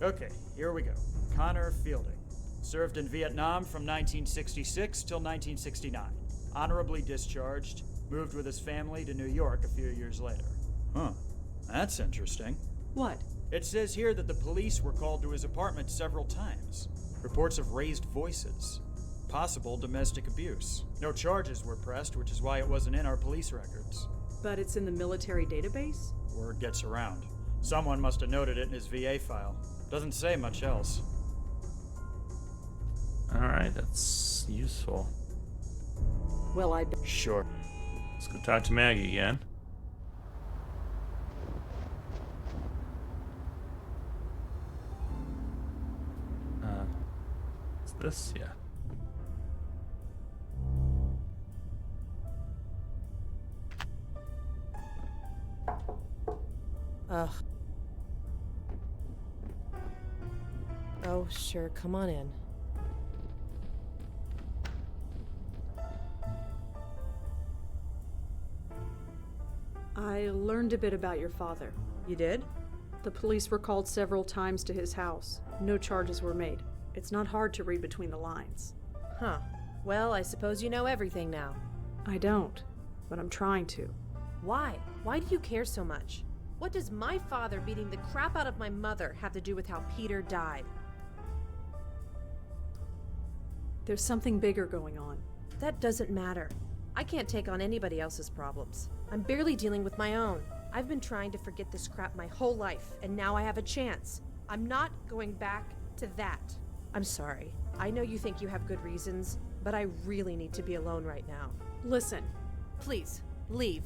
Okay, here we go. Connor Fielding. Served in Vietnam from 1966 till 1969. Honorably discharged. Moved with his family to New York a few years later. Huh. That's interesting. What? It says here that the police were called to his apartment several times. Reports of raised voices. Possible domestic abuse. No charges were pressed, which is why it wasn't in our police records. But it's in the military database? Word gets around. Someone must have noted it in his VA file. Doesn't say much else. Alright, that's useful. Well, Sure. Let's go talk to Maggie again. Is this? Yeah. Ugh. Oh, sure, come on in. I learned a bit about your father. You did? The police were called several times to his house. No charges were made. It's not hard to read between the lines. Huh. Well, I suppose you know everything now. I don't, but I'm trying to. Why? Why do you care so much? What does my father beating the crap out of my mother have to do with how Peter died? There's something bigger going on. That doesn't matter. I can't take on anybody else's problems. I'm barely dealing with my own. I've been trying to forget this crap my whole life, and now I have a chance. I'm not going back to that. I'm sorry. I know you think you have good reasons, but I really need to be alone right now. Listen. Please, leave.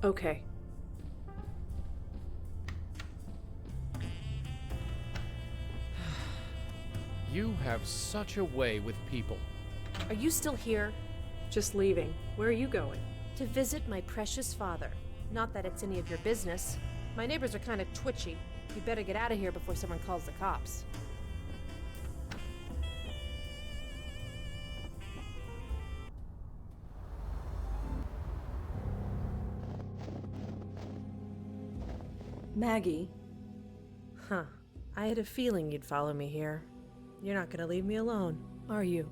Okay. You have such a way with people. Are you still here? Just leaving. Where are you going? To visit my precious father. Not that it's any of your business. My neighbors are kind of twitchy. You better get out of here before someone calls the cops. Maggie. Huh. I had a feeling you'd follow me here. You're not gonna leave me alone, are you?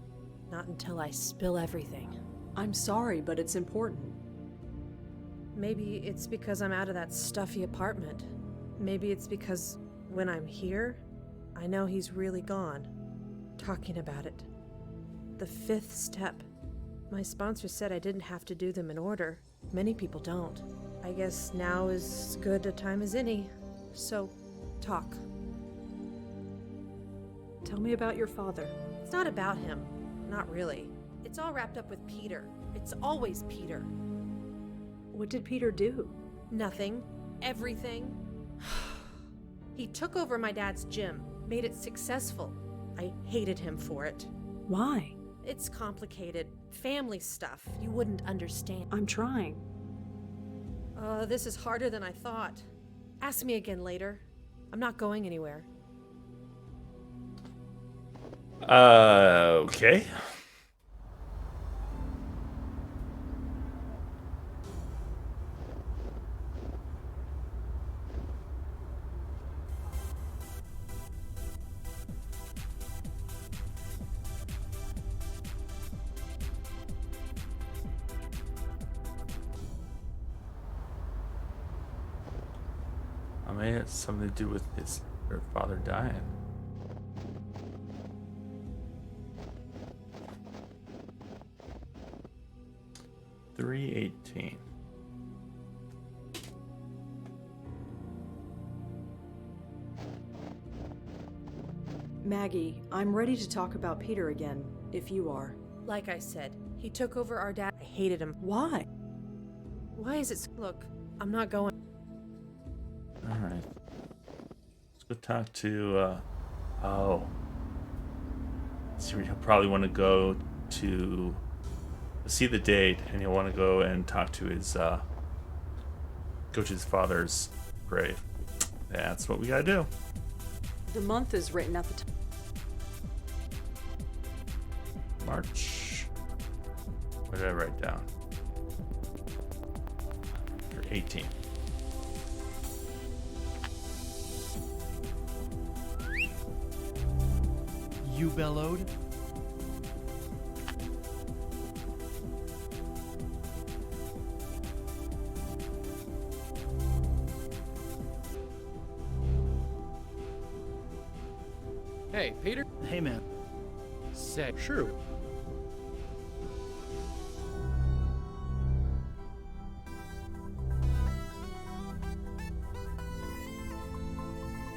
Not until I spill everything. I'm sorry, but it's important. Maybe it's because I'm out of that stuffy apartment. Maybe it's because when I'm here, I know he's really gone. Talking about it. The 5th step. My sponsor said I didn't have to do them in order. Many people don't. I guess now is as good a time as any. So, talk. Tell me about your father. It's not about him. Not really. It's all wrapped up with Peter. It's always Peter. What did Peter do? Nothing. Everything. He took over my dad's gym, made it successful. I hated him for it. Why? It's complicated. Family stuff. You wouldn't understand. I'm trying. This is harder than I thought. Ask me again later. I'm not going anywhere. Okay. I mean, it's something to do with her father dying. $3.18. Maggie, I'm ready to talk about Peter again, if you are. Like I said, he took over our dad. I hated him. Why? Why is it... Look, I'm not going... Alright. Let's go talk to, oh. So you'll probably want to go to... see the date, and you'll want to go and talk to his, go to his father's grave. That's what we gotta do. The month is written at the top. March. What did I write down? 18. You bellowed? Hey, Peter? Hey, man. Say. Sure.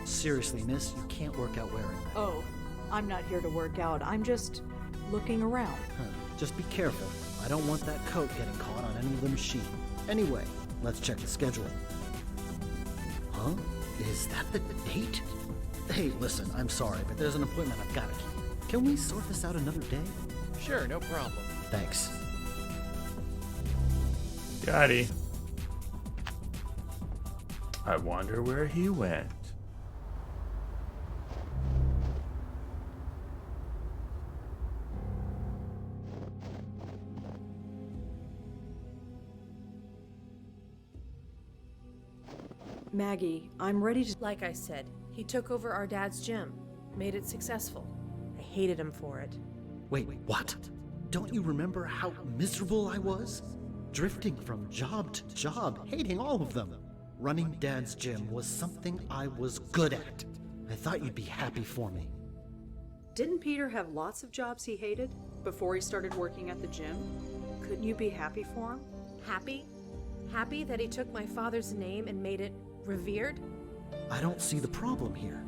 Seriously, miss, you can't work out wearing that. Oh, I'm not here to work out. I'm just looking around. Just be careful. I don't want that coat getting caught on any of the machine. Anyway, let's check the schedule. Huh? Is that the date? Hey, listen, I'm sorry, but there's an appointment I've got to keep. Can we sort this out another day? Sure, no problem. Thanks. Gotti. I wonder where he went. Maggie, I'm ready to... Like I said, he took over our dad's gym, made it successful. I hated him for it. Wait, what? Don't you remember how miserable I was? Drifting from job to job, hating all of them. Running Dad's gym was something I was good at. I thought you'd be happy for me. Didn't Peter have lots of jobs he hated before he started working at the gym? Couldn't you be happy for him? Happy? Happy that he took my father's name and made it revered? I don't see the problem here.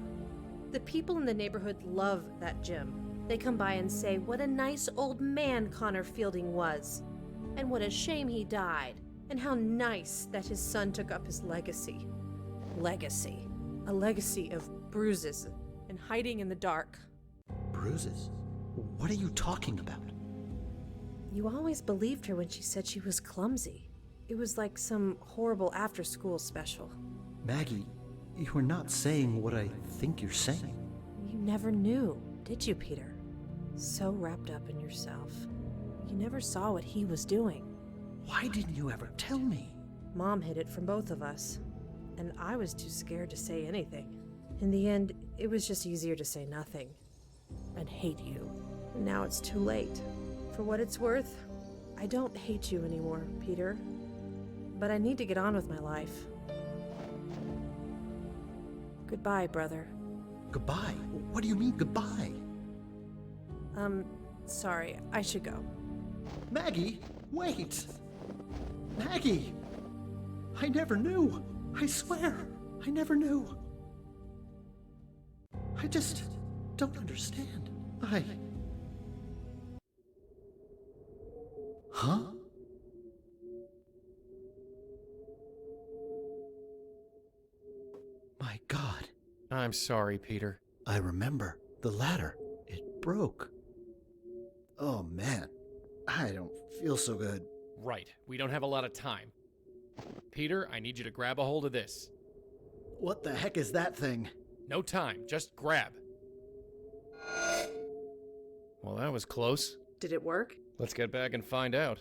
The people in the neighborhood love that gym. They come by and say what a nice old man Connor Fielding was, and what a shame he died, and how nice that his son took up his legacy. Legacy. A legacy of bruises and hiding in the dark. Bruises? What are you talking about? You always believed her when she said she was clumsy. It was like some horrible after-school special. Maggie, you're not saying what I think you're saying. You never knew, did you, Peter? So wrapped up in yourself. You never saw what he was doing. Why didn't you ever tell me? Mom hid it from both of us, and I was too scared to say anything. In the end, it was just easier to say nothing and hate you. Now it's too late. For what it's worth, I don't hate you anymore, Peter. But I need to get on with my life. Goodbye, brother. Goodbye? What do you mean, goodbye? Sorry, I should go. Maggie, wait! Maggie! I never knew! I swear, I never knew. I just don't understand. Huh? My God. I'm sorry, Peter. I remember. The ladder. It broke. Oh, man. I don't feel so good. Right. We don't have a lot of time. Peter, I need you to grab a hold of this. What the heck is that thing? No time. Just grab. Well, that was close. Did it work? Let's get back and find out.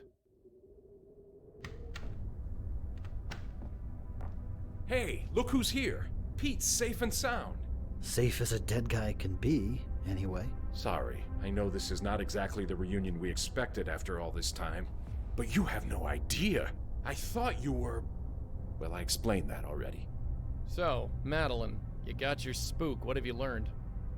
Hey, look who's here. Pete's safe and sound. Safe as a dead guy can be, anyway. Sorry, I know this is not exactly the reunion we expected after all this time. But you have no idea. I thought you were... Well, I explained that already. So, Madeline, you got your spook. What have you learned?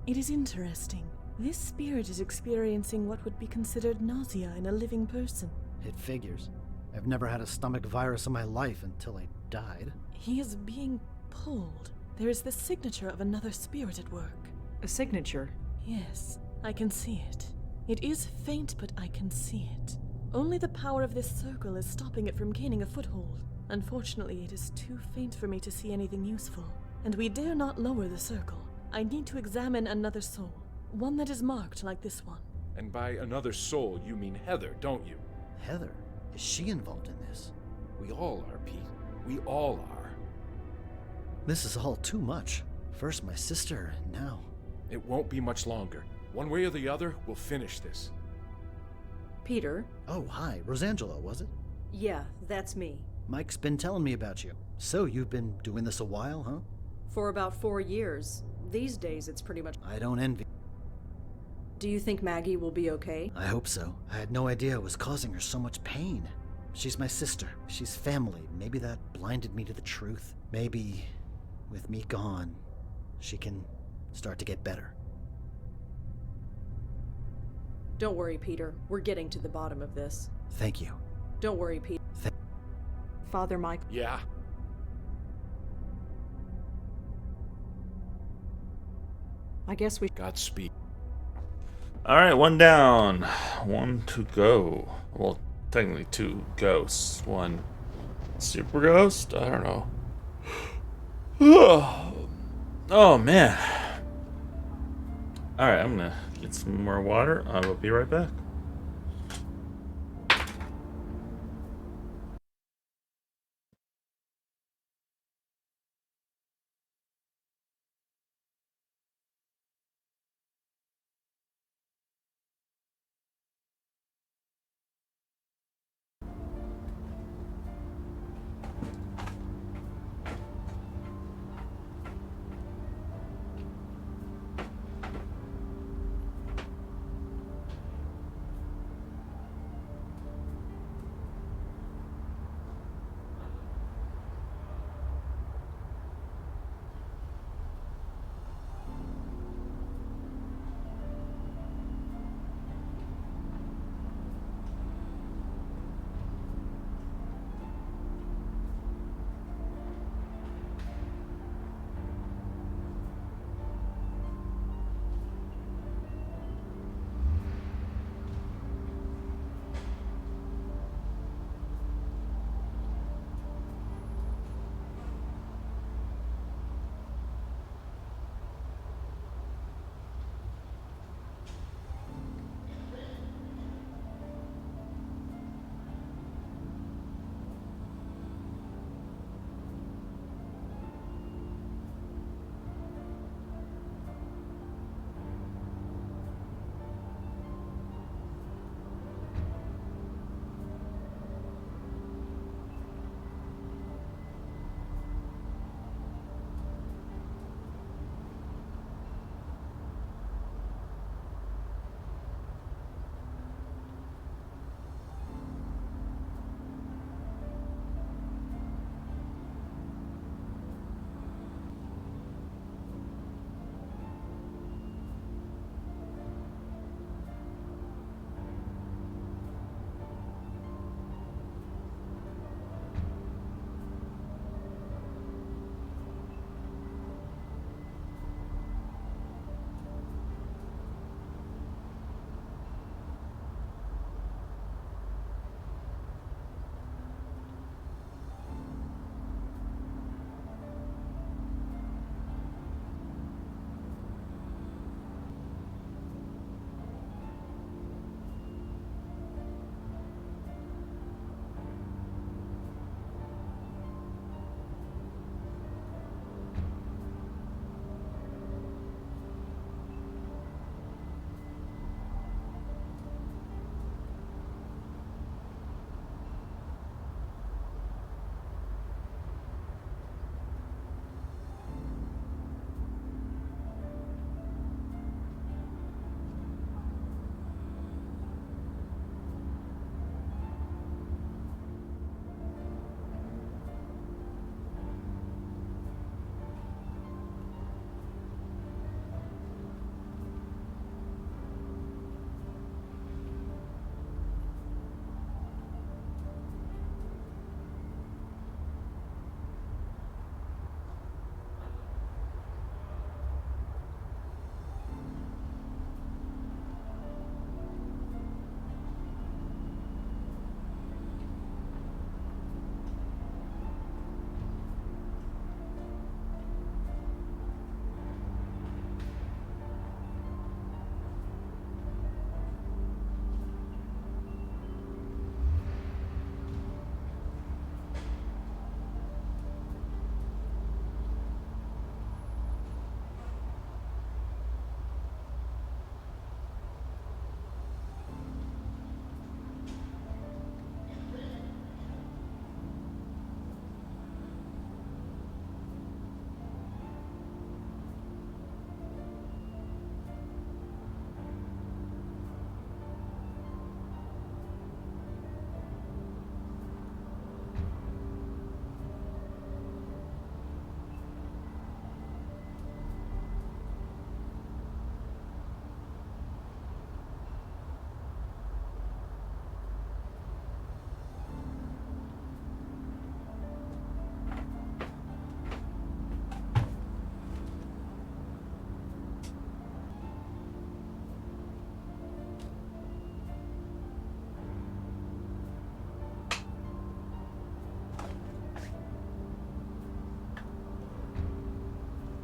It is interesting. This spirit is experiencing what would be considered nausea in a living person. It figures. I've never had a stomach virus in my life until I died. He is being pulled. There is the signature of another spirit at work. A signature? Yes, I can see it. It is faint, but I can see it. Only the power of this circle is stopping it from gaining a foothold. Unfortunately, it is too faint for me to see anything useful, and we dare not lower the circle. I need to examine another soul, one that is marked like this one. And by another soul, you mean Heather, don't you? Heather? Is she involved in this? We all are, Pete. We all are. This is all too much. First my sister, and now... It won't be much longer. One way or the other, we'll finish this. Peter? Oh, hi. Rosangela, was it? Yeah, that's me. Mike's been telling me about you. So you've been doing this a while, huh? For about 4 years. These days, it's pretty much... I don't envy. Do you think Maggie will be okay? I hope so. I had no idea it was causing her so much pain. She's my sister. She's family. Maybe that blinded me to the truth. Maybe, with me gone, she can start to get better. Don't worry, Peter. We're getting to the bottom of this. Thank you. Don't worry, Peter. Father Mike. Yeah? I guess we... Godspeed. Alright, one down. One to go. Well, technically 2 ghosts. 1 super ghost? I don't know. Oh, man. Alright, I'm gonna get some more water. I will be right back.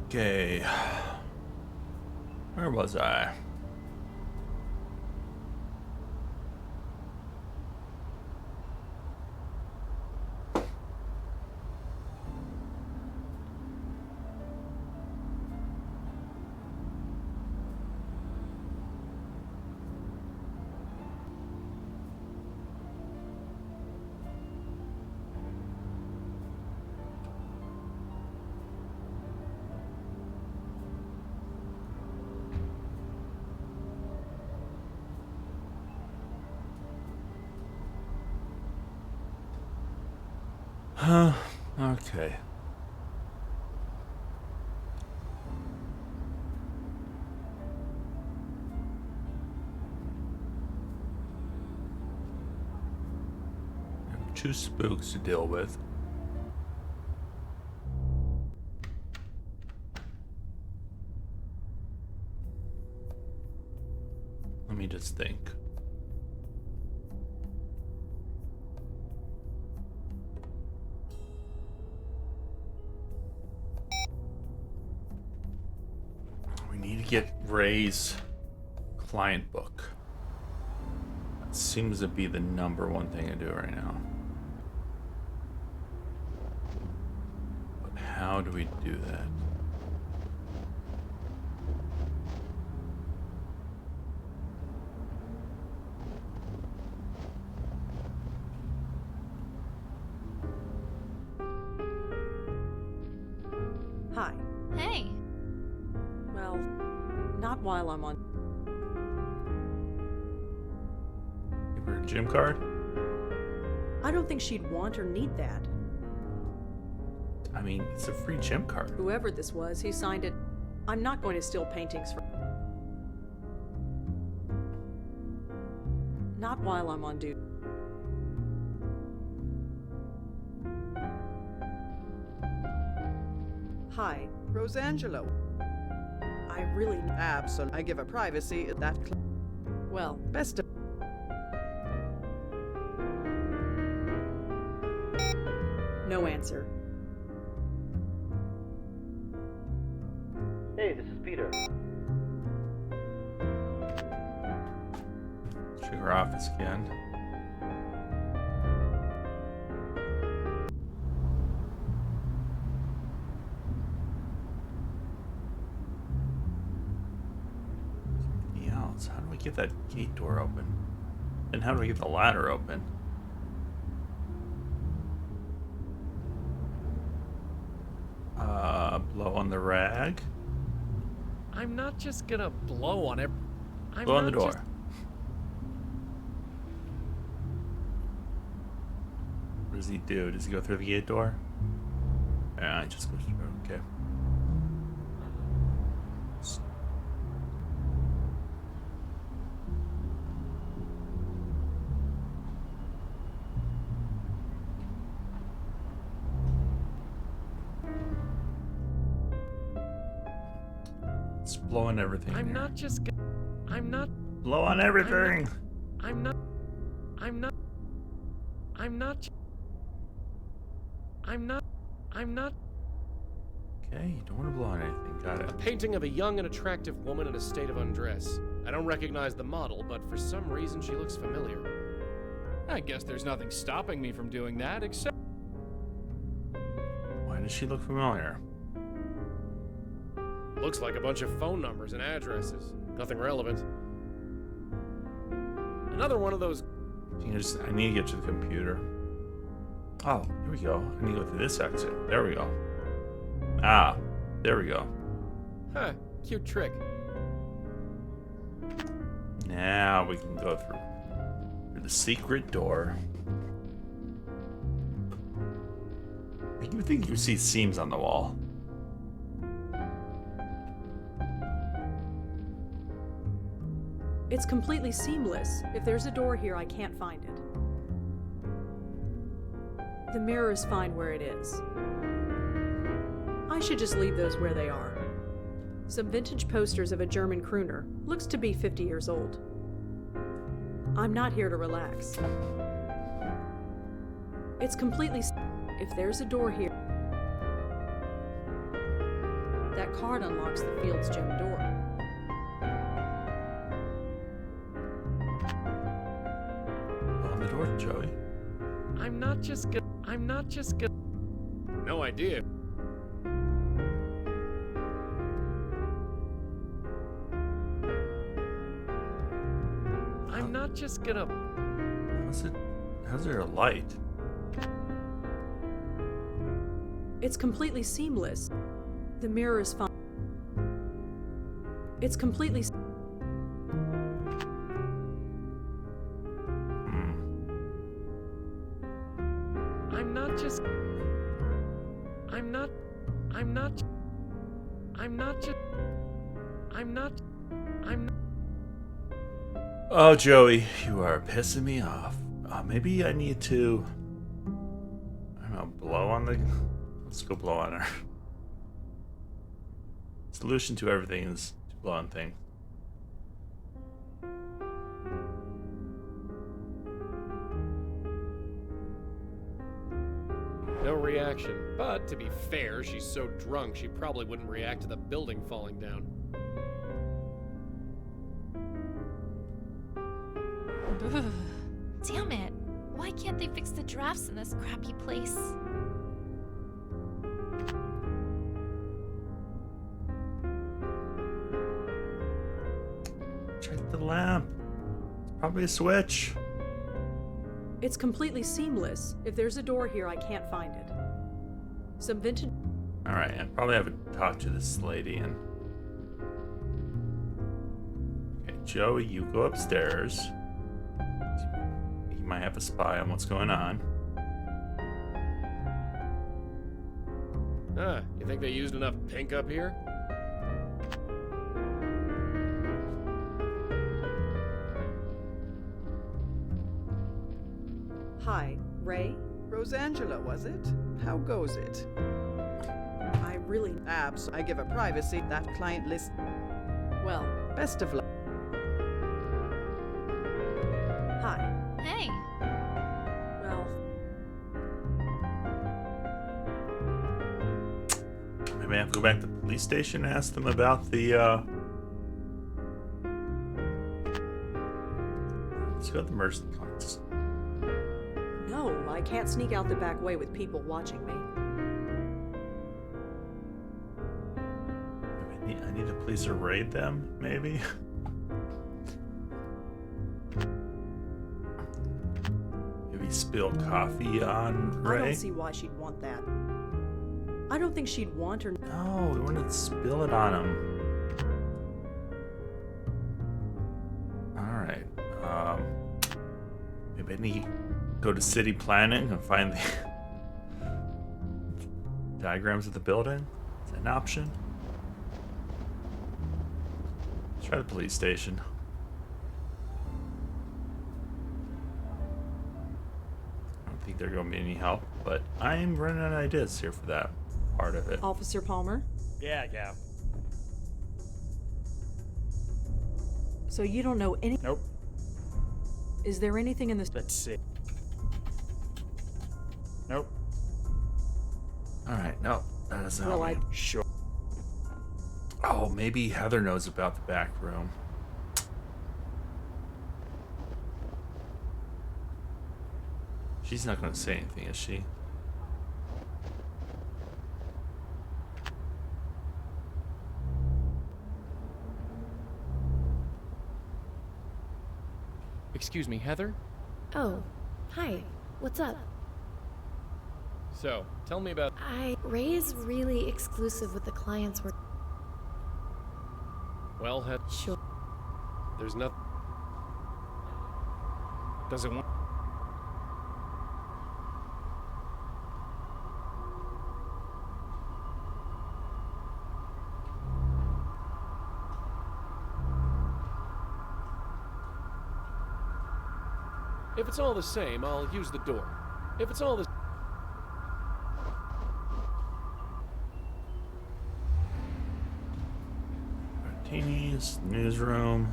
Okay. Where was I? Okay. I have 2 spooks to deal with. Let me just think. We need to get Ray's client book. That seems to be the #1 thing to do right now. But how do we do that? Hi. Hey. Well, not while I'm on. Give her a gym card? I don't think she'd want or need that. I mean, it's a free gym card. Whoever this was, he signed it. I'm not going to steal paintings from. Not while I'm on duty. Hi. Rosangelo. I really. Absolutely. I give her privacy at that. Well, Best of. no answer. Hey, this is Peter. Check her office again. Something else. How do we get that gate door open? And how do we get the ladder open? Blow on the rag. I'm not just gonna blow on it. Blow on the door. What does he do? Does he go through the gate door? Yeah, he just goes through. Okay. It's blowing everything. I'm here. not just gonna. I'm not. Blow on everything. I'm not. I'm not. I'm not. I'm not. I'm not. Okay, you don't want to blow on anything. Got it. A painting of a young and attractive woman in a state of undress. I don't recognize the model, but for some reason she looks familiar. I guess there's nothing stopping me from doing that except. Why does she look familiar? Looks like a bunch of phone numbers and addresses. Nothing relevant. Another one of those. I need to get to the computer. Oh, here we go. I need to go through this exit. There we go. Ah, there we go. Huh, cute trick. Now we can go through the secret door. You think you see seams on the wall. It's completely seamless. If there's a door here, I can't find it. The mirror is fine where it is. I should just leave those where they are. Some vintage posters of a German crooner. Looks to be 50 years old. I'm not here to relax. It's completely. If there's a door here. That card unlocks the Fields gym door. On the door, Joey. I'm not just gonna. No idea. I'm not just gonna. How's there a light? It's completely seamless. The mirror is fine. It's completely. I'm not just. I'm not. I'm not. I'm not just. I'm not. I'm not. Oh, Joey, you are pissing me off. Maybe I need to. I don't know, blow on the. Let's go blow on her. Solution to everything is to blow on things. No reaction. But to be fair, she's so drunk she probably wouldn't react to the building falling down. Ugh. Damn it. Why can't they fix the drafts in this crappy place? Check the lamp. It's probably a switch. It's completely seamless. If there's a door here, I can't find it. Some vintage. Alright, I probably have to talk to this lady and. Okay, Joey, you go upstairs. You might have a spy on what's going on. You think they used enough pink up here? Hi, Ray? Rosangela, was it? How goes it? I really. Abs, I give her privacy. That client list. Well, Best of luck. hi. Hey. Well, Maybe I have to go back to the police station and ask them about the, Let's go to the merchant cards. no, I can't sneak out the back way with people watching me. I need the police to raid them, maybe? Maybe spill coffee on Ray? I don't see why she'd want that. I don't think she'd want her. No, we want to spill it on him. Alright. Maybe I need to go to city planning and find the diagrams of the building. Is that an option? Let's try the police station. I don't think they're going to be any help, but I'm running out of ideas here for that part of it. Officer Palmer? Yeah. So you don't know any. Nope. Is there anything in this? Let's see. Nope. Alright, no. That doesn't Well, help me. Sure. Oh, maybe Heather knows about the back room. She's not going to say anything, is she? Excuse me, Heather? Oh, hi. What's up? So, tell me about. Ray's really exclusive with the clients we're. Well, Sure. there's nothing. Does it want? If it's all the same, I'll use the door. If it's all the Martinis, newsroom.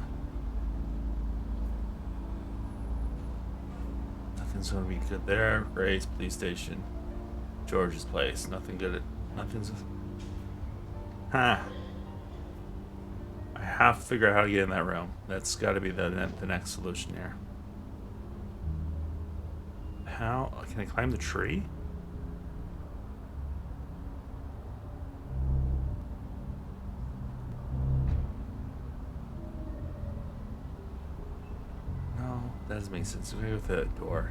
Nothing's going to be good there. Ray's police station. George's place. Nothing good at. Nothing's. Huh. I have to figure out how to get in that room. That's got to be the next solution here. How? Can I climb the tree? No, that doesn't make sense. We're with the door.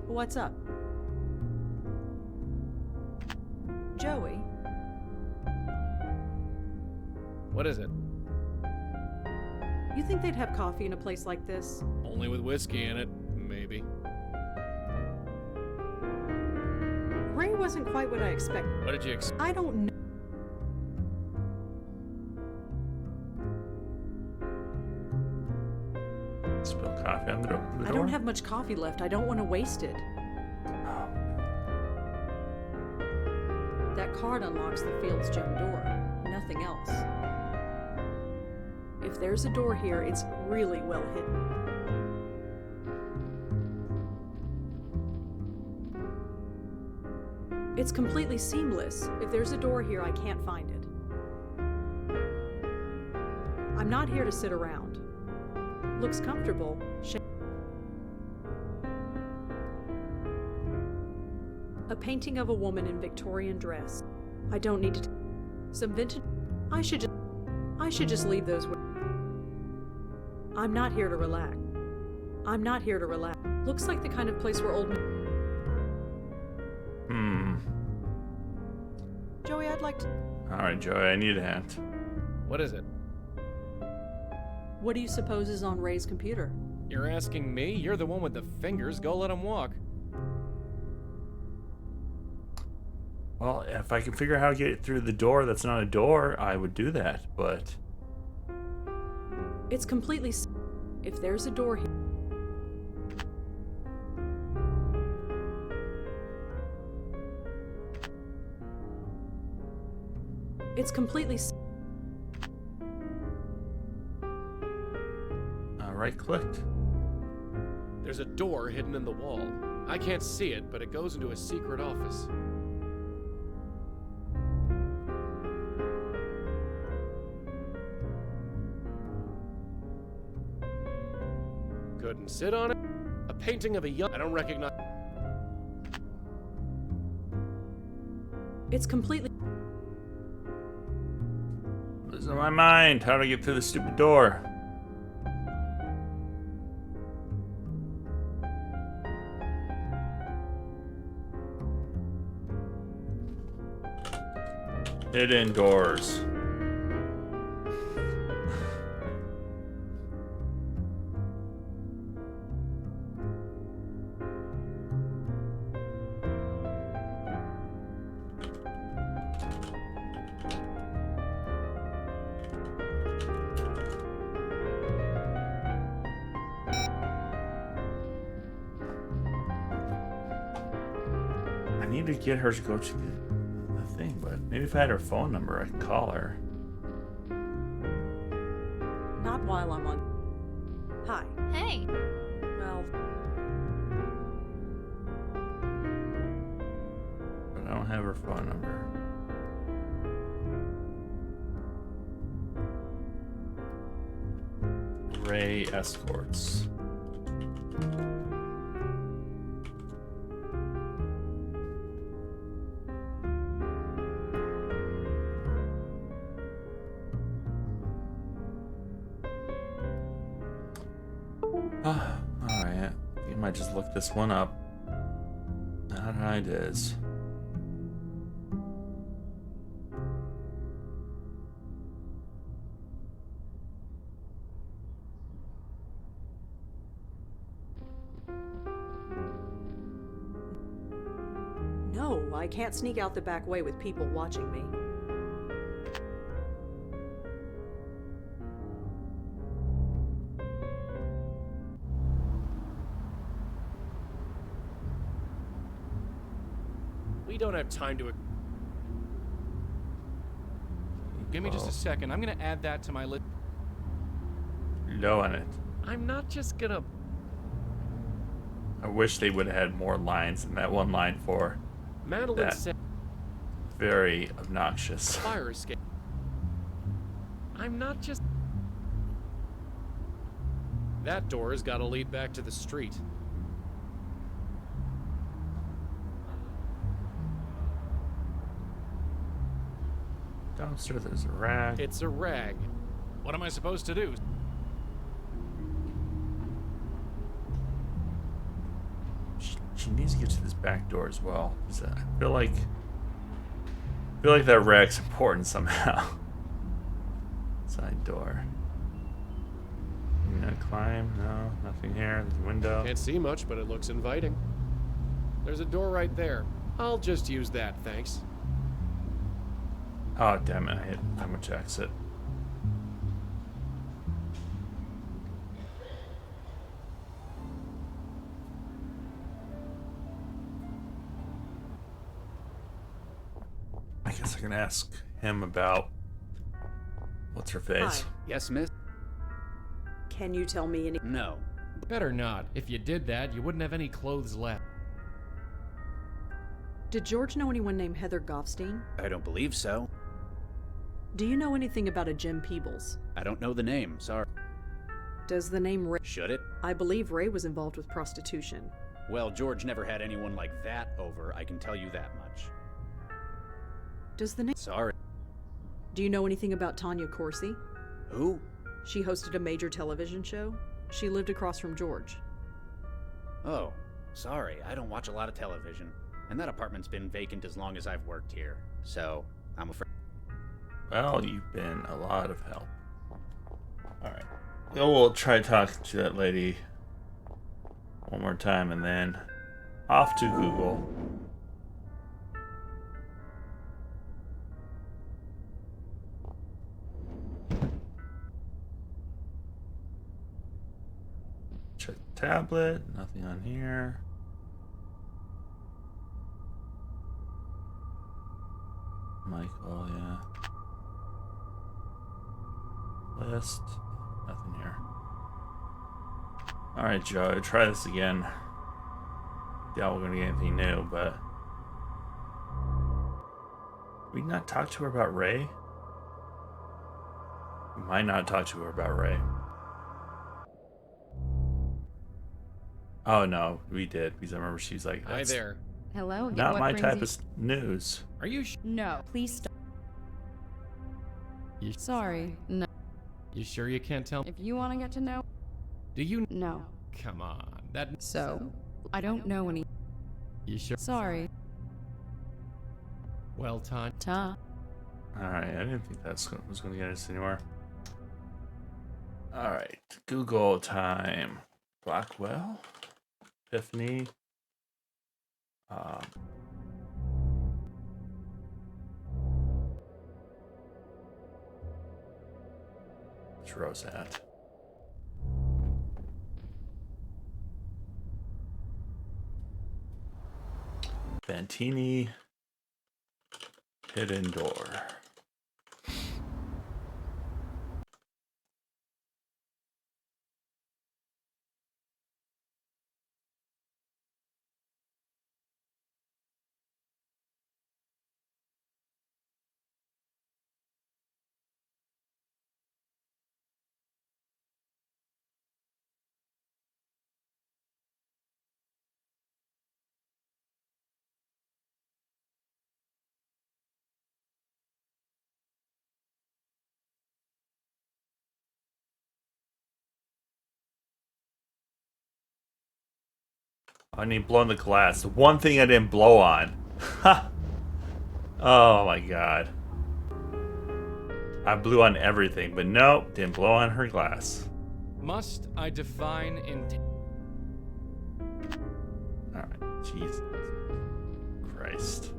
What's up? Joey? What is it? You think they'd have coffee in a place like this? Only with whiskey in it, maybe. Ray wasn't quite what I expected. What did you expect? I don't know. Spill coffee on the door. I don't have much coffee left. I don't want to waste it. That card unlocks the Field's gym door. Nothing else. If there's a door here, it's really well hidden. It's completely seamless. If there's a door here, I can't find it. I'm not here to sit around. Looks comfortable. A painting of a woman in Victorian dress. I don't need to. Some vintage. I should just leave those. I'm not here to relax. I'm not here to relax. Looks like the kind of place where old. Joey, I'd like to. All right, Joey, I need a hand. What is it? What do you suppose is on Ray's computer? You're asking me? You're the one with the fingers. Go let him walk. Well, if I can figure out how to get through the door that's not a door, I would do that, but... It's completely... If there's a door here... It's completely... Right-clicked. There's a door hidden in the wall. I can't see it, but it goes into a secret office. Couldn't sit on it. A painting of a young... I don't recognize... It's completely... Losing my mind. How do I get through the stupid door? Hidden doors. I need to get her to go to the thing, but maybe if I had her phone number, I could call her. Not while I'm on... Hi. Hey. Well... But I don't have her phone number. Ray Escorts. Alright, you might just look this one up. That it is. No, I can't sneak out the back way with people watching me. We don't have time to... Give me just a second. I'm gonna add that to my list. Low on it. I'm not just gonna... I wish they would have had more lines than that one line for Madeline that. said... Very obnoxious. Fire escape. I'm not just... That door has got to lead back to the street. Dumpster, there's a rag. It's a rag. What am I supposed to do? She needs to get to this back door as well. I feel like that rag's important somehow. Side door. You gonna climb? No, nothing here. There's a window. Can't see much, but it looks inviting. There's a door right there. I'll just use that, thanks. Oh, damn it. I hit too much exit. I guess I can ask him about what's her face. Hi. Yes, miss? Can you tell me any? No. Better not. If you did that, you wouldn't have any clothes left. Did George know anyone named Heather Goffstein? I don't believe so. Do you know anything about a Jim Peebles? I don't know the name, sorry. Does the name Ray... Should it? I believe Ray was involved with prostitution. Well, George never had anyone like that over, I can tell you that much. Does the name... Sorry. Do you know anything about Tanya Corsi? Who? She hosted a major television show. She lived across from George. Oh, sorry, I don't watch a lot of television. And that apartment's been vacant as long as I've worked here. So, I'm afraid... Well, you've been a lot of help. Alright. We'll try talking to that lady one more time and then off to Google. Check the tablet. Nothing on here. Michael, yeah. List. Nothing here. Alright, Joe, try this again. Doubt we're gonna get anything new, but... We not talk to her about Ray? We might not talk to her about Ray. Oh no, we did, because I remember she was like, Hi there. Hello? Not What my brings type you- of news. Are you No, please stop. Sorry, no. You sure you can't tell? If you want to get to know... Do you... No. Come on, that... So, I don't know any... You sure? Sorry. Well, Todd. Alright, I didn't think that was going to get us anywhere. Alright, Google time. Blackwell? Epiphany? Where's Rose at? Fantini. Hidden door. I need blow on the glass. The one thing I didn't blow on. Ha! Oh my god. I blew on everything, but nope, didn't blow on her glass. Must I define intent? Alright, Jesus Christ.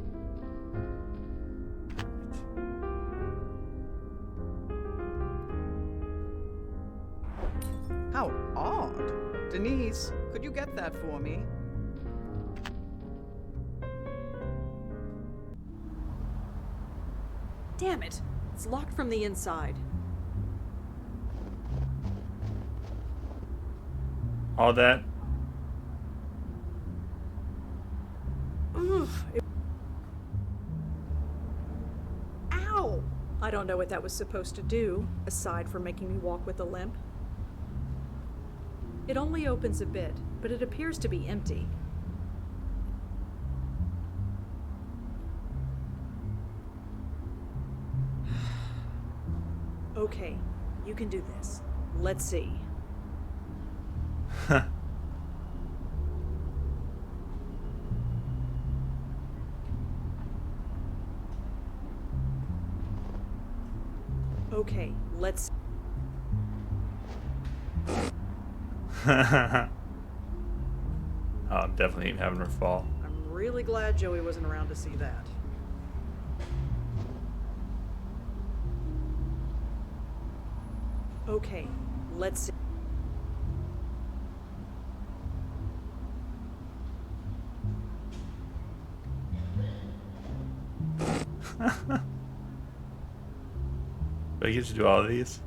How odd. Denise, could you get that for me? Damn it! It's locked from the inside. All that. Oof. Ow! I don't know what that was supposed to do, aside from making me walk with a limp. It only opens a bit, but it appears to be empty. Okay, you can do this. Let's see. Okay, let's... Oh, I'm definitely having her fall. I'm really glad Joey wasn't around to see that. Okay, let's see. Do I get to do all of these?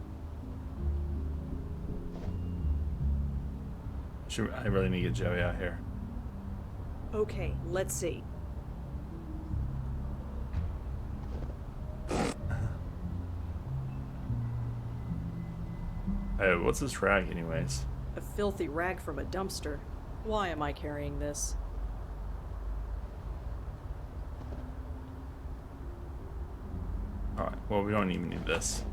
I really need to get Joey out here. Okay, let's see. Hey, what's this rag anyways? A filthy rag from a dumpster. Why am I carrying this? Alright, well, we don't even need this.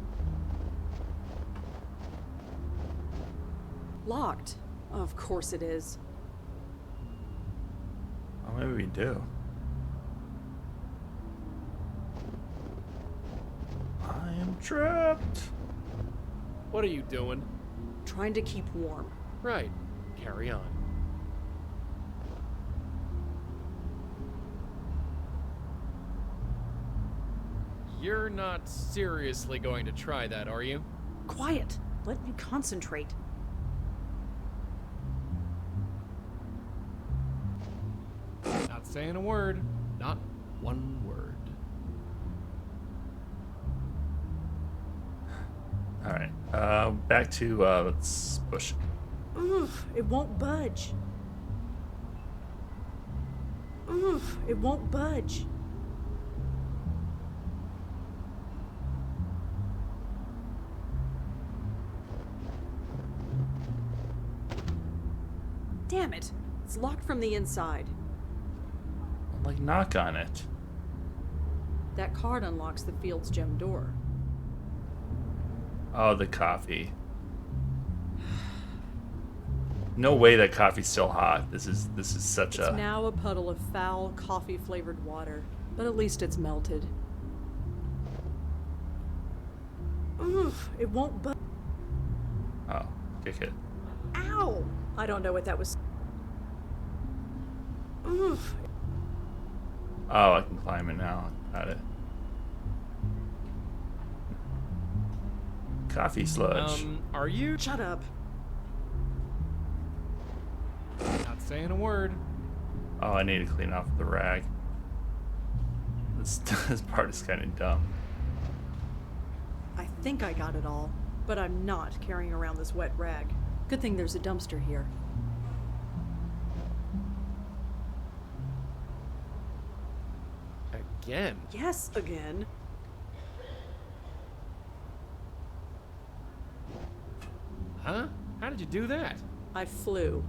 Locked. Of course it is. Oh, maybe we do. I am trapped. What are you doing? Trying to keep warm. Right. Carry on. You're not seriously going to try that, are you? Quiet. Let me concentrate. Not saying a word. Not one word. Alright, back to, let's push. Oof, it won't budge. Oof, it won't budge. Damn it. It's locked from the inside. Like, knock on it. That card unlocks the Field's gem door. Oh, the coffee. No way that coffee's still hot. This is such It's now a puddle of foul, coffee-flavored water, but at least it's melted. Oof, it won't budge. Oh, kick it. Ow! I don't know what that was. Oof. Oh, I can climb it now. Got it. Coffee sludge. Are you? Shut up. Not saying a word. Oh, I need to clean off the rag. This part is kind of dumb. I think I got it all, but I'm not carrying around this wet rag. Good thing there's a dumpster here. Again? Yes, again. Huh? How did you do that? I flew.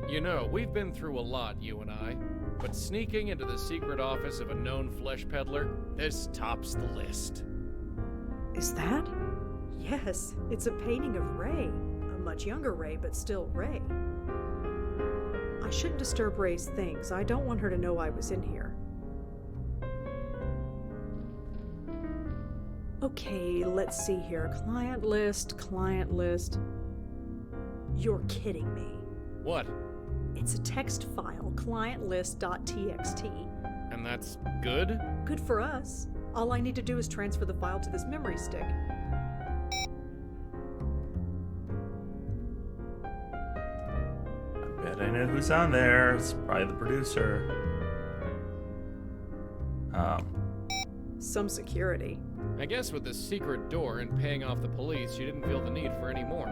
You know, we've been through a lot, you and I. But sneaking into the secret office of a known flesh peddler, this tops the list. Is that? Yes, it's a painting of Ray. A much younger Ray, but still Ray. I shouldn't disturb Ray's things. I don't want her to know I was in here. Okay, let's see here. Client list, client list. You're kidding me. What? It's a text file, clientlist.txt. And that's good? Good for us. All I need to do is transfer the file to this memory stick. Bet I know who's on there. It's probably the producer. Some security. I guess with the secret door and paying off the police, she didn't feel the need for any more.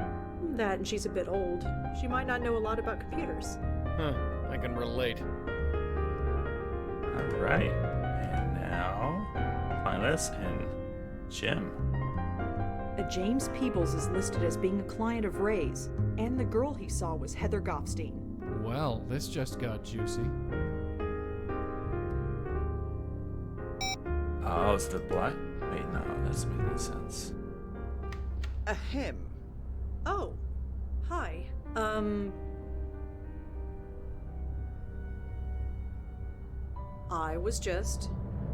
That and she's a bit old. She might not know a lot about computers. Huh, I can relate. Alright. And now, finalist and Jim. A James Peebles is listed as being a client of Ray's, and the girl he saw was Heather Goffstein. Well, this just got juicy. Oh, it's the black. Wait, no, that doesn't make any sense. Ahem. Oh, hi. I was just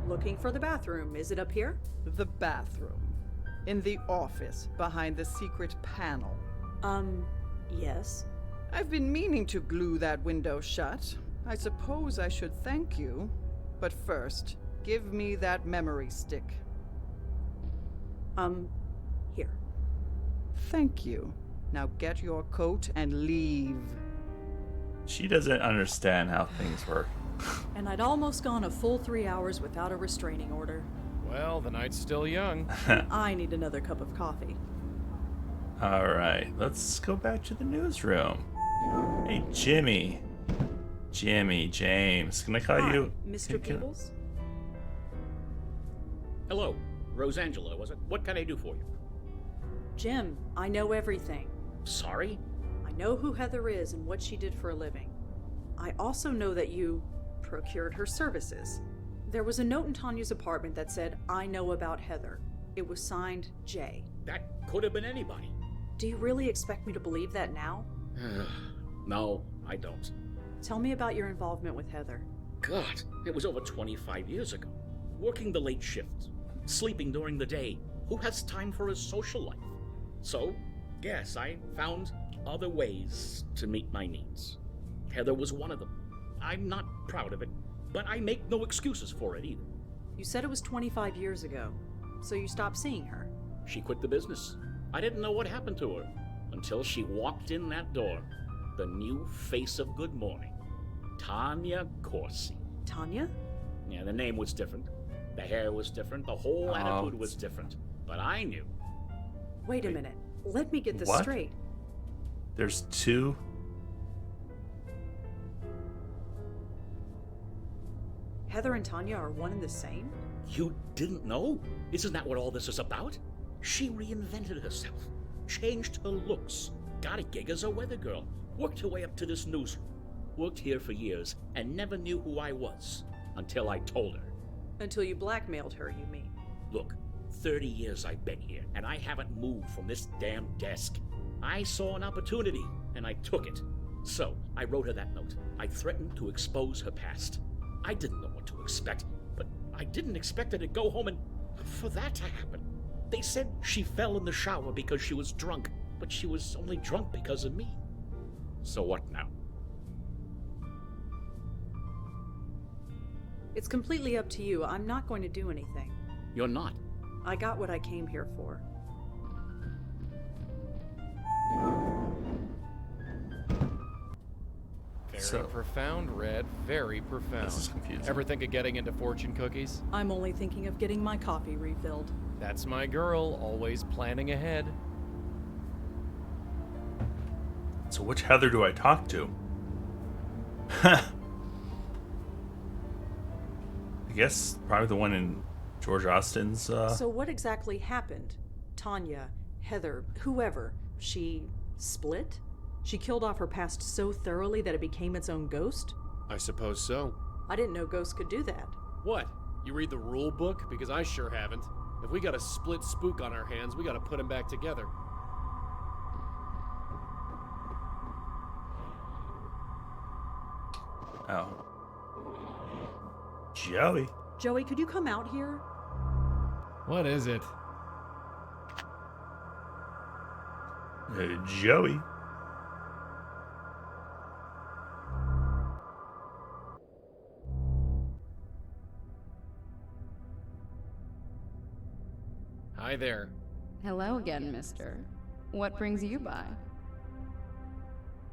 looking for the bathroom. Is it up here? The bathroom. In the office, behind the secret panel. Yes. I've been meaning to glue that window shut. I suppose I should thank you. But first, give me that memory stick. Here. Thank you. Now get your coat and leave. She doesn't understand how things work. And I'd almost gone a full 3 hours without a restraining order. Well, the night's still young. I need another cup of coffee. Alright, let's go back to the newsroom. Hey, Jimmy. James. Can I call Hi, you? Mr. Peebles? Hello. Rosangela, was it? What can I do for you? Jim, I know everything. Sorry? I know who Heather is and what she did for a living. I also know that you procured her services. There was a note in Tanya's apartment that said, "I know about Heather." It was signed J. That could have been anybody. Do you really expect me to believe that now? No, I don't. Tell me about your involvement with Heather. God, it was over 25 years ago. Working the late shift, sleeping during the day. Who has time for a social life? So, yes, I found other ways to meet my needs. Heather was one of them. I'm not proud of it, but I make no excuses for it either. You said it was 25 years ago, so you stopped seeing her. She quit the business. I didn't know what happened to her until she walked in that door. The new face of Good Morning. Tanya Corsi. Tanya? Yeah, the name was different. The hair was different. The whole attitude was different. But I knew. Wait a minute. Let me get this What? straight. There's two. Heather and Tanya are one and the same? You didn't know? Isn't that what all this is about? She reinvented herself, changed her looks, got a gig as a weather girl, worked her way up to this newsroom, worked here for years, and never knew who I was until I told her. Until you blackmailed her, you mean? Look, 30 years I've been here, and I haven't moved from this damn desk. I saw an opportunity, and I took it. So, I wrote her that note. I threatened to expose her past. I didn't know what to expect, but I didn't expect her to go home and for that to happen. They said she fell in the shower because she was drunk, but she was only drunk because of me. So what now? It's completely up to you. I'm not going to do anything. You're not. I got what I came here for. Very profound, Red. Very profound. This is confusing. Ever think of getting into fortune cookies? I'm only thinking of getting my coffee refilled. That's my girl, always planning ahead. So which Heather do I talk to? I guess probably the one in George Austin's. So what exactly happened? Tanya, Heather, whoever, she split? She killed off her past so thoroughly that it became its own ghost? I suppose so. I didn't know ghosts could do that. What? You read the rule book? Because I sure haven't. If we got a split spook on our hands, we gotta put them back together. Oh. Joey. Joey, could you come out here? What is it? Joey. Hi there. Hello again, mister. What brings you by?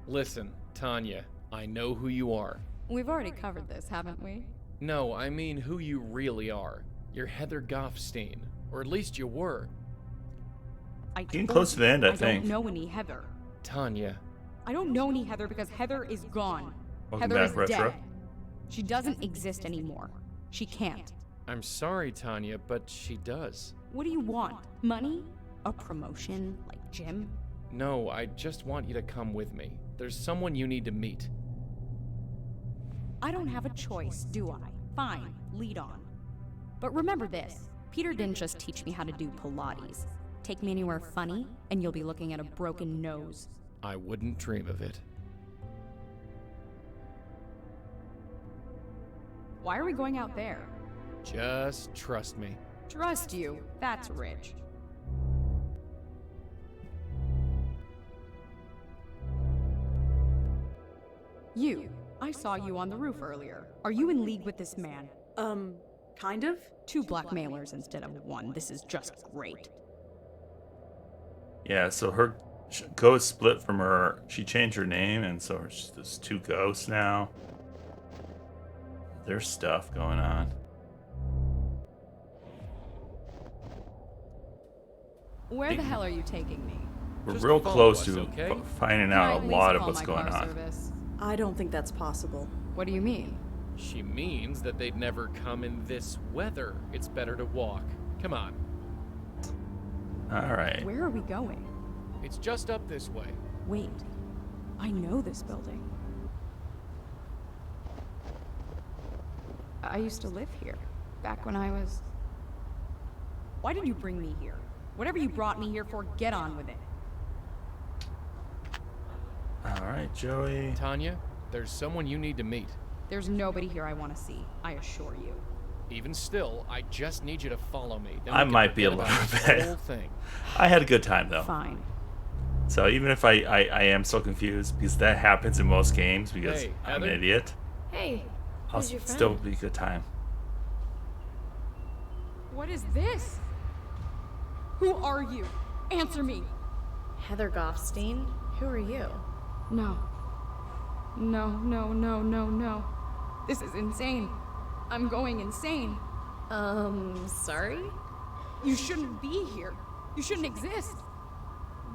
Listen, Tanya, I know who you are. We've already covered this, haven't we? No, I mean who you really are. You're Heather Goffstein. Or at least you were. Getting close to the end, I think. don't know any Heather. Tanya. I don't know any Heather because Heather is gone. Welcome Heather back, is Retro. dead. She doesn't exist anymore. She can't. I'm sorry, Tanya, but she does. What do you want? Money? A promotion? Like Jim? No, I just want you to come with me. There's someone you need to meet. I don't have a choice, do I? Fine, lead on. But remember this. Peter didn't just teach me how to do Pilates. Take me anywhere funny, and you'll be looking at a broken nose. I wouldn't dream of it. Why are we going out there? Just trust me. Trust you. That's rich. You. I saw you on the roof earlier. Are you in league with this man? Kind of? 2 blackmailers instead of 1. This is just great. Yeah, so her ghost split from her. She changed her name, and so there's 2 ghosts now. There's stuff going on. Where the hell are you taking me? We're Just real follow close us, to okay? finding Can I out at a least lot of call what's my going car on. service? I don't think that's possible. What do you mean? She means that they'd never come in this weather. It's better to walk. Come on. All right. Where are we going? It's just up this way. Wait. I know this building. I used to live here. Back when I was... Why did you bring me here? Whatever you brought me here for, get on with it. All right, Joey. Tanya, there's someone you need to meet. There's nobody here I want to see, I assure you. Even still, I just need you to follow me. Then we I can might be a forget little about this bit. whole thing. I had a good time though. Fine. So even if I am so confused, because that happens in most games, because Hey, I'm Heather? an idiot, Hey, I'll who's your friend? still be a good time. What is this? Who are you? Answer me. Heather Goffstein? Who are you? No. No. This is insane. I'm going insane. Sorry? You shouldn't be here. You shouldn't exist.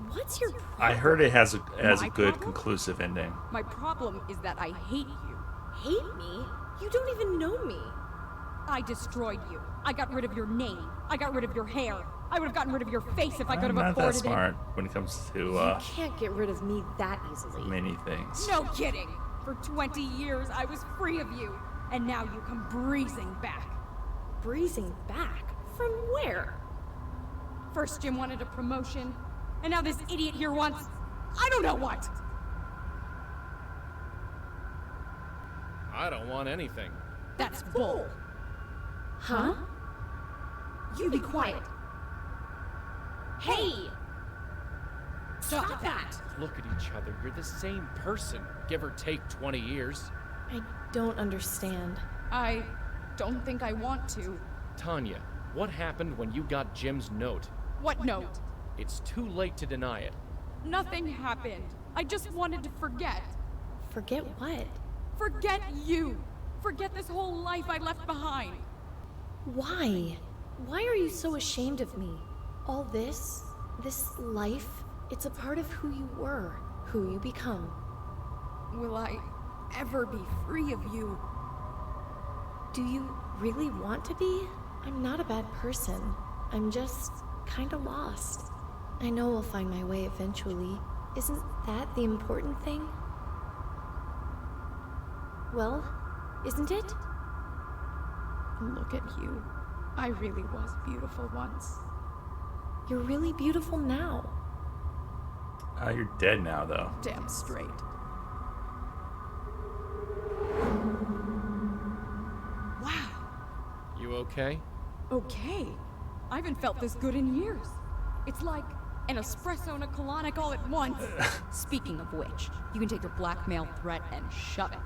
What's your problem? I heard it has a My good problem? conclusive ending. My problem is that I hate you. Hate me? You don't even know me. I destroyed you. I got rid of your name. I got rid of your hair. I would have gotten rid of your face if I could I'm have not that afforded smart when it comes to You can't get rid of me that easily. many things. it. No kidding. For 20 years, I was free of you. And now you come breezing back. Breezing back? From where? First Jim wanted a promotion, and now this idiot here wants... I don't know what! I don't want anything. That's bull. Huh? You be quiet. Hey! Stop that! Look at each other. You're the same person, give or take 20 years. I don't understand. I don't think I want to. Tanya, what happened when you got Jim's note? What note? It's too late to deny it. Nothing happened. I just wanted to forget. Forget what? Forget you. Forget this whole life I left behind. Why? Why are you so ashamed of me? All this life, it's a part of who you were, who you become. Will I ever be free of you? Do you really want to be? I'm not a bad person. I'm just kinda lost. I know I'll find my way eventually. Isn't that the important thing? Well, isn't it? Look at you. I really was beautiful once. You're really beautiful now. You're dead now, though. Damn straight. Wow. You okay? Okay. I haven't felt this good in years. It's like an espresso and a colonic all at once. Speaking of which, you can take your blackmail threat and shove it.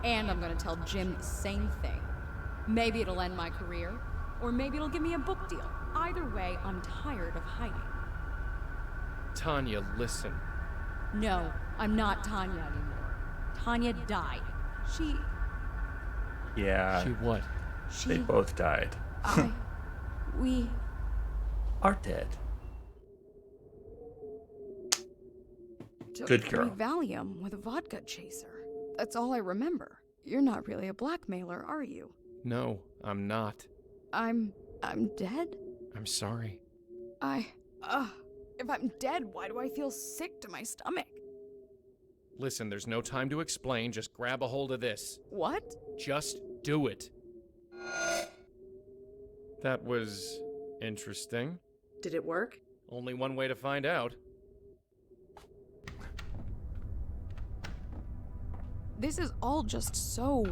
And I'm gonna tell Jim the same thing. Maybe it'll end my career, or maybe it'll give me a book deal. Either way, I'm tired of hiding. Tanya, listen. No, I'm not Tanya anymore. Tanya died. She. Yeah. She what? They both died. We. Are dead. Took Good 3 girl. Valium with a vodka chaser. That's all I remember. You're not really a blackmailer, are you? No, I'm not. I'm dead? I'm sorry. If I'm dead, why do I feel sick to my stomach? Listen, there's no time to explain. Just grab a hold of this. What? Just do it. That was interesting. Did it work? Only one way to find out. This is all just so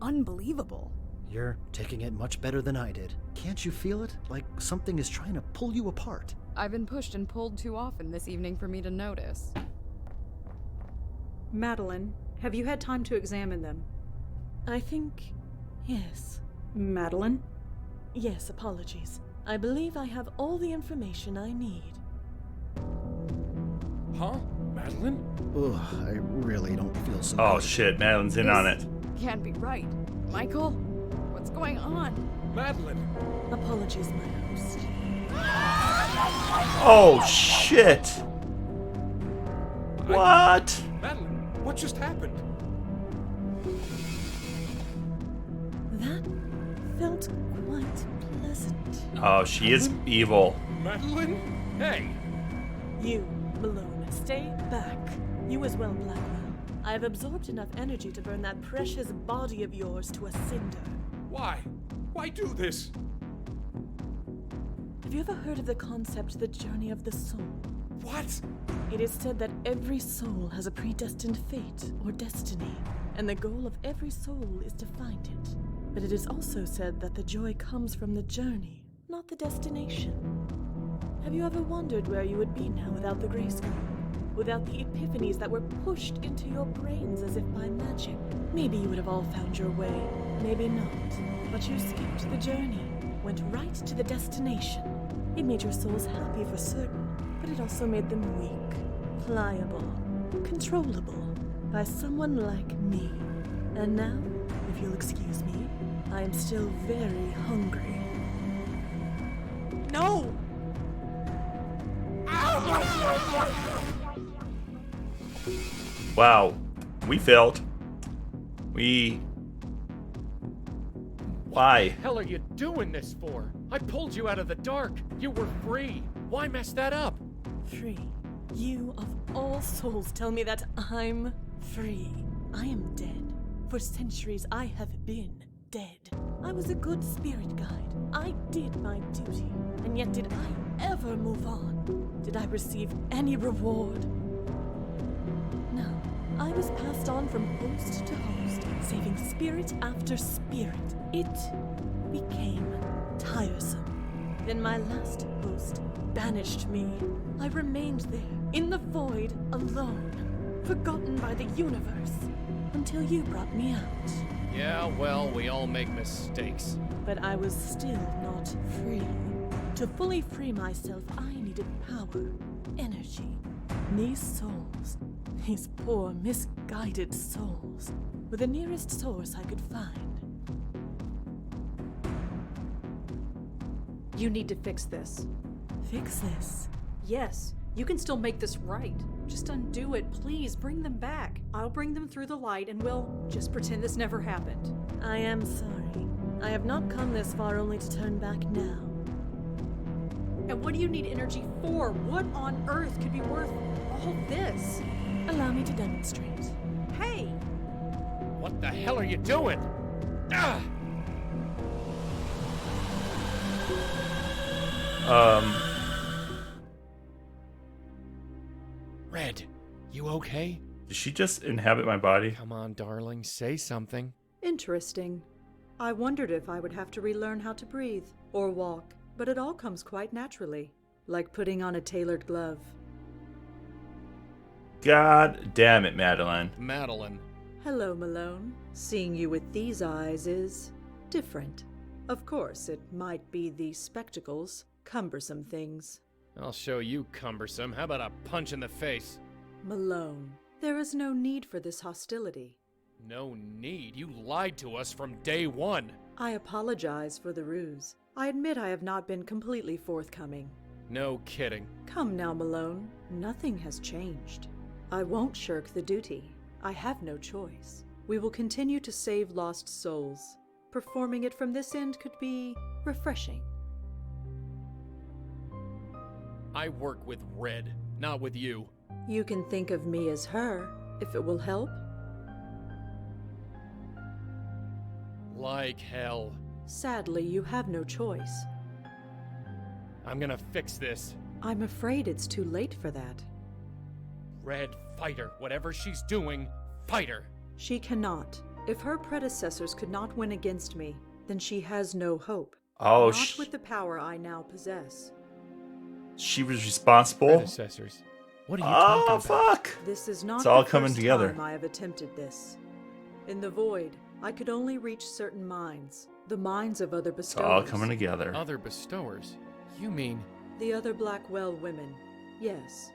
unbelievable. You're taking it much better than I did. Can't you feel it? Like something is trying to pull you apart. I've been pushed and pulled too often this evening for me to notice. Madeline, have you had time to examine them? I think yes. Madeline? Yes, apologies. I believe I have all the information I need. Huh? Madeline? Ugh, I really don't feel so Oh good. shit, Madeline's in on it. Can't be right. Michael? What's going on? Madeline! Apologies, my host. Oh shit! What? Madeline, what just happened? That felt quite pleasant. Oh, she is evil. Madeline? Hey! You, Malone, stay back. You as well, Blackwell. I have absorbed enough energy to burn that precious body of yours to a cinder. Why? Why do this? Have you ever heard of the concept, the journey of the soul? What? It is said that every soul has a predestined fate or destiny, and the goal of every soul is to find it. But it is also said that the joy comes from the journey, not the destination. Have you ever wondered where you would be now without the grayscale? Without the epiphanies that were pushed into your brains as if by magic? Maybe you would have all found your way, maybe not. But you skipped the journey, went right to the destination. It made your souls happy for certain, but it also made them weak, pliable, controllable by someone like me. And now, if you'll excuse me, I am still very hungry. No! Wow. We failed. Why? What the hell are you doing this for? I pulled you out of the dark. You were free. Why mess that up? Free. You, of all souls, tell me that I'm free. I am dead. For centuries, I have been dead. I was a good spirit guide. I did my duty. And yet, did I ever move on? Did I receive any reward? No. I was passed on from host to host, saving spirit after spirit. It became tiresome. Then my last host banished me. I remained there, in the void, alone, forgotten by the universe, until you brought me out. Yeah, well, we all make mistakes. But I was still not free. To fully free myself, I needed power, energy. These souls, these poor, misguided souls, were the nearest source I could find. You need to fix this. Fix this? Yes, you can still make this right. Just undo it, please. Bring them back. I'll bring them through the light and we'll just pretend this never happened. I am sorry. I have not come this far only to turn back now. And what do you need energy for? What on earth could be worth all this? Allow me to demonstrate. Hey! What the hell are you doing? Ah! Red, you okay? Did she just inhabit my body? Come on, darling, say something. Interesting. I wondered if I would have to relearn how to breathe or walk, but it all comes quite naturally, like putting on a tailored glove. God damn it, Madeline. Madeline. Hello, Malone. Seeing you with these eyes is different. Of course, it might be these spectacles, cumbersome things. I'll show you cumbersome. How about a punch in the face? Malone, There is no need for this hostility. No need. You lied to us from day one. I apologize for the ruse. I admit I have not been completely forthcoming. No kidding. Come now, Malone. Nothing has changed. I won't shirk the duty. I have no choice. We will continue to save lost souls. Performing it from this end could be refreshing. I work with Red, not with you. You can think of me as her, if it will help. Like hell. Sadly, you have no choice. I'm gonna fix this. I'm afraid it's too late for that. Red, fight her. Whatever she's doing, fight her. She cannot. If her predecessors could not win against me, then she has no hope. Oh, not with the power I now possess. She was responsible. Predecessors. What are you talking about? Fuck! This is not it's all the coming first together. time I have attempted this. In the void, I could only reach certain minds. The minds of other bestowers. It's all coming together. Other bestowers? You mean... The other Blackwell women. Yes.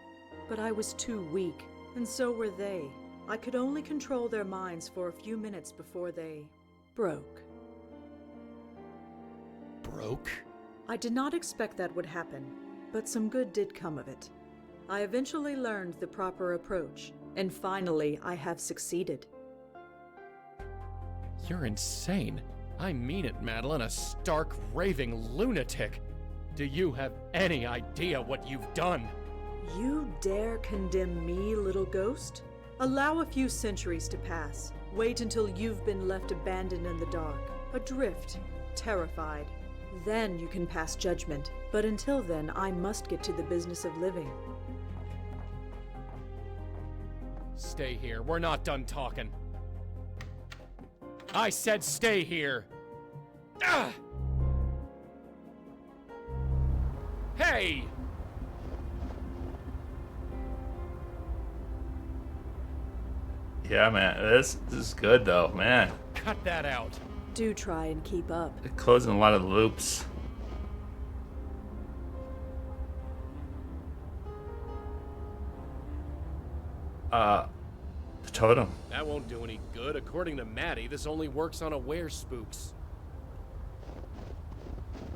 But I was too weak, and so were they. I could only control their minds for a few minutes before they... broke. Broke? I did not expect that would happen, but some good did come of it. I eventually learned the proper approach, and finally I have succeeded. You're insane. I mean it, Madeline, a stark, raving lunatic. Do you have any idea what you've done? You dare condemn me, little ghost? Allow a few centuries to pass. Wait until you've been left abandoned in the dark, adrift, terrified. Then you can pass judgment. But until then, I must get to the business of living. Stay here. We're not done talking. I said stay here. Ah! Hey! Yeah, man. This is good, though, man. Cut that out. Do try and keep up. They're closing a lot of loops. The totem. That won't do any good. According to Maddie, this only works on aware spooks.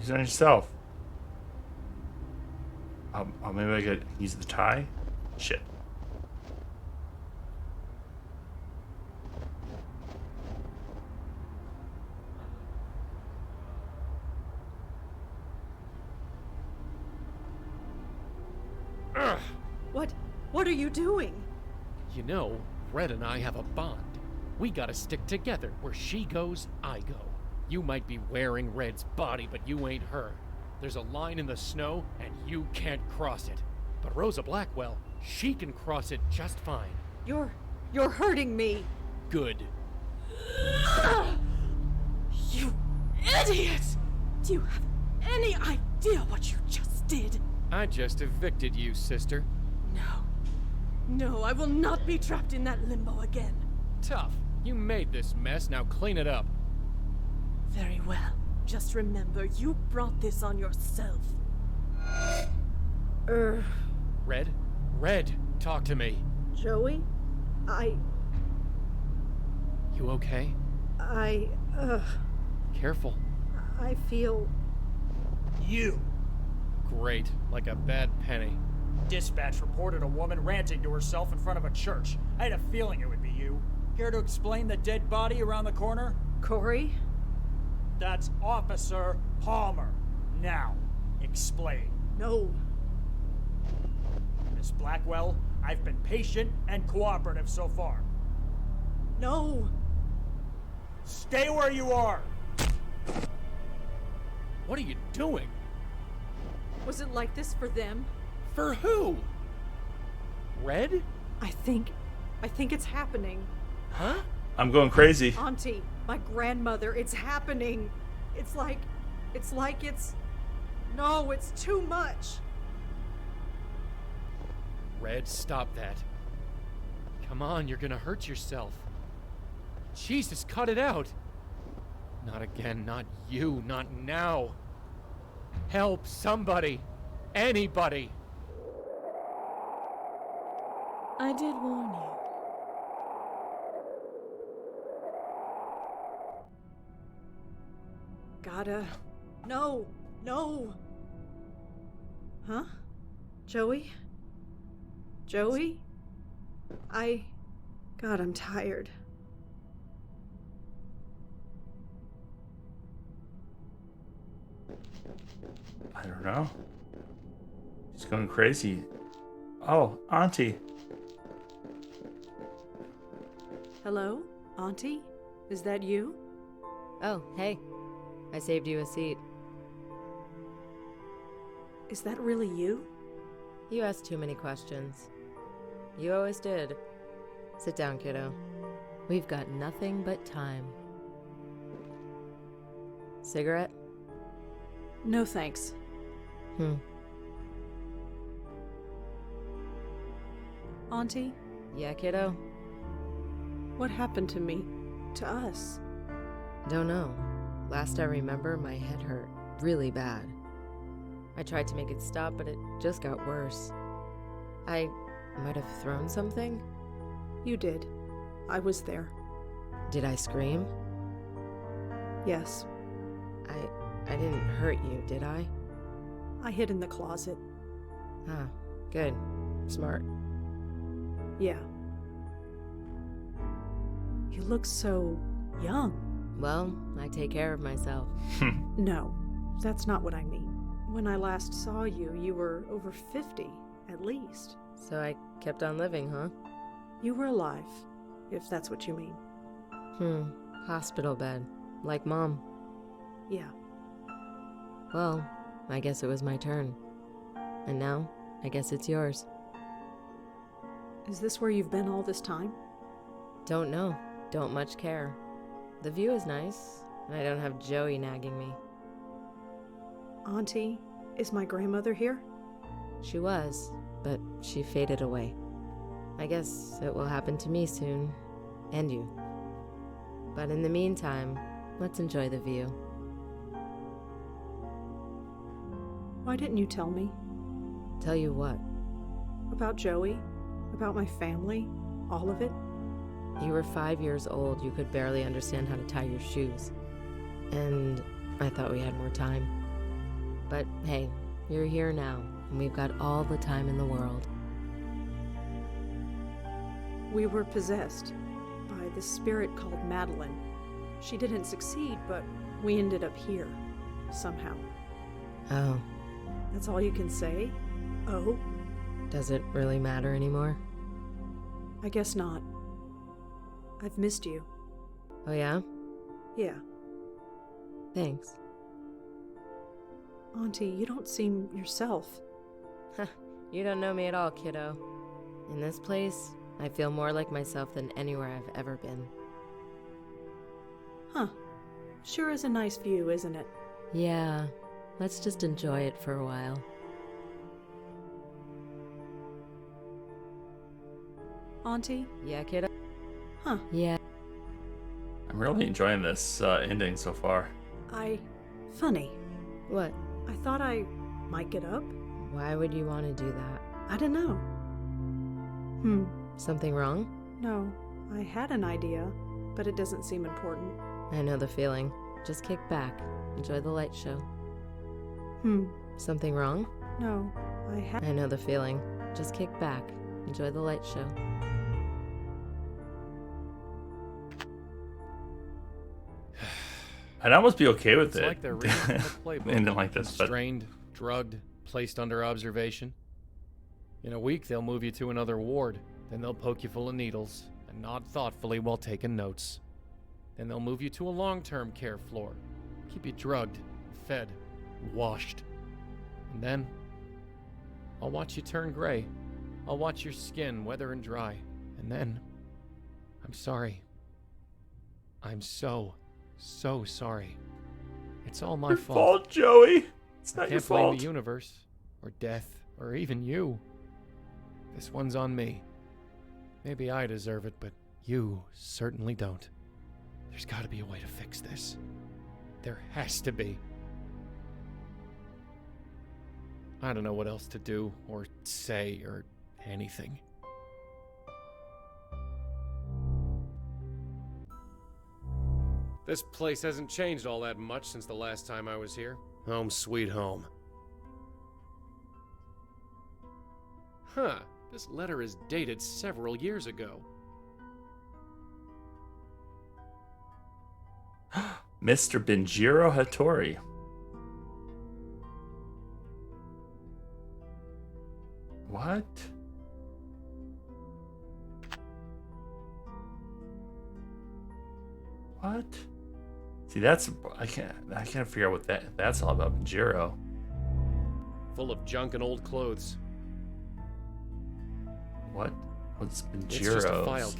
Use it on yourself. Maybe I could use the tie? Shit. Ugh. What are you doing? You know, Red and I have a bond. We gotta stick together. Where she goes, I go. You might be wearing Red's body, but you ain't her. There's a line in the snow, and you can't cross it. But Rosa Blackwell, she can cross it just fine. You're hurting me. Good. You idiot! Do you have any idea what you just did? I just evicted you, sister. No, I will not be trapped in that limbo again. Tough. You made this mess, now clean it up. Very well. Just remember, you brought this on yourself. Red, talk to me. Joey? You okay? Careful. I feel... You! Great, like a bad penny. Dispatch reported a woman ranting to herself in front of a church. I had a feeling it would be you. Care to explain the dead body around the corner? Corey? That's Officer Palmer. Now, explain. No. Miss Blackwell, I've been patient and cooperative so far. No. Stay where you are. What are you doing? Was it like this for them? For who? Red? I think it's happening. Huh? I'm going crazy. Auntie, my grandmother, it's happening. It's No, it's too much. Red, stop that. Come on, you're gonna hurt yourself. Jesus, cut it out. Not again, not you, not now. Help, somebody. Anybody. I did warn you. Gotta. No! No! Huh? Joey? Joey? God, I'm tired. I don't know. She's going crazy. Oh, Auntie. Hello? Auntie? Is that you? Oh, hey. I saved you a seat. Is that really you? You asked too many questions. You always did. Sit down, kiddo. We've got nothing but time. Cigarette? No thanks. Auntie? Yeah, kiddo? What happened to me? To us? Don't know. Last I remember, my head hurt really bad. I tried to make it stop, but it just got worse. I might have thrown something? You did. I was there. Did I scream? Yes. I didn't hurt you, did I? I hid in the closet. Ah, good. Smart. Yeah. You look so young. Well, I take care of myself. No, that's not what I mean. When I last saw you, you were over 50, at least. So I kept on living, huh? You were alive, if that's what you mean. Hospital bed. Like Mom. Yeah. Well, I guess it was my turn. And now, I guess it's yours. Is this where you've been all this time? Don't know. Don't much care. The view is nice, and I don't have Joey nagging me. Auntie, is my grandmother here? She was, but she faded away. I guess it will happen to me soon, and you. But in the meantime, let's enjoy the view. Why didn't you tell me? Tell you what? About Joey? About my family? All of it? You were 5 years old. You could barely understand how to tie your shoes. And I thought we had more time. But hey, you're here now, and we've got all the time in the world. We were possessed by this spirit called Madeline. She didn't succeed, but we ended up here, somehow. Oh. That's all you can say? Oh? Does it really matter anymore? I guess not. I've missed you. Oh yeah? Yeah. Thanks. Auntie, you don't seem yourself. You don't know me at all, kiddo. In this place, I feel more like myself than anywhere I've ever been. Huh. Sure is a nice view, isn't it? Yeah. Let's just enjoy it for a while. Auntie? Yeah, kiddo? Huh. Yeah. I'm really enjoying this ending so far. Funny. What? I thought I might get up. Why would you want to do that? I don't know. Something wrong? No. I had an idea, but it doesn't seem important. I know the feeling. Just kick back. Enjoy the light show. Something wrong? No. I know the feeling. Just kick back. Enjoy the light show. I'd almost be okay with It's it. like they're reading from the playbook. Ending like this, but Restrained, drugged, placed under observation. In a week, they'll move you to another ward. Then they'll poke you full of needles and nod thoughtfully while taking notes. Then they'll move you to a long-term care floor. Keep you drugged, fed, washed. And then, I'll watch you turn gray. I'll watch your skin weather and dry. And then, I'm sorry. I'm so sorry. It's all my your fault. fault, Joey. It's I not your can't blame fault. the universe, or death, or even you. This one's on me. Maybe I deserve it, but you certainly don't. There's got to be a way to fix this. There has to be. I don't know what else to do, or say, or anything. This place hasn't changed all that much since the last time I was here. Home sweet home. Huh, this letter is dated several years ago. Mr. Benjiro Hattori. What? What? See, that's I can't figure out what that's all about. Benjiro. Full of junk and old clothes. What was Benjiro? It's just a file.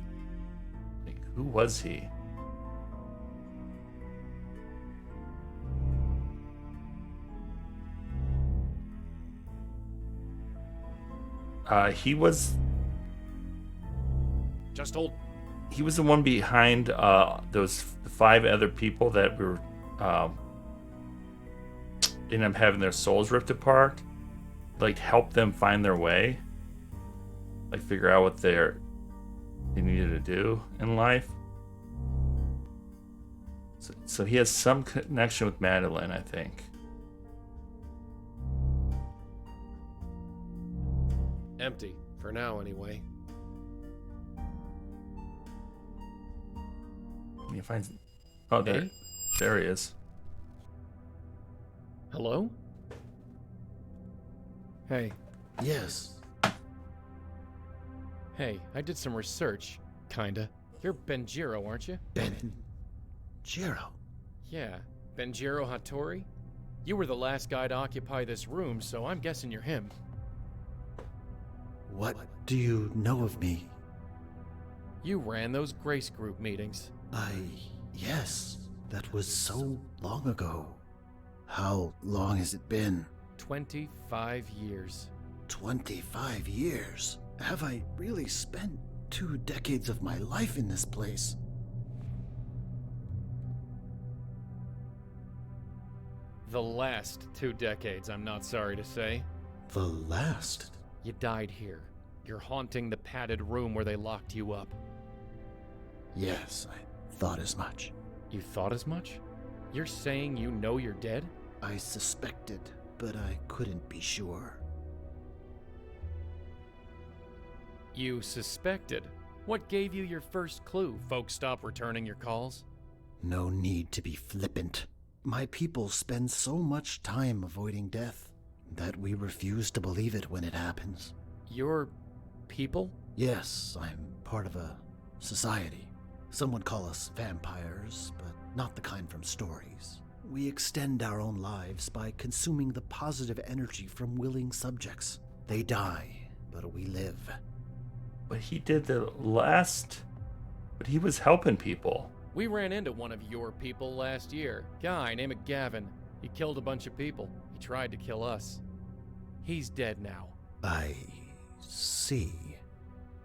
Like, who was he? He was just old. He was the one behind those 5 other people that were ended up having their souls ripped apart. Like, help them find their way. Like, figure out what they needed to do in life. So he has some connection with Madeline, I think. Empty, for now anyway. He finds. Oh, there, Hey? there he is. Hello? Hey. Yes. Hey, I did some research. Kinda. You're Benjiro, aren't you? Benjiro? Yeah, Benjiro Hattori. You were the last guy to occupy this room, so I'm guessing you're him. What do you know of me? You ran those Grace Group meetings. Yes, that was so long ago. How long has it been? 25 years. 25 years? Have I really spent 2 decades of my life in this place? The last 2 decades, I'm not sorry to say. The last? You died here. You're haunting the padded room where they locked you up. Yes, I thought as much. You thought as much? You're saying you know you're dead? I suspected, but I couldn't be sure. You suspected? What gave you your first clue? Folks stop returning your calls? No need to be flippant. My people spend so much time avoiding death that we refuse to believe it when it happens. Your people? Yes, I'm part of a society. Some would call us vampires, but not the kind from stories. We extend our own lives by consuming the positive energy from willing subjects. They die, but we live. But he did the last. But he was helping people. We ran into one of your people last year. Guy named Gavin. He killed a bunch of people. He tried to kill us. He's dead now. I see.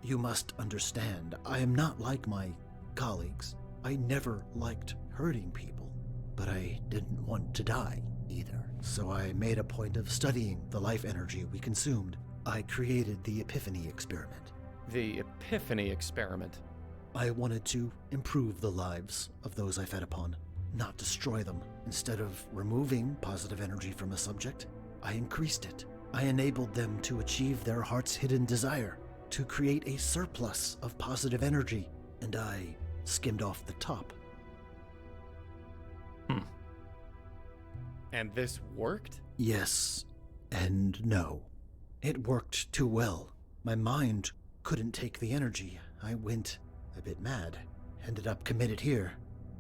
You must understand, I am not like my colleagues. I never liked hurting people, but I didn't want to die either. So I made a point of studying the life energy we consumed. I created the Epiphany experiment. The Epiphany experiment? I wanted to improve the lives of those I fed upon, not destroy them. Instead of removing positive energy from a subject, I increased it. I enabled them to achieve their heart's hidden desire, to create a surplus of positive energy, and I skimmed off the top. And this worked? Yes, and no. It worked too well. My mind couldn't take the energy. I went a bit mad, ended up committed here,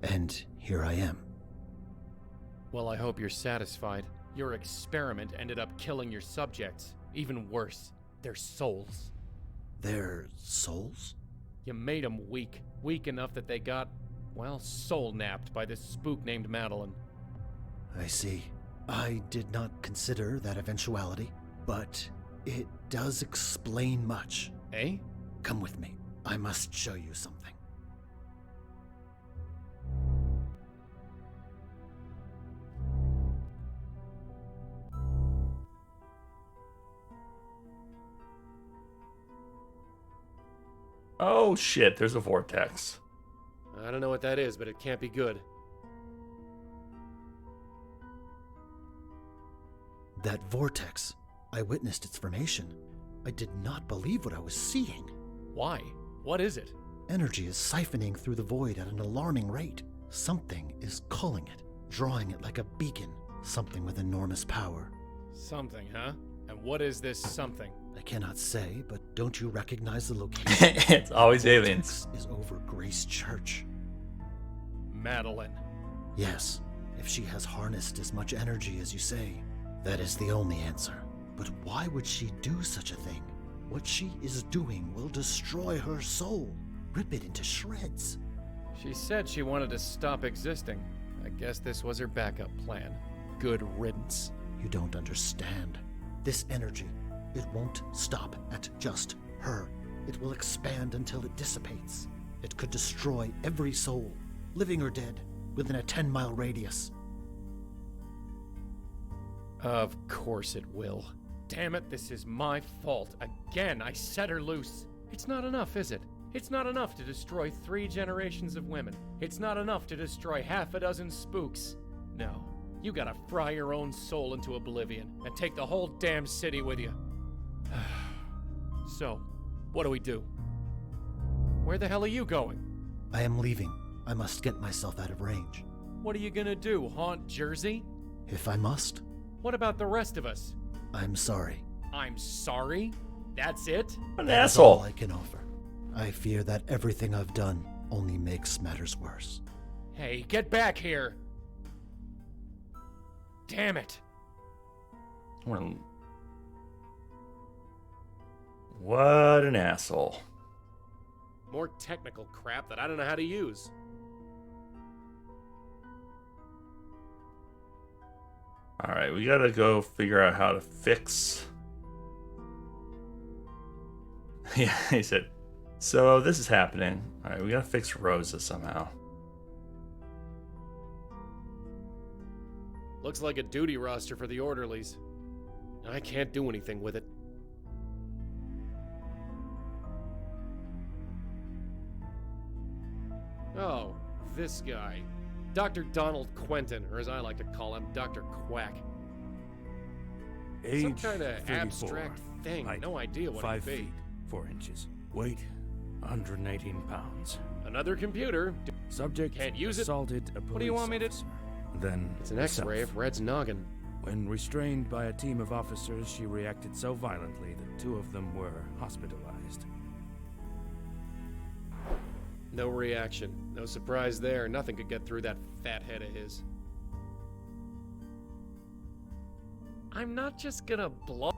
and here I am. Well, I hope you're satisfied. Your experiment ended up killing your subjects. Even worse, their souls. Their souls? You made them weak. Weak enough that they got, well, soul-napped by this spook named Madeline. I see. I did not consider that eventuality, but it does explain much. Eh? Come with me. I must show you something. Oh shit, there's a vortex. I don't know what that is, but it can't be good. That vortex. I witnessed its formation. I did not believe what I was seeing. Why? What is it? Energy is siphoning through the void at an alarming rate. Something is calling it, drawing it like a beacon. Something with enormous power. Something, huh? And what is this something? I cannot say, but don't you recognize the location? It's always aliens. Is over Grace Church. Madeline. Yes, if she has harnessed as much energy as you say, that is the only answer. But why would she do such a thing? What she is doing will destroy her soul, rip it into shreds. She said she wanted to stop existing. I guess this was her backup plan. Good riddance. You don't understand. This energy, it won't stop at just her. It will expand until it dissipates. It could destroy every soul, living or dead, within a 10-mile radius. Of course it will. Damn it, this is my fault. Again, I set her loose. It's not enough, is it? It's not enough to destroy 3 generations of women. It's not enough to destroy half a dozen spooks. No, you gotta fry your own soul into oblivion and take the whole damn city with you. So, what do? Where the hell are you going? I am leaving. I must get myself out of range. What are you gonna do, haunt Jersey? If I must. What about the rest of us? I'm sorry. I'm sorry? That's it? An That's asshole. all I can offer. I fear that everything I've done only makes matters worse. Hey, get back here! Damn it! What an asshole. More technical crap that I don't know how to use. Alright, we gotta go figure out how to fix... Yeah, he said, so this is happening. Alright, we gotta fix Rosa somehow. Looks like a duty roster for the orderlies. I can't do anything with it. Oh, this guy. Dr. Donald Quentin, or as I like to call him, Dr. Quack. Age Some kind of 34. abstract thing. Height, No idea what 5 it'd be. feet, 4 inches. Weight, 118 pounds. Another computer. Subject Can't use it. assaulted a police What do you want me to... officer. Then It's an X-ray herself. of Red's noggin. When restrained by a team of officers, she reacted so violently that 2 of them were hospitalized. No reaction. No surprise there. Nothing could get through that fat head of his. I'm not just gonna blow...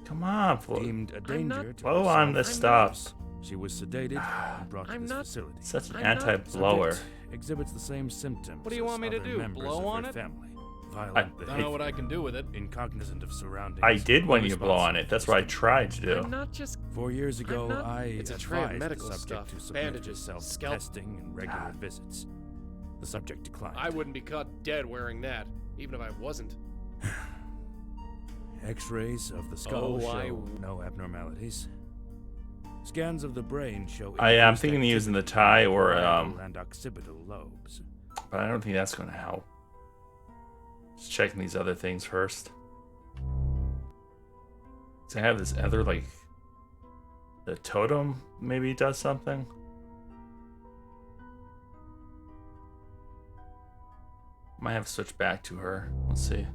Come on, Deemed a danger to blow on herself this and stuff. others. She was sedated and brought to this facility. Such an I'm not- anti-blower. Subject exhibits the same symptoms. What do you as want me to other do, members blow of on her it? Family. Violent I don't know what I can do with it. Incognizant of surroundings. I did when you blow on it. That's what I tried to do. I'm not just... 4 years ago, I'm not- I It's a tray of advised medical the subject stuff, to submit bandages, herself to scalp- testing and regular visits. The subject declined. I wouldn't be caught dead wearing that, even if I wasn't. X-rays of the skull Oh, I- show no abnormalities. Scans of the brain show. I'm increased thinking of activity using the tie or in the parietal and occipital lobes. but I don't think that's going to help. Just checking these other things first. So I have this other, like, the totem maybe does something. Might have to switch back to her. Let's see.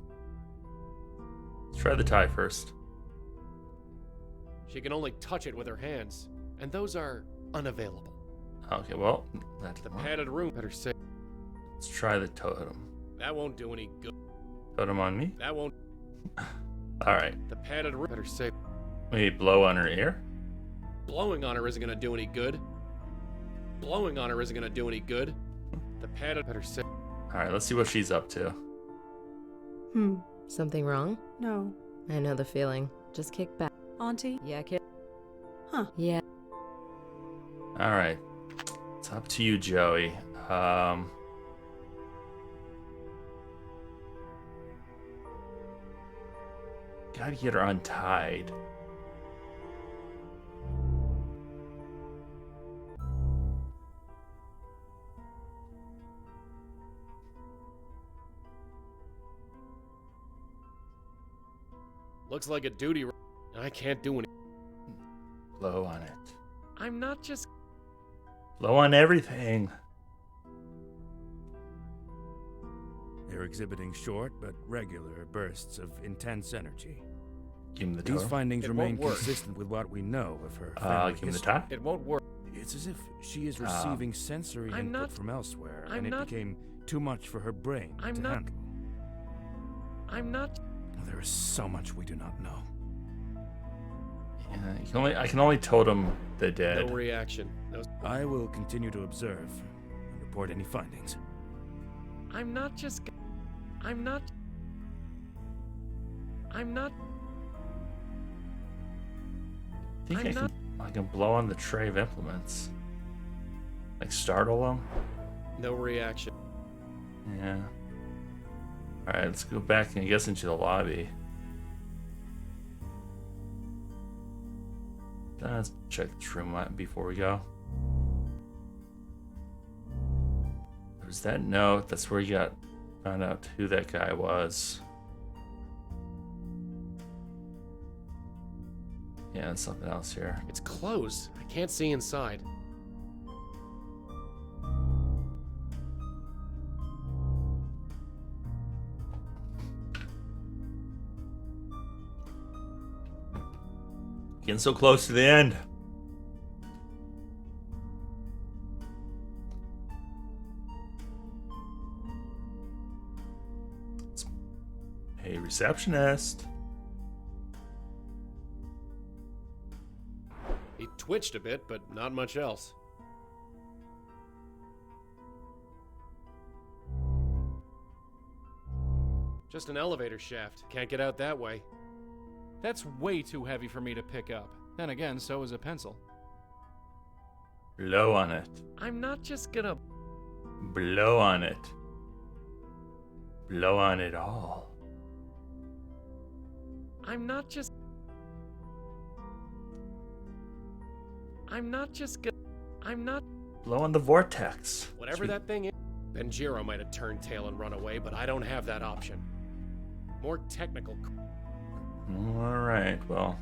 Let's try the tie first. She can only touch it with her hands, and those are unavailable. Okay, well, that The didn't work. padded room better say Let's try the totem. that won't do any good. Totem on me? That won't. Alright. The padded room better say Maybe blow on her ear? blowing on her isn't gonna do any good. Blowing on her isn't gonna do any good. The padded better say. Alright, let's see what she's up to. Something wrong? No. I know the feeling. Just kick back. Auntie? Yeah, kid. Huh. Yeah. Alright. It's up to you, Joey. Gotta get her untied. Looks like a duty. I can't do anything. Blow on it. I'm not just. Blow on everything. They're exhibiting short but regular bursts of intense energy. Give him the These totem. findings It remain won't work. consistent with what we know of her Give family him the history. top. It won't work. It's as if she is receiving sensory I'm input not- from elsewhere, I'm and it not- became too much for her brain I'm to not- handle. I'm not. There is so much we do not know. Yeah, I can only totem the dead. No reaction. No. I will continue to observe and report any findings. I'm not just. I'm not. I'm not. I think I can blow on the tray of implements. Like startle them. No reaction. Yeah. Alright, let's go back and I guess into the lobby. Let's check this room out before we go. There's that note. That's where you found out who that guy was. Yeah, and something else here. It's closed. I can't see inside. Getting so close to the end. Hey, receptionist. He twitched a bit, but not much else. Just an elevator shaft. Can't get out that way. That's way too heavy for me to pick up. Then again, so is a pencil. Blow on it. I'm not just gonna. Blow on it. Blow on it all. I'm not just. I'm not just gonna. I'm not. Blow on the vortex. Whatever that thing is. Benjiro might have turned tail and run away, but I don't have that option. More technical. Alright, well.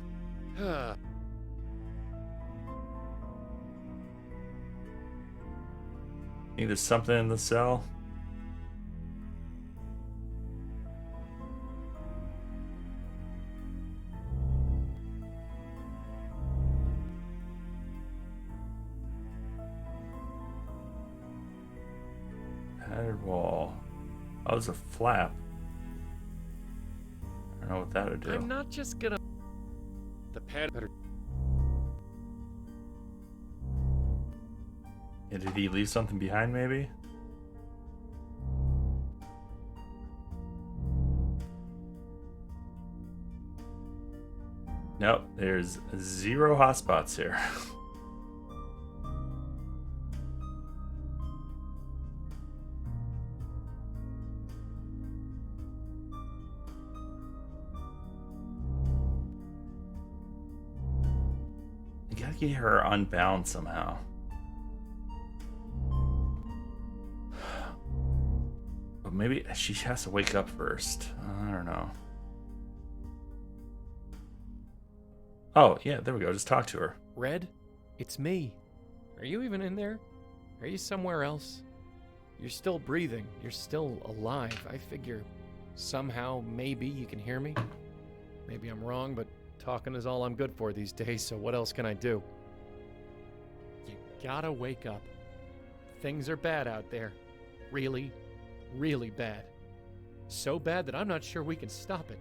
Think there's something in the cell? Padded wall. Oh, it's a flap. I don't know what that would do. I'm not just gonna. The pad. Yeah, did he leave something behind, maybe? Nope, there's 0 hotspots here. You gotta get her unbound somehow. But maybe she has to wake up first. I don't know. Oh, yeah, there we go. Just talk to her. Red, it's me. Are you even in there? Are you somewhere else? You're still breathing. You're still alive. I figure somehow, maybe you can hear me. Maybe I'm wrong, but talking is all I'm good for these days, so what else can I do? You gotta wake up. Things are bad out there. Really, really bad. So bad that I'm not sure we can stop it.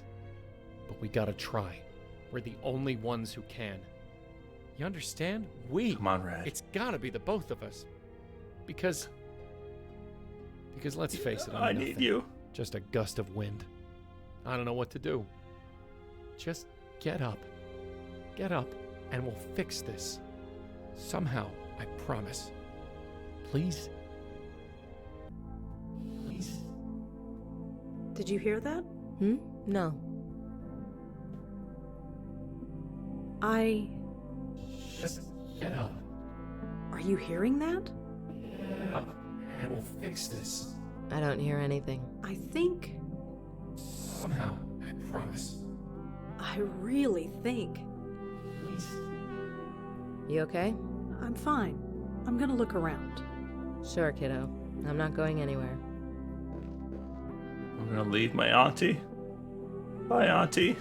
But we gotta try. We're the only ones who can. You understand? Come on, Red. It's gotta be the both of us. Because let's face it, I'm I need nothing. you. Just a gust of wind. I don't know what to do. Just get up. Get up, and we'll fix this. Somehow, I promise. Please? Please? Did you hear that? No. Just get up. Are you hearing that? Get up, and we'll fix this. I don't hear anything. I think. Somehow, I promise. I really think. You okay? I'm fine. I'm gonna look around. Sure, kiddo. I'm not going anywhere. I'm gonna leave my auntie. Bye, auntie.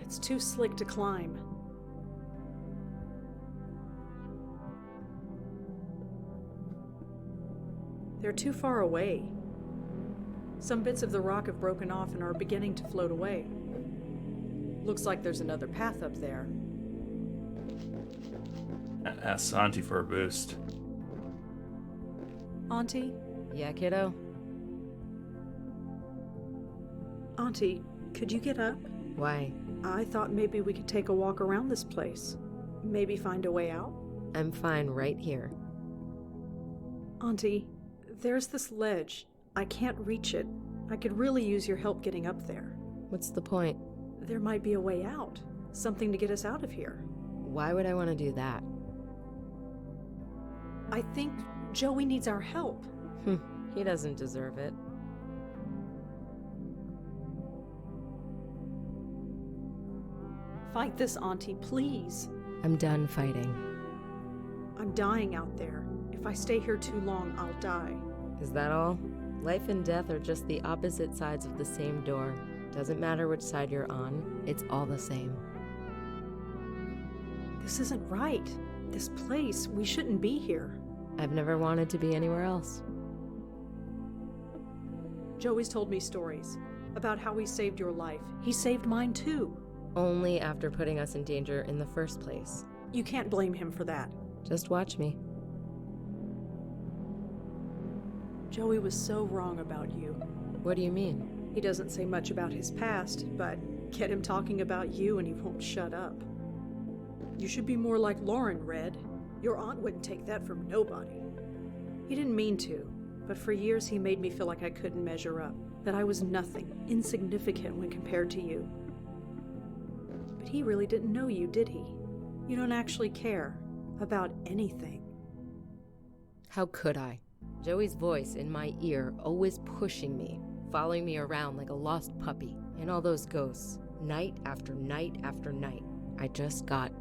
It's too slick to climb. They're too far away. Some bits of the rock have broken off and are beginning to float away. Looks like there's another path up there. Ask Auntie for a boost. Auntie? Yeah, kiddo? Auntie, could you get up? Why? I thought maybe we could take a walk around this place. Maybe find a way out? I'm fine right here. Auntie, there's this ledge. I can't reach it. I could really use your help getting up there. What's the point? There might be a way out. Something to get us out of here. Why would I want to do that? I think Joey needs our help. He doesn't deserve it. Fight this, Auntie, please. I'm done fighting. I'm dying out there. If I stay here too long, I'll die. Is that all? Life and death are just the opposite sides of the same door. Doesn't matter which side you're on, it's all the same. This isn't right. This place, we shouldn't be here. I've never wanted to be anywhere else. Joey's told me stories about how he saved your life. He saved mine too. Only after putting us in danger in the first place. You can't blame him for that. Just watch me. Joey was so wrong about you. What do you mean? He doesn't say much about his past, but get him talking about you and he won't shut up. You should be more like Lauren, Red. Your aunt wouldn't take that from nobody. He didn't mean to, but for years he made me feel like I couldn't measure up, that I was nothing, insignificant when compared to you. But he really didn't know you, did he? You don't actually care about anything. How could I? Joey's voice in my ear, always pushing me, following me around like a lost puppy, and all those ghosts, night after night after night. I just got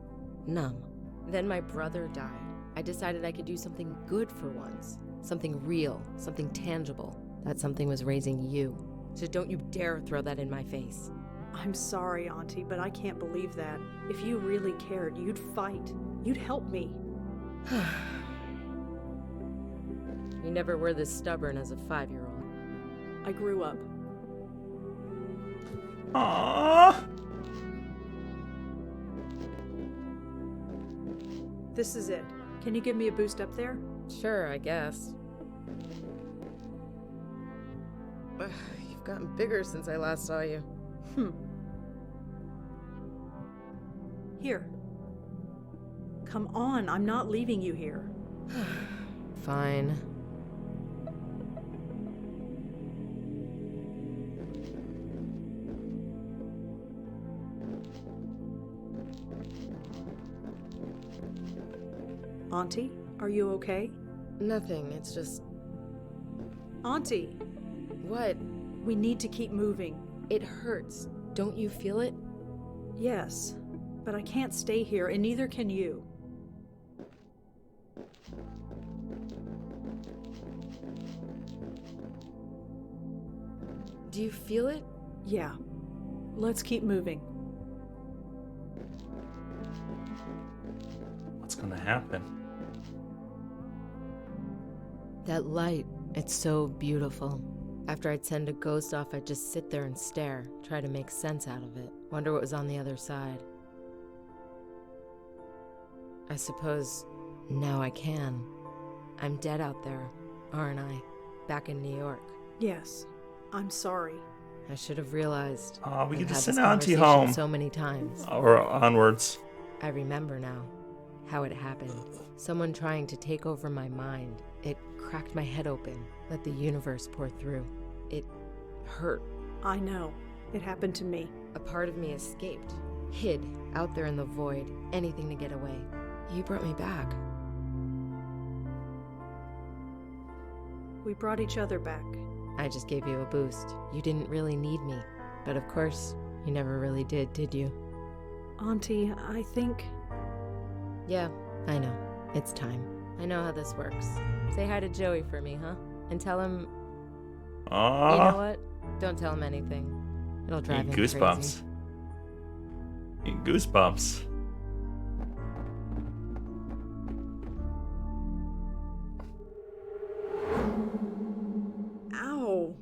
numb. Then my brother died. I decided I could do something good for once. Something real, something tangible. That something was raising you. So don't you dare throw that in my face. I'm sorry, Auntie, but I can't believe that. If you really cared, you'd fight. You'd help me. You never were this stubborn as a 5-year-old. I grew up. Aww. This is it. Can you give me a boost up there? Sure, I guess. You've gotten bigger since I last saw you. Here. Come on, I'm not leaving you here. Fine. Auntie, are you okay? Nothing, it's just... Auntie! What? We need to keep moving. It hurts. Don't you feel it? Yes, but I can't stay here, and neither can you. Do you feel it? Yeah. Let's keep moving. What's gonna happen? That light, it's so beautiful. After I'd send a ghost off, I'd just sit there and stare, try to make sense out of it, wonder what was on the other side. I suppose now I can. I'm dead out there, aren't I? Back in New York. Yes. I'm sorry. I should have realized. We could I've just had send this Auntie conversation home. so many times. Or onwards. I remember now how it happened. Someone trying to take over my mind. It cracked my head open, let the universe pour through. It hurt. I know. It happened to me. A part of me escaped. hid out there in the void, anything to get away. You brought me back. We brought each other back. I just gave you a boost. You didn't really need me. But of course, you never really did you? Auntie, I think... Yeah, I know. It's time. I know how this works. Say hi to Joey for me, huh? And tell him... Aww. You know what? Don't tell him anything. It'll drive him goosebumps. crazy. Goosebumps. Ow!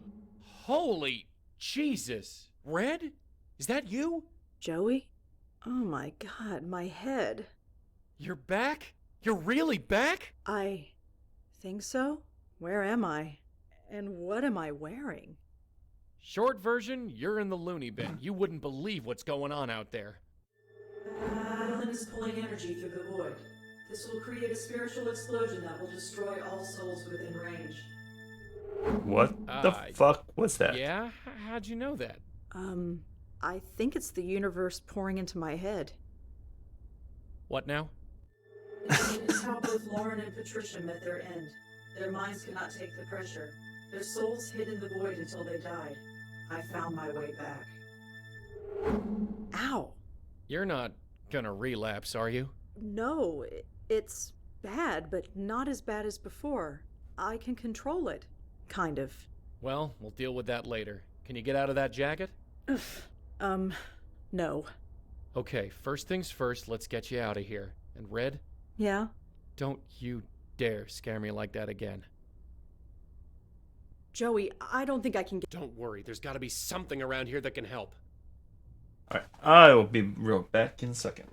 Holy Jesus! Red? Is that you? Joey? Oh my god, my head. You're back? You're really back? I think so? Where am I? And what am I wearing? Short version, you're in the loony bin. You wouldn't believe what's going on out there. Madeline is pulling energy through the void. This will create a spiritual explosion that will destroy all souls within range. What the fuck was that? Yeah? How'd you know that? I think it's the universe pouring into my head. What now? This is how both Lauren and Patricia met their end. Their minds could not take the pressure. Their souls hid in the void until they died. I found my way back. Ow! You're not gonna relapse, are you? No, it's bad, but not as bad as before. I can control it. Kind of. Well, we'll deal with that later. Can you get out of that jacket? No. Okay, first things first, let's get you out of here. And Red? Yeah? Don't you dare scare me like that again. Joey, I don't think I can get... Don't worry, there's gotta be something around here that can help. Alright, I will be real back in a second.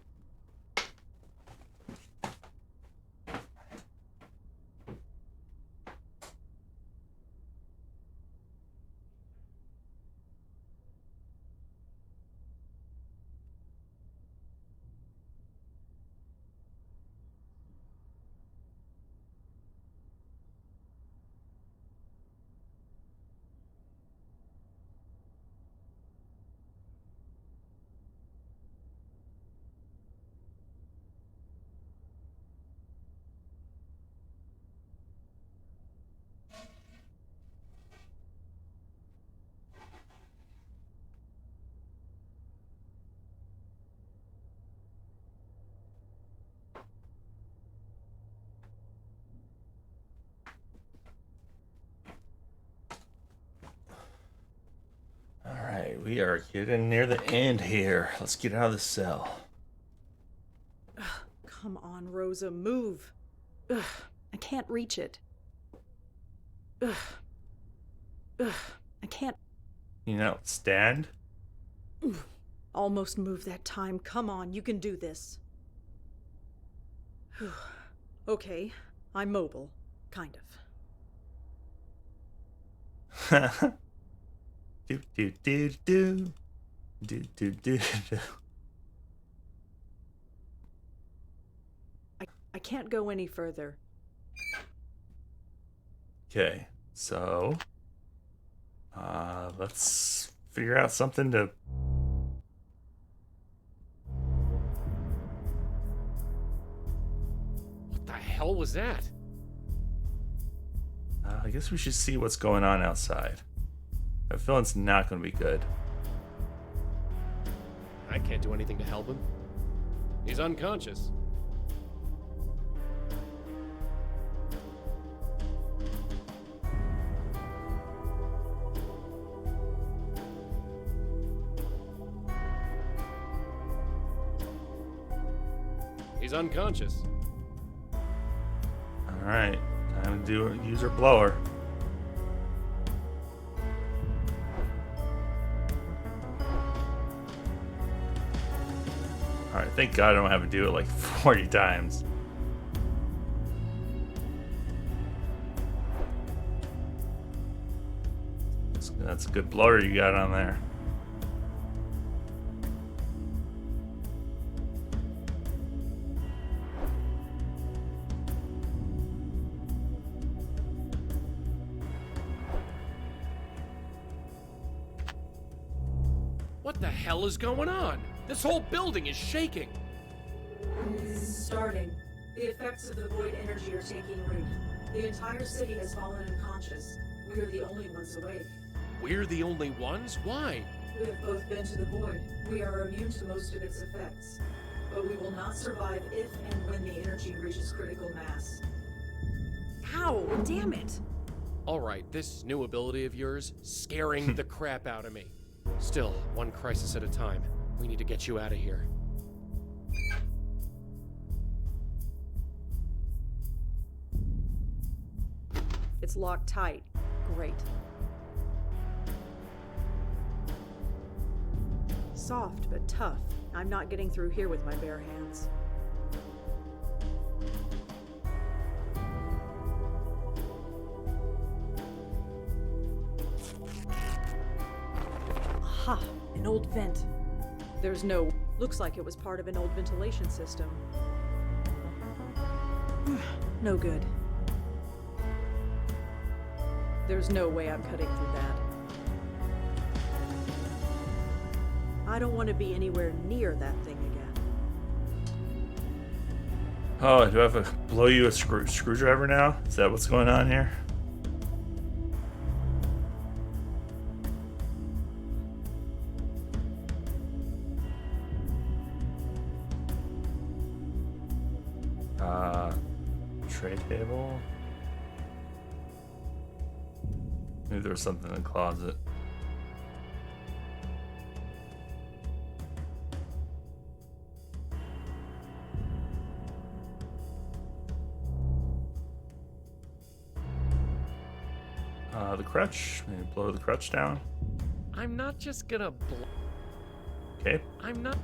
Alright, we are getting near the end here. Let's get out of the cell. Come on, Rosa, move. Ugh, I can't reach it. Ugh. I can't... You know, stand. Almost moved that time. Come on, you can do this. Okay, I'm mobile. Kind of. Do do do do do do do do. I can't go any further. Okay, so let's figure out something to... What the hell was that? I guess we should see what's going on outside. I feel it's not going to be good. I can't do anything to help him. He's unconscious. He's unconscious. Alright, time to use her blower. Alright, thank God I don't have to do it like 40 times. That's a good blower you got on there. What the hell is going on? This whole building is shaking. This is starting. The effects of the void energy are taking root. The entire city has fallen unconscious. We are the only ones awake. We're the only ones? Why? We have both been to the void. We are immune to most of its effects. But we will not survive if and when the energy reaches critical mass. Ow, damn it! Alright, this new ability of yours, scaring the crap out of me. Still, one crisis at a time. We need to get you out of here. It's locked tight. Great. Soft but tough. I'm not getting through here with my bare hands. Aha! An old vent. There's no... Looks like it was part of an old ventilation system. No good. There's no way I'm cutting through that. I don't want to be anywhere near that thing again. Oh, do I have to blow you a screwdriver now? Is that what's going on here? Tray table. Maybe there was something in the closet. The crutch. Maybe blow the crutch down. I'm not just gonna Okay. I'm not...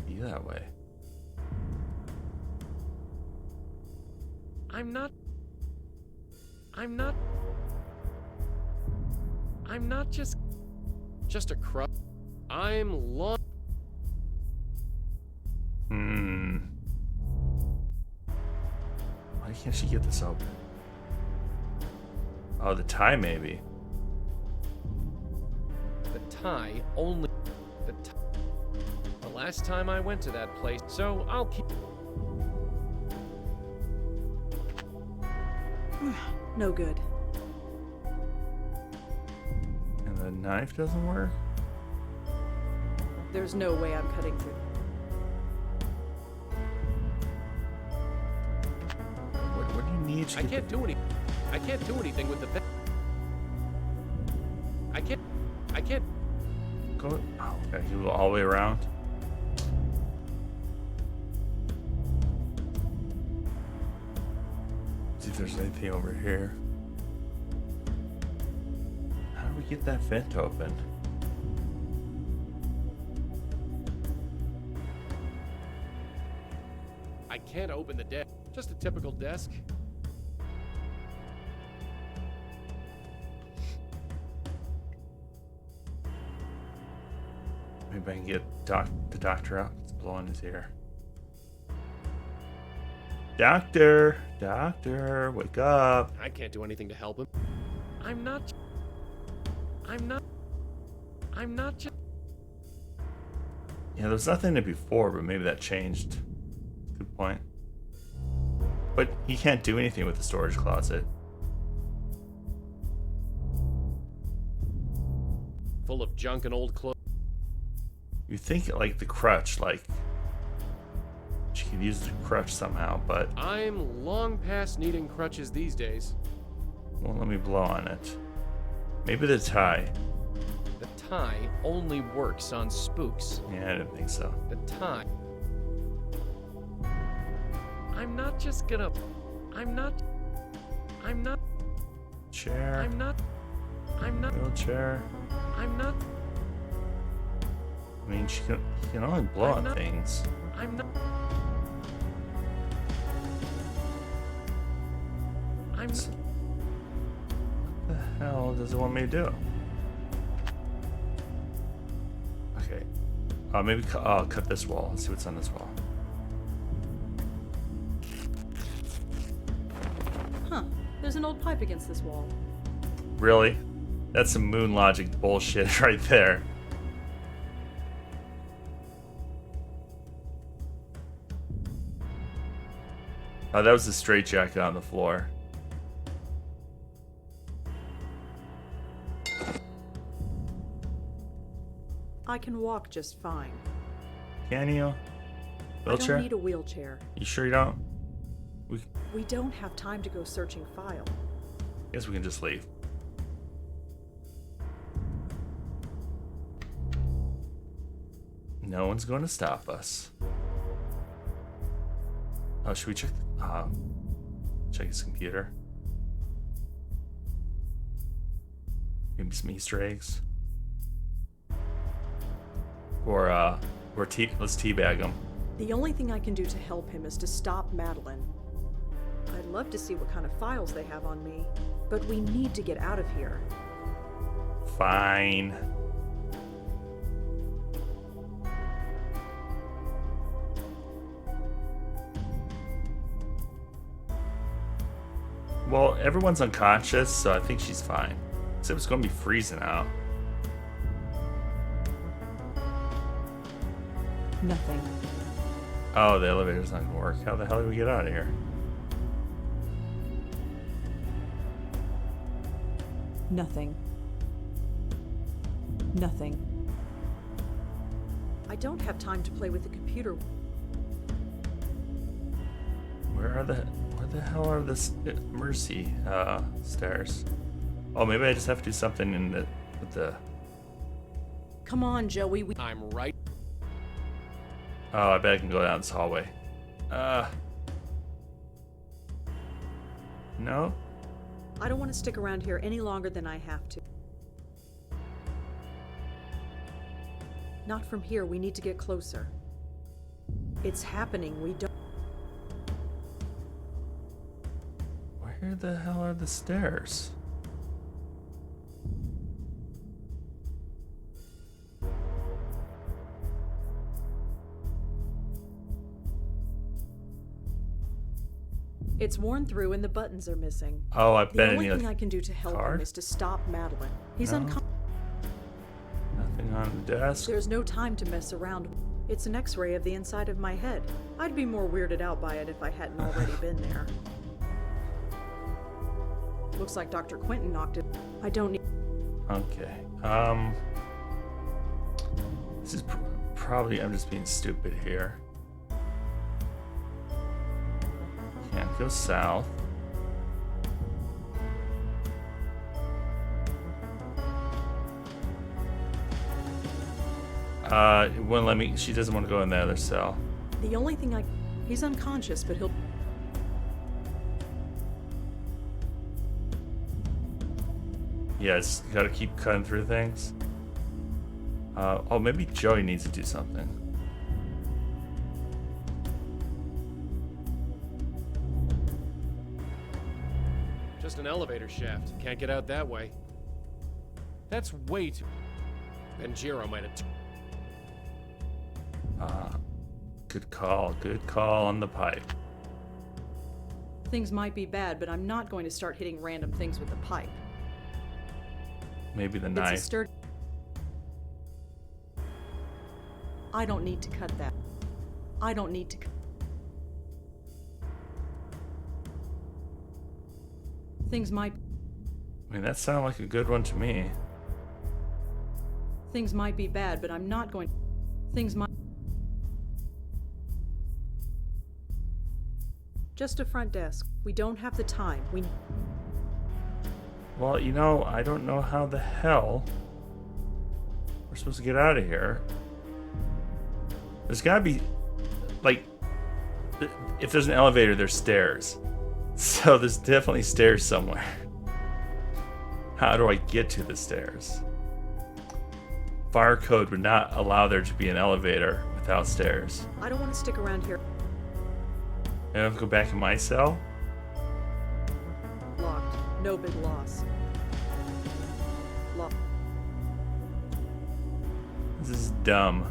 Be that way. I'm not just a crutch. I'm long... Why can't she get this open? Oh, the tie maybe. The tie only... The last time I went to that place, so I'll keep... No good. And the knife doesn't work? There's no way I'm cutting through. What do you need? I can't do anything with the vent. I can't. Go. Oh, okay. You go all the way around. See if there's anything over here. How do we get that vent open? I can't open the desk. Just a typical desk. Maybe I can get the doctor out. It's blowing his ear. Doctor, wake up. I can't do anything to help him. I'm not just... Yeah, there was nothing in it before, but maybe that changed. Good point. But he can't do anything with the storage closet. Full of junk and old clothes. You think like the crutch, like she could use the crutch somehow, but I'm long past needing crutches these days. won't let me blow on it. Maybe the tie. The tie only works on spooks. Yeah, I didn't think so. The tie. I'm not just gonna... I'm not... Chair. I'm not... Wheelchair. I'm not... I mean, she can only blow on things. I'm not... What the hell does it want me to do? Okay. Maybe I'll cut this wall. Let's see what's on this wall. Huh. There's an old pipe against this wall. Really? That's some moon logic bullshit right there. Oh, that was the straitjacket on the floor. I can walk just fine. Can you? Wheelchair? I don't need a wheelchair. You sure you don't? We don't have time to go searching file. Guess we can just leave. No one's going to stop us. Oh, should we check? Check his computer. Maybe some Easter eggs. Or let's teabag him. The only thing I can do to help him is to stop Madeline. I'd love to see what kind of files they have on me, but we need to get out of here. Fine. Well, everyone's unconscious, so I think she's fine. Except it's going to be freezing out. Nothing. Oh, the elevator's not going to work. How the hell do we get out of here? Nothing. Nothing. I don't have time to play with the computer. Where the hell are the Mercy stairs? Oh, maybe I just have to do something with the. Come on, Joey. I'm right. Oh, I bet I can go down this hallway. No? I don't want to stick around here any longer than I have to. Not from here. We need to get closer. It's happening. We don't. Where the hell are the stairs? It's worn through and the buttons are missing. Oh, I bet the only thing I can do to help card? him is to stop Madeline. He's unconscious. Nothing on the desk. There's no time to mess around. It's an X-ray of the inside of my head. I'd be more weirded out by it if I hadn't already been there. Looks like Dr. Quentin knocked it. I don't need. Okay. This is probably. I'm just being stupid here. Can't go south. It wouldn't let me. She doesn't want to go in the other cell. The only thing I. He's unconscious, but he'll. Yeah, it's gotta keep cutting through things. Oh, maybe Joey needs to do something. Just an elevator shaft. Can't get out that way. That's way too. And Jiro might have. Good call. Good call on the pipe. Things might be bad, but I'm not going to start hitting random things with the pipe. Maybe the It's knife. a sturdy. I don't need to cut that. I don't need to. Things might. I mean, that sounded like a good one to me. Things might be bad, but I'm not going. Things might. Just a front desk. We don't have the time. We. Well, you know, I don't know how the hell we're supposed to get out of here. There's gotta be, like, if there's an elevator, there's stairs. So there's definitely stairs somewhere. How do I get to the stairs? Fire code would not allow there to be an elevator without stairs. I don't want to stick around here. I have to go back in my cell? Locked. No big loss. Locked. This is dumb.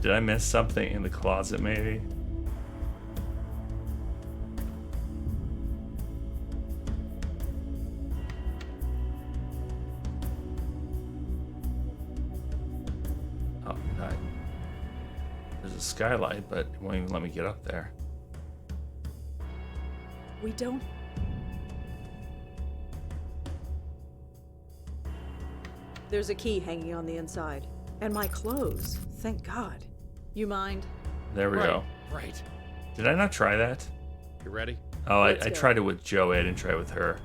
Did I miss something in the closet, maybe? Oh, God. There's the skylight, but it won't even let me get up there. We don't... There's a key hanging on the inside. And my clothes. Thank God. You mind? There we go. Right. Did I not try that? You ready? Oh, I go. tried it with Joey. I didn't try it with her.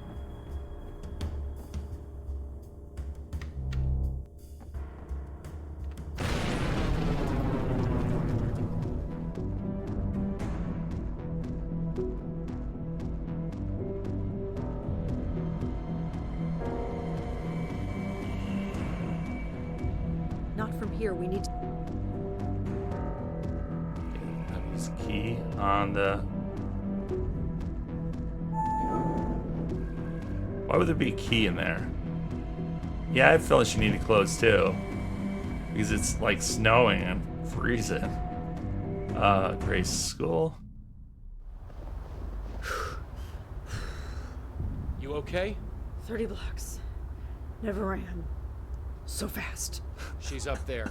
Not from here. We need to... Have his key on the... Why would there be a key in there? Yeah, I feel like she needed clothes too. Because it's like snowing and freezing. Grace School. You okay? 30 blocks. Never ran. So fast. She's up there.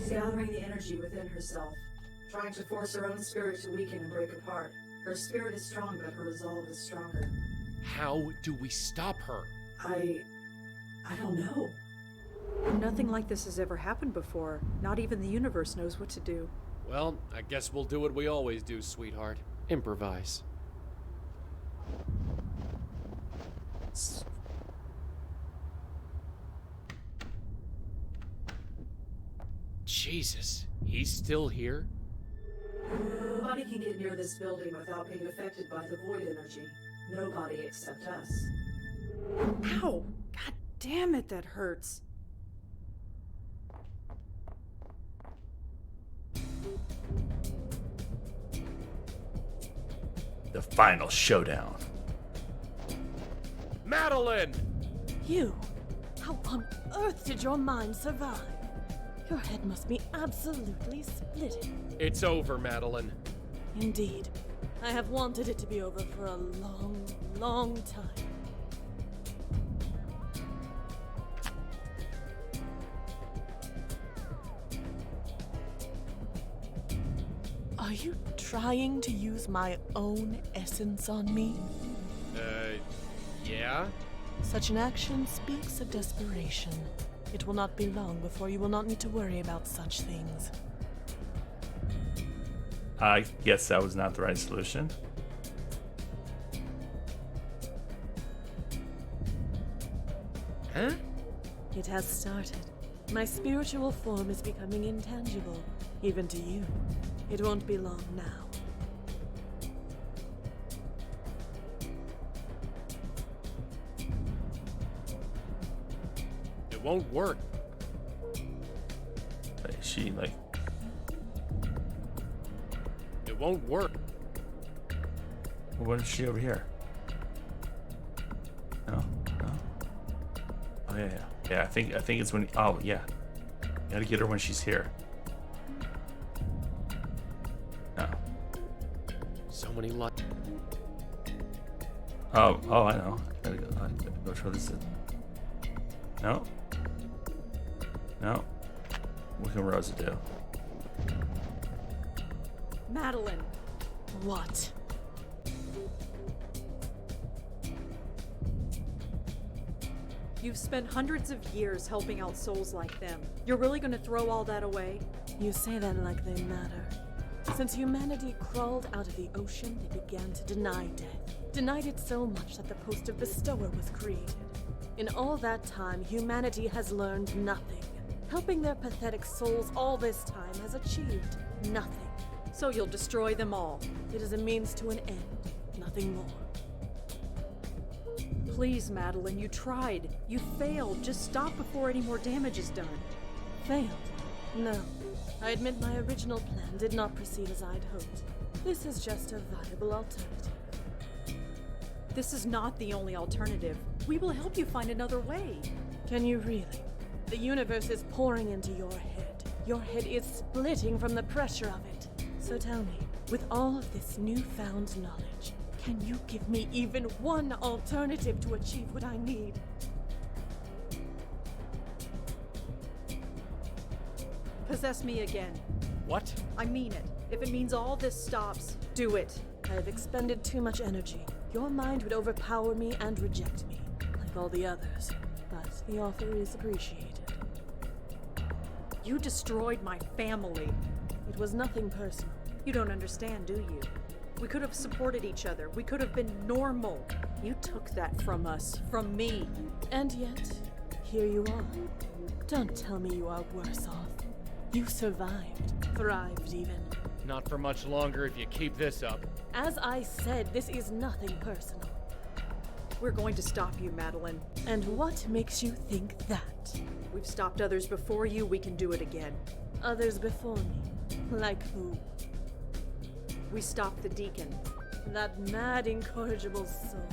Gathering the energy within herself. Trying to force her own spirit to weaken and break apart. Her spirit is strong, but her resolve is stronger. How do we stop her? I don't know. Nothing like this has ever happened before. Not even the universe knows what to do. Well, I guess we'll do what we always do, sweetheart. Improvise. Jesus, he's still here? Nobody can get near this building without being affected by the void energy. Nobody except us. Ow! God damn it, that hurts. The final showdown. Madeline! You? How on earth did your mind survive? Your head must be absolutely splitting. It's over, Madeline. Indeed. I have wanted it to be over for a long, long time. Are you trying to use my own essence on me? Yeah? Such an action speaks of desperation. It will not be long before you will not need to worry about such things. I guess that was not the right solution. Huh? It has started. My spiritual form is becoming intangible, even to you. It won't be long now. It won't work. Is she like... It won't work. Well, what is she over here? No? No? Oh, yeah. Yeah, I think it's when... Oh, yeah. Gotta get her when she's here. No. So many lights. Oh, I know. I gotta go show this. No. No. What can Rosa do? Madeline. What? You've spent hundreds of years helping out souls like them. You're really gonna throw all that away? You say that like they matter. Since humanity crawled out of the ocean, they began to deny death. Denied it so much that the post of bestower was created. In all that time, humanity has learned nothing. Helping their pathetic souls all this time has achieved nothing. So you'll destroy them all? It is a means to an end, nothing more. Please, Madeline, you tried. You failed. Just stop before any more damage is done. Failed? No. I admit my original plan did not proceed as I'd hoped. This is just a viable alternative. This is not the only alternative. We will help you find another way. Can you really? The universe is pouring into your head. Your head is splitting from the pressure of it. So tell me, with all of this newfound knowledge, can you give me even one alternative to achieve what I need? Possess me again. What? I mean it. If it means all this stops, do it. I have expended too much energy. Your mind would overpower me and reject me, like all the others. But the offer is appreciated. You destroyed my family. It was nothing personal. You don't understand, do you? We could have supported each other. We could have been normal. You took that from us, from me. And yet, here you are. Don't tell me you are worse off. You survived, thrived even. Not for much longer if you keep this up. As I said, this is nothing personal. We're going to stop you, Madeline. And what makes you think that? We've stopped others before you, we can do it again. Others before me? Like who? We stopped the Deacon. That mad, incorrigible soul.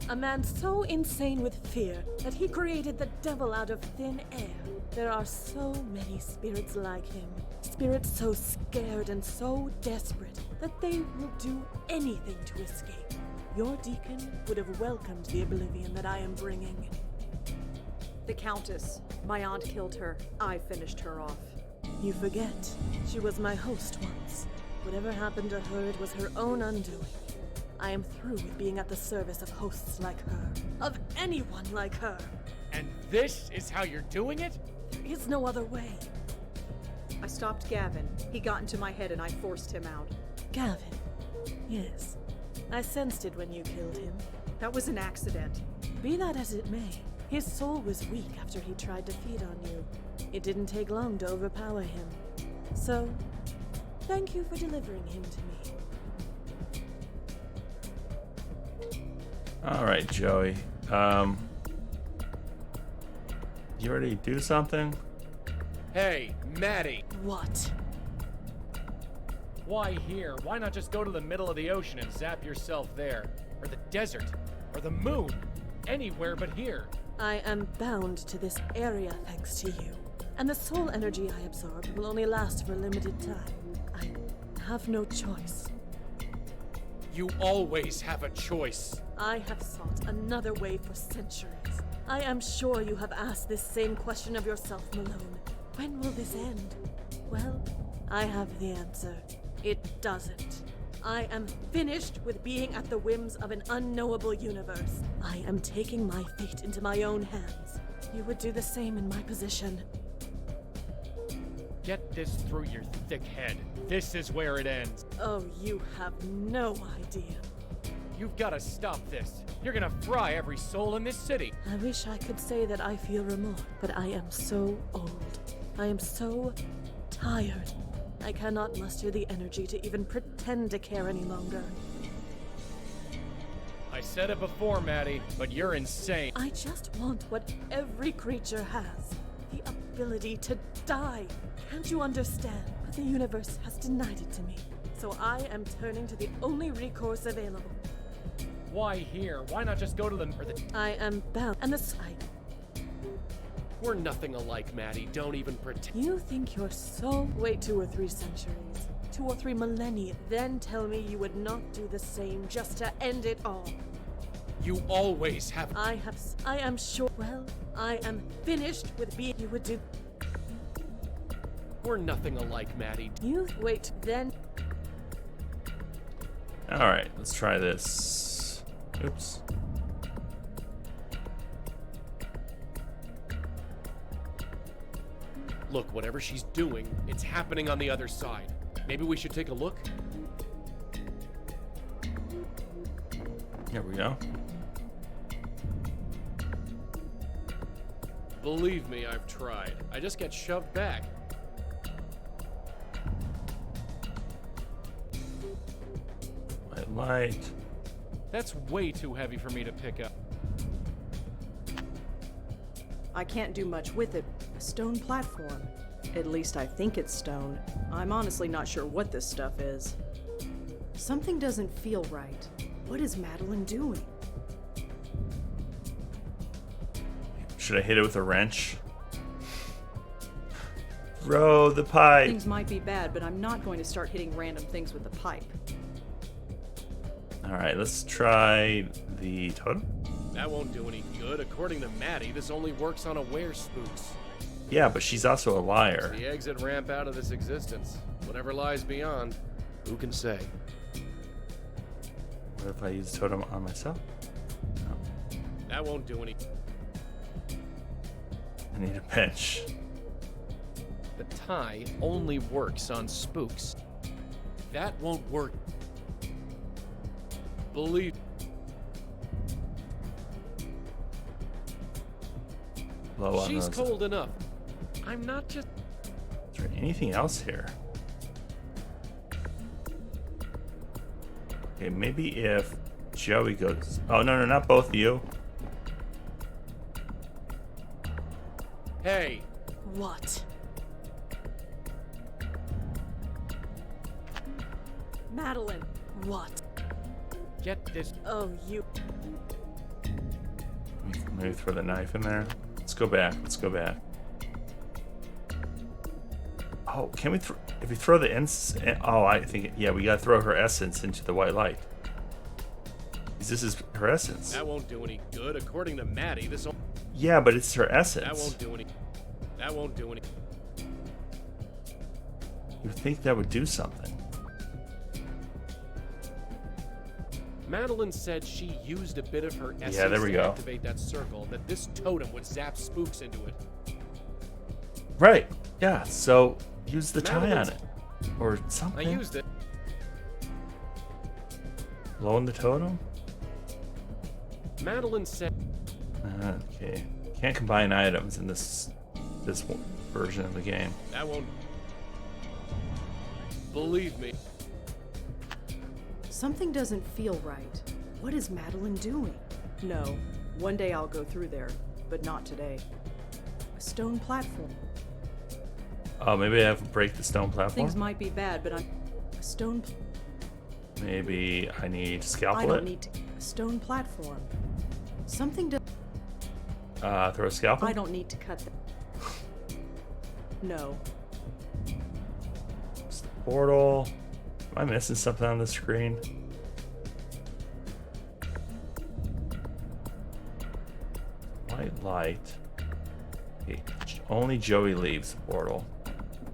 A man so insane with fear that he created the devil out of thin air. There are so many spirits like him. Spirits so scared and so desperate that they will do anything to escape. Your Deacon would have welcomed the oblivion that I am bringing. The Countess. My aunt killed her. I finished her off. You forget. She was my host once. Whatever happened to her, it was her own undoing. I am through with being at the service of hosts like her. Of anyone like her. And this is how you're doing it? There is no other way. I stopped Gavin. He got into my head and I forced him out. Gavin? Yes. I sensed it when you killed him. That was an accident. Be that as it may, his soul was weak after he tried to feed on you. It didn't take long to overpower him. So, thank you for delivering him to me. Alright, Joey. You ready to do something? Hey, Maddie! What? Why here? Why not just go to the middle of the ocean and zap yourself there? Or the desert? Or the moon? Anywhere but here. I am bound to this area thanks to you. And the soul energy I absorb will only last for a limited time. I have no choice. You always have a choice. I have sought another way for centuries. I am sure you have asked this same question of yourself, Malone. When will this end? Well, I have the answer. It doesn't. I am finished with being at the whims of an unknowable universe. I am taking my fate into my own hands. You would do the same in my position. Get this through your thick head. This is where it ends. Oh, you have no idea. You've got to stop this. You're gonna fry every soul in this city. I wish I could say that I feel remorse, but I am so old. I am so tired. I cannot muster the energy to even pretend to care any longer. I said it before, Maddie, but you're insane. I just want what every creature has. The ability to die. Can't you understand? But the universe has denied it to me. So I am turning to the only recourse available. Why here? Why not just go to them? I am bound. And the side. We're nothing alike, Maddie. Don't even pretend. You think you're so... Wait 2 or 3 centuries. 2 or 3 millennia. Then tell me you would not do the same just to end it all. You always have... I am sure... Well, I am finished with being... You would do... We're nothing alike, Maddie. You... Wait, then... Alright, let's try this. Oops. Look, whatever she's doing, it's happening on the other side. Maybe we should take a look? Here we go. Believe me, I've tried. I just get shoved back. Light. That's way too heavy for me to pick up. I can't do much with it. A stone platform. At least I think it's stone. I'm honestly not sure what this stuff is. Something doesn't feel right. What is Madeline doing? Should I hit it with a wrench? Throw the pipe. Things might be bad, but I'm not going to start hitting random things with the pipe. Alright, let's try the totem. That won't do any good. According to Maddie, this only works on aware spooks. Yeah, but she's also a liar. It's the exit ramp out of this existence. Whatever lies beyond, who can say? What if I use totem on myself? No. That won't do any. I need a bench. The tie only works on spooks. That won't work. Believe. Low on She's those. cold enough. I'm not just. Is there anything else here? Okay, maybe if Joey goes. Oh, no, not both of you. Hey. What? Madeline. What? Get this. Oh, you. Maybe throw the knife in there. Let's go back. Oh, can we throw? If we throw the oh, I think yeah, we gotta throw her essence into the white light. This is her essence. That won't do any good, according to Maddie. This. Yeah, but it's her essence. That won't do any. That won't do any. You'd think that would do something. Madeline said she used a bit of her essence there we to go. activate that circle, that this totem would zap spooks into it. Right. Yeah. So use the tie on Madeline's- it, or something. I used it. Blow in the totem. Madeline said. Okay. Can't combine items in this version of the game. That won't. Believe me. Something doesn't feel right. What is Madeline doing? No, one day I'll go through there, but not today. A stone platform. Oh, maybe I have to break the stone platform. Things might be bad, but I'm a stone. Maybe I need to scalpel I don't it. need to. A stone platform. Something does. Throw a scalpel. I don't need to cut them. No. Portal. Am I missing something on the screen? White light. Okay, only Joey leaves the portal.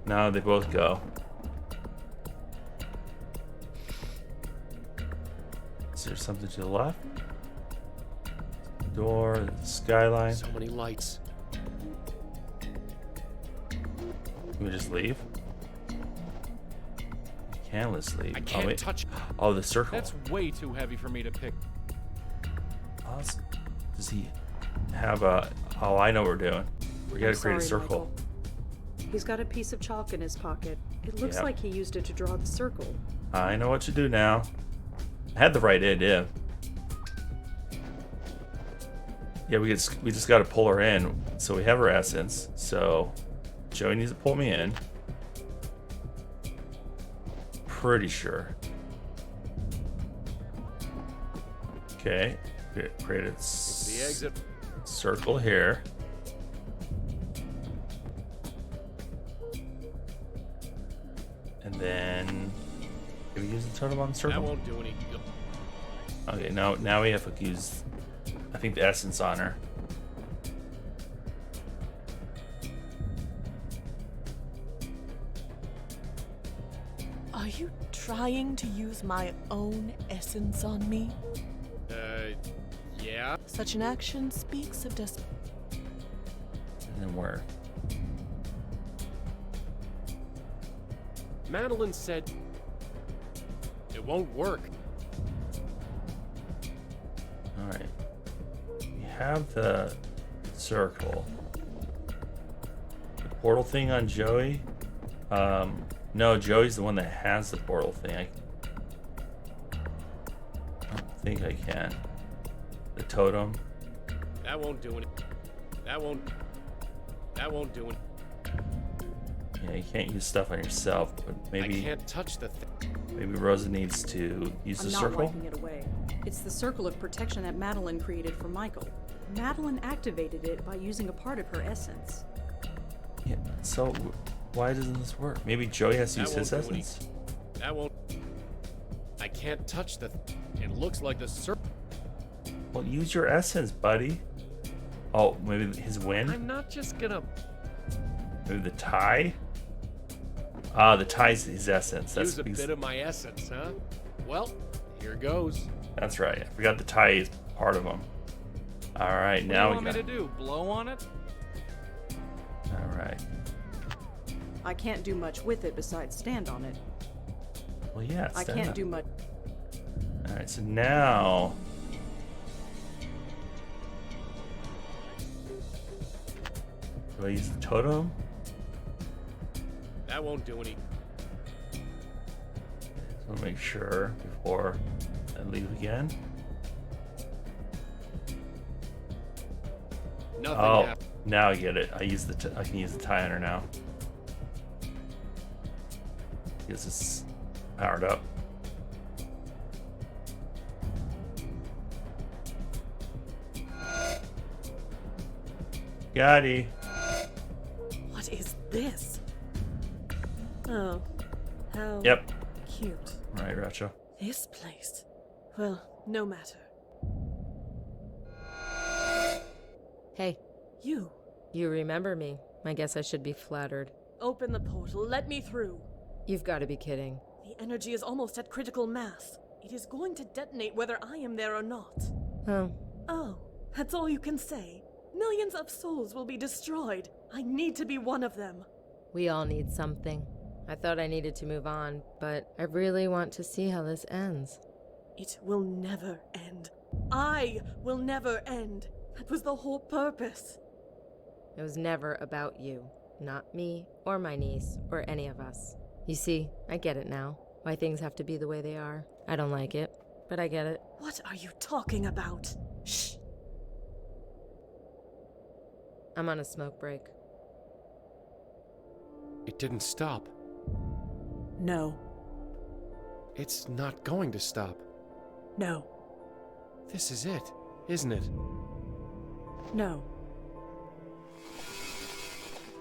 Now they both go. Is there something to the left? Door, skyline. So many lights. Can we just leave? Can let's leave. I can't wait. touch. Oh, the circle. That's way too heavy for me to pick. Does he have a? Oh, I know what we're doing. We gotta I'm create a sorry, circle. Michael. He's got a piece of chalk in his pocket. It looks Yep. like he used it to draw the circle. I know what to do now. I had the right idea. Yeah, we just got to pull her in. So we have her essence. So Joey needs to pull me in. Pretty sure. Okay, create a The exit. circle here. And then can we use the totem on the circle? That won't do any good. Okay, now we have to use, I think, the essence on her. Are you trying to use my own essence on me? Yeah. Such an action speaks of And then where? Madeline said it won't work. Alright. We have the circle. The portal thing on Joey. No, Joey's the one that has the portal thing. I don't think I can. The totem. That won't do any. That won't do any. Yeah, you can't use stuff on yourself, but maybe I can't touch the thing. maybe Rosa needs to use I'm the not circle. wiping it away. It's the circle of protection that Madeline created for Michael. Madeline activated it by using a part of her essence. Yeah, so why doesn't this work? Maybe Joey has to That use his won't do any- essence. That won't. I can't touch the. It looks like the circle. Well, use your essence, buddy. Oh, maybe his win? I'm not just gonna. Maybe the tie? Ah, the ties his essence. That's Use a bit of my essence, huh? Well, here goes. That's right. I forgot the tie is part of them. All right, What now do you we want me got. to do? Blow on it? All right. I can't do much with it besides stand on it. Well, yeah. I stand can't up. do much. All right, so now. Do I use the totem? That won't do any. So I'll make sure before I leave again. Nothing Oh, happened. now I get it. I can use the tie on her now. Because it's powered up. Gotti. What is this? Oh, how Yep. cute. All right, Racho. This place. Well, no matter. Hey, You, you remember me. I guess I should be flattered. open the portal. Let me through. You've got to be kidding. The energy is almost at critical mass. It is going to detonate whether I am there or not. Oh, Oh, that's all you can say? Millions of souls will be destroyed. I need to be one of them. we all need something. I thought I needed to move on, but I really want to see how this ends. It will never end. I will never end. That was the whole purpose. It was never about you. Not me, or my niece, or any of us. You see, I get it now. Why things have to be the way they are. I don't like it, but I get it. What are you talking about? Shh. I'm on a smoke break. It didn't stop. No. It's not going to stop. No. This is it, isn't it? No.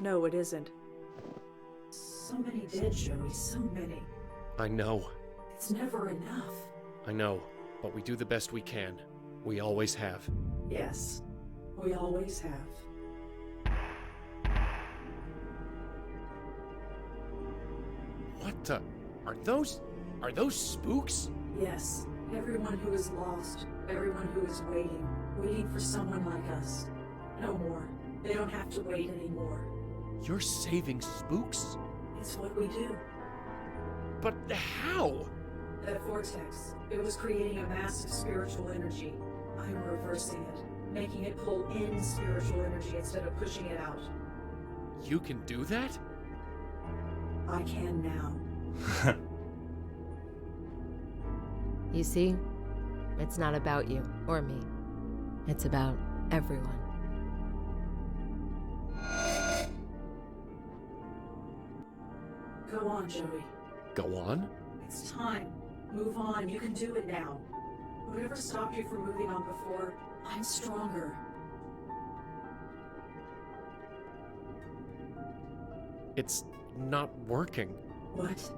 No, it isn't. So many dead, Joey, so many. I know. It's never enough. I know. But we do the best we can. We always have. Yes, we always have. What the? Are those spooks? Yes, everyone who is lost, everyone who is waiting for someone like us. No more. They don't have to wait anymore. You're saving spooks? It's what we do. But how? That vortex, it was creating a massive spiritual energy. I'm reversing it, making it pull in spiritual energy instead of pushing it out. You can do that? I can now. You see, it's not about you or me. It's about everyone. Go on, Joey. Go on? It's time. Move on. You can do it now. Whatever stopped you from moving on before, I'm stronger. It's not working. What?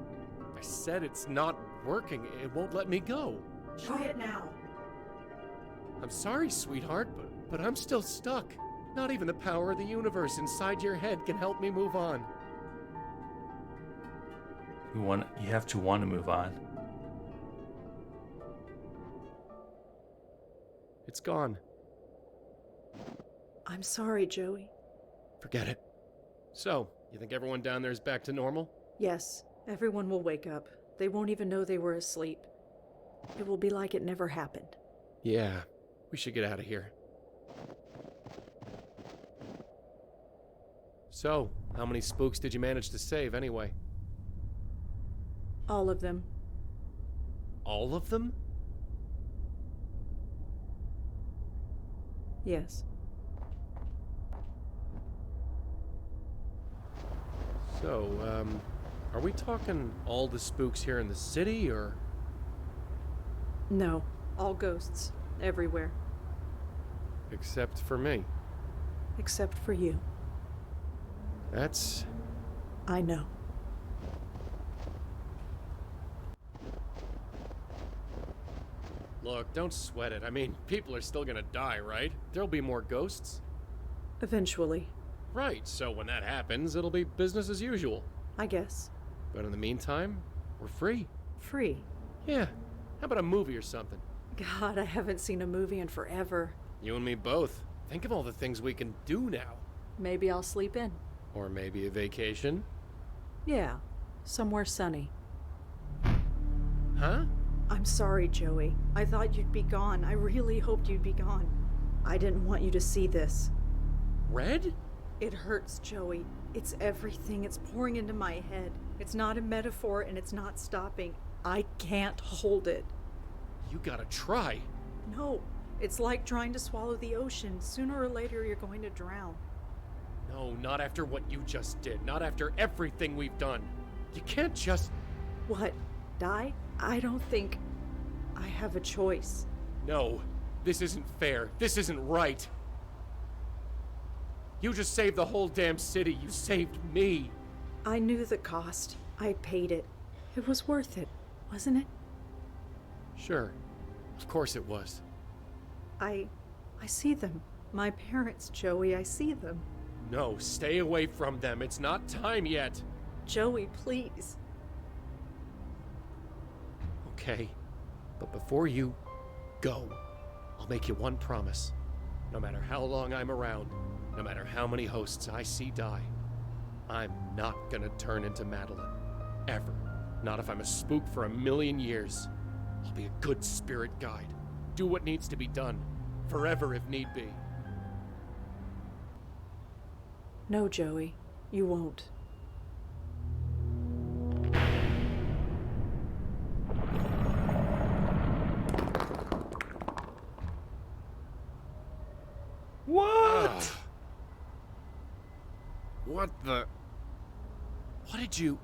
I said it's not working. It won't let me go. Try it now. I'm sorry, sweetheart, but I'm still stuck. Not even the power of the universe inside your head can help me move on. You have to want to move on. It's gone. I'm sorry, Joey. Forget it. So, you think everyone down there is back to normal? Yes, everyone will wake up. They won't even know they were asleep. It will be like it never happened. Yeah, we should get out of here. So, how many spooks did you manage to save anyway? All of them. All of them? Yes. So, are we talking all the spooks here in the city, or? No, all ghosts. Everywhere. Except for me. Except for you. That's... I know. Look, don't sweat it. I mean, people are still gonna die, right? There'll be more ghosts. Eventually. Right, so when that happens, it'll be business as usual. I guess. But in the meantime, we're free. Free? Yeah. How about a movie or something? God, I haven't seen a movie in forever. You and me both. Think of all the things we can do now. Maybe I'll sleep in. Or maybe a vacation. Yeah, somewhere sunny. Huh? I'm sorry, Joey. I thought you'd be gone. I really hoped you'd be gone. I didn't want you to see this. Red? It hurts, Joey. It's everything. It's pouring into my head. It's not a metaphor and it's not stopping. I can't hold it. You gotta try. No, it's like trying to swallow the ocean. Sooner or later, you're going to drown. No, not after what you just did. Not after everything we've done. You can't just... What? Die? I don't think I have a choice. No, this isn't fair. This isn't right. You just saved the whole damn city. You saved me. I knew the cost. I paid it. It was worth it, wasn't it? Sure. Of course it was. I see them. My parents, Joey, I see them. No, stay away from them. It's not time yet. Joey, please. Okay, but before you go, I'll make you one promise. No matter how long I'm around, no matter how many hosts I see die, I'm not gonna turn into Madeline. Ever. Not if I'm a spook for 1,000,000 years. I'll be a good spirit guide. Do what needs to be done. Forever if need be. No, Joey, you won't. What? What the... What did you...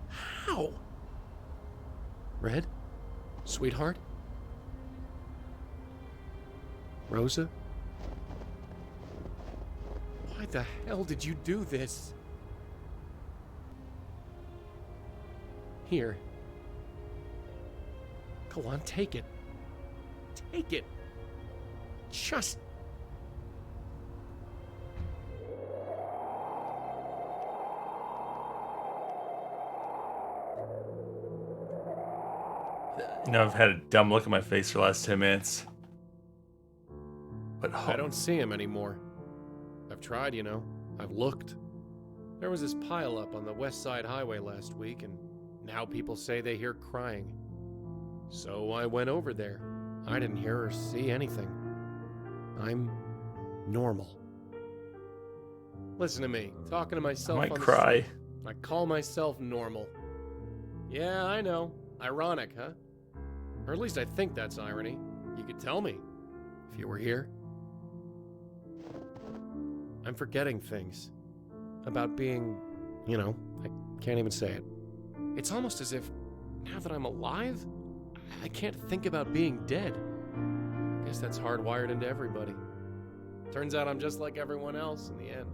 How? Red? Sweetheart? Rosa? Why the hell did you do this? Here. Go on, take it. Take it. Just... You know, I've had a dumb look on my face for the last 10 minutes. But I don't see him anymore. I've tried, you know. I've looked. There was this pileup on the West Side Highway last week, and now people say they hear crying. So I went over there. I didn't hear or see anything. I'm normal. Listen to me, talking to myself. I might on cry. I call myself normal. Yeah, I know. Ironic, huh? Or at least I think that's irony. You could tell me, if you were here. I'm forgetting things. About being, you know, I can't even say it. It's almost as if, now that I'm alive, I can't think about being dead. I guess that's hardwired into everybody. Turns out I'm just like everyone else in the end.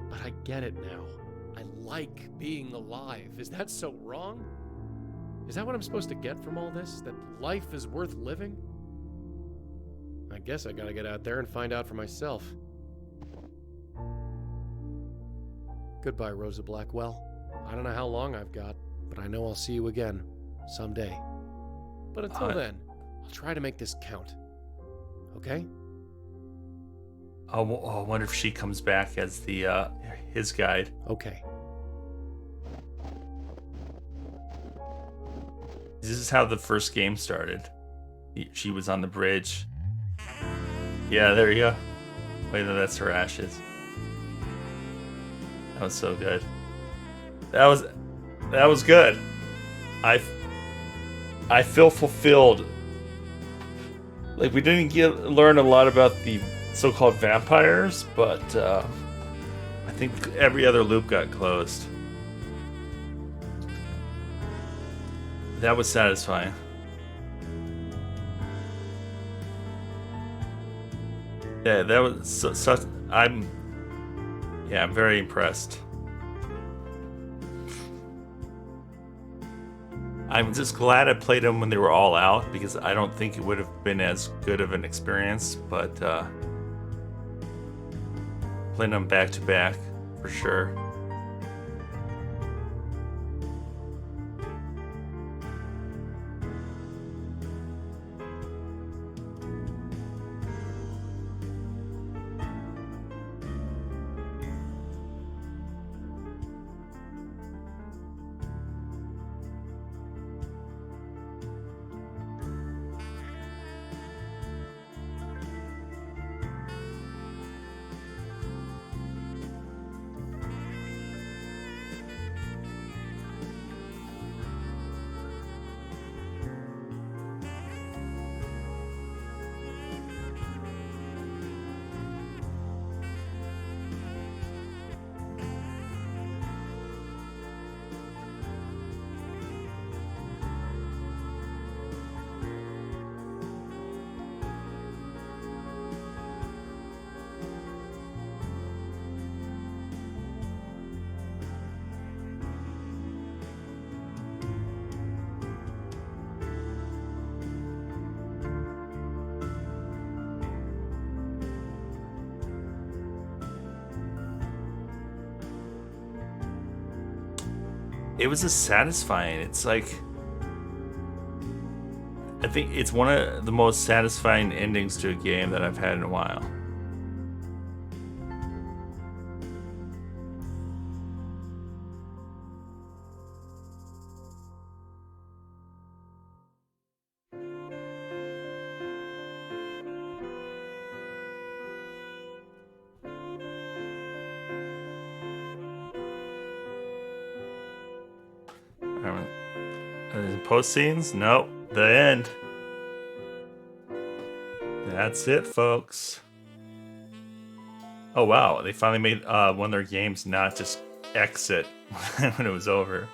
But I get it now. I like being alive. Is that so wrong? Is that what I'm supposed to get from all this? That life is worth living? I guess I gotta get out there and find out for myself. Goodbye, Rosa Blackwell. I don't know how long I've got, but I know I'll see you again someday. But until then, I'll try to make this count. Okay? I wonder if she comes back as the his guide. Okay. This is how the first game started. She was on the bridge. Yeah, there you go. Wait, no, that's her ashes. That was so good. That was good. I feel fulfilled. Like, we didn't learn a lot about the so-called vampires, but I think every other loop got closed. That was satisfying. Yeah, that was such. I'm very impressed. I'm just glad I played them when they were all out, because I don't think it would have been as good of an experience, but playing them back to back for sure. it was just satisfying. It's like, I think it's one of the most satisfying endings to a game that I've had in a while. Post scenes? Nope. The end. That's it, folks. Oh wow, they finally made one of their games not just exit when it was over.